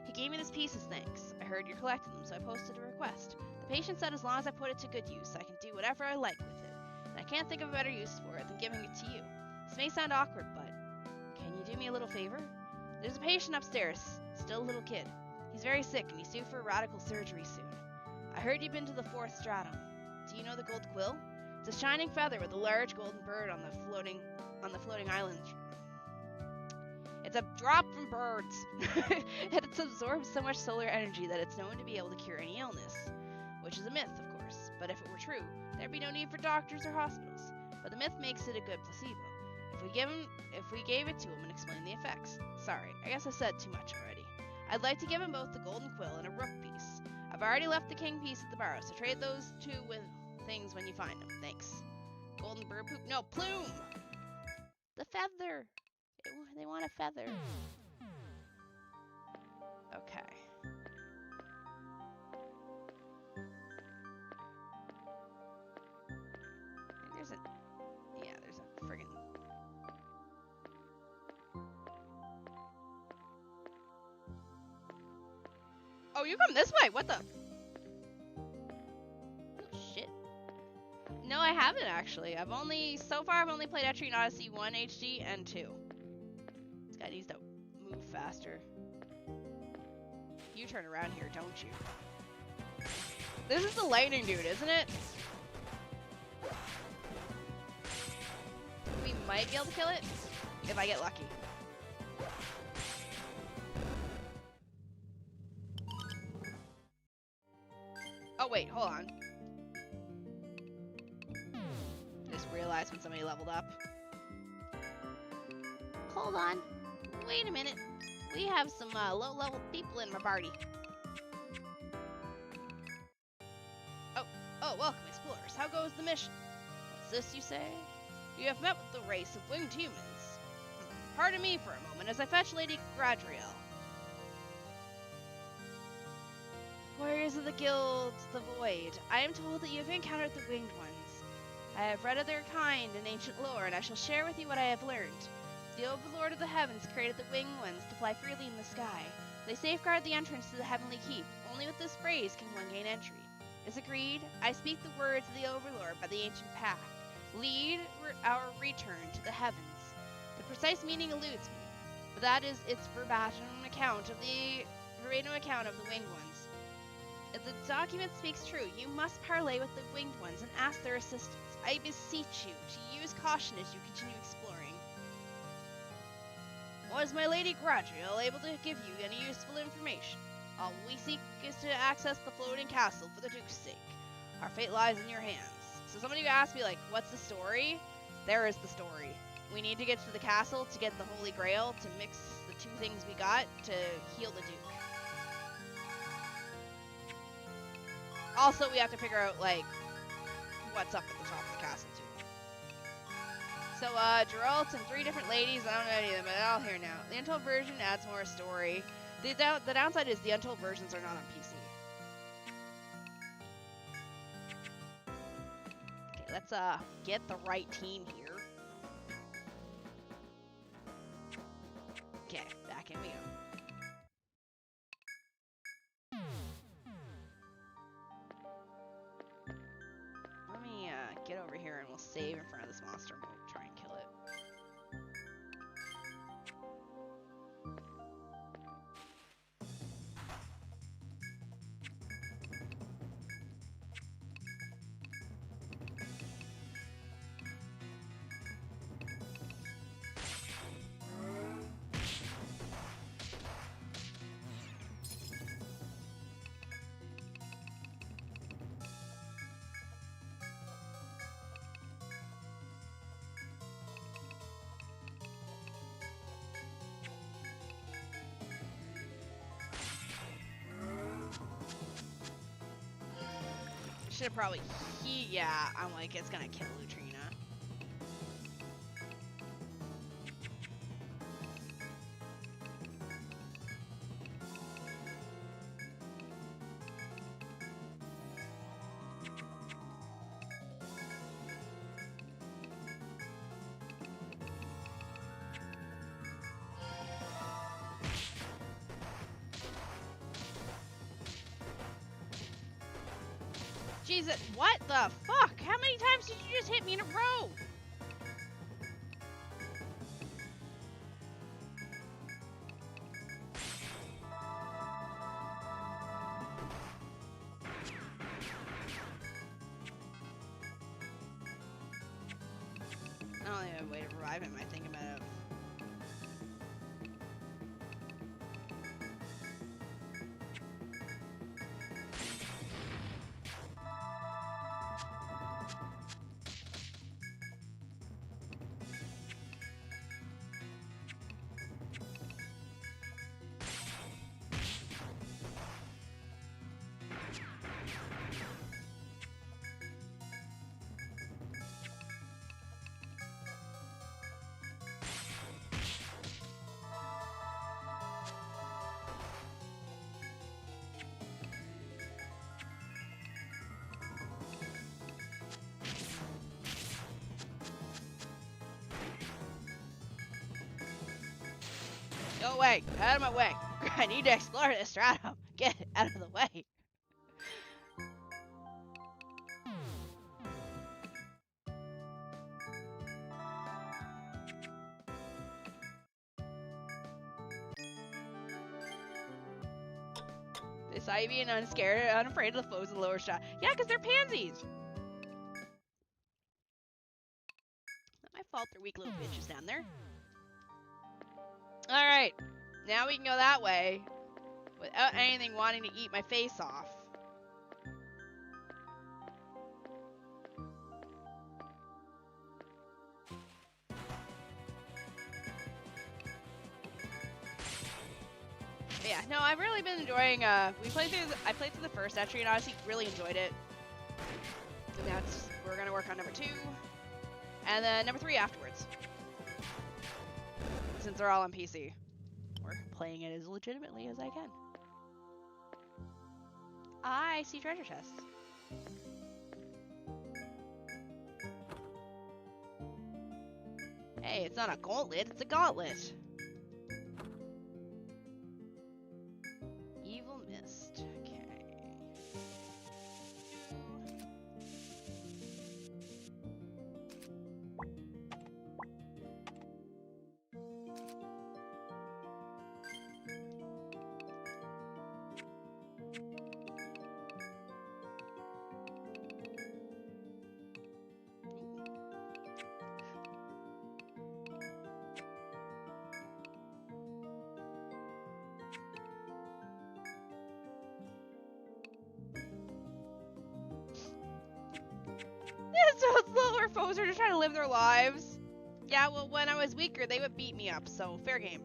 He gave me this piece as thanks. I heard you're collecting them, so I posted a request. The patient said as long as I put it to good use, I can do whatever I like with it. And I can't think of a better use for it than giving it to you. This may sound awkward, but can you do me a little favor? There's a patient upstairs, still a little kid. He's very sick and he's due for radical surgery soon. I heard you've been to the 4th Stratum. Do you know the gold quill? It's a shining feather with a large golden bird on the floating island. It's a drop from birds. And it absorbs so much solar energy that it's known to be able to cure any illness. Which is a myth, of course. But if it were true, there'd be no need for doctors or hospitals. But the myth makes it a good placebo. If we gave it to him and explained the effects. Sorry, I guess I said too much already. I'd like to give him both the golden quill and a rook piece. I've already left the king piece at the barrow, so trade those two with things when you find them. Thanks. Golden bird poop? No, plume! The feather! They want a feather. Okay. There's a friggin'... Oh, you come this way! What the? Oh, shit. No, I haven't actually. So far I've only played Etrian Odyssey 1 HD and 2. This guy needs to move faster. You turn around here, don't you? This is the lightning dude, isn't it? We might be able to kill it if I get lucky. Oh wait, hold on. Just realized when somebody leveled up. Hold on. Wait a minute. We have some low-level people in my party. Oh, welcome, explorers. How goes the mission? What's this, you say? You have met with the race of winged humans. Pardon me for a moment as I fetch Lady Gradriel. Warriors of the Guild, the Void. I am told that you have encountered the Winged Ones. I have read of their kind in ancient lore, and I shall share with you what I have learned. The Overlord of the Heavens created the Winged Ones to fly freely in the sky. They safeguard the entrance to the Heavenly Keep. Only with this phrase can one gain entry. Is agreed? I speak the words of the Overlord by the ancient pact. Lead our return to the heavens. The precise meaning eludes me, but that is its verbatim account of the Winged Ones. If the document speaks true, you must parley with the Winged Ones and ask their assistance. I beseech you to use caution as you continue exploring. Was my Lady Gradriel able to give you any useful information? All we seek is to access the floating castle for the Duke's sake. Our fate lies in your hands. So somebody asked me, like, what's the story? There is the story. We need to get to the castle to get the Holy Grail to mix the two things we got to heal the Duke. Also, we have to figure out, like, what's up at the top of the castle, too. So, Geralt and 3 different ladies, I don't know any of them, but I'll hear now. The Untold version adds more story. The downside is the Untold versions are not on PC. Okay, let's, get the right team here. Okay, back in we go. Let me, get over here and we'll save in front of this monster and we'll try and kill it. Should have probably yeah, I'm like, it's gonna kill Lutrina. Jesus, what the fuck? How many times did you just hit me in a row? I don't think I have a way to revive him, I think I'm out of... Go away! Out of my way! I need to explore this stratum! Get out of the way! This I being unscared and unafraid of the foes in the lower stratum. Yeah, because they're pansies! Not my fault they're weak little bitches down there. Alright, now we can go that way without anything wanting to eat my face off. But yeah, no, I've really been enjoying, I played through the first Etrian Odyssey, really enjoyed it. And now we're gonna work on number 2, and then number 3 afterwards. Since they're all on PC. Or playing it as legitimately as I can. I see treasure chests. Hey, it's not a gauntlet, it's a gauntlet. Evil Mist. Okay. our foes are just trying to live their lives. Yeah, well, when I was weaker, they would beat me up, so fair game.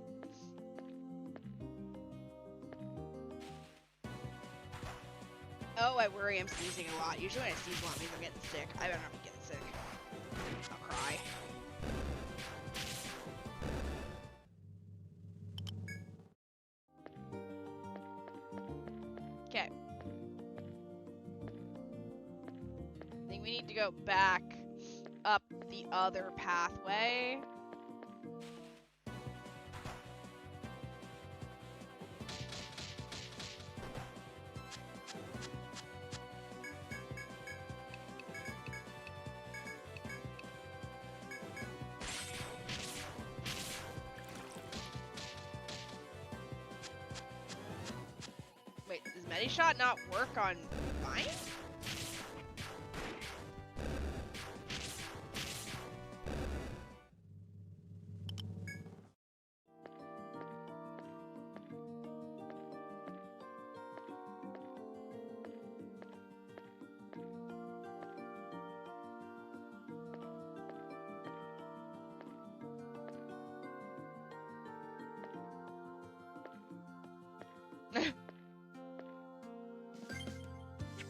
Oh, I worry I'm sneezing a lot. Usually when I sneeze a lot, it means I'm getting sick. I better not be getting sick. I'll cry. Okay. I think we need to go back up the other pathway. Wait, does Medishot not work on mine?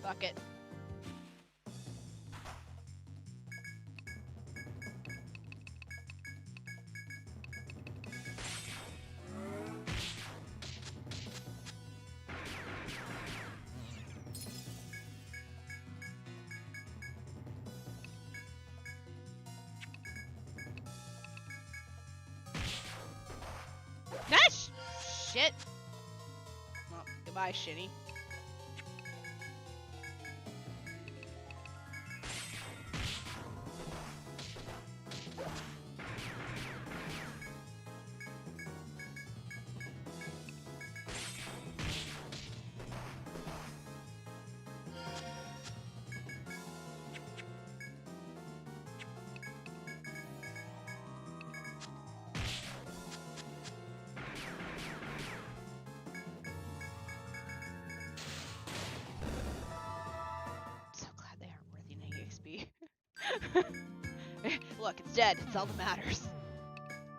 Fuck it. Nash! Shit. Well, goodbye, Shini. Look, it's dead. It's all that matters.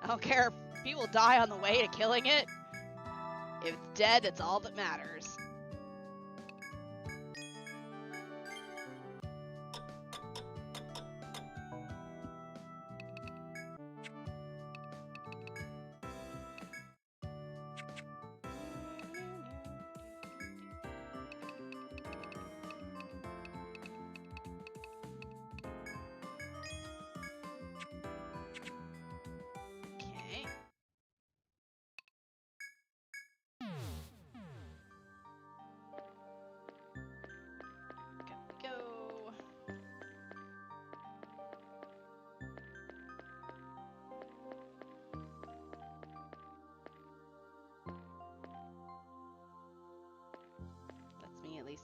I don't care if people die on the way to killing it. If it's dead, it's all that matters.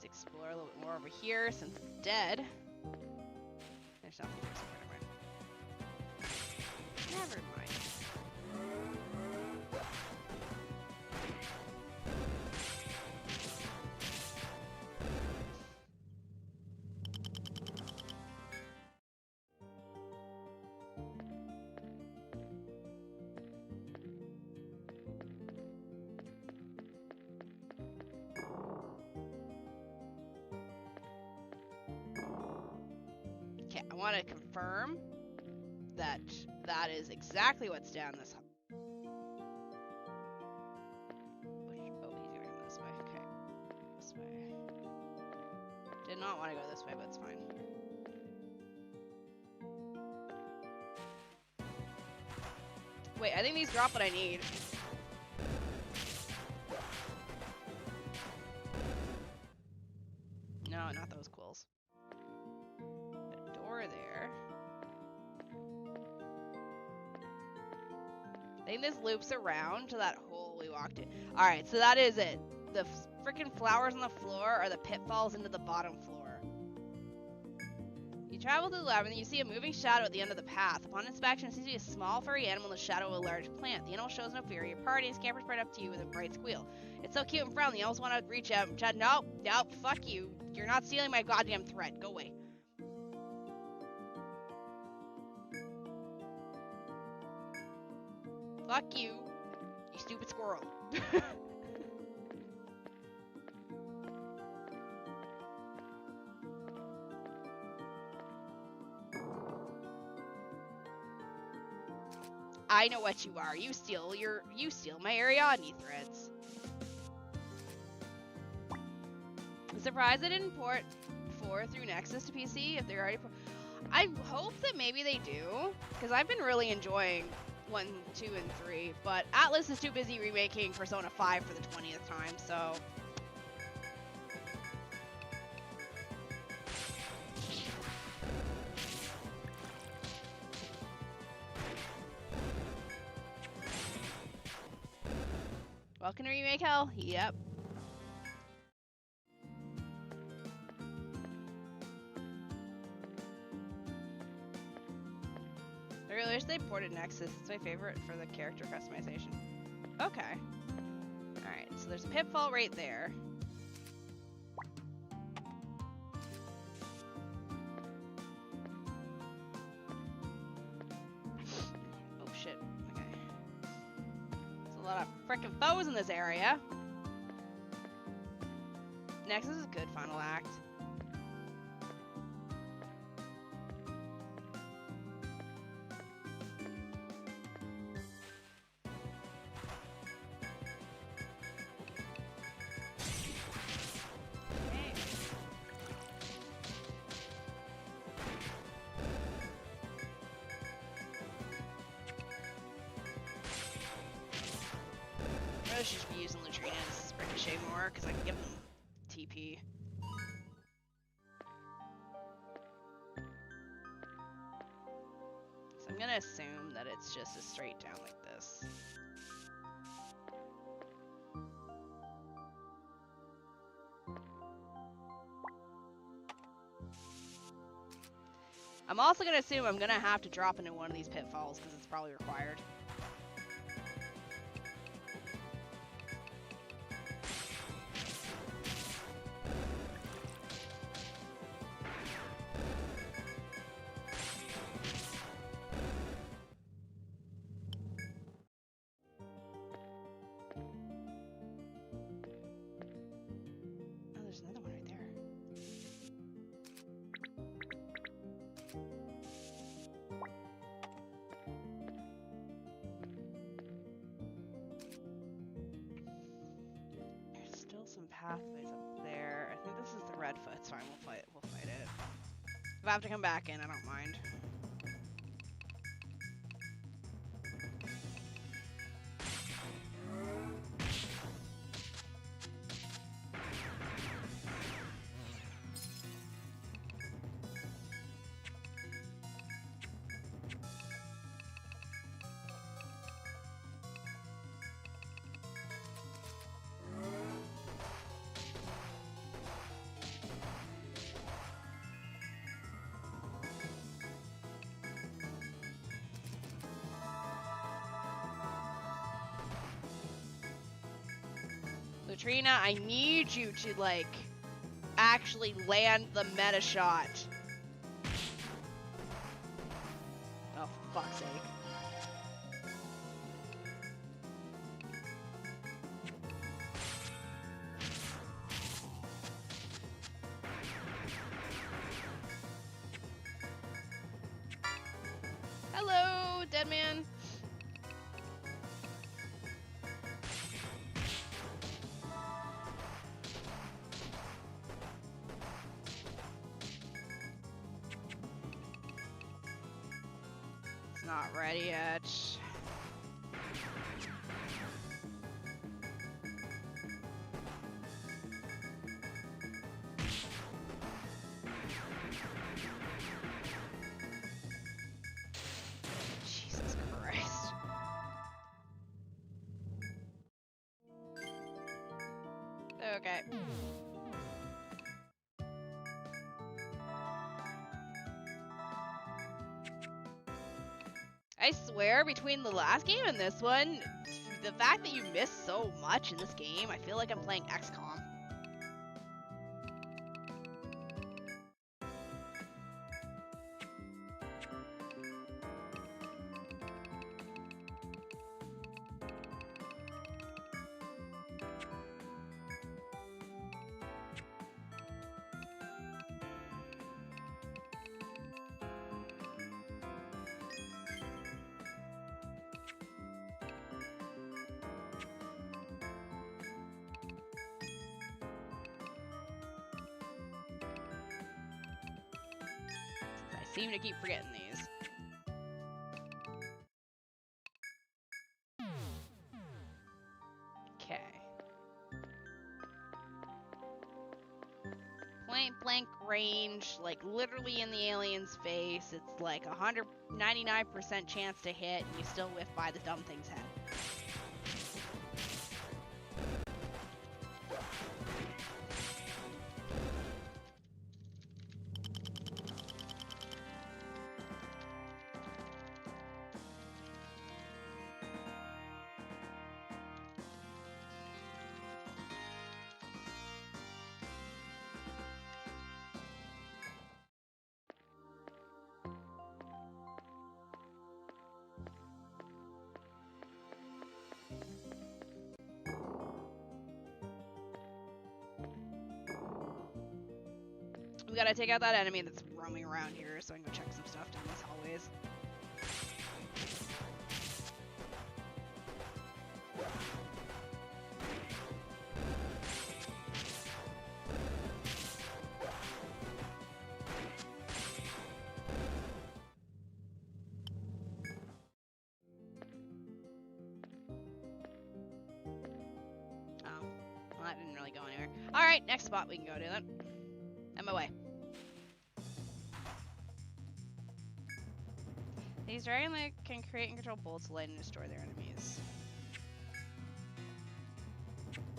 Explore a little bit more over here since it's dead. There's nothing there, so never mind. Okay, I want to confirm that that is exactly what's down this. Oh, he's going this way. Okay, this way. Did not want to go this way, but it's fine. Wait, I think these drop what I need. No, not those quills. A door there. I think this loops around to that hole we walked in. Alright, so that is it. The freaking flowers on the floor are the pitfalls into the bottom floor. You travel through the labyrinth and you see a moving shadow at the end of the path. Upon inspection, it seems to be a small furry animal in the shadow of a large plant. The animal shows no fear. Your party and scampers right up to you with a bright squeal. It's so cute and friendly. You almost want to reach out and chat. Nope, fuck you. You're not stealing my goddamn thread. Go away. Fuck you, you stupid squirrel. I know what you are. You steal my Ariadne threads. I'm surprised they didn't port 4 through Nexus to PC if they're already. I hope that maybe they do, because I've been really enjoying 1, 2, and 3. But Atlas is too busy remaking Persona 5 for the 20th time, so. Welcome to Remake Hell. Yep. I really wish they ported Nexus. It's my favorite for the character customization. Okay. Alright, so there's a pitfall right there. Oh shit. Okay. There's a lot of frickin' foes in this area. Nexus is a good final act. I should just be using Latrina's Ricochet more, because I can give them TP. So I'm gonna assume that it's just a straight down like this. I'm also gonna assume I'm gonna have to drop into one of these pitfalls, because it's probably required. Pathways up there. I think this is the Redfoot. It's fine. We'll fight it. If I have to come back in, I don't mind. Latrina, I need you to, like, actually land the meta shot. Oh, for fuck's sake. Hello, dead man. Not ready yet. Jesus Christ. Okay. I swear, between the last game and this one, the fact that you miss so much in this game, I feel like I'm playing XCOM. seem to keep forgetting these. Okay. Point blank range, like literally in the alien's face. It's like 199% chance to hit, and you still whiff by the dumb thing's head. We gotta take out that enemy that's roaming around here, so I can go check some stuff down these hallways. Oh, well, that didn't really go anywhere. Alright, next spot we can go to then. On my way. These dragon can create and control bolts to light and destroy their enemies.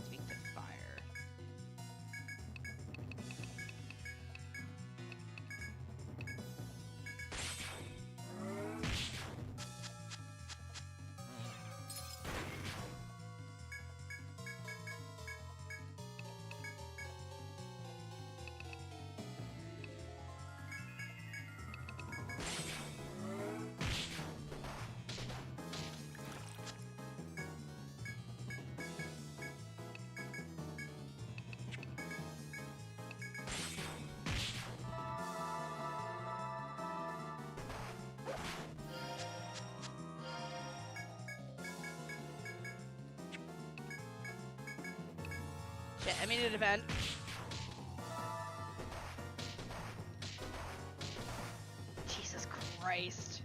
Speak to fire. Shit, I need to defend. Jesus Christ.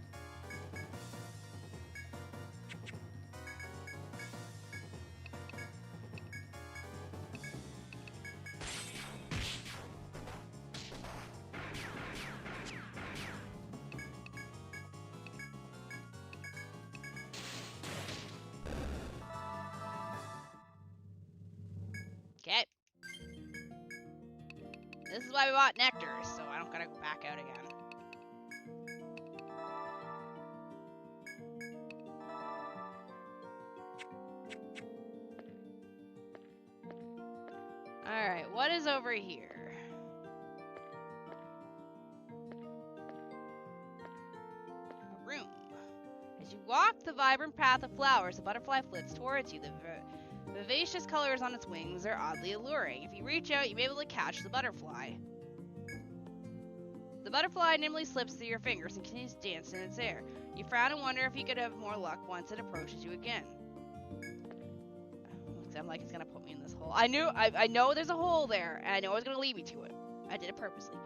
Okay. This is why we bought nectar, so I don't gotta go back out again. Alright, what is over here? A room. As you walk the vibrant path of flowers, a butterfly flits towards you. The vivacious colors on its wings are oddly alluring. If you reach out, you'll be able to catch the butterfly. The butterfly nimbly slips through your fingers and continues to dance in its air. You frown and wonder if you could have more luck once it approaches you again. I'm like, it's gonna put me in this hole. I know there's a hole there, and I know it's gonna lead me to it. I did it purposely.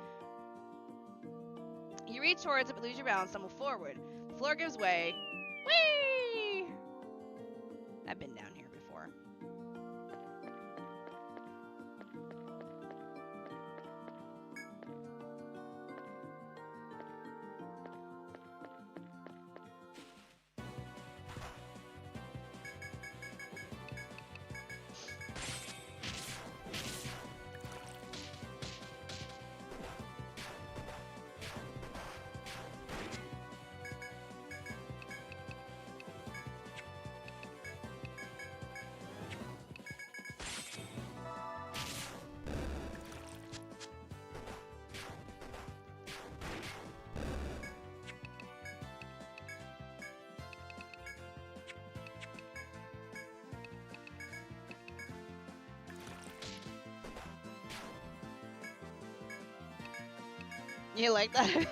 You reach towards it, but lose your balance, stumble forward. The floor gives way. Whee! I've been down here before. You like that?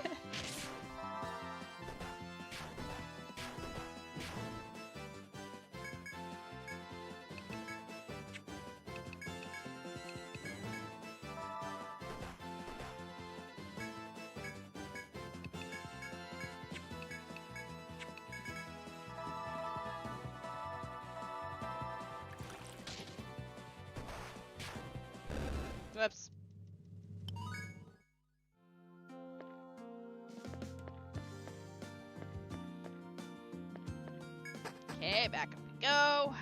Okay, back up we go.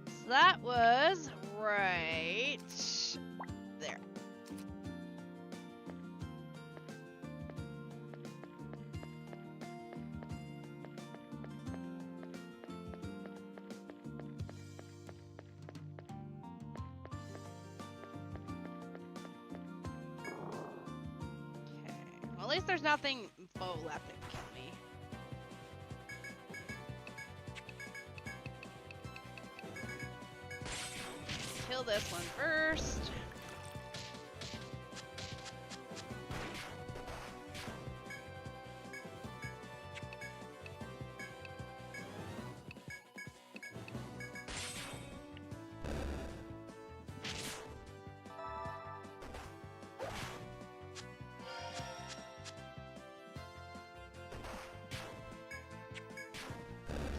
So that was right there. Okay. Well, at least there's nothing bow left that can kill me. Kill this one first.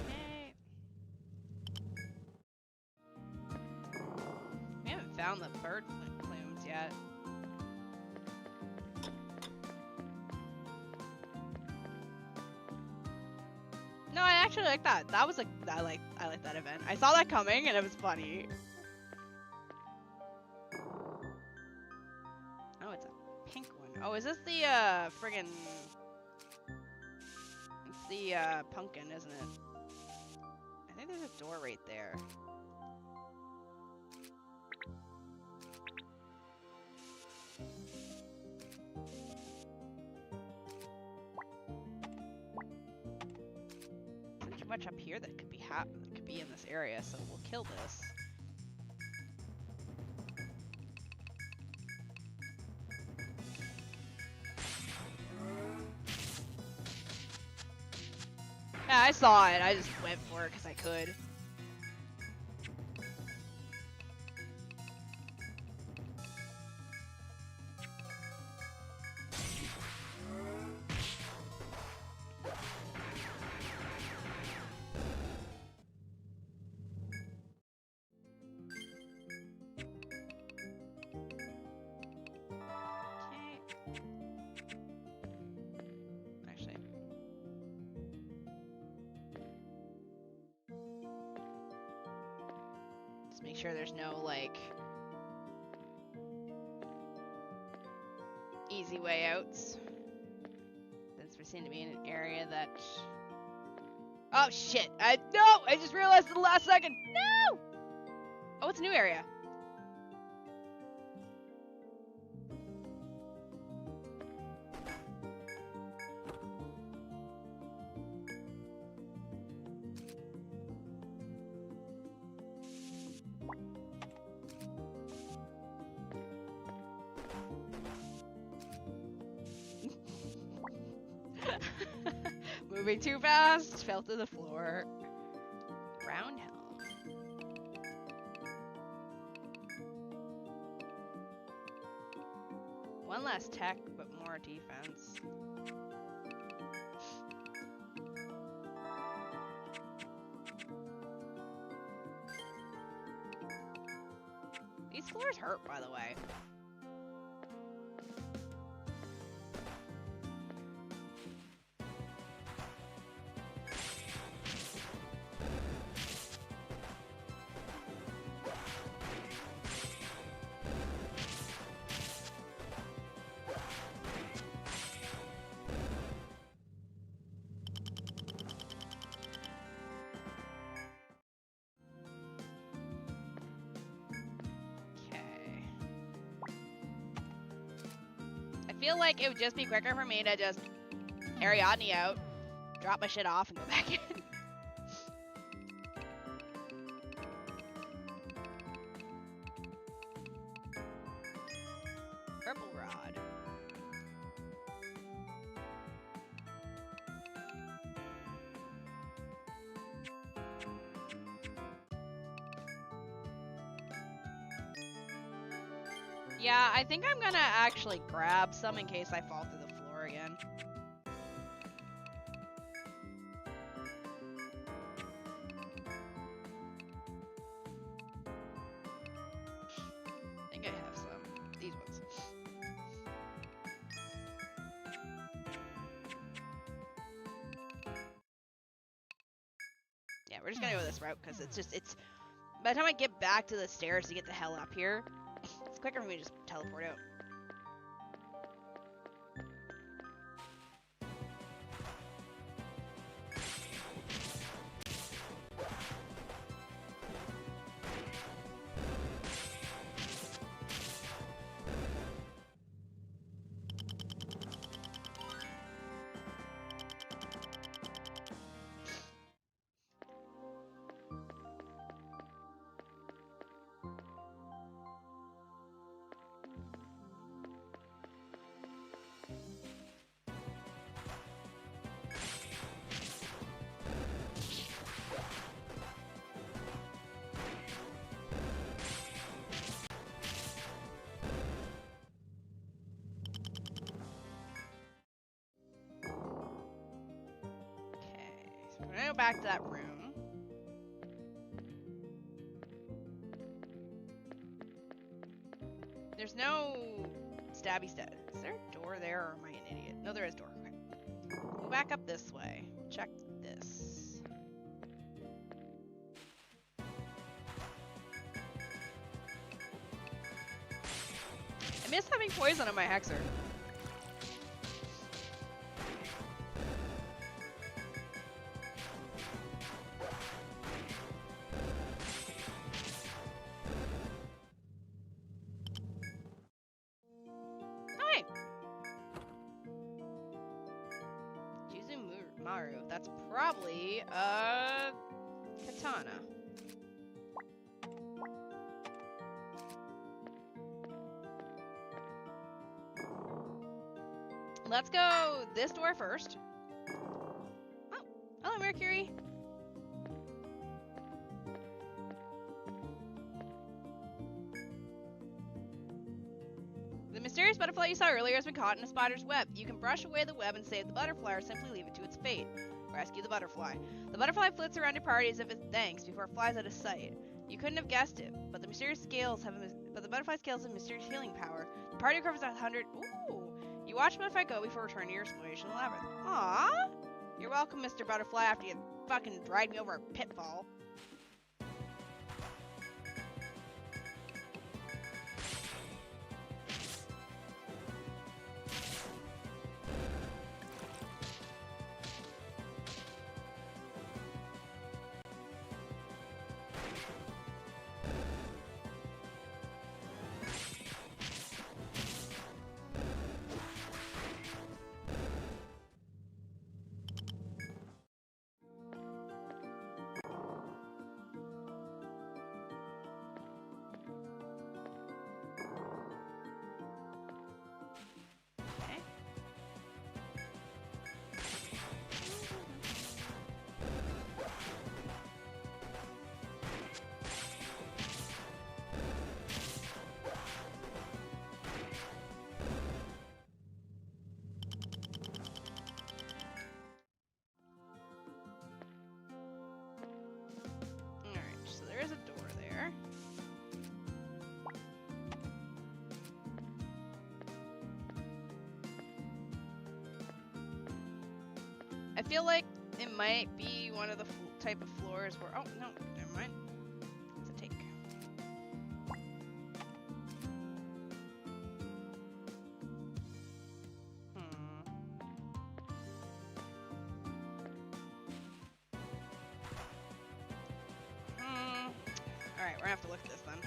Okay. We haven't found the bird plumes yet. No, I actually like that. That was like I like that event. I saw that coming and it was funny. Oh, it's a pink one. Oh, is this the friggin' it's the pumpkin, isn't it? I think there's a door right there. There's too much up here that could be in this area, so we'll kill this. Yeah, I saw it. I just went for it because I could. Make sure there's no, like, easy way outs. Since we seem to be in an area that... Oh, shit! No! I just realized at the last second! No! Oh, it's a new area. Moving too fast, fell to the floor. Round hill. One less tech, but more defense. These floors hurt, by the way. I feel like it would just be quicker for me to just Ariadne out, drop my shit off, and go back in. Purple rod. Yeah, I think I'm gonna actually grab some in case I fall through the floor again. I think I have some. These ones. we're just gonna go this route because it's. By the time I get back to the stairs to get the hell up here, it's quicker for me to just teleport out. We're gonna go back to that room. There's no stabby stat. Is there a door there or am I an idiot? No, there is a door. Okay. Go back up this way. Check this. I miss having poison on my hexer. That's probably a katana. Let's go this door first. Oh, hello, Mercury. The mysterious butterfly you saw earlier has been caught in a spider's web. You can brush away the web and save the butterfly, or simply leave it to its fate. Rescue the butterfly. The butterfly flits around your party as if it's thanks before it flies out of sight. You couldn't have guessed it, but the butterfly scales have a mysterious healing power. The party recovers 100. Ooh! You watch the butterfly go before returning to your exploration labyrinth. Aww! You're welcome, Mr. Butterfly, after you fucking dragged me over a pitfall. There's a door there. I feel like it might be one of the type of floors where... Oh, no, never mind. It's a take. Alright, we're gonna have to look at this then.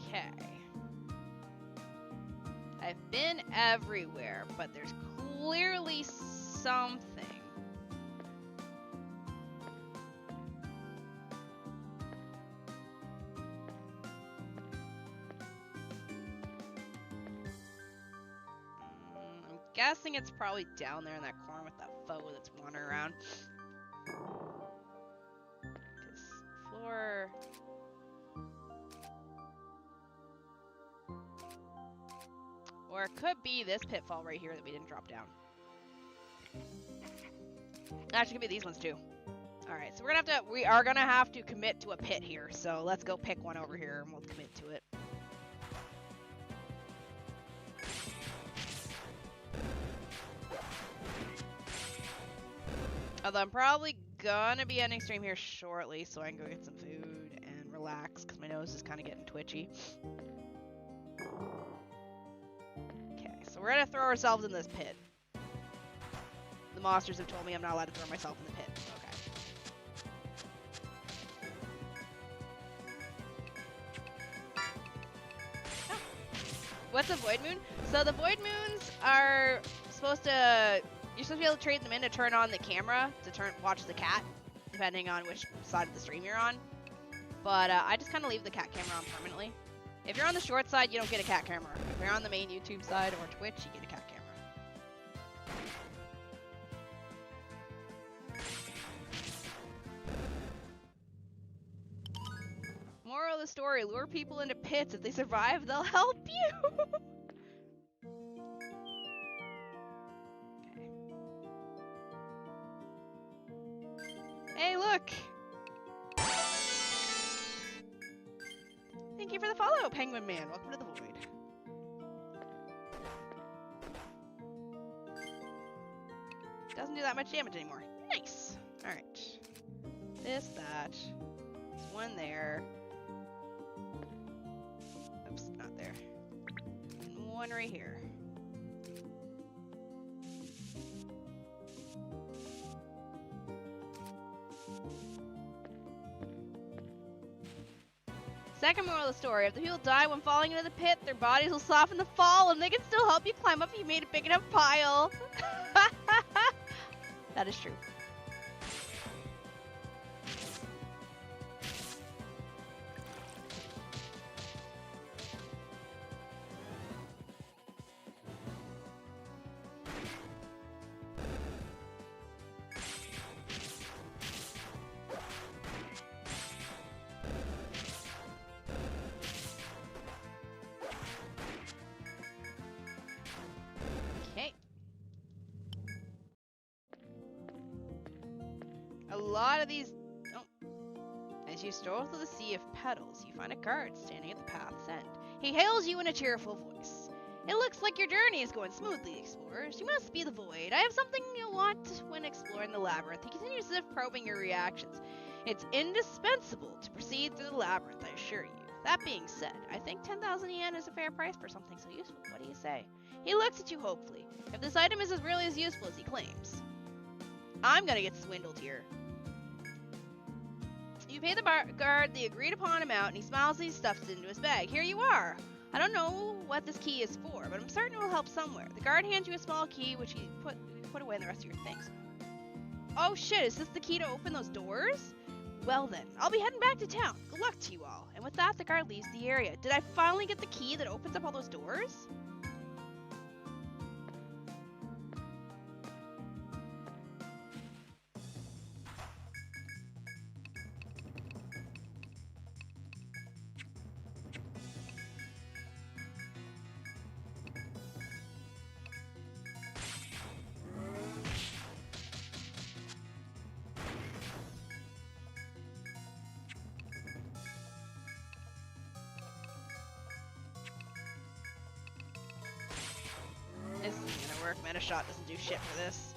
Okay. I've been everywhere, but there's clearly something. Guessing it's probably down there in that corner with that foe that's wandering around. Because floor... Or it could be this pitfall right here that we didn't drop down. Actually, it could be these ones too. Alright, so we are gonna have to commit to a pit here, so let's go pick one over here and we'll commit to it. Although I'm probably gonna be ending stream here shortly, so I can go get some food and relax, because my nose is kind of getting twitchy. Okay, so we're gonna throw ourselves in this pit. The monsters have told me I'm not allowed to throw myself in the pit. Okay. What's a void moon? So the void moons are supposed to... You're supposed to be able to trade them in to turn on the camera to watch the cat, depending on which side of the stream you're on. But I just kind of leave the cat camera on permanently. If you're on the short side, you don't get a cat camera. If you're on the main YouTube side or Twitch, you get a cat camera. Moral of the story, lure people into pits. If they survive, they'll help you. Okay. Hey, look! Thank you for the follow, Penguin Man. Welcome to the Void. Doesn't do that much damage anymore. Nice! Alright. This, that. There's one there. Oops, not there. And one right here. Second moral of the story, if the people die when falling into the pit, their bodies will soften the fall and they can still help you climb up if you made a big enough pile. That is true. A lot of these... Oh. As you stroll through the sea of petals, you find a guard standing at the path's end. He hails you in a cheerful voice. It looks like your journey is going smoothly, explorers. You must be the Void. I have something you'll want when exploring the labyrinth. He continues as if probing your reactions. It's indispensable to proceed through the labyrinth, I assure you. That being said, I think 10,000 yen is a fair price for something so useful. What do you say? He looks at you hopefully. If this item is really as useful as he claims. I'm gonna get swindled here. You pay the guard the agreed upon amount, and he smiles as he stuffs it into his bag. Here you are. I don't know what this key is for, but I'm certain it will help somewhere. The guard hands you a small key, which he put away in the rest of your things. Oh shit, is this the key to open those doors? Well then, I'll be heading back to town. Good luck to you all. And with that, the guard leaves the area. Did I finally get the key that opens up all those doors? This isn't gonna work. Meta shot doesn't do shit for this.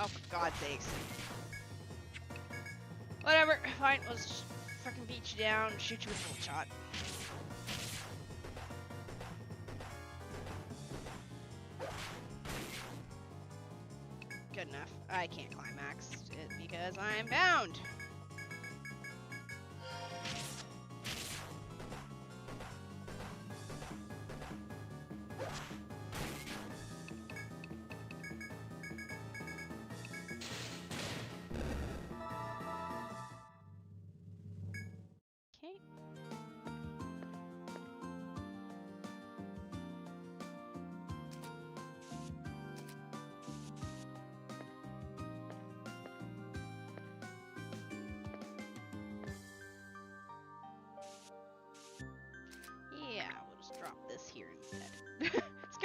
Oh, for God's sakes. Whatever, fine, let's just fucking beat you down and shoot you with full shot. Good enough. I can't climax it because I'm bound.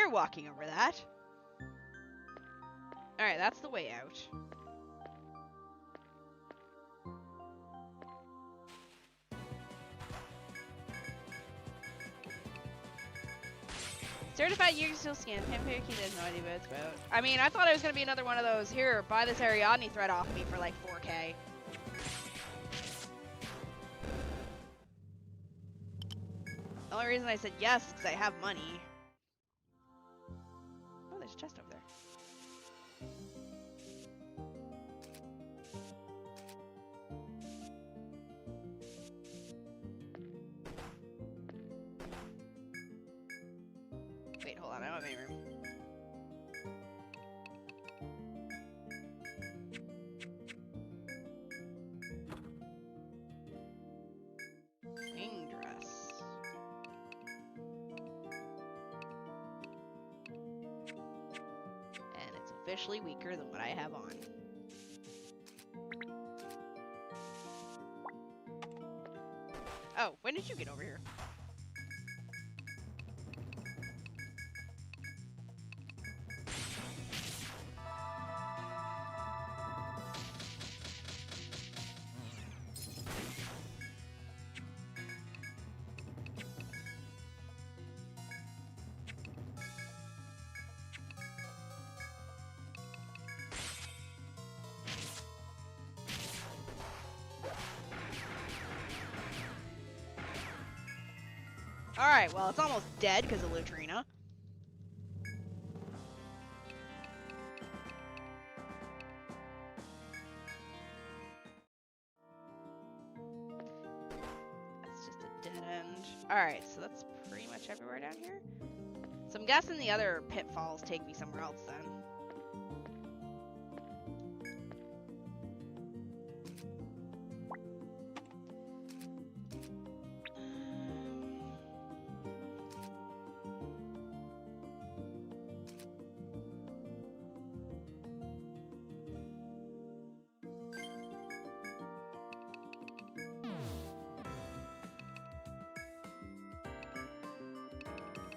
You're walking over that. Alright, that's the way out. Certified you can still scan. Vampire Key has no idea what it's about. I mean, I thought it was going to be another one of those, here, buy this Ariadne thread off me for like 4K. The only reason I said yes is because I have money. Oh, there's a chest over there. Wait, hold on, I don't have any room. Wing dress. And it's officially weaker than what I have on. Oh, when did you get over here? Alright, well, it's almost dead because of Lutrina. That's just a dead end. Alright, so that's pretty much everywhere down here. So I'm guessing the other pitfalls take me somewhere else then.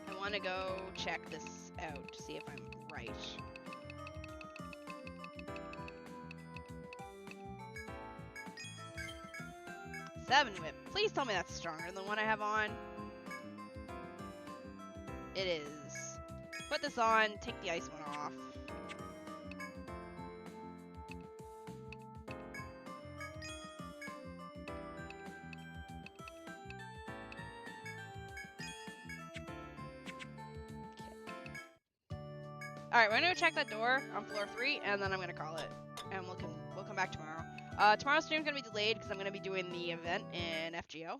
I want to go check this out to see if I'm right. Seven whip. Please tell me that's stronger than the one I have on. It is. Put this on, take the ice one off. Alright, we're gonna go check that door on floor 3, and then I'm gonna call it. And we'll come back tomorrow. Tomorrow's stream's gonna be delayed because I'm gonna be doing the event in FGO.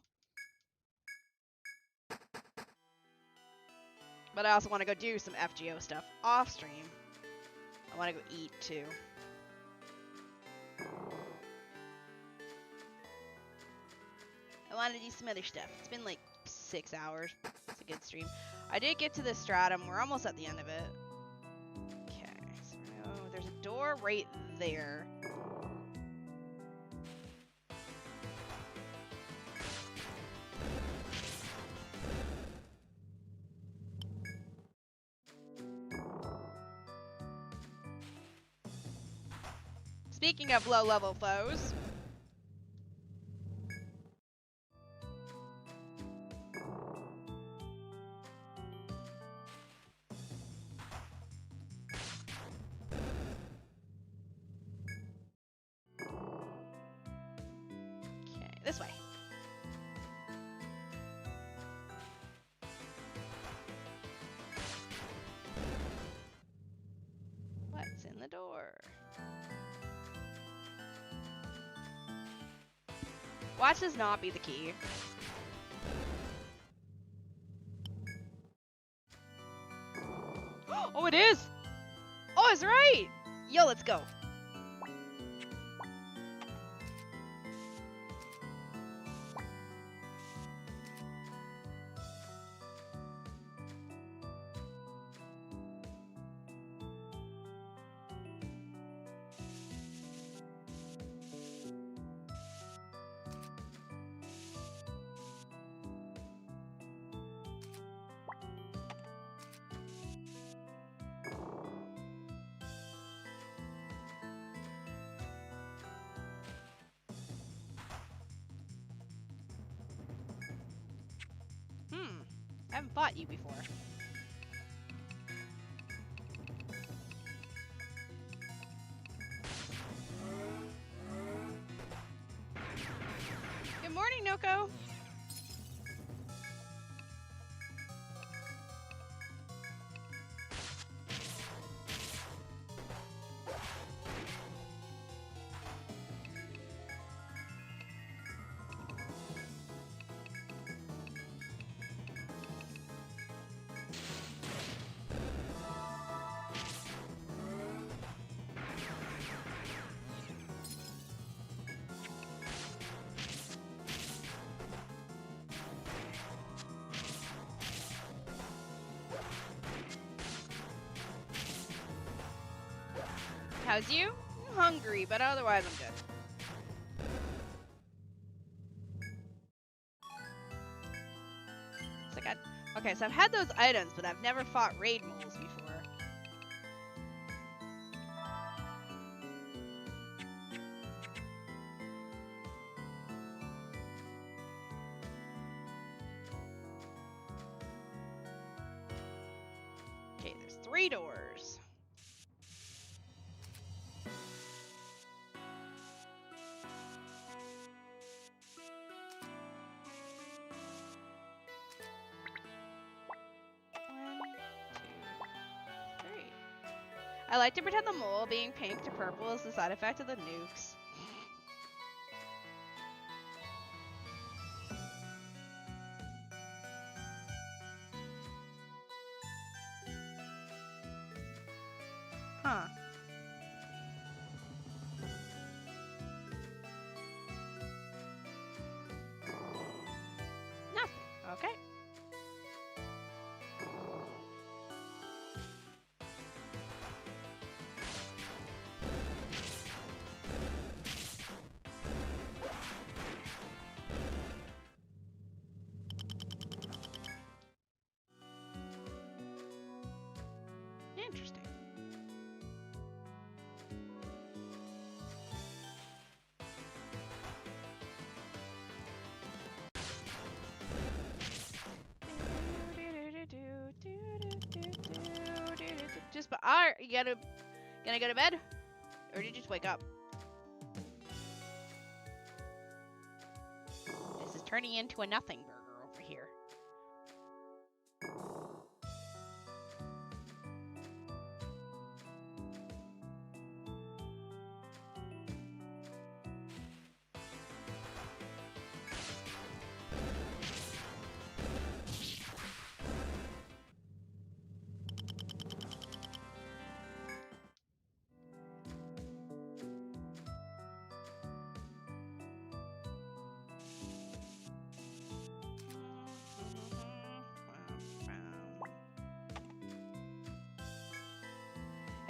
But I also want to go do some FGO stuff off stream. I want to go eat too. I want to do some other stuff. It's been like 6 hours. It's a good stream. I did get to the Stratum. We're almost at the end of it. Oh, there's a door right there. Speaking of low-level foes. This way. What's in the door? Watch this not be the key. Oh, it is! Oh, it's right! Yo, let's go. haven't fought you before. Good morning, Noko. How's you? I'm hungry, but otherwise I'm good. It's like okay, so I've had those items, but I've never fought raid moles before. Okay, there's 3 doors. I like to pretend the mole being pink to purple is the side effect of the nukes. Huh. Nothing. Okay. Interesting. Just, but you gonna go to bed? Or did you just wake up? This is turning into a nothing burger over here.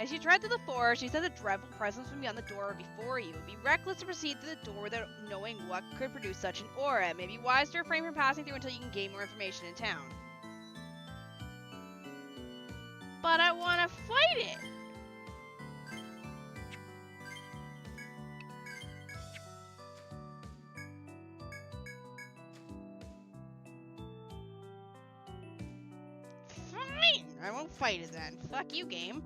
As you tread to the forest, you sense a dreadful presence from beyond the door before you. It would be reckless to proceed to the door without knowing what could produce such an aura. It may be wise to refrain from passing through until you can gain more information in town. But I want to fight it! Fine! I won't fight it then. Fuck you, game.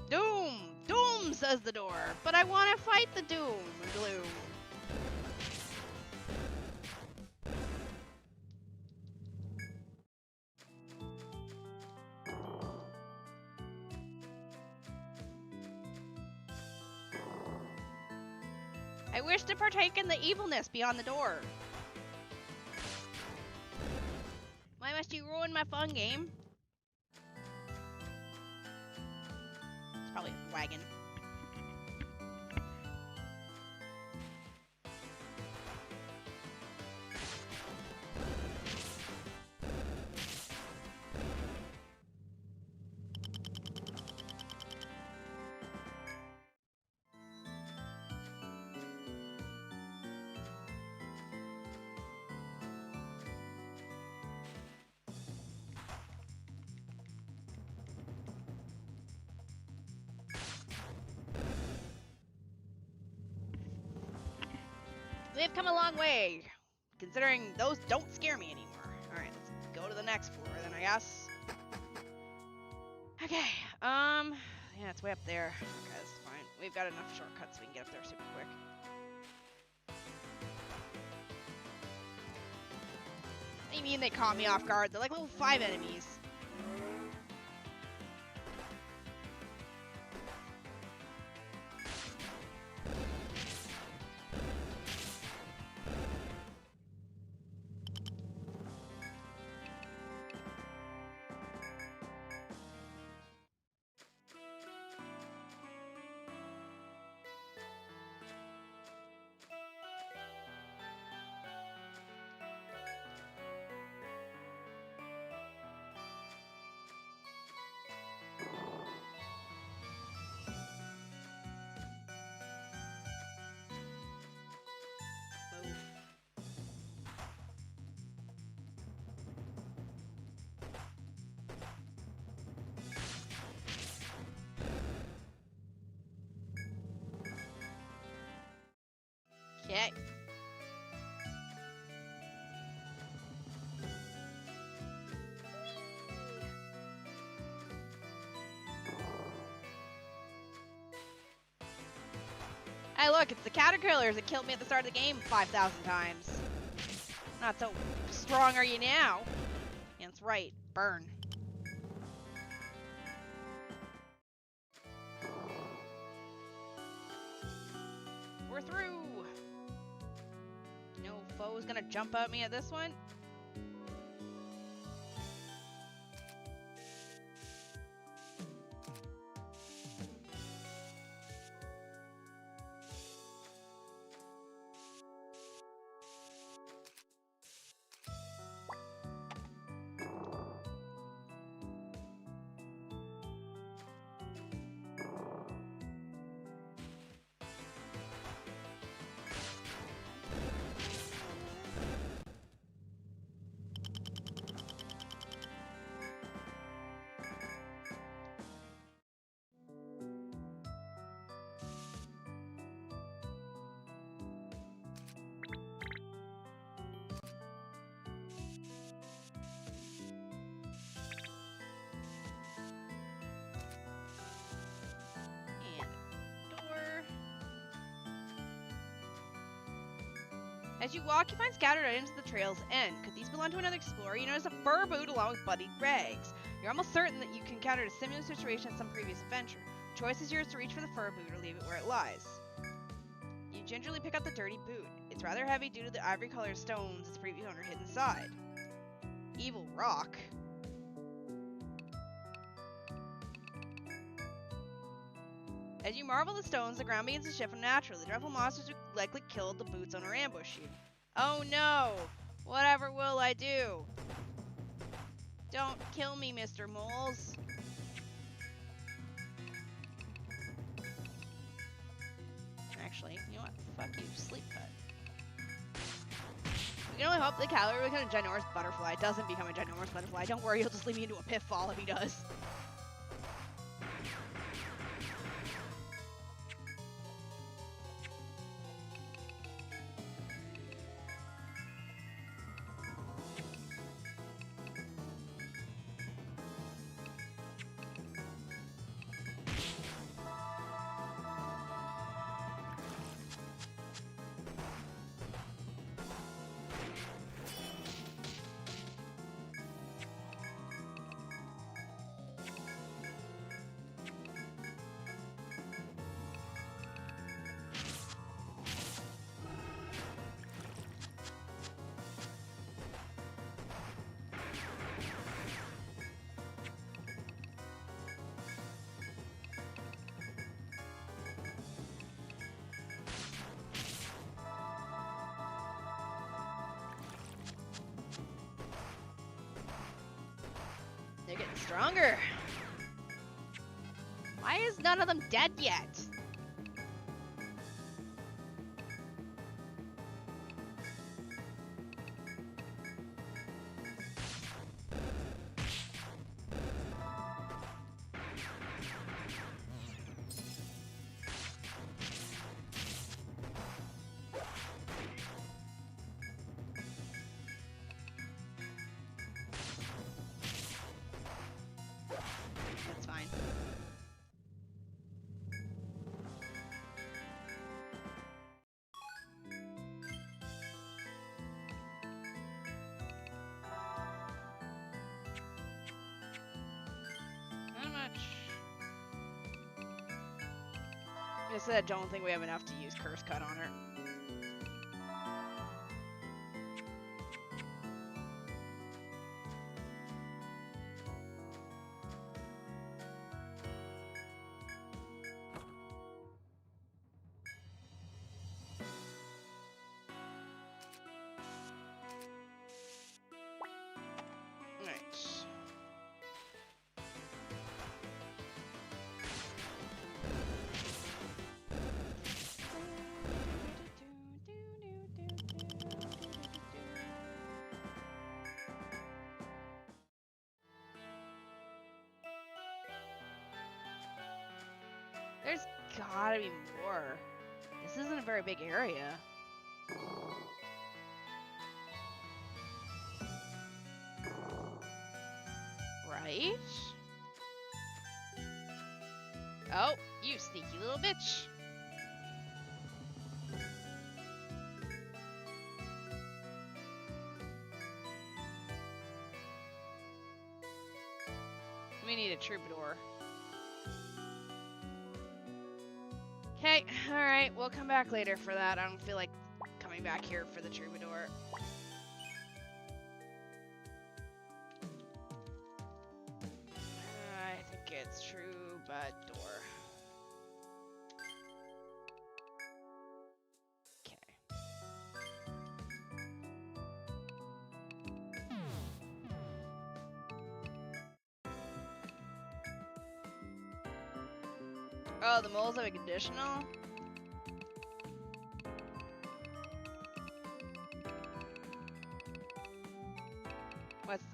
Doom! Doom, says the door. But I want to fight the doom and gloom. I wish to partake in the evilness beyond the door. Why must you ruin my fun game? It's probably a wagon. We've come a long way. considering those don't scare me anymore. Alright, let's go to the next floor then, I guess. Okay, yeah, it's way up there. Okay, that's fine. We've got enough shortcuts so we can get up there super quick. What do you mean they caught me off guard? They're like level 5 enemies. Okay. Hey, look, it's the caterpillars that killed me at the start of the game 5,000 times. Not so strong are you now? Yeah, that's right. Burn. We're through. No foe's gonna jump at me at this one. As you walk, you find scattered items at the trail's end. Could these belong to another explorer? You notice a fur boot along with bloodied rags. You're almost certain that you encountered a similar situation in some previous adventure. The choice is yours to reach for the fur boot or leave it where it lies. You gingerly pick up the dirty boot. It's rather heavy due to the ivory-colored stones its previous owner hid inside. Evil rock. As you marvel at the stones, the ground begins to shift unnaturally. The dreadful monsters who likely killed the boot's owner ambush you. Oh no! Whatever will I do? Don't kill me, Mr. Moles. Actually, you know what? Fuck you, sleep cut. We can only hope the calorie will become a ginormous butterfly. It doesn't become a ginormous butterfly. Don't worry, he'll just lead me into a pitfall if he does. They're getting stronger. Why is none of them dead yet? gonna say I don't think we have enough to use Curse Cut on her. There's gotta be more. This isn't a very big area. Right? Oh, you sneaky little bitch. We need a troubadour. Okay, alright, we'll come back later for that. I don't feel like coming back here for the troubadour. I think it's troubadour. Okay. Oh, the moles have a conditional?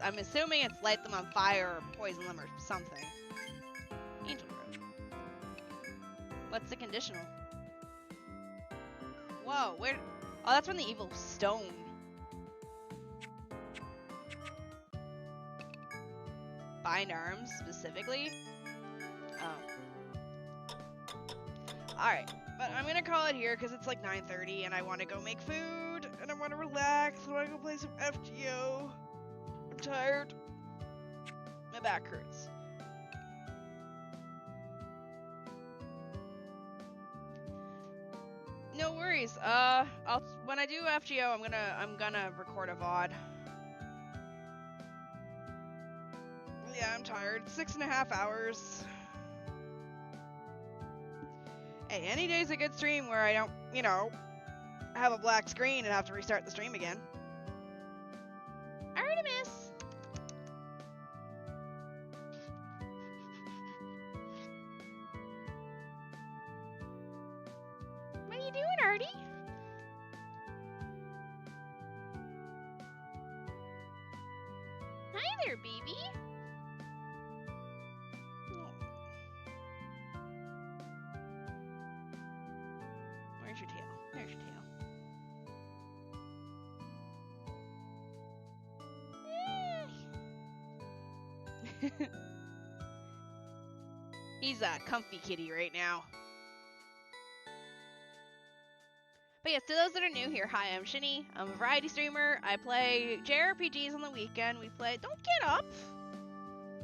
I'm assuming it's light them on fire or poison them or something. Angel Grove. What's the conditional? Whoa, where? Oh, that's from the evil stone. Bind arms, specifically? Oh. Alright, but I'm gonna call it here because it's like 9:30 and I want to go make food and I want to relax. I want to go play some FGO. I'm tired. My back hurts. No worries. When I do FGO, I'm gonna record a VOD. Yeah, I'm tired. 6.5 hours. Hey, any day's a good stream where I don't, have a black screen and have to restart the stream again. Artemis! What are you doing, Artie? Hi there, baby. Where's your tail? There's your tail. He's a comfy kitty right now. But yes, to those that are new here, hi, I'm Shini. I'm a variety streamer. I play JRPGs on the weekend. We play... Don't get up!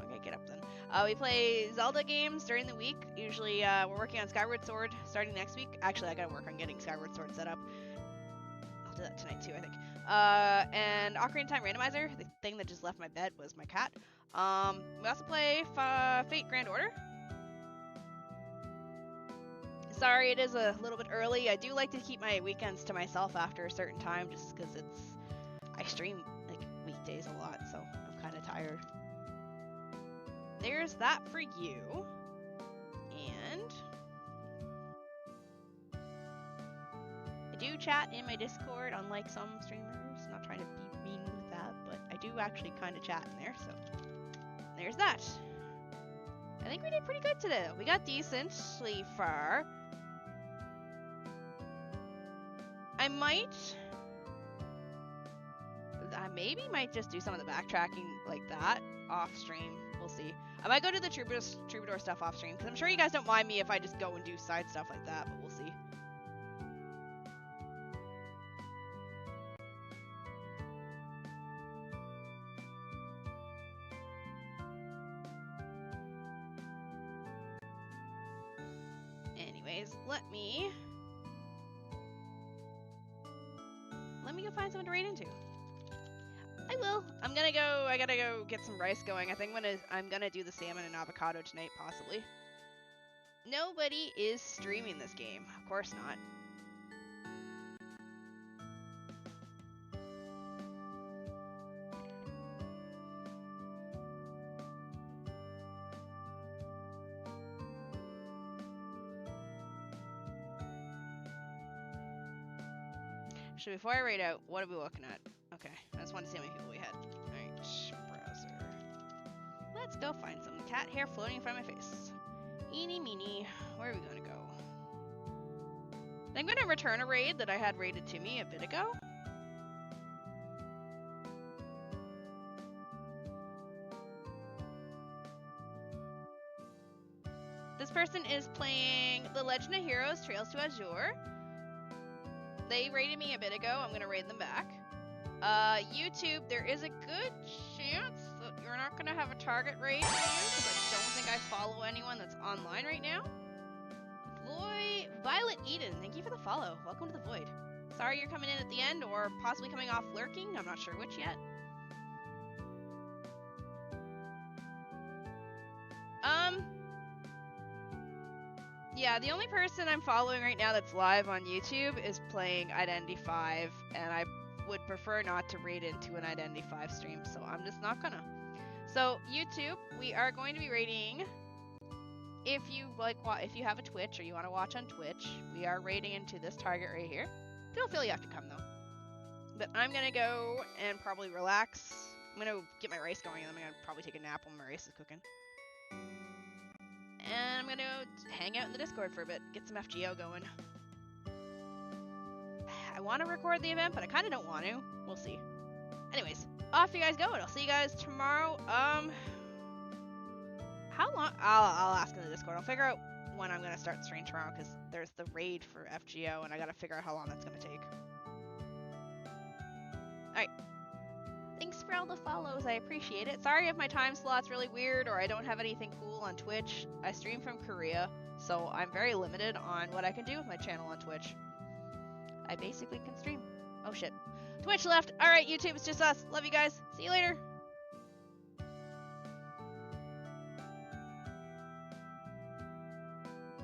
Okay, get up then. We play Zelda games during the week. Usually, we're working on Skyward Sword starting next week. Actually, I gotta work on getting Skyward Sword set up. I'll do that tonight too, I think. And Ocarina of Time Randomizer. The thing that just left my bed was my cat. We also play Fate Grand Order. Sorry, it is a little bit early. I do like to keep my weekends to myself after a certain time, just because I stream like weekdays a lot, so I'm kind of tired. There's that for you. And I do chat in my Discord, unlike some streamers. Not trying to be mean with that, but I do actually kind of chat in there, so there's that. I think we did pretty good today. We got decently far. I maybe might just do some of the backtracking like that off stream. We'll see. I might go to the troubadour stuff off stream, because I'm sure you guys don't mind me if I just go and do side stuff like that, but we'll see. Anyways, let me go find someone to raid into. I will. I gotta go get some rice going. I think I'm gonna do the salmon and avocado tonight, possibly. Nobody is streaming this game. Of course not. So before I raid out, what are we looking at? Okay, I just wanted to see how many people we had. Alright, browser. Let's go find some cat hair floating in front of my face. Eeny meeny, where are we gonna go? I'm gonna return a raid that I had raided to me a bit ago. This person is playing The Legend of Heroes Trails to Azure. They raided me a bit ago. I'm gonna raid them back. YouTube, there is a good chance that you're not gonna have a target raid for you because I don't think I follow anyone that's online right now. Violet Eden, thank you for the follow. Welcome to the Void. Sorry you're coming in at the end or possibly coming off lurking. I'm not sure which yet. Yeah, the only person I'm following right now that's live on YouTube is playing Identity 5, and I would prefer not to raid into an Identity 5 stream, so I'm just not gonna. So, YouTube, we are going to be raiding. If you have a Twitch or you want to watch on Twitch, we are raiding into this target right here. Don't feel you have to come, though. But I'm gonna go and probably relax. I'm gonna get my rice going, and then I'm gonna probably take a nap when my rice is cooking. And I'm gonna hang out in the Discord for a bit, get some FGO going. I want to record the event, but I kind of don't want to. We'll see. Anyways, off you guys go, and I'll see you guys tomorrow. How long? I'll ask in the Discord. I'll figure out when I'm gonna start stream tomorrow, because there's the raid for FGO, and I gotta figure out how long that's gonna take. Alright. Thanks for all the follows, I appreciate it. Sorry if my time slot's really weird or I don't have anything cool on Twitch. I stream from Korea, so I'm very limited on what I can do with my channel on Twitch. I basically can stream. Oh shit. Twitch left! Alright, YouTube, it's just us. Love you guys. See you later.